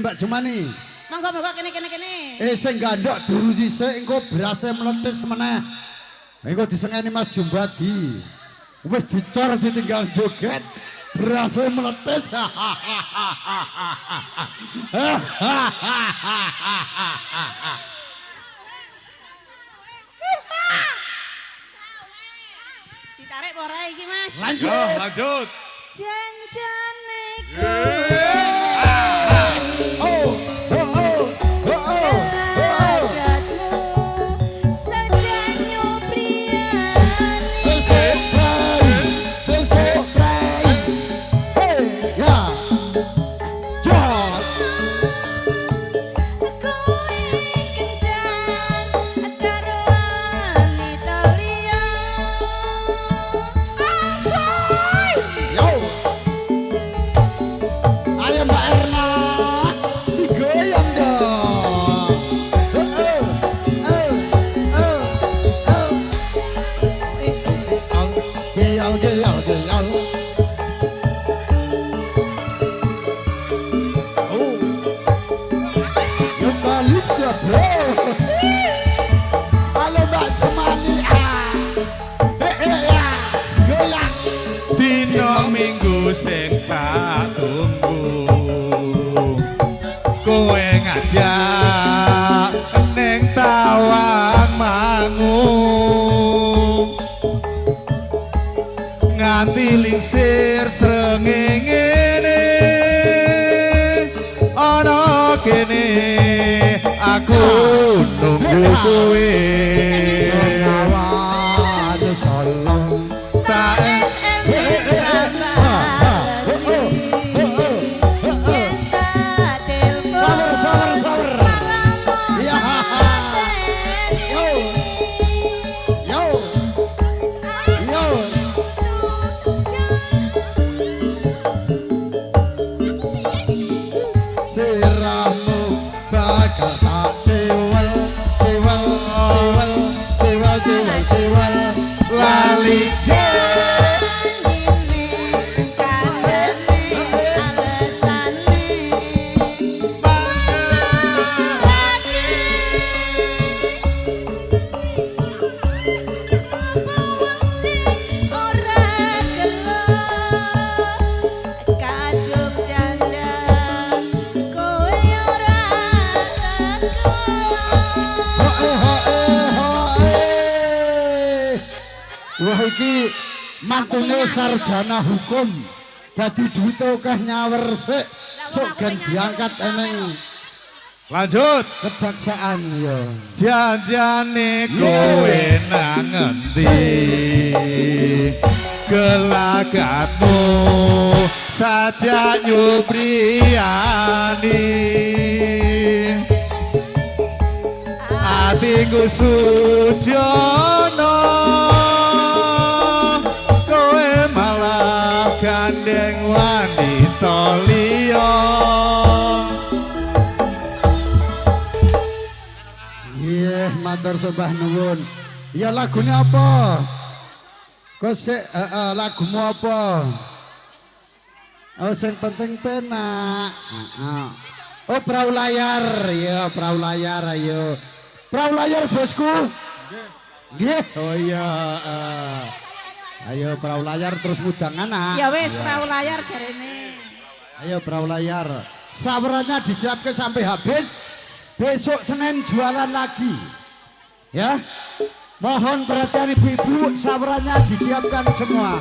Mbak Jumani. Monggo kene. Sing gandok dulu dhisik engko berase meletis meneh. Engko disengeni Mas Jumbadi. Wis dicor ditinggal joget, berase meletis. Ditarik ora iki Mas? Lanjut. Janjane sing tak tunggu kowe ngajak ning Tawang Mangu pesisir srengenge ana kene aku nunggu kowe Awak solong tak iki mantune sarjana hukum dadi duwite akeh nyawer sik sok gen diangkat eneng lanjut kejaksaan ya janjane kowe nang ngendi gelagatmu saja nyubriyani atiku sujono gandeng wanita liya iya matur sembah nuwun ya lagune apa kok sik lagumu apa oh sing penting penak oh perahu layar ya perahu layar ayo perahu layar bosku nggih oh iya ayo perahu layar terus mudangan ya wes perahu layar jarene ayo perahu layar sawerannya disiapkan sampai habis besok Senin jualan lagi ya mohon perhatian ibu-ibu sawerannya disiapkan semua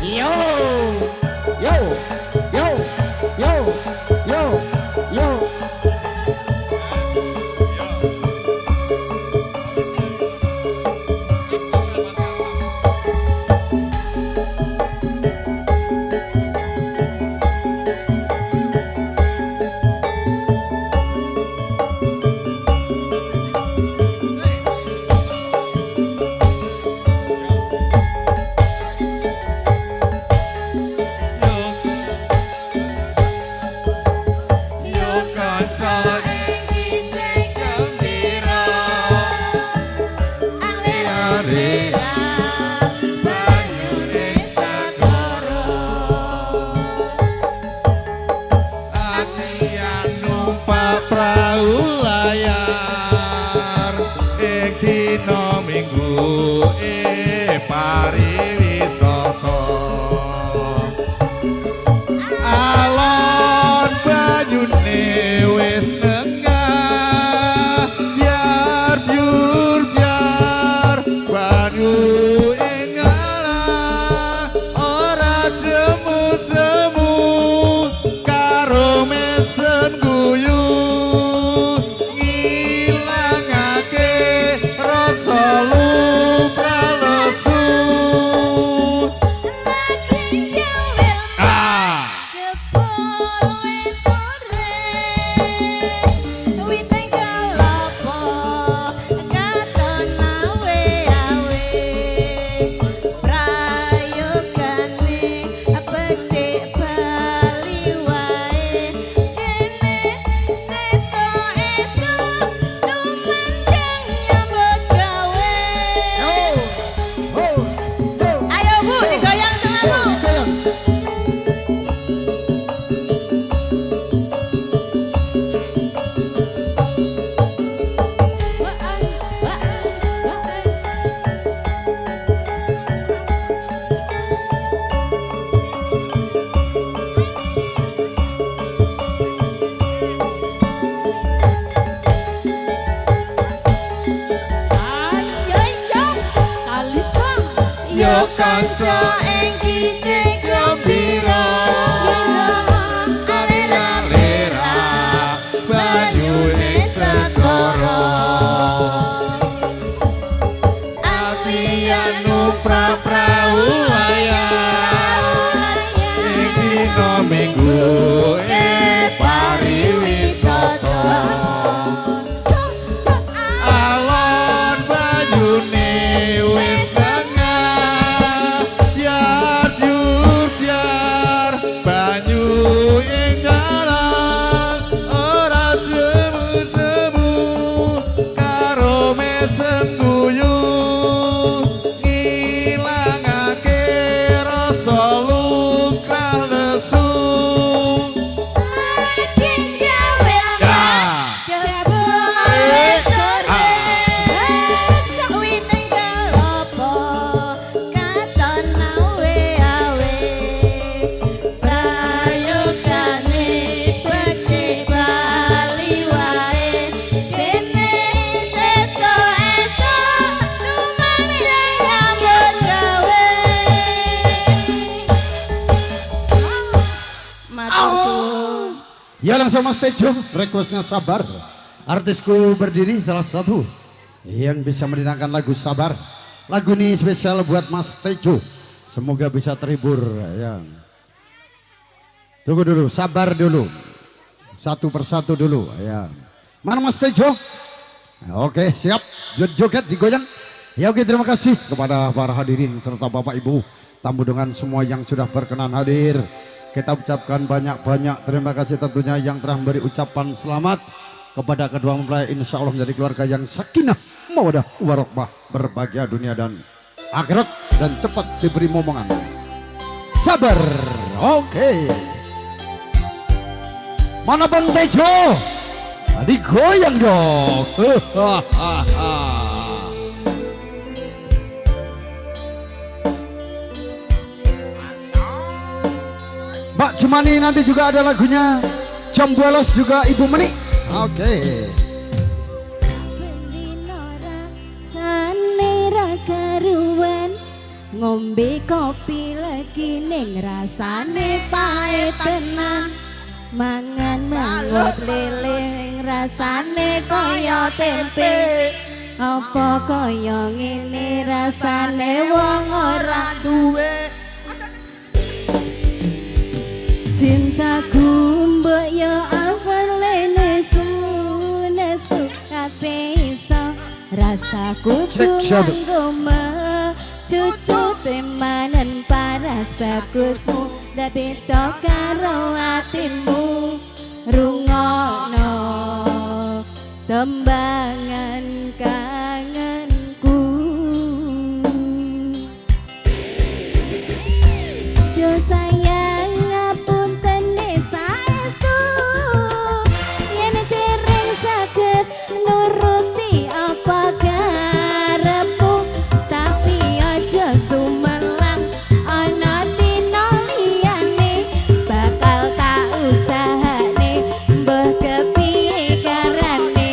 yo yo yo yo yo yo alon banyune wis tengah biar biur biar banyu ing ora jemu-jemu karo mesen guyu ngilangake rasa lupa lesu kanca ing kicik langsung Mas Tejo, requestnya Sabar. Artisku berdiri salah satu yang bisa mendengarkan lagu Sabar. Lagu ini spesial buat Mas Tejo. Semoga bisa terhibur ya. Tunggu dulu, sabar dulu. Satu persatu dulu ya. Mana Mas Tejo? Oke, siap. Joget digoyang. Ya oke, terima kasih kepada para hadirin serta Bapak Ibu tamu dengan semua yang sudah berkenan hadir. Kita ucapkan banyak-banyak terima kasih tentunya yang telah memberi ucapan selamat kepada kedua mempelai, insya Allah menjadi keluarga yang sakinah, mawaddah, warahmah, berbahagia dunia dan akhirat, dan cepat diberi momongan. Sabar, oke. Mana Bang Tejo? Tadi goyang dong. Mbak Jumani nanti juga ada lagunya Jam Bolos juga Ibu Meni. Oke. Sanera karuan ngombe kopi lagi ning rasane pahit tenan. Mangan mangut lele ning rasane kaya tempe. Apa kaya ngene rasane wong ora duwe. Cintaku mbok yo averlene nesu kabeh iso rasaku tunggoma cucu temanan paras bagusmu tapi tok karo atimu rungokno tembangan kangenku yo sayang nuruti apa karepmu tapi aja sumelang ana dina liyane bakal tak usahane mbah kepiye karane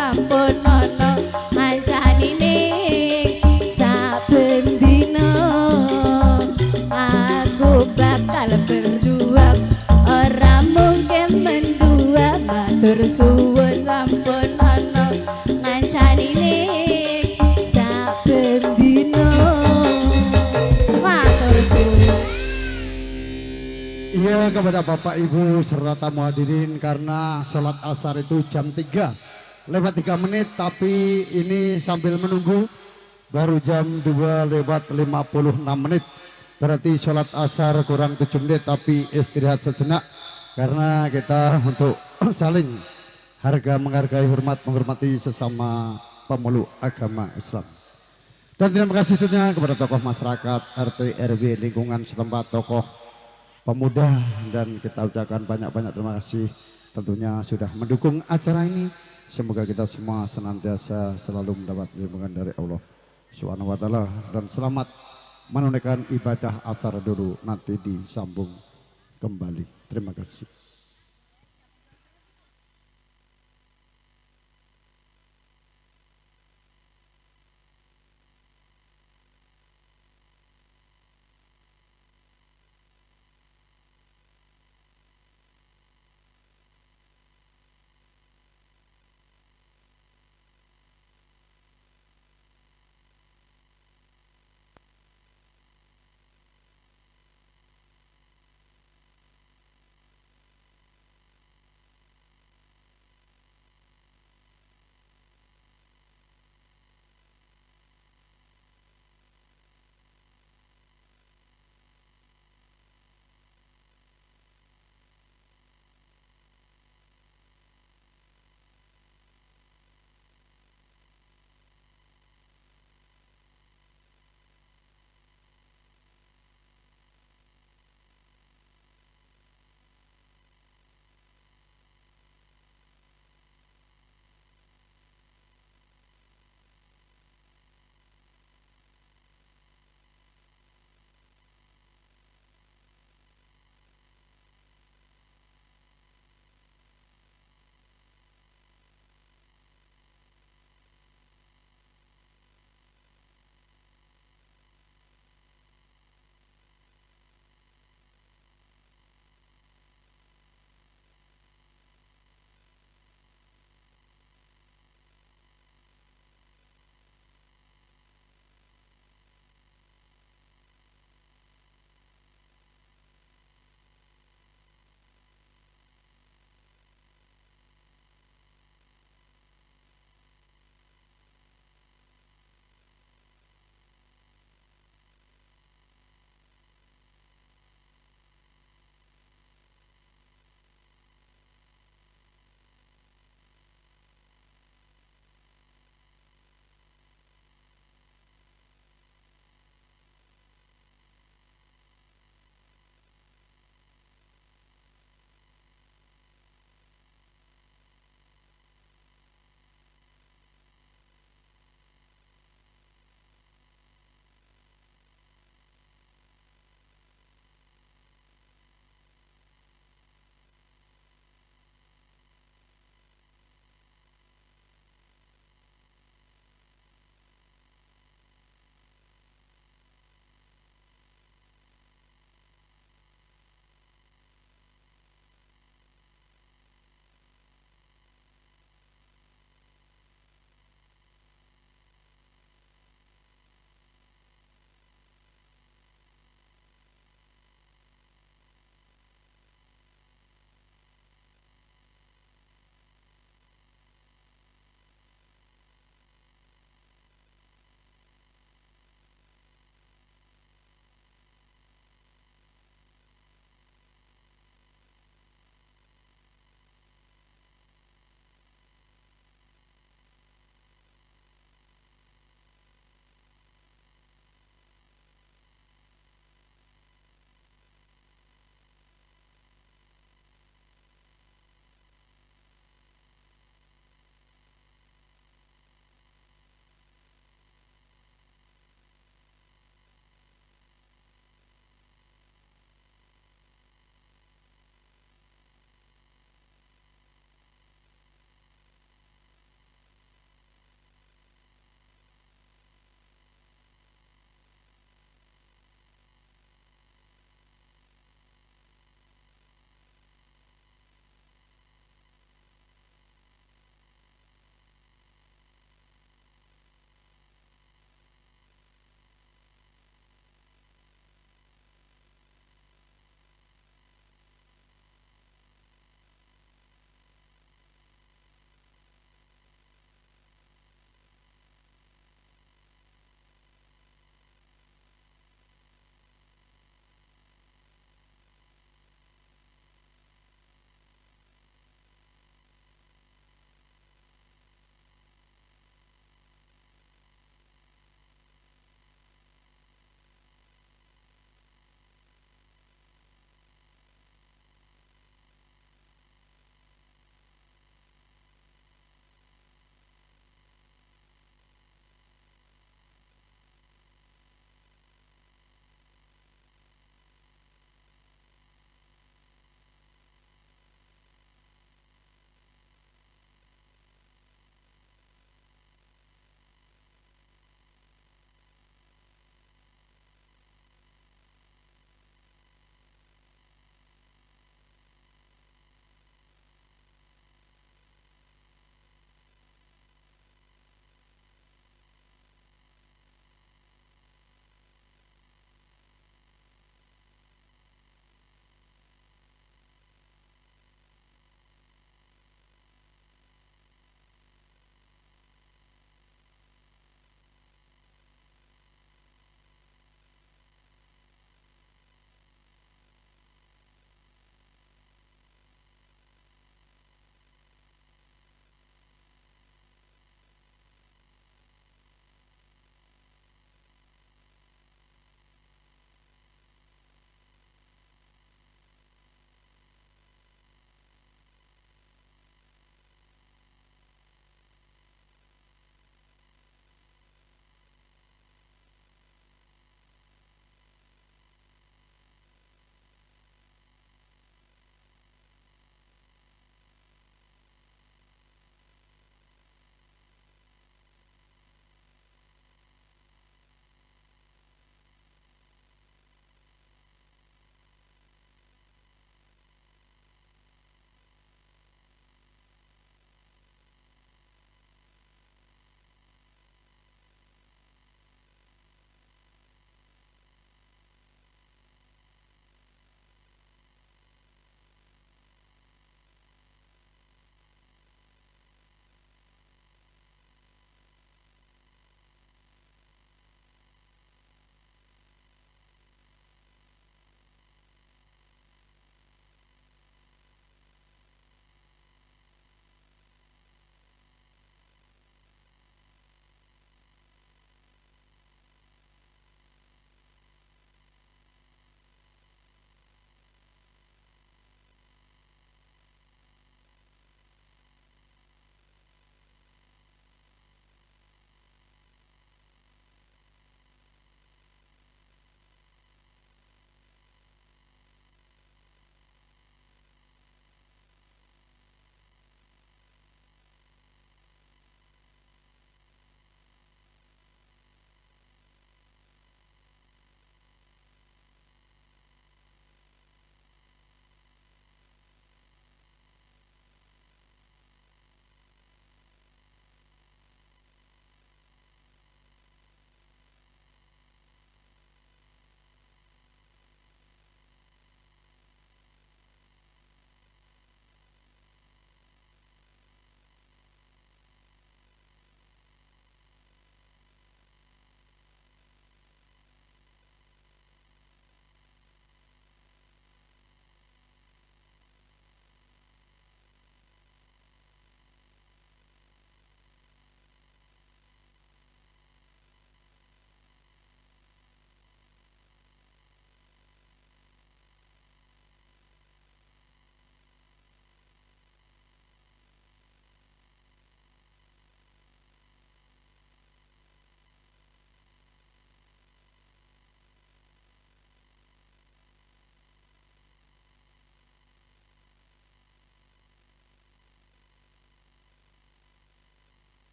sampun ana mancanine saben dina aku bakal berdua ora mungkin mendua matur suwun sampun ana mancanine saben dina matur suwun. Iya, kepada Bapak Ibu serta tamu hadirin, karena sholat asar itu jam 3 lewat 3 menit, tapi ini sambil menunggu baru jam 2 lewat 56 menit. Berarti sholat asar kurang 7 menit, tapi istirahat sejenak karena kita untuk saling menghargai, hormat, menghormati sesama pemeluk agama Islam. Dan terima kasih tentunya kepada tokoh masyarakat, RT, RW, lingkungan setempat, tokoh pemuda, dan kita ucapkan banyak-banyak terima kasih tentunya sudah mendukung acara ini. Semoga kita semua senantiasa selalu mendapat lindungan dari Allah Subhanahu wa taala dan selamat menunaikan ibadah asar dulu, nanti disambung kembali. Terima kasih.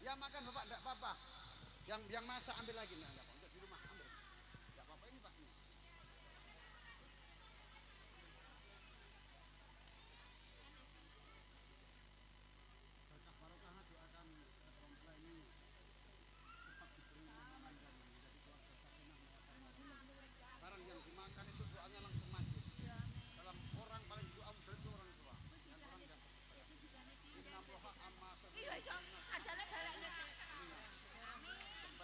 Ya makan Bapak, enggak apa-apa. Yang masak ambil lagi nih, enggak apa-apa. Untuk di rumah ambil. Enggak apa-apa ini Pak. Berkah barokah doakan komplek ini cepat diberi makanan dan menjadi keluarga sakinah. Barang yang dimakan itu doanya langsung maju. Dalam orang paling doa mudah itu orang tua. Dan orang yang inna allaha amma Iya iso sandale balekne sih.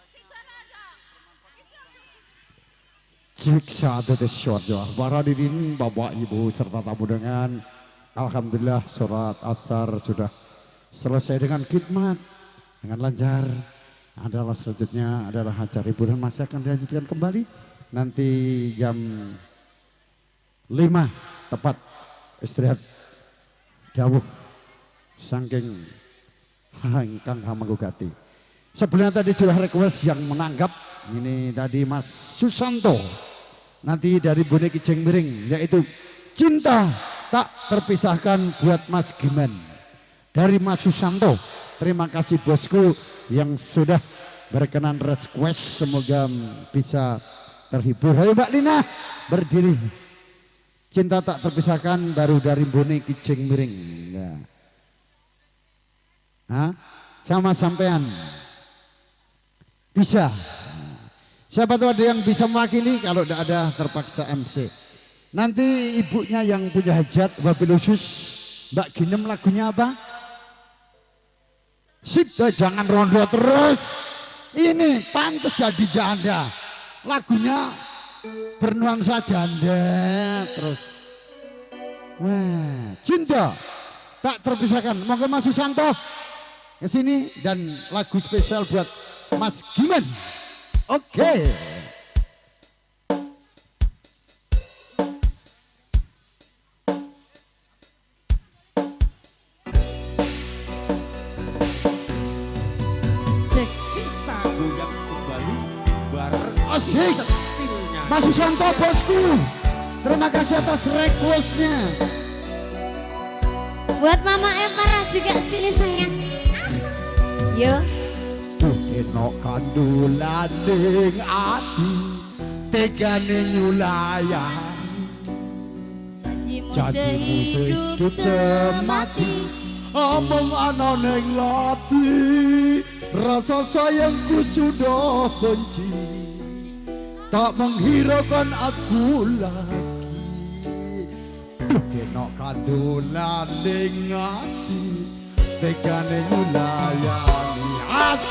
Sing barada. Jiksa ada syurga. Para hadirin Bapak Ibu serta tamu dengan alhamdulillah surat asar sudah selesai dengan khidmat dengan lancar. Adalah selanjutnya adalah acara hiburan masih akan dilanjutkan kembali nanti jam 5 tepat istirahat dawuh saking ingkang hamagugati. Sebelumnya tadi sudah request yang menanggap ini tadi Mas Susanto nanti dari Boneki Jengmiring yaitu cinta tak terpisahkan buat Mas Gimen dari Mas Susanto. Terima kasih bosku yang sudah berkenan request, semoga bisa terhibur. Ayo Mbak Lina berdiri. Cinta tak terpisahkan baru dari Boneki Jengmiring ya. Hah? Sama sampean bisa. Siapa tahu ada yang bisa mewakili, kalau tidak ada terpaksa MC. Nanti ibunya yang punya hajat wabil khusus Mbak Ginem lagunya apa? Sudah jangan rondo terus. Ini pantas jadi janda. Lagunya bernuansa janda terus. Wah, cinta tak terpisahkan. Monggo Mas Susanto ke sini dan lagu spesial buat Mas Gimen. Oke. Kita goyang kembali bareng Asik. Mas Susanto bosku. Terima kasih atas requestnya. Buat Mama Emara juga sini sayang. Yo. Eno kandulan ning ati tegane nyulayani Janjimu sehidup semati omong ana ning lati rasa sayangku sudah benci tak menghiraukan aku lagi. Eno kandulan ning ati tegane nyulayani. Mas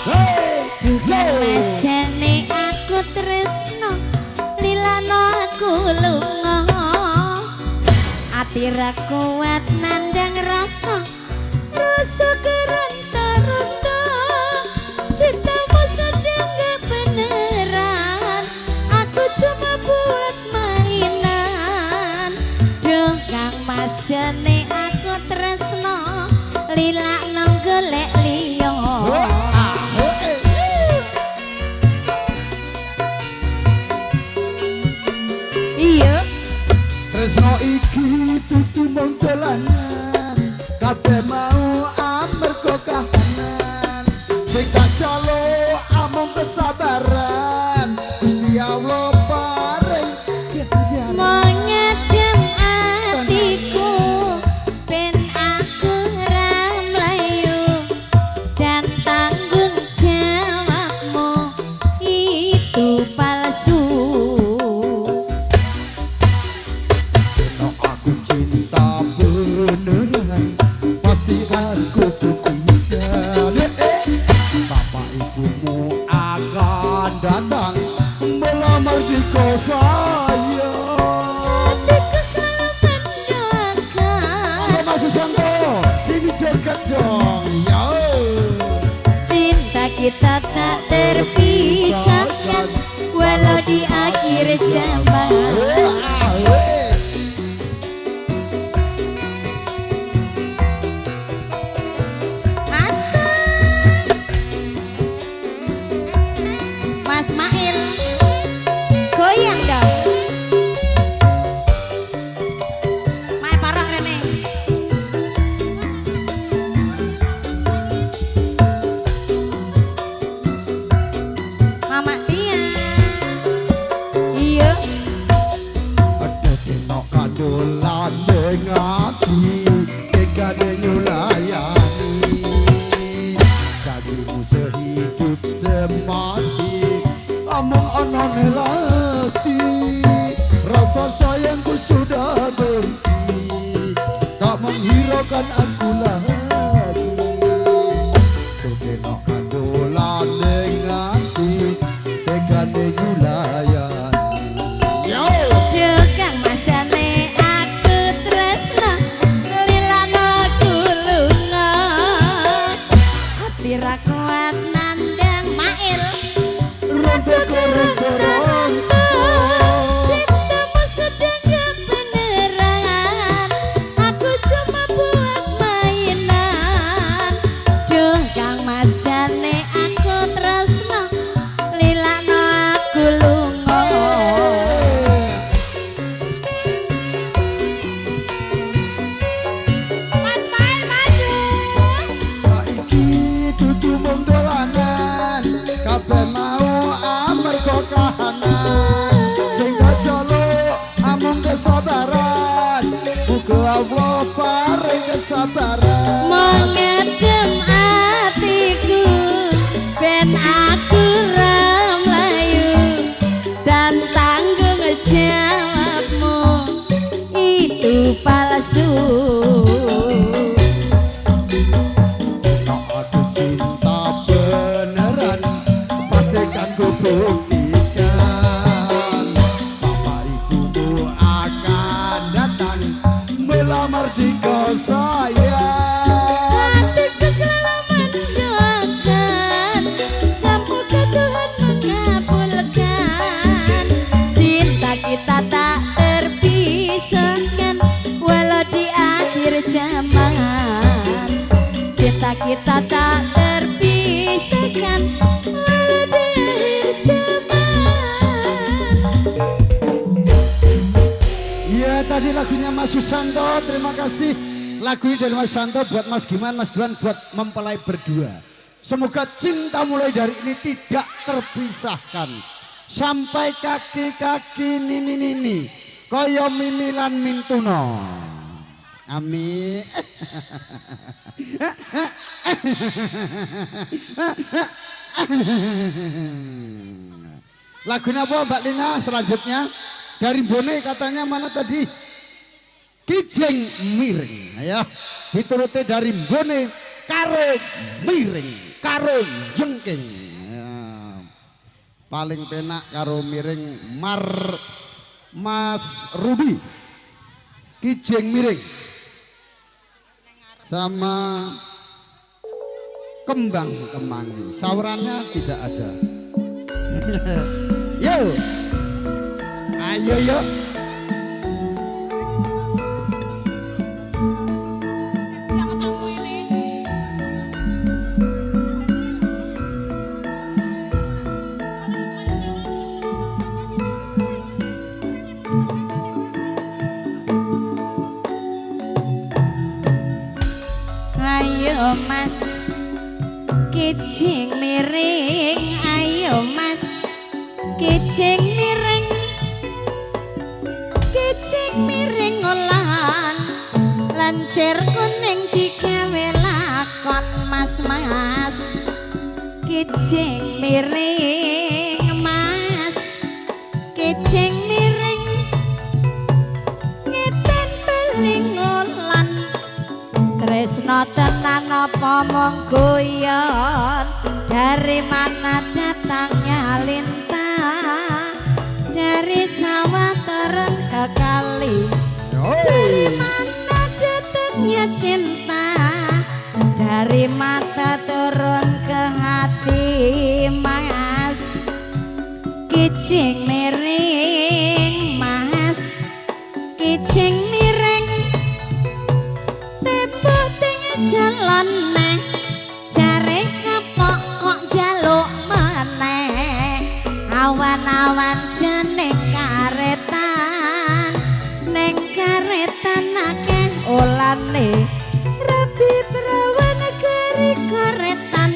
jane aku tresno lilano aku lunga ati ra kuat nandang rasa keronta-ronta cintamu sedang gak beneran aku cuma buat mainan dong Kang Mas jane aku tresno lilano golek liya. Tresno iki tutu mung dolanan kabeh mau amarga kahanan sing tak jalo amung kesabaran Gusti Allah paring mengedem atiku ben aku ra mlayu dan tanggung jawabmu itu palsu. Pasti aku tuh bapak ibumu akan datang melamar di kos saya. Hatiku selalu mendoakan. Mas Susanto, sini joget dong. Ya. Cinta kita tak terpisahkan walau di akhir zaman. Mas Mail goyang dong. Mae parah rene. ning ati tekane nyulayani dadimu sehidup semati amung ana nelati rasa sayangku sudah berhenti tak menghiraukan aku lagi terkenok kandolan ning ati tekane nyulayani Kang majane aku tresna lilana aku lunga hati ra kuat nandang mail rasa keronta cintamu sudah gak beneran aku cuma buat mainan duh Kang Mas jane aku tresna lilana aku lunga dudu mung dolanan kabeh mau amarga kahanan sing kacolok amung kesabaran muga Allah paring kesabaran mengedem atiku ben aku ra mlayu dan tanggung jawabmu itu palsu beneran pastikan ku buktikan bapak ibumu akan datang melamar di kau sayang hatiku selalu mendoakan semoga Tuhan mengabulkan cinta kita tak terpisahkan walau di akhir zaman cinta kita tak terpisahkan walau di akhir zaman. Iya tadi lagunya Mas Susanto, terima kasih lagu ini dari Mas Susanto buat Mas Giman, Mas Duan buat mempelai berdua. Semoga cinta mulai dari ini tidak terpisahkan sampai kaki-kaki nini-nini koyo mimilan mintuno. Amin. Lagunya apa Mbak Lina selanjutnya? Dari Bone katanya mana tadi? Kijeng miring. Ya, dituruti dari Bone karo miring, karo jengking. Ya. Paling penak karo miring Mas Rudi. Kijeng miring. Sama kembang kemangi, saurannya tidak ada. Yo, ayo yo. Ayo Mas kijing miring, ayo Mas kijing miring, kijing miring olan lancer kuning digawe lakon Mas Mas kijing miring Mas kijing miring ngeten beling olan tresno tenan apa mung guyon dari mana datangnya lintang dari sawah turun ke kali dari mana datangnya cinta dari mata turun ke hati Mas kijing miring Mas kijing miring tepuk tengah jalan neh cari kapok kok jaluk meneh awan-awan jeneng karetan neng karetan akeh olane rabi perawan negeri karetan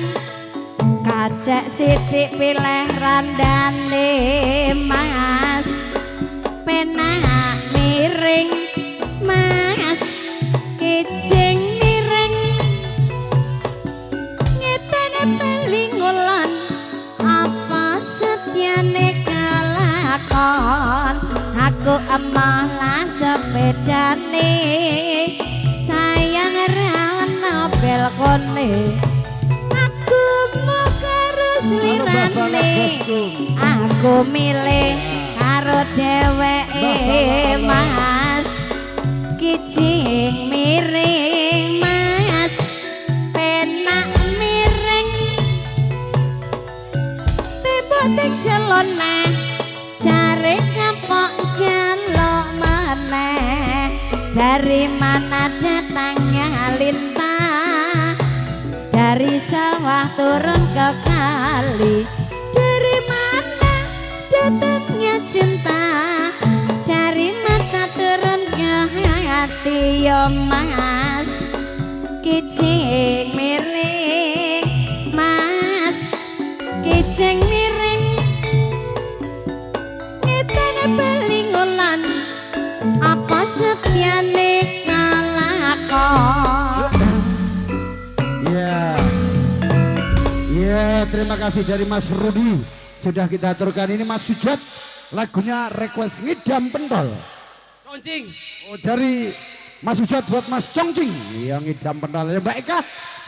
kacek sidik pilih randane Mas penak miring Mas sepedane sayang rawan nobel kone aku mau karo slirane aku milih karo dheweke mas kijing miring mas penak miring tepotek celana jare kapok jaluk maneh dari mana datangnya lintah dari sawah turun ke kali dari mana datangnya cinta dari mata turun ke hati yo mas kijing miring mas kijing miring ngitane belingolan apa setiane ngalakon. Ya, terima kasih dari Mas Rudi. Sudah kita aturkan ini Mas Sujat. Lagunya request ngidam pentol. Congcing. Oh, dari Mas Sujat buat Mas Congcing. Yang ngidam pentol. Ya, Mbak Eka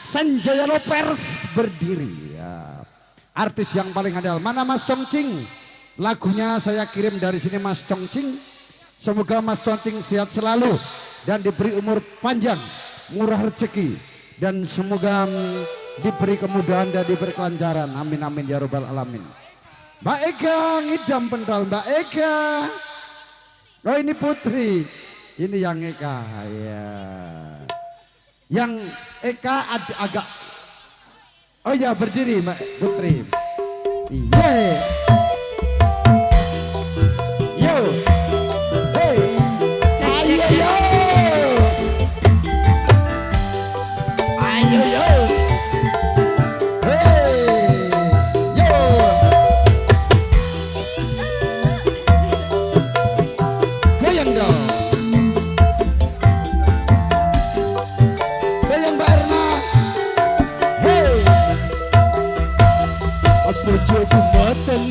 Sanjaya Loper berdiri. Ya. Artis yang paling andal. Mana Mas Congcing? Lagunya saya kirim dari sini Mas Congcing. Semoga Mas Congcing sehat selalu dan diberi umur panjang, murah rezeki, dan semoga diberi kemudahan dan diberi kelancaran. Amin amin ya robbal alamin. Mbak Eka ngidam pentol. Mbak Eka. Oh ini Putri. Ini yang Eka ya. Yang Eka agak. Oh ya berdiri Mbak Putri. Iya. Yo. Hey. Ayo yo. Ayo yo.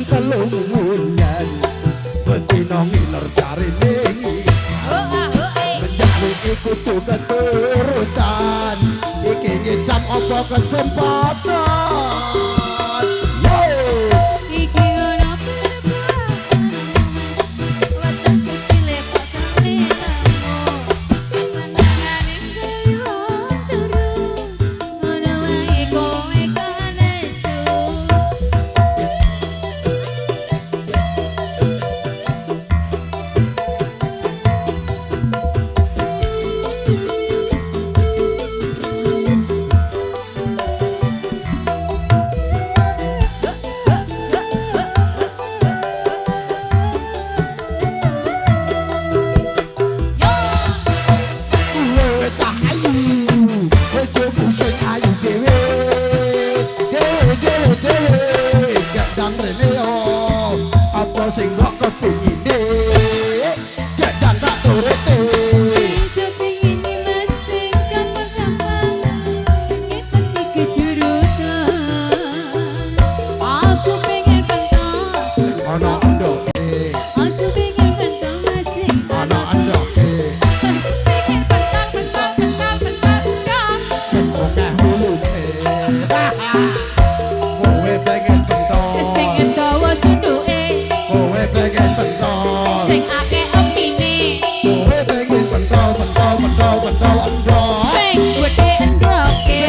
Kalungan betina ngiler carine menjaluk ikut keturutan iki ngidam apa kesempatan iki ono perempuan watan kecile kok sampe kamu senengane gawe turu ngono wae kowe kanesu. sing kok kepingine jajan tak turute sing kepingine mas sing gampang-gampang ngikuti kejurutan aku pengen pentol ana endoke aku pengen pentol mas sing ana endoke pengen pentol sing akeh hulune kowe pengen pentol sing dawa sunduke pengen pentol sing akeh opine kowe pengen pentol sing gede endoke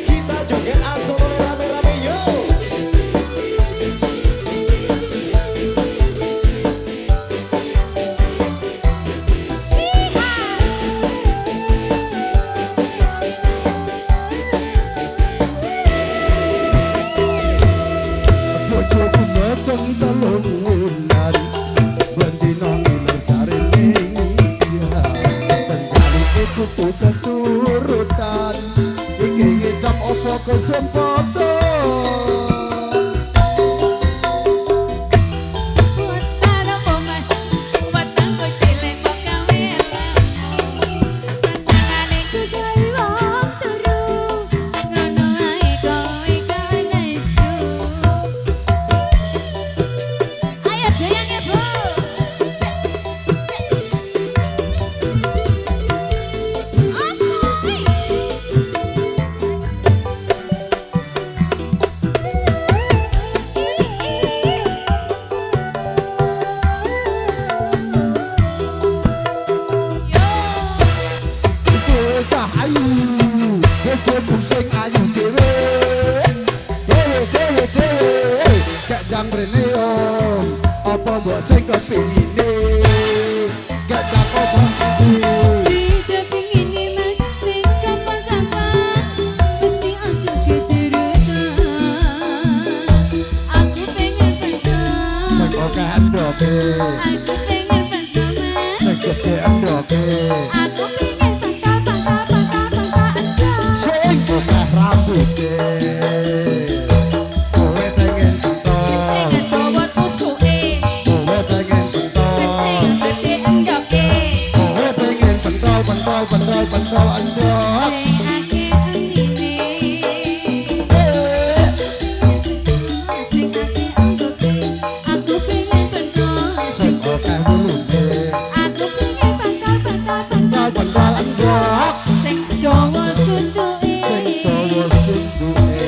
kita joget asal rame-rame yo. bojoku meteng telung wulan bendina ngiler carine penjaluke kudu keturutan iki ngidam apa kesempatan nang mrene om apa mbok sing kepingine gak tak apa Sida pingin mas sing kapan-kapan mesti aku keterusan. Aku pengen pengen sing akeh endoke aku pengen pengen sing gede endoke aku pengen pangkal sing akeh rambuté kowe pengen pentol sing dawa tusuke kowe pengen pentol sing gede endoke kowe pengen pentol endok sing akeh anine sing akeh endoke aku pengen pengen sing akeh mulune aku pengen pangkal pentol endok sing dawa suntuke sing dawa suntuke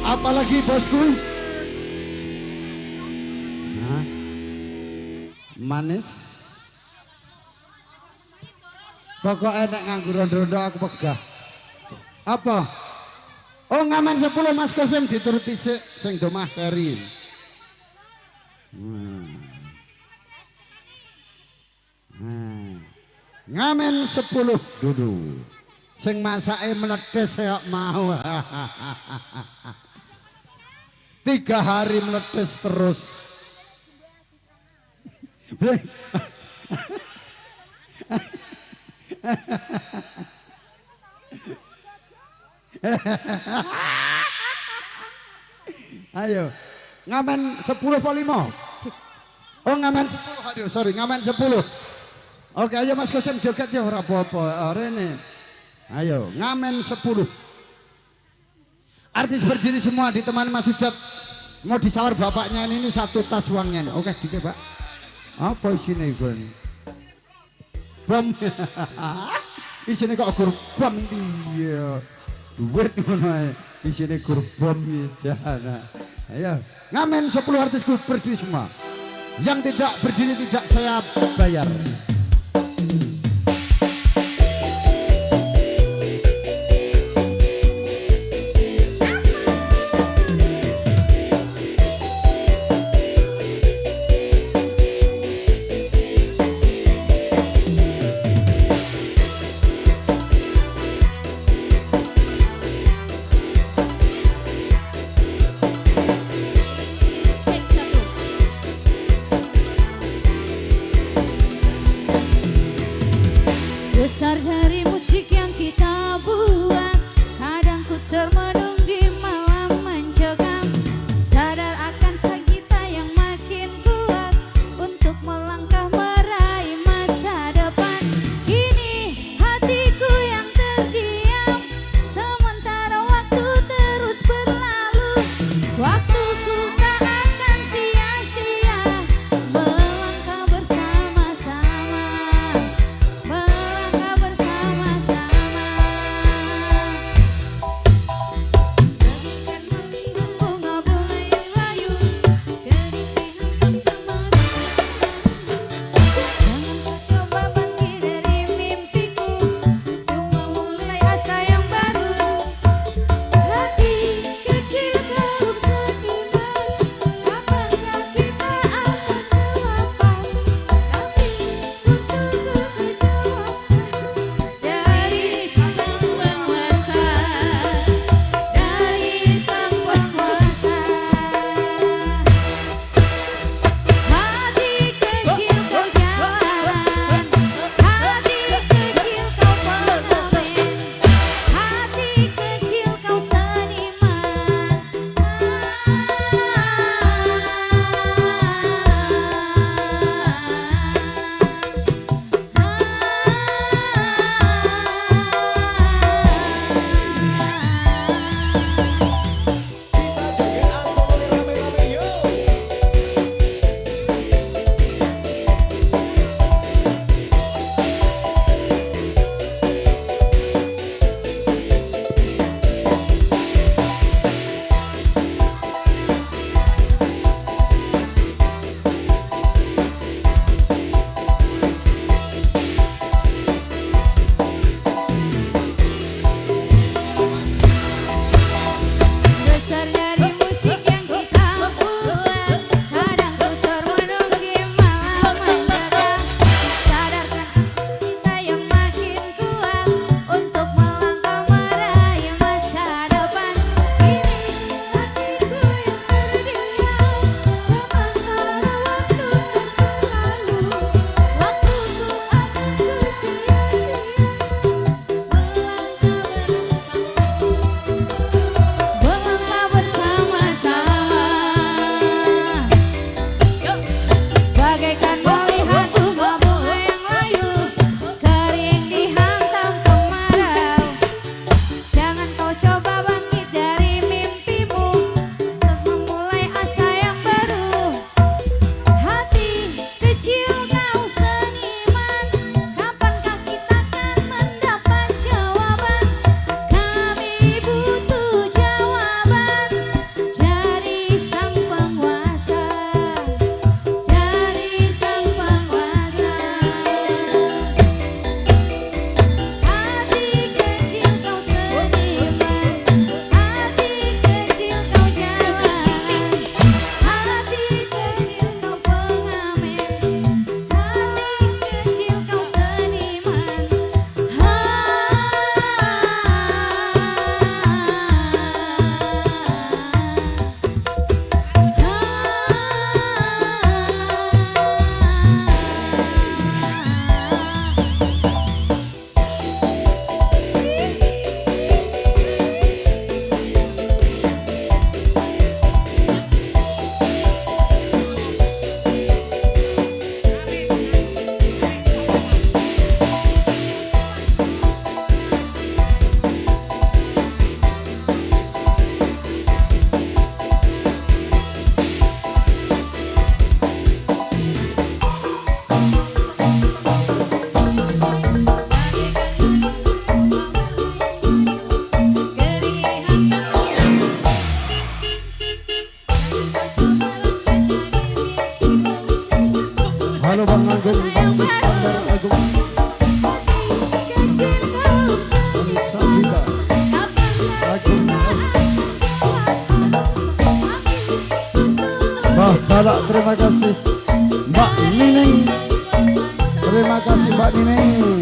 apalagi bosku hah? Manis pokoknya nek nganggur rondo-rondo aku pegah apa oh ngamen 10 Mas Kosim dituruti sing do materi ngamen 10 dulu sing masake meledes kok mau 3 hari meledes terus ayo ngamen 10 po 5 oh ngamen 10 aduh sorry ngamen 10 oke ayo Mas Kosim joget ya ora apa-apa rene ayo ngamen 10 artis berdiri semua ditemani Mas Ujat mau disawar bapaknya ini 1 tas uangnya nih. Oke dikit Pak apa isinya Gon bom isinya kok gur bom iya duit mana isinya gur bom jana ayo ngamen 10 artisku berdiri semua yang tidak berdiri tidak saya bayar. Besar dari musik yang kita buat, kadang ku termenung di malam mencekam, sadar akan sang kita yang makin kuat untuk melangkah meraih masa depan. Kini hatiku yang terdiam, sementara waktu terus berlalu. Waktuku tak akan sia-sia melangkah bersama-sama. Melangkah bersama Balak, terima kasih Mbak Nining. Terima kasih Mbak Nining.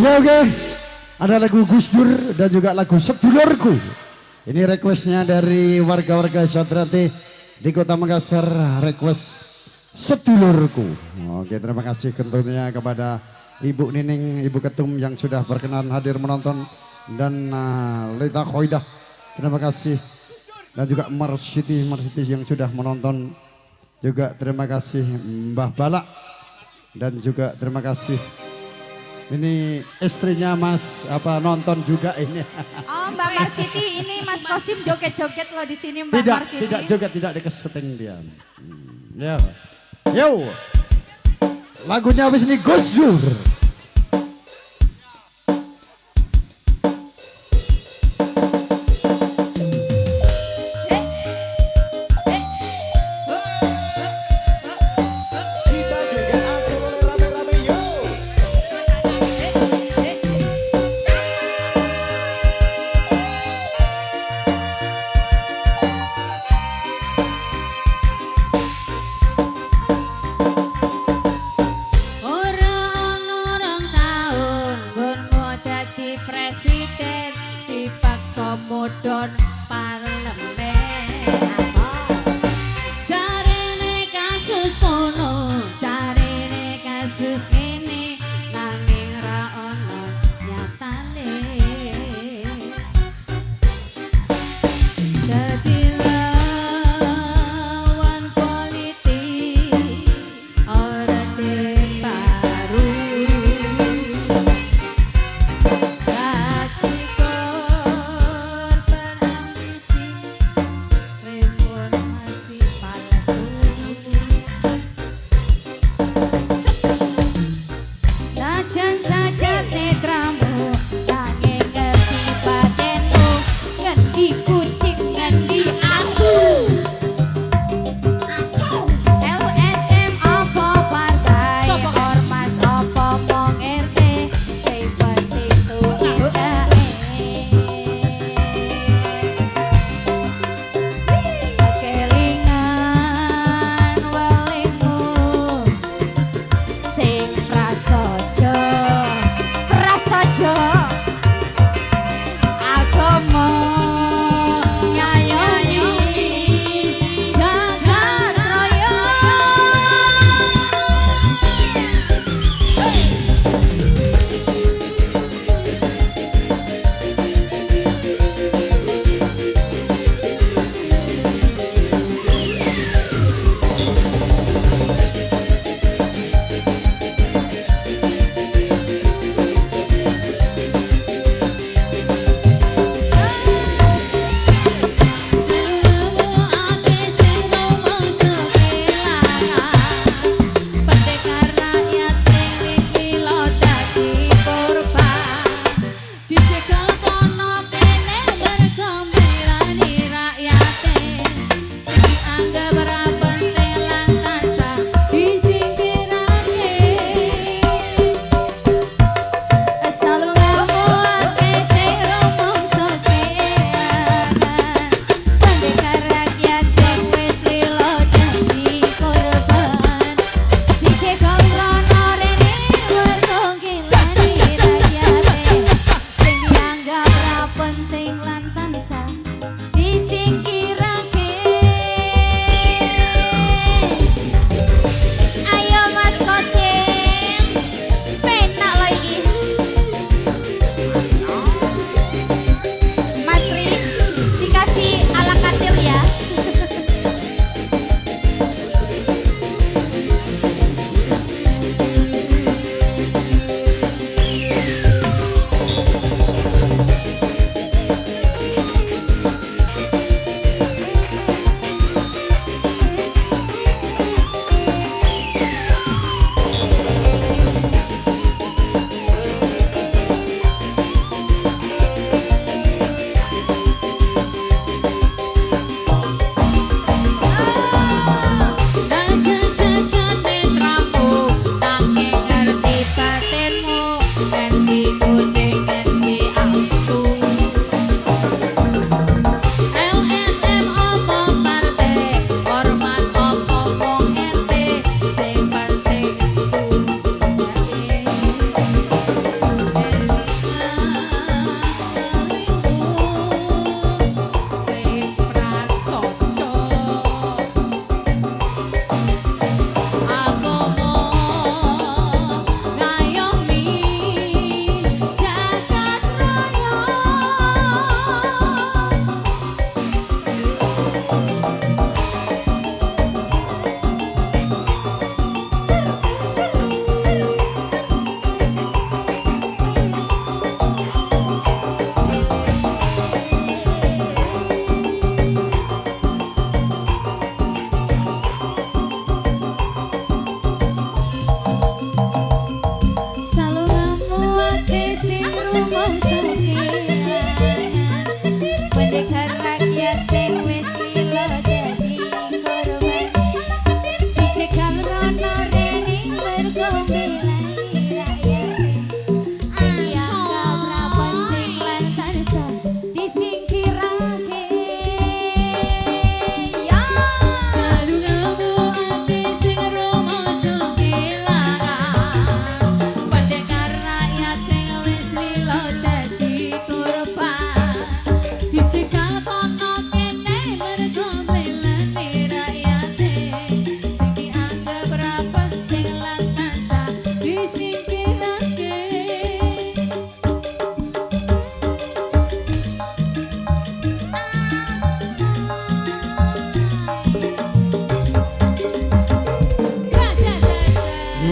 Ya oke, ada lagu Gus Dur dan juga lagu Sedulurku. Ini requestnya dari warga-warga Sadrati di Kota Makassar, request Sedulurku. Oke, terima kasih tentunya kepada Ibu Nining, Ibu Ketum yang sudah berkenan hadir menonton, dan Lita Khoidah, terima kasih, dan juga Marsiti yang sudah menonton juga, terima kasih Mbah Balak, dan juga terima kasih. Ini istrinya Mas nonton juga ini. Oh, Mbak Marsiti, ini Mas Kosim joget-joget loh di sini Mbak Marsiti. Tidak joget, tidak dikesetting dia. Ya. Yo. Lagunya habis ini Gus Dur. Mudon parlemen jarene kasus ono, jarene kasus ini nanging ra ono nyatane. Dadi lawan politik orde baru.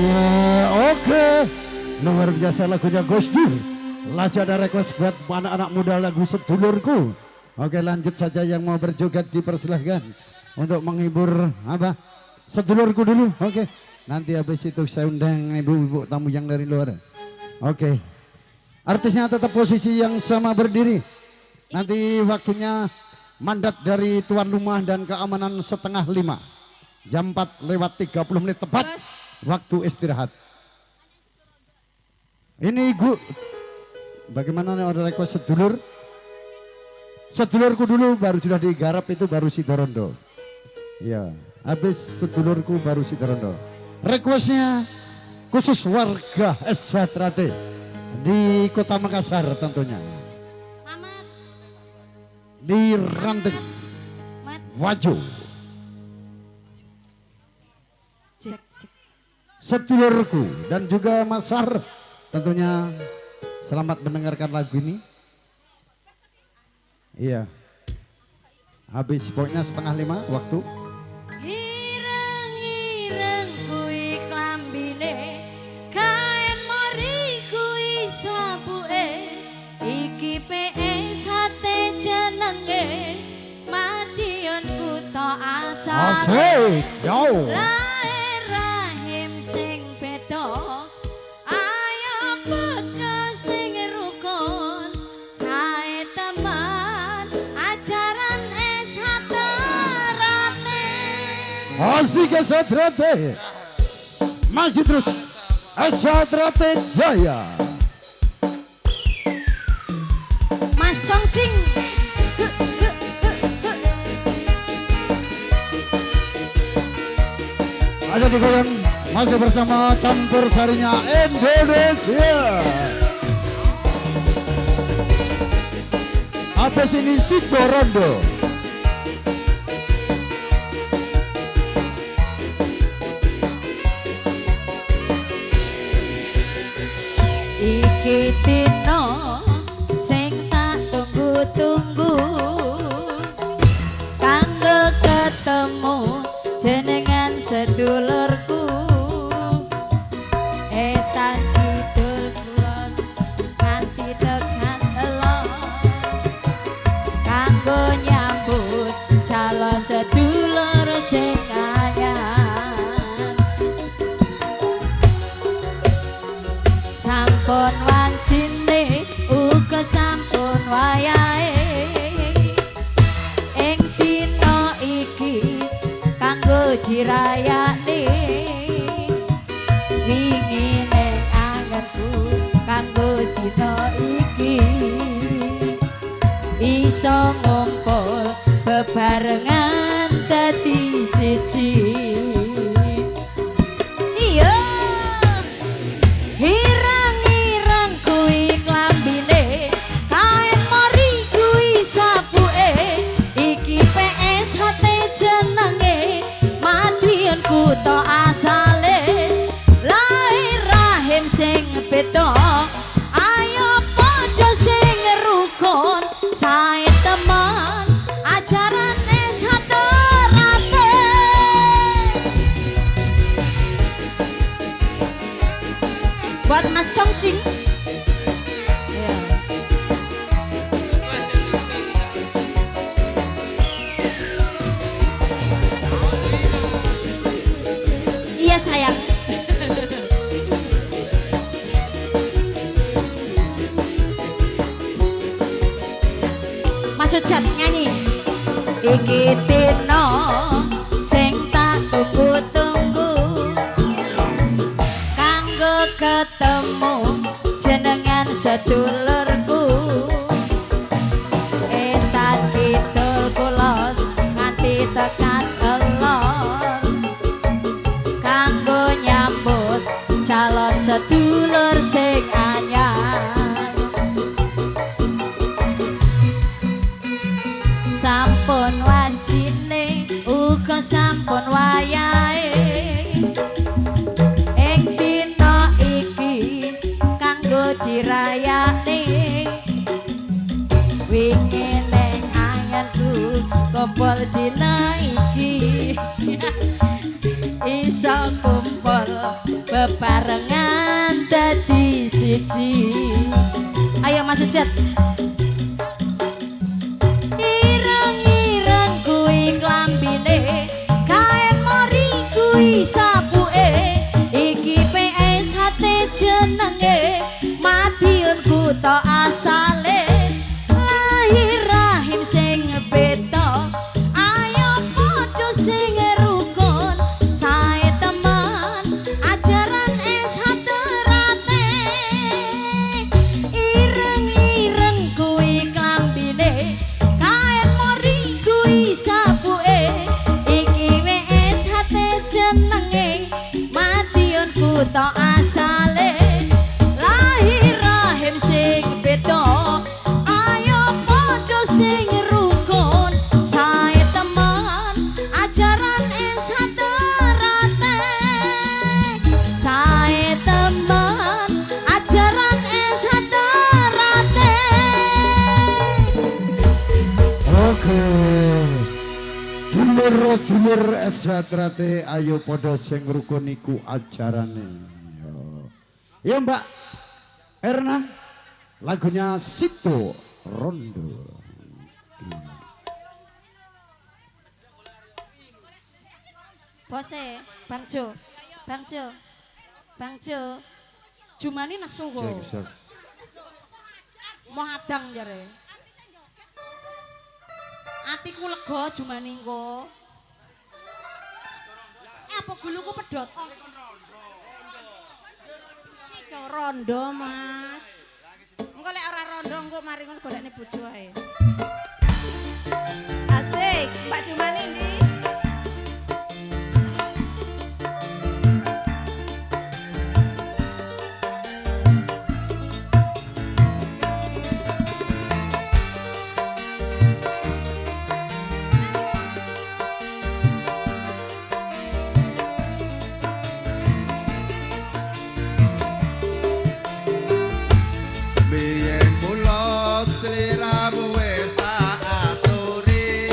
Iya, oke. Luar biasa lagunya Gus Dur. Masih ada request buat anak-anak muda lagu Sedulurku. Oke, lanjut saja yang mau berjoget dipersilahkan untuk menghibur apa? Sedulurku dulu. Oke. Nanti habis itu saya undang ibu-ibu tamu yang dari luar. Oke. Artisnya tetap posisi yang sama berdiri. Nanti waktunya mandat dari tuan rumah dan keamanan 4:30. Jam 4:30 tepat waktu istirahat. Ini bagaimana ada request sedulur? Sedulurku dulu baru sudah digarap itu baru Sidorondo. Ya, habis sedulurku baru Sidorondo. Requestnya khusus warga Eswatrate di Kota Makassar tentunya. Di Ranteng, Wajo. Sedulurku dan juga Masar tentunya selamat mendengarkan lagu ini. Iya. Habis pokoknya 4:30 waktu. Ireng-ireng kuwi klambine, kaen mori kuwi sabuke, iki PS hate jenenge, Madiun kuto asal. Asik, yo. Lair rahim sing beda, ayo padha sing rukun, sae teman ajaran Eswatrate. Asik Eswatrate. Maju terus. Eswatrate Jaya. Mas Chongqing. Ada digoyang masih bersama campur sarinya Indonesia. Apa sini Sidorondo. Iki dino sing tak tunggu-tunggu, kanggo ketemu jenengan sedulurku. Etan kidul kulon nganti tekan elon, kanggo nyambut calon sedulur sing anyar. Sampun wancine uga sampun wayahe, ing dina iki kanggo dirayani, wingi ning angenku kanggo dina iki iso ngumpul bebarengan dadi siji. Iya, ireng-ireng kuwi klambine, kaen mori kuwi sabuke, iki PS hate jenenge, Madiun kuto asale, lair rahim sing beda, ayo padha sing rukun, sae teman ajaran Eswatrate. Buat Mas Chongqing. Iya sayang. Mas Ujat nyanyi. Iki dino sing tak tunggu-tunggu, kanggo ketemu jenengan sedulurku. Etan kidul kulon nganti tekan elon, kanggo nyambut calon sedulur sing anyar. Sampun wancine uga sampun wayahe, ing dina iki kanggo dirayani, wingi ning angenku kumpul dina iki iso kumpul kumpul bebarengan dadi siji. Ayo Mas Ujet. Ireng-ireng kuwi klambine, kain mori kuwi sapuke, iki PSHT jenenge, Madiun kuto asale, lahir rahim sing beda, ayo padha sing rukun, sae teman ajaran SHT rate. Ireng-ireng kuwi klambine, kain mori kuwi sapuke, iki SHT jenenge, Madiun kuto asale, lahir rahim sing beda, ayo padha sing rukun, sae teman ajaran SHT rate, sae teman ajaran SHT rate. Oke. Dulur-dulur SHT ayo padha sing rukun iku ajarane. Ya Mbak Erna, lagunya Situ Rondo. Bose, Bang Jo, Bang Jo, Bang Jo, Jumani nesu kok. Mau adang jare. Atiku lega Jumani kok. Apa guluku pedot? Sito rondo Mas. Engko lek ora rondo engko mari ngono golekne bojo ae. Asik, Mbak Jumani ndi? Biyen kula sliramu wis tak aturi,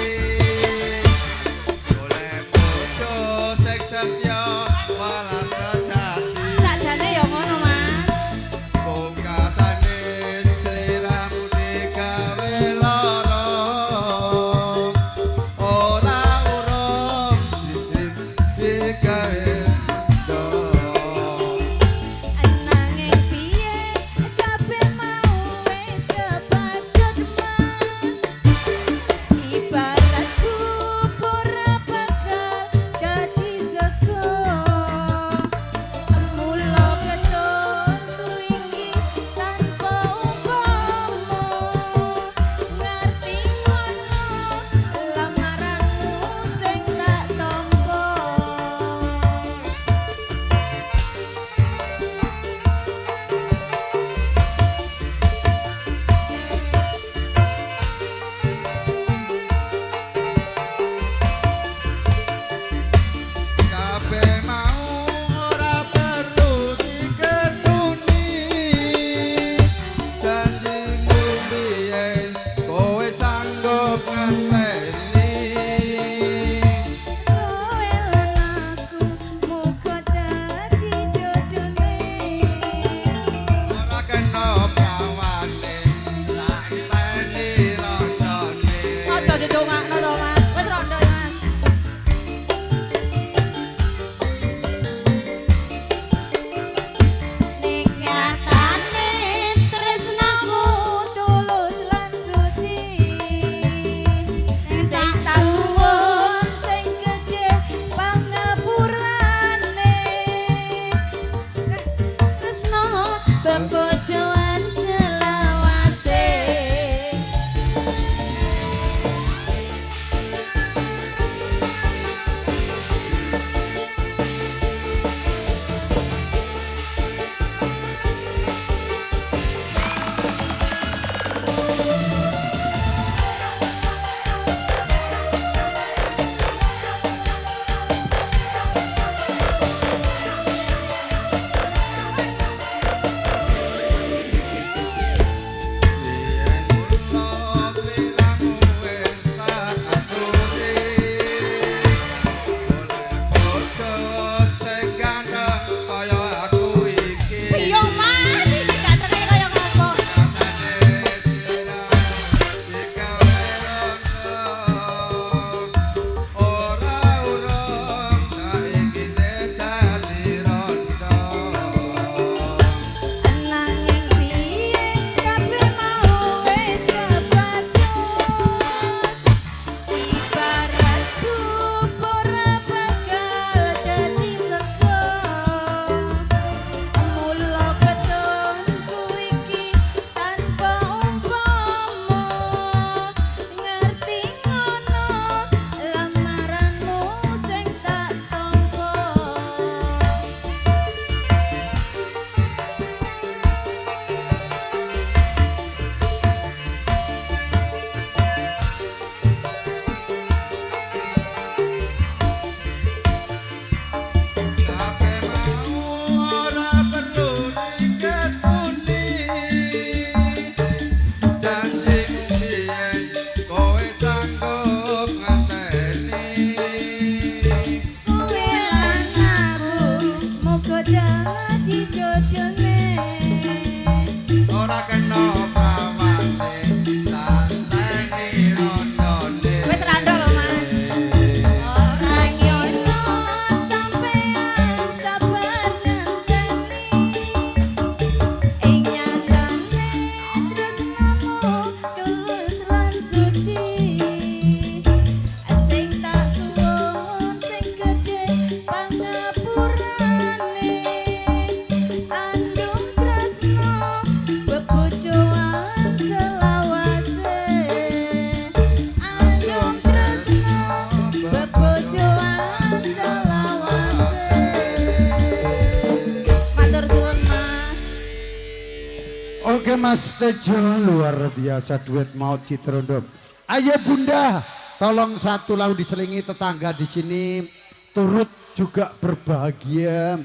Oke Mas Tejo, luar biasa duet maut Citrondom. Ayo Bunda, tolong satu lagu diselingi tetangga di sini turut juga berbahagia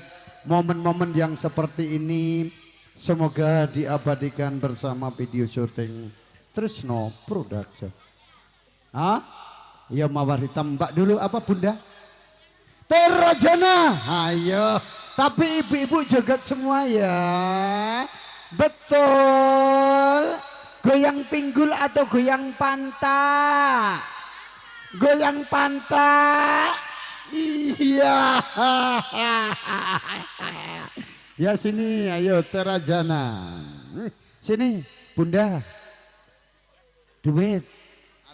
momen-momen yang seperti ini. Semoga diabadikan bersama video syuting Trisno Production. Ah, ya Mawar Hitam Mbak dulu apa Bunda? Terajana, ayo. Tapi ibu-ibu joget semua ya. Betul. Goyang pinggul atau goyang pantat? Goyang pantat. Iya. Ya sini, ayo Terajana. Sini, Bunda. Duet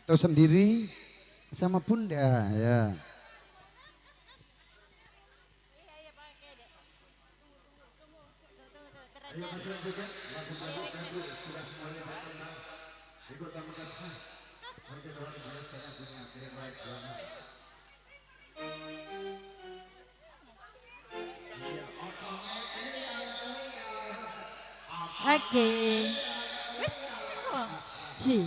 atau sendiri sama Bunda ya. Oke. Ci.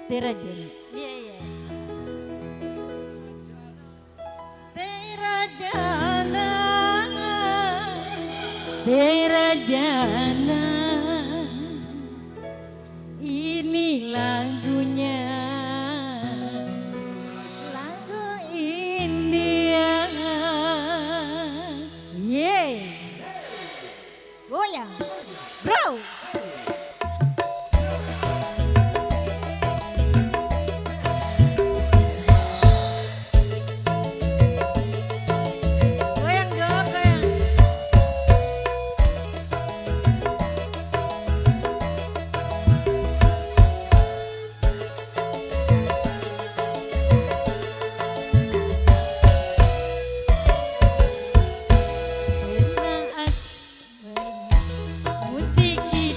Terajana. Iya iya. Terajana. Terajana. Ini lagunya. Lagu India. Yeay. Goyang. Bro. Musik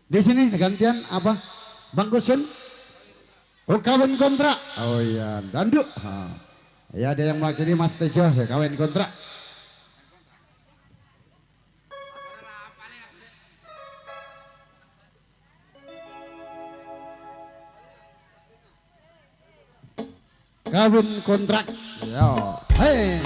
Di sini gantian apa? Bang Kusun? Oh kawin kontrak. Oh iya, Danduk. Ya ada yang mewakili Mas Tejo ya kawin kontrak. Kawin kontrak. Ya. Hei.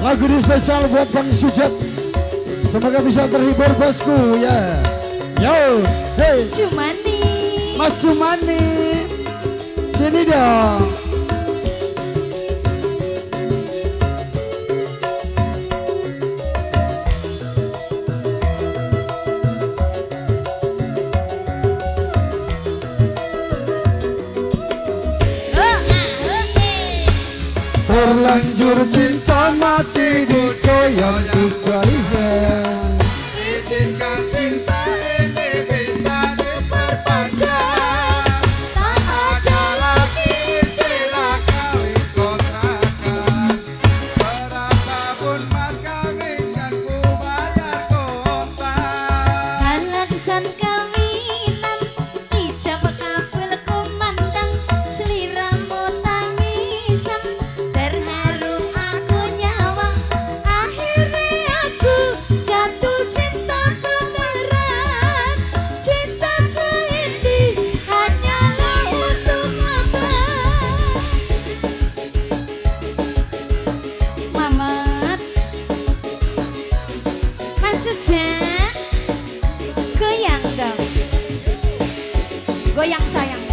Lagu ini spesial buat Bang Sujat. Semoga bisa terhibur bosku ya. Yo, hey. Cumani. Mas Cumani. Sini dong. Terlanjur cinta mati dikoyok budaya. Izinkan cinta ini bisa diperpanjang. Tak ada lagi istilah kawin kontrakan. Berapapun mas kawin kan ku bayar kontak. Alasan kawinan ijab kabel kumandang seliramu tangisan. Sujat, goyang dong, goyang sayang.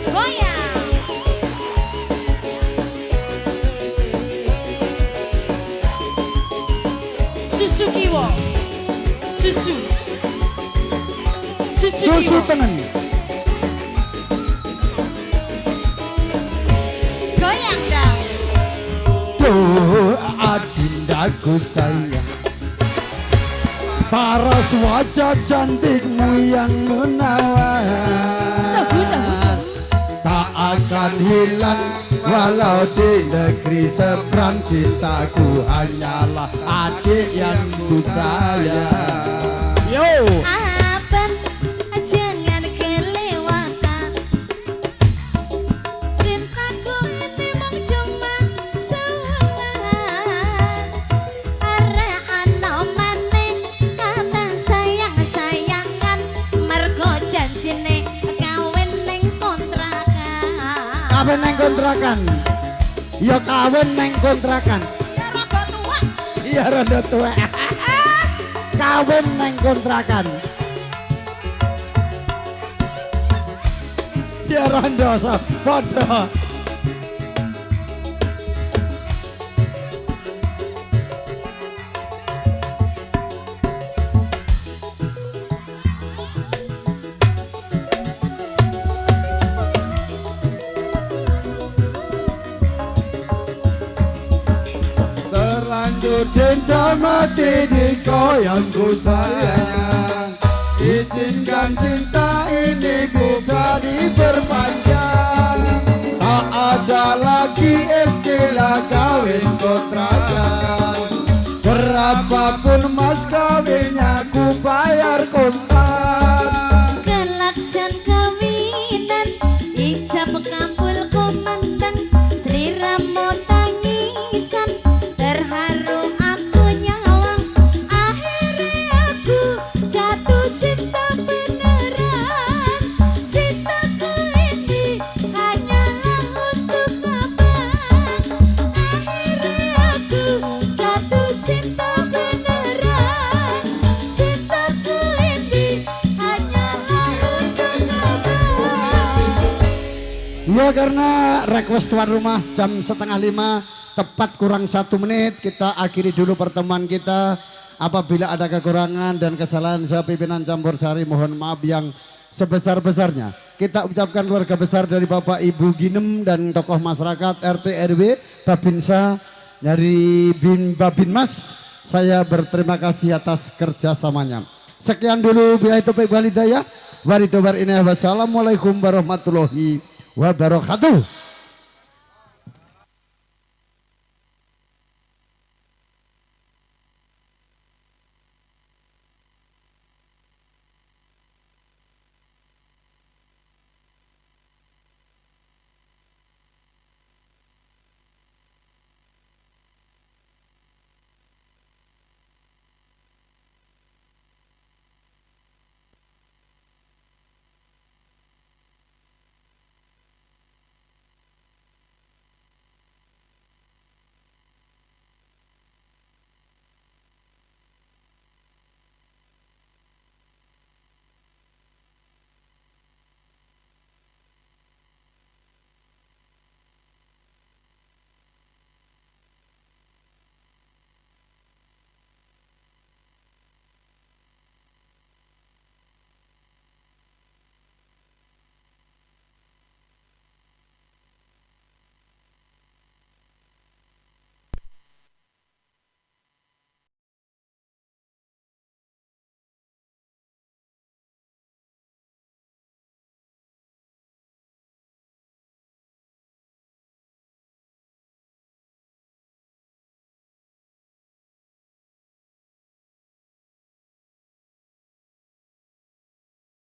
Goyang. Susu kiwo, susu. Susu tengen. Goyang dong. Doa dindaku sayang, paras wajah cantikmu yang menawan. Tak akan hilang walau di negeri seberang. Cintaku hanyalah adik yang ku sayang. Yo. Jangan kelewatan. Cintaku ini mung cuma salah. Are ana maneh kata sayang-sayangan. Mergo janjine kawin ning kontrakan. Kawin ning kontrakan. Ya kawin ning kontrakan. Ya rada tuwa. Iya rada tuwa. Kawin ning kontrakan. Ya rondo padha. cinta mati dikoyangku sayang. Izinkan cinta ini bisa diperpanjang. Tak ada lagi istilah kawin kontrakan. Berapapun mas kawinnya ku bayar kontan. Kelaksan kawinan ijab kabul kumandang Sri Ramo tangisan terharu aku nyawang akhirnya aku jatuh cinta beneran. Cintaku ini hanyalah untuk abang. Akhirnya aku jatuh cinta beneran. Cintaku ini hanyalah untuk abang. Ya karena request tuan rumah jam 4:30 tepat kurang 1 menit kita akhiri dulu pertemuan kita. Apabila ada kekurangan dan kesalahan saya pimpinan Campur Sari mohon maaf yang sebesar-besarnya. Kita ucapkan keluarga besar dari Bapak Ibu Ginem dan tokoh masyarakat RT RW Babinsa dari Babinmas. Saya berterima kasih atas kerjasamanya. Sekian dulu bila itu baik walidayah. Wassalamualaikum warahmatullahi wabarakatuh.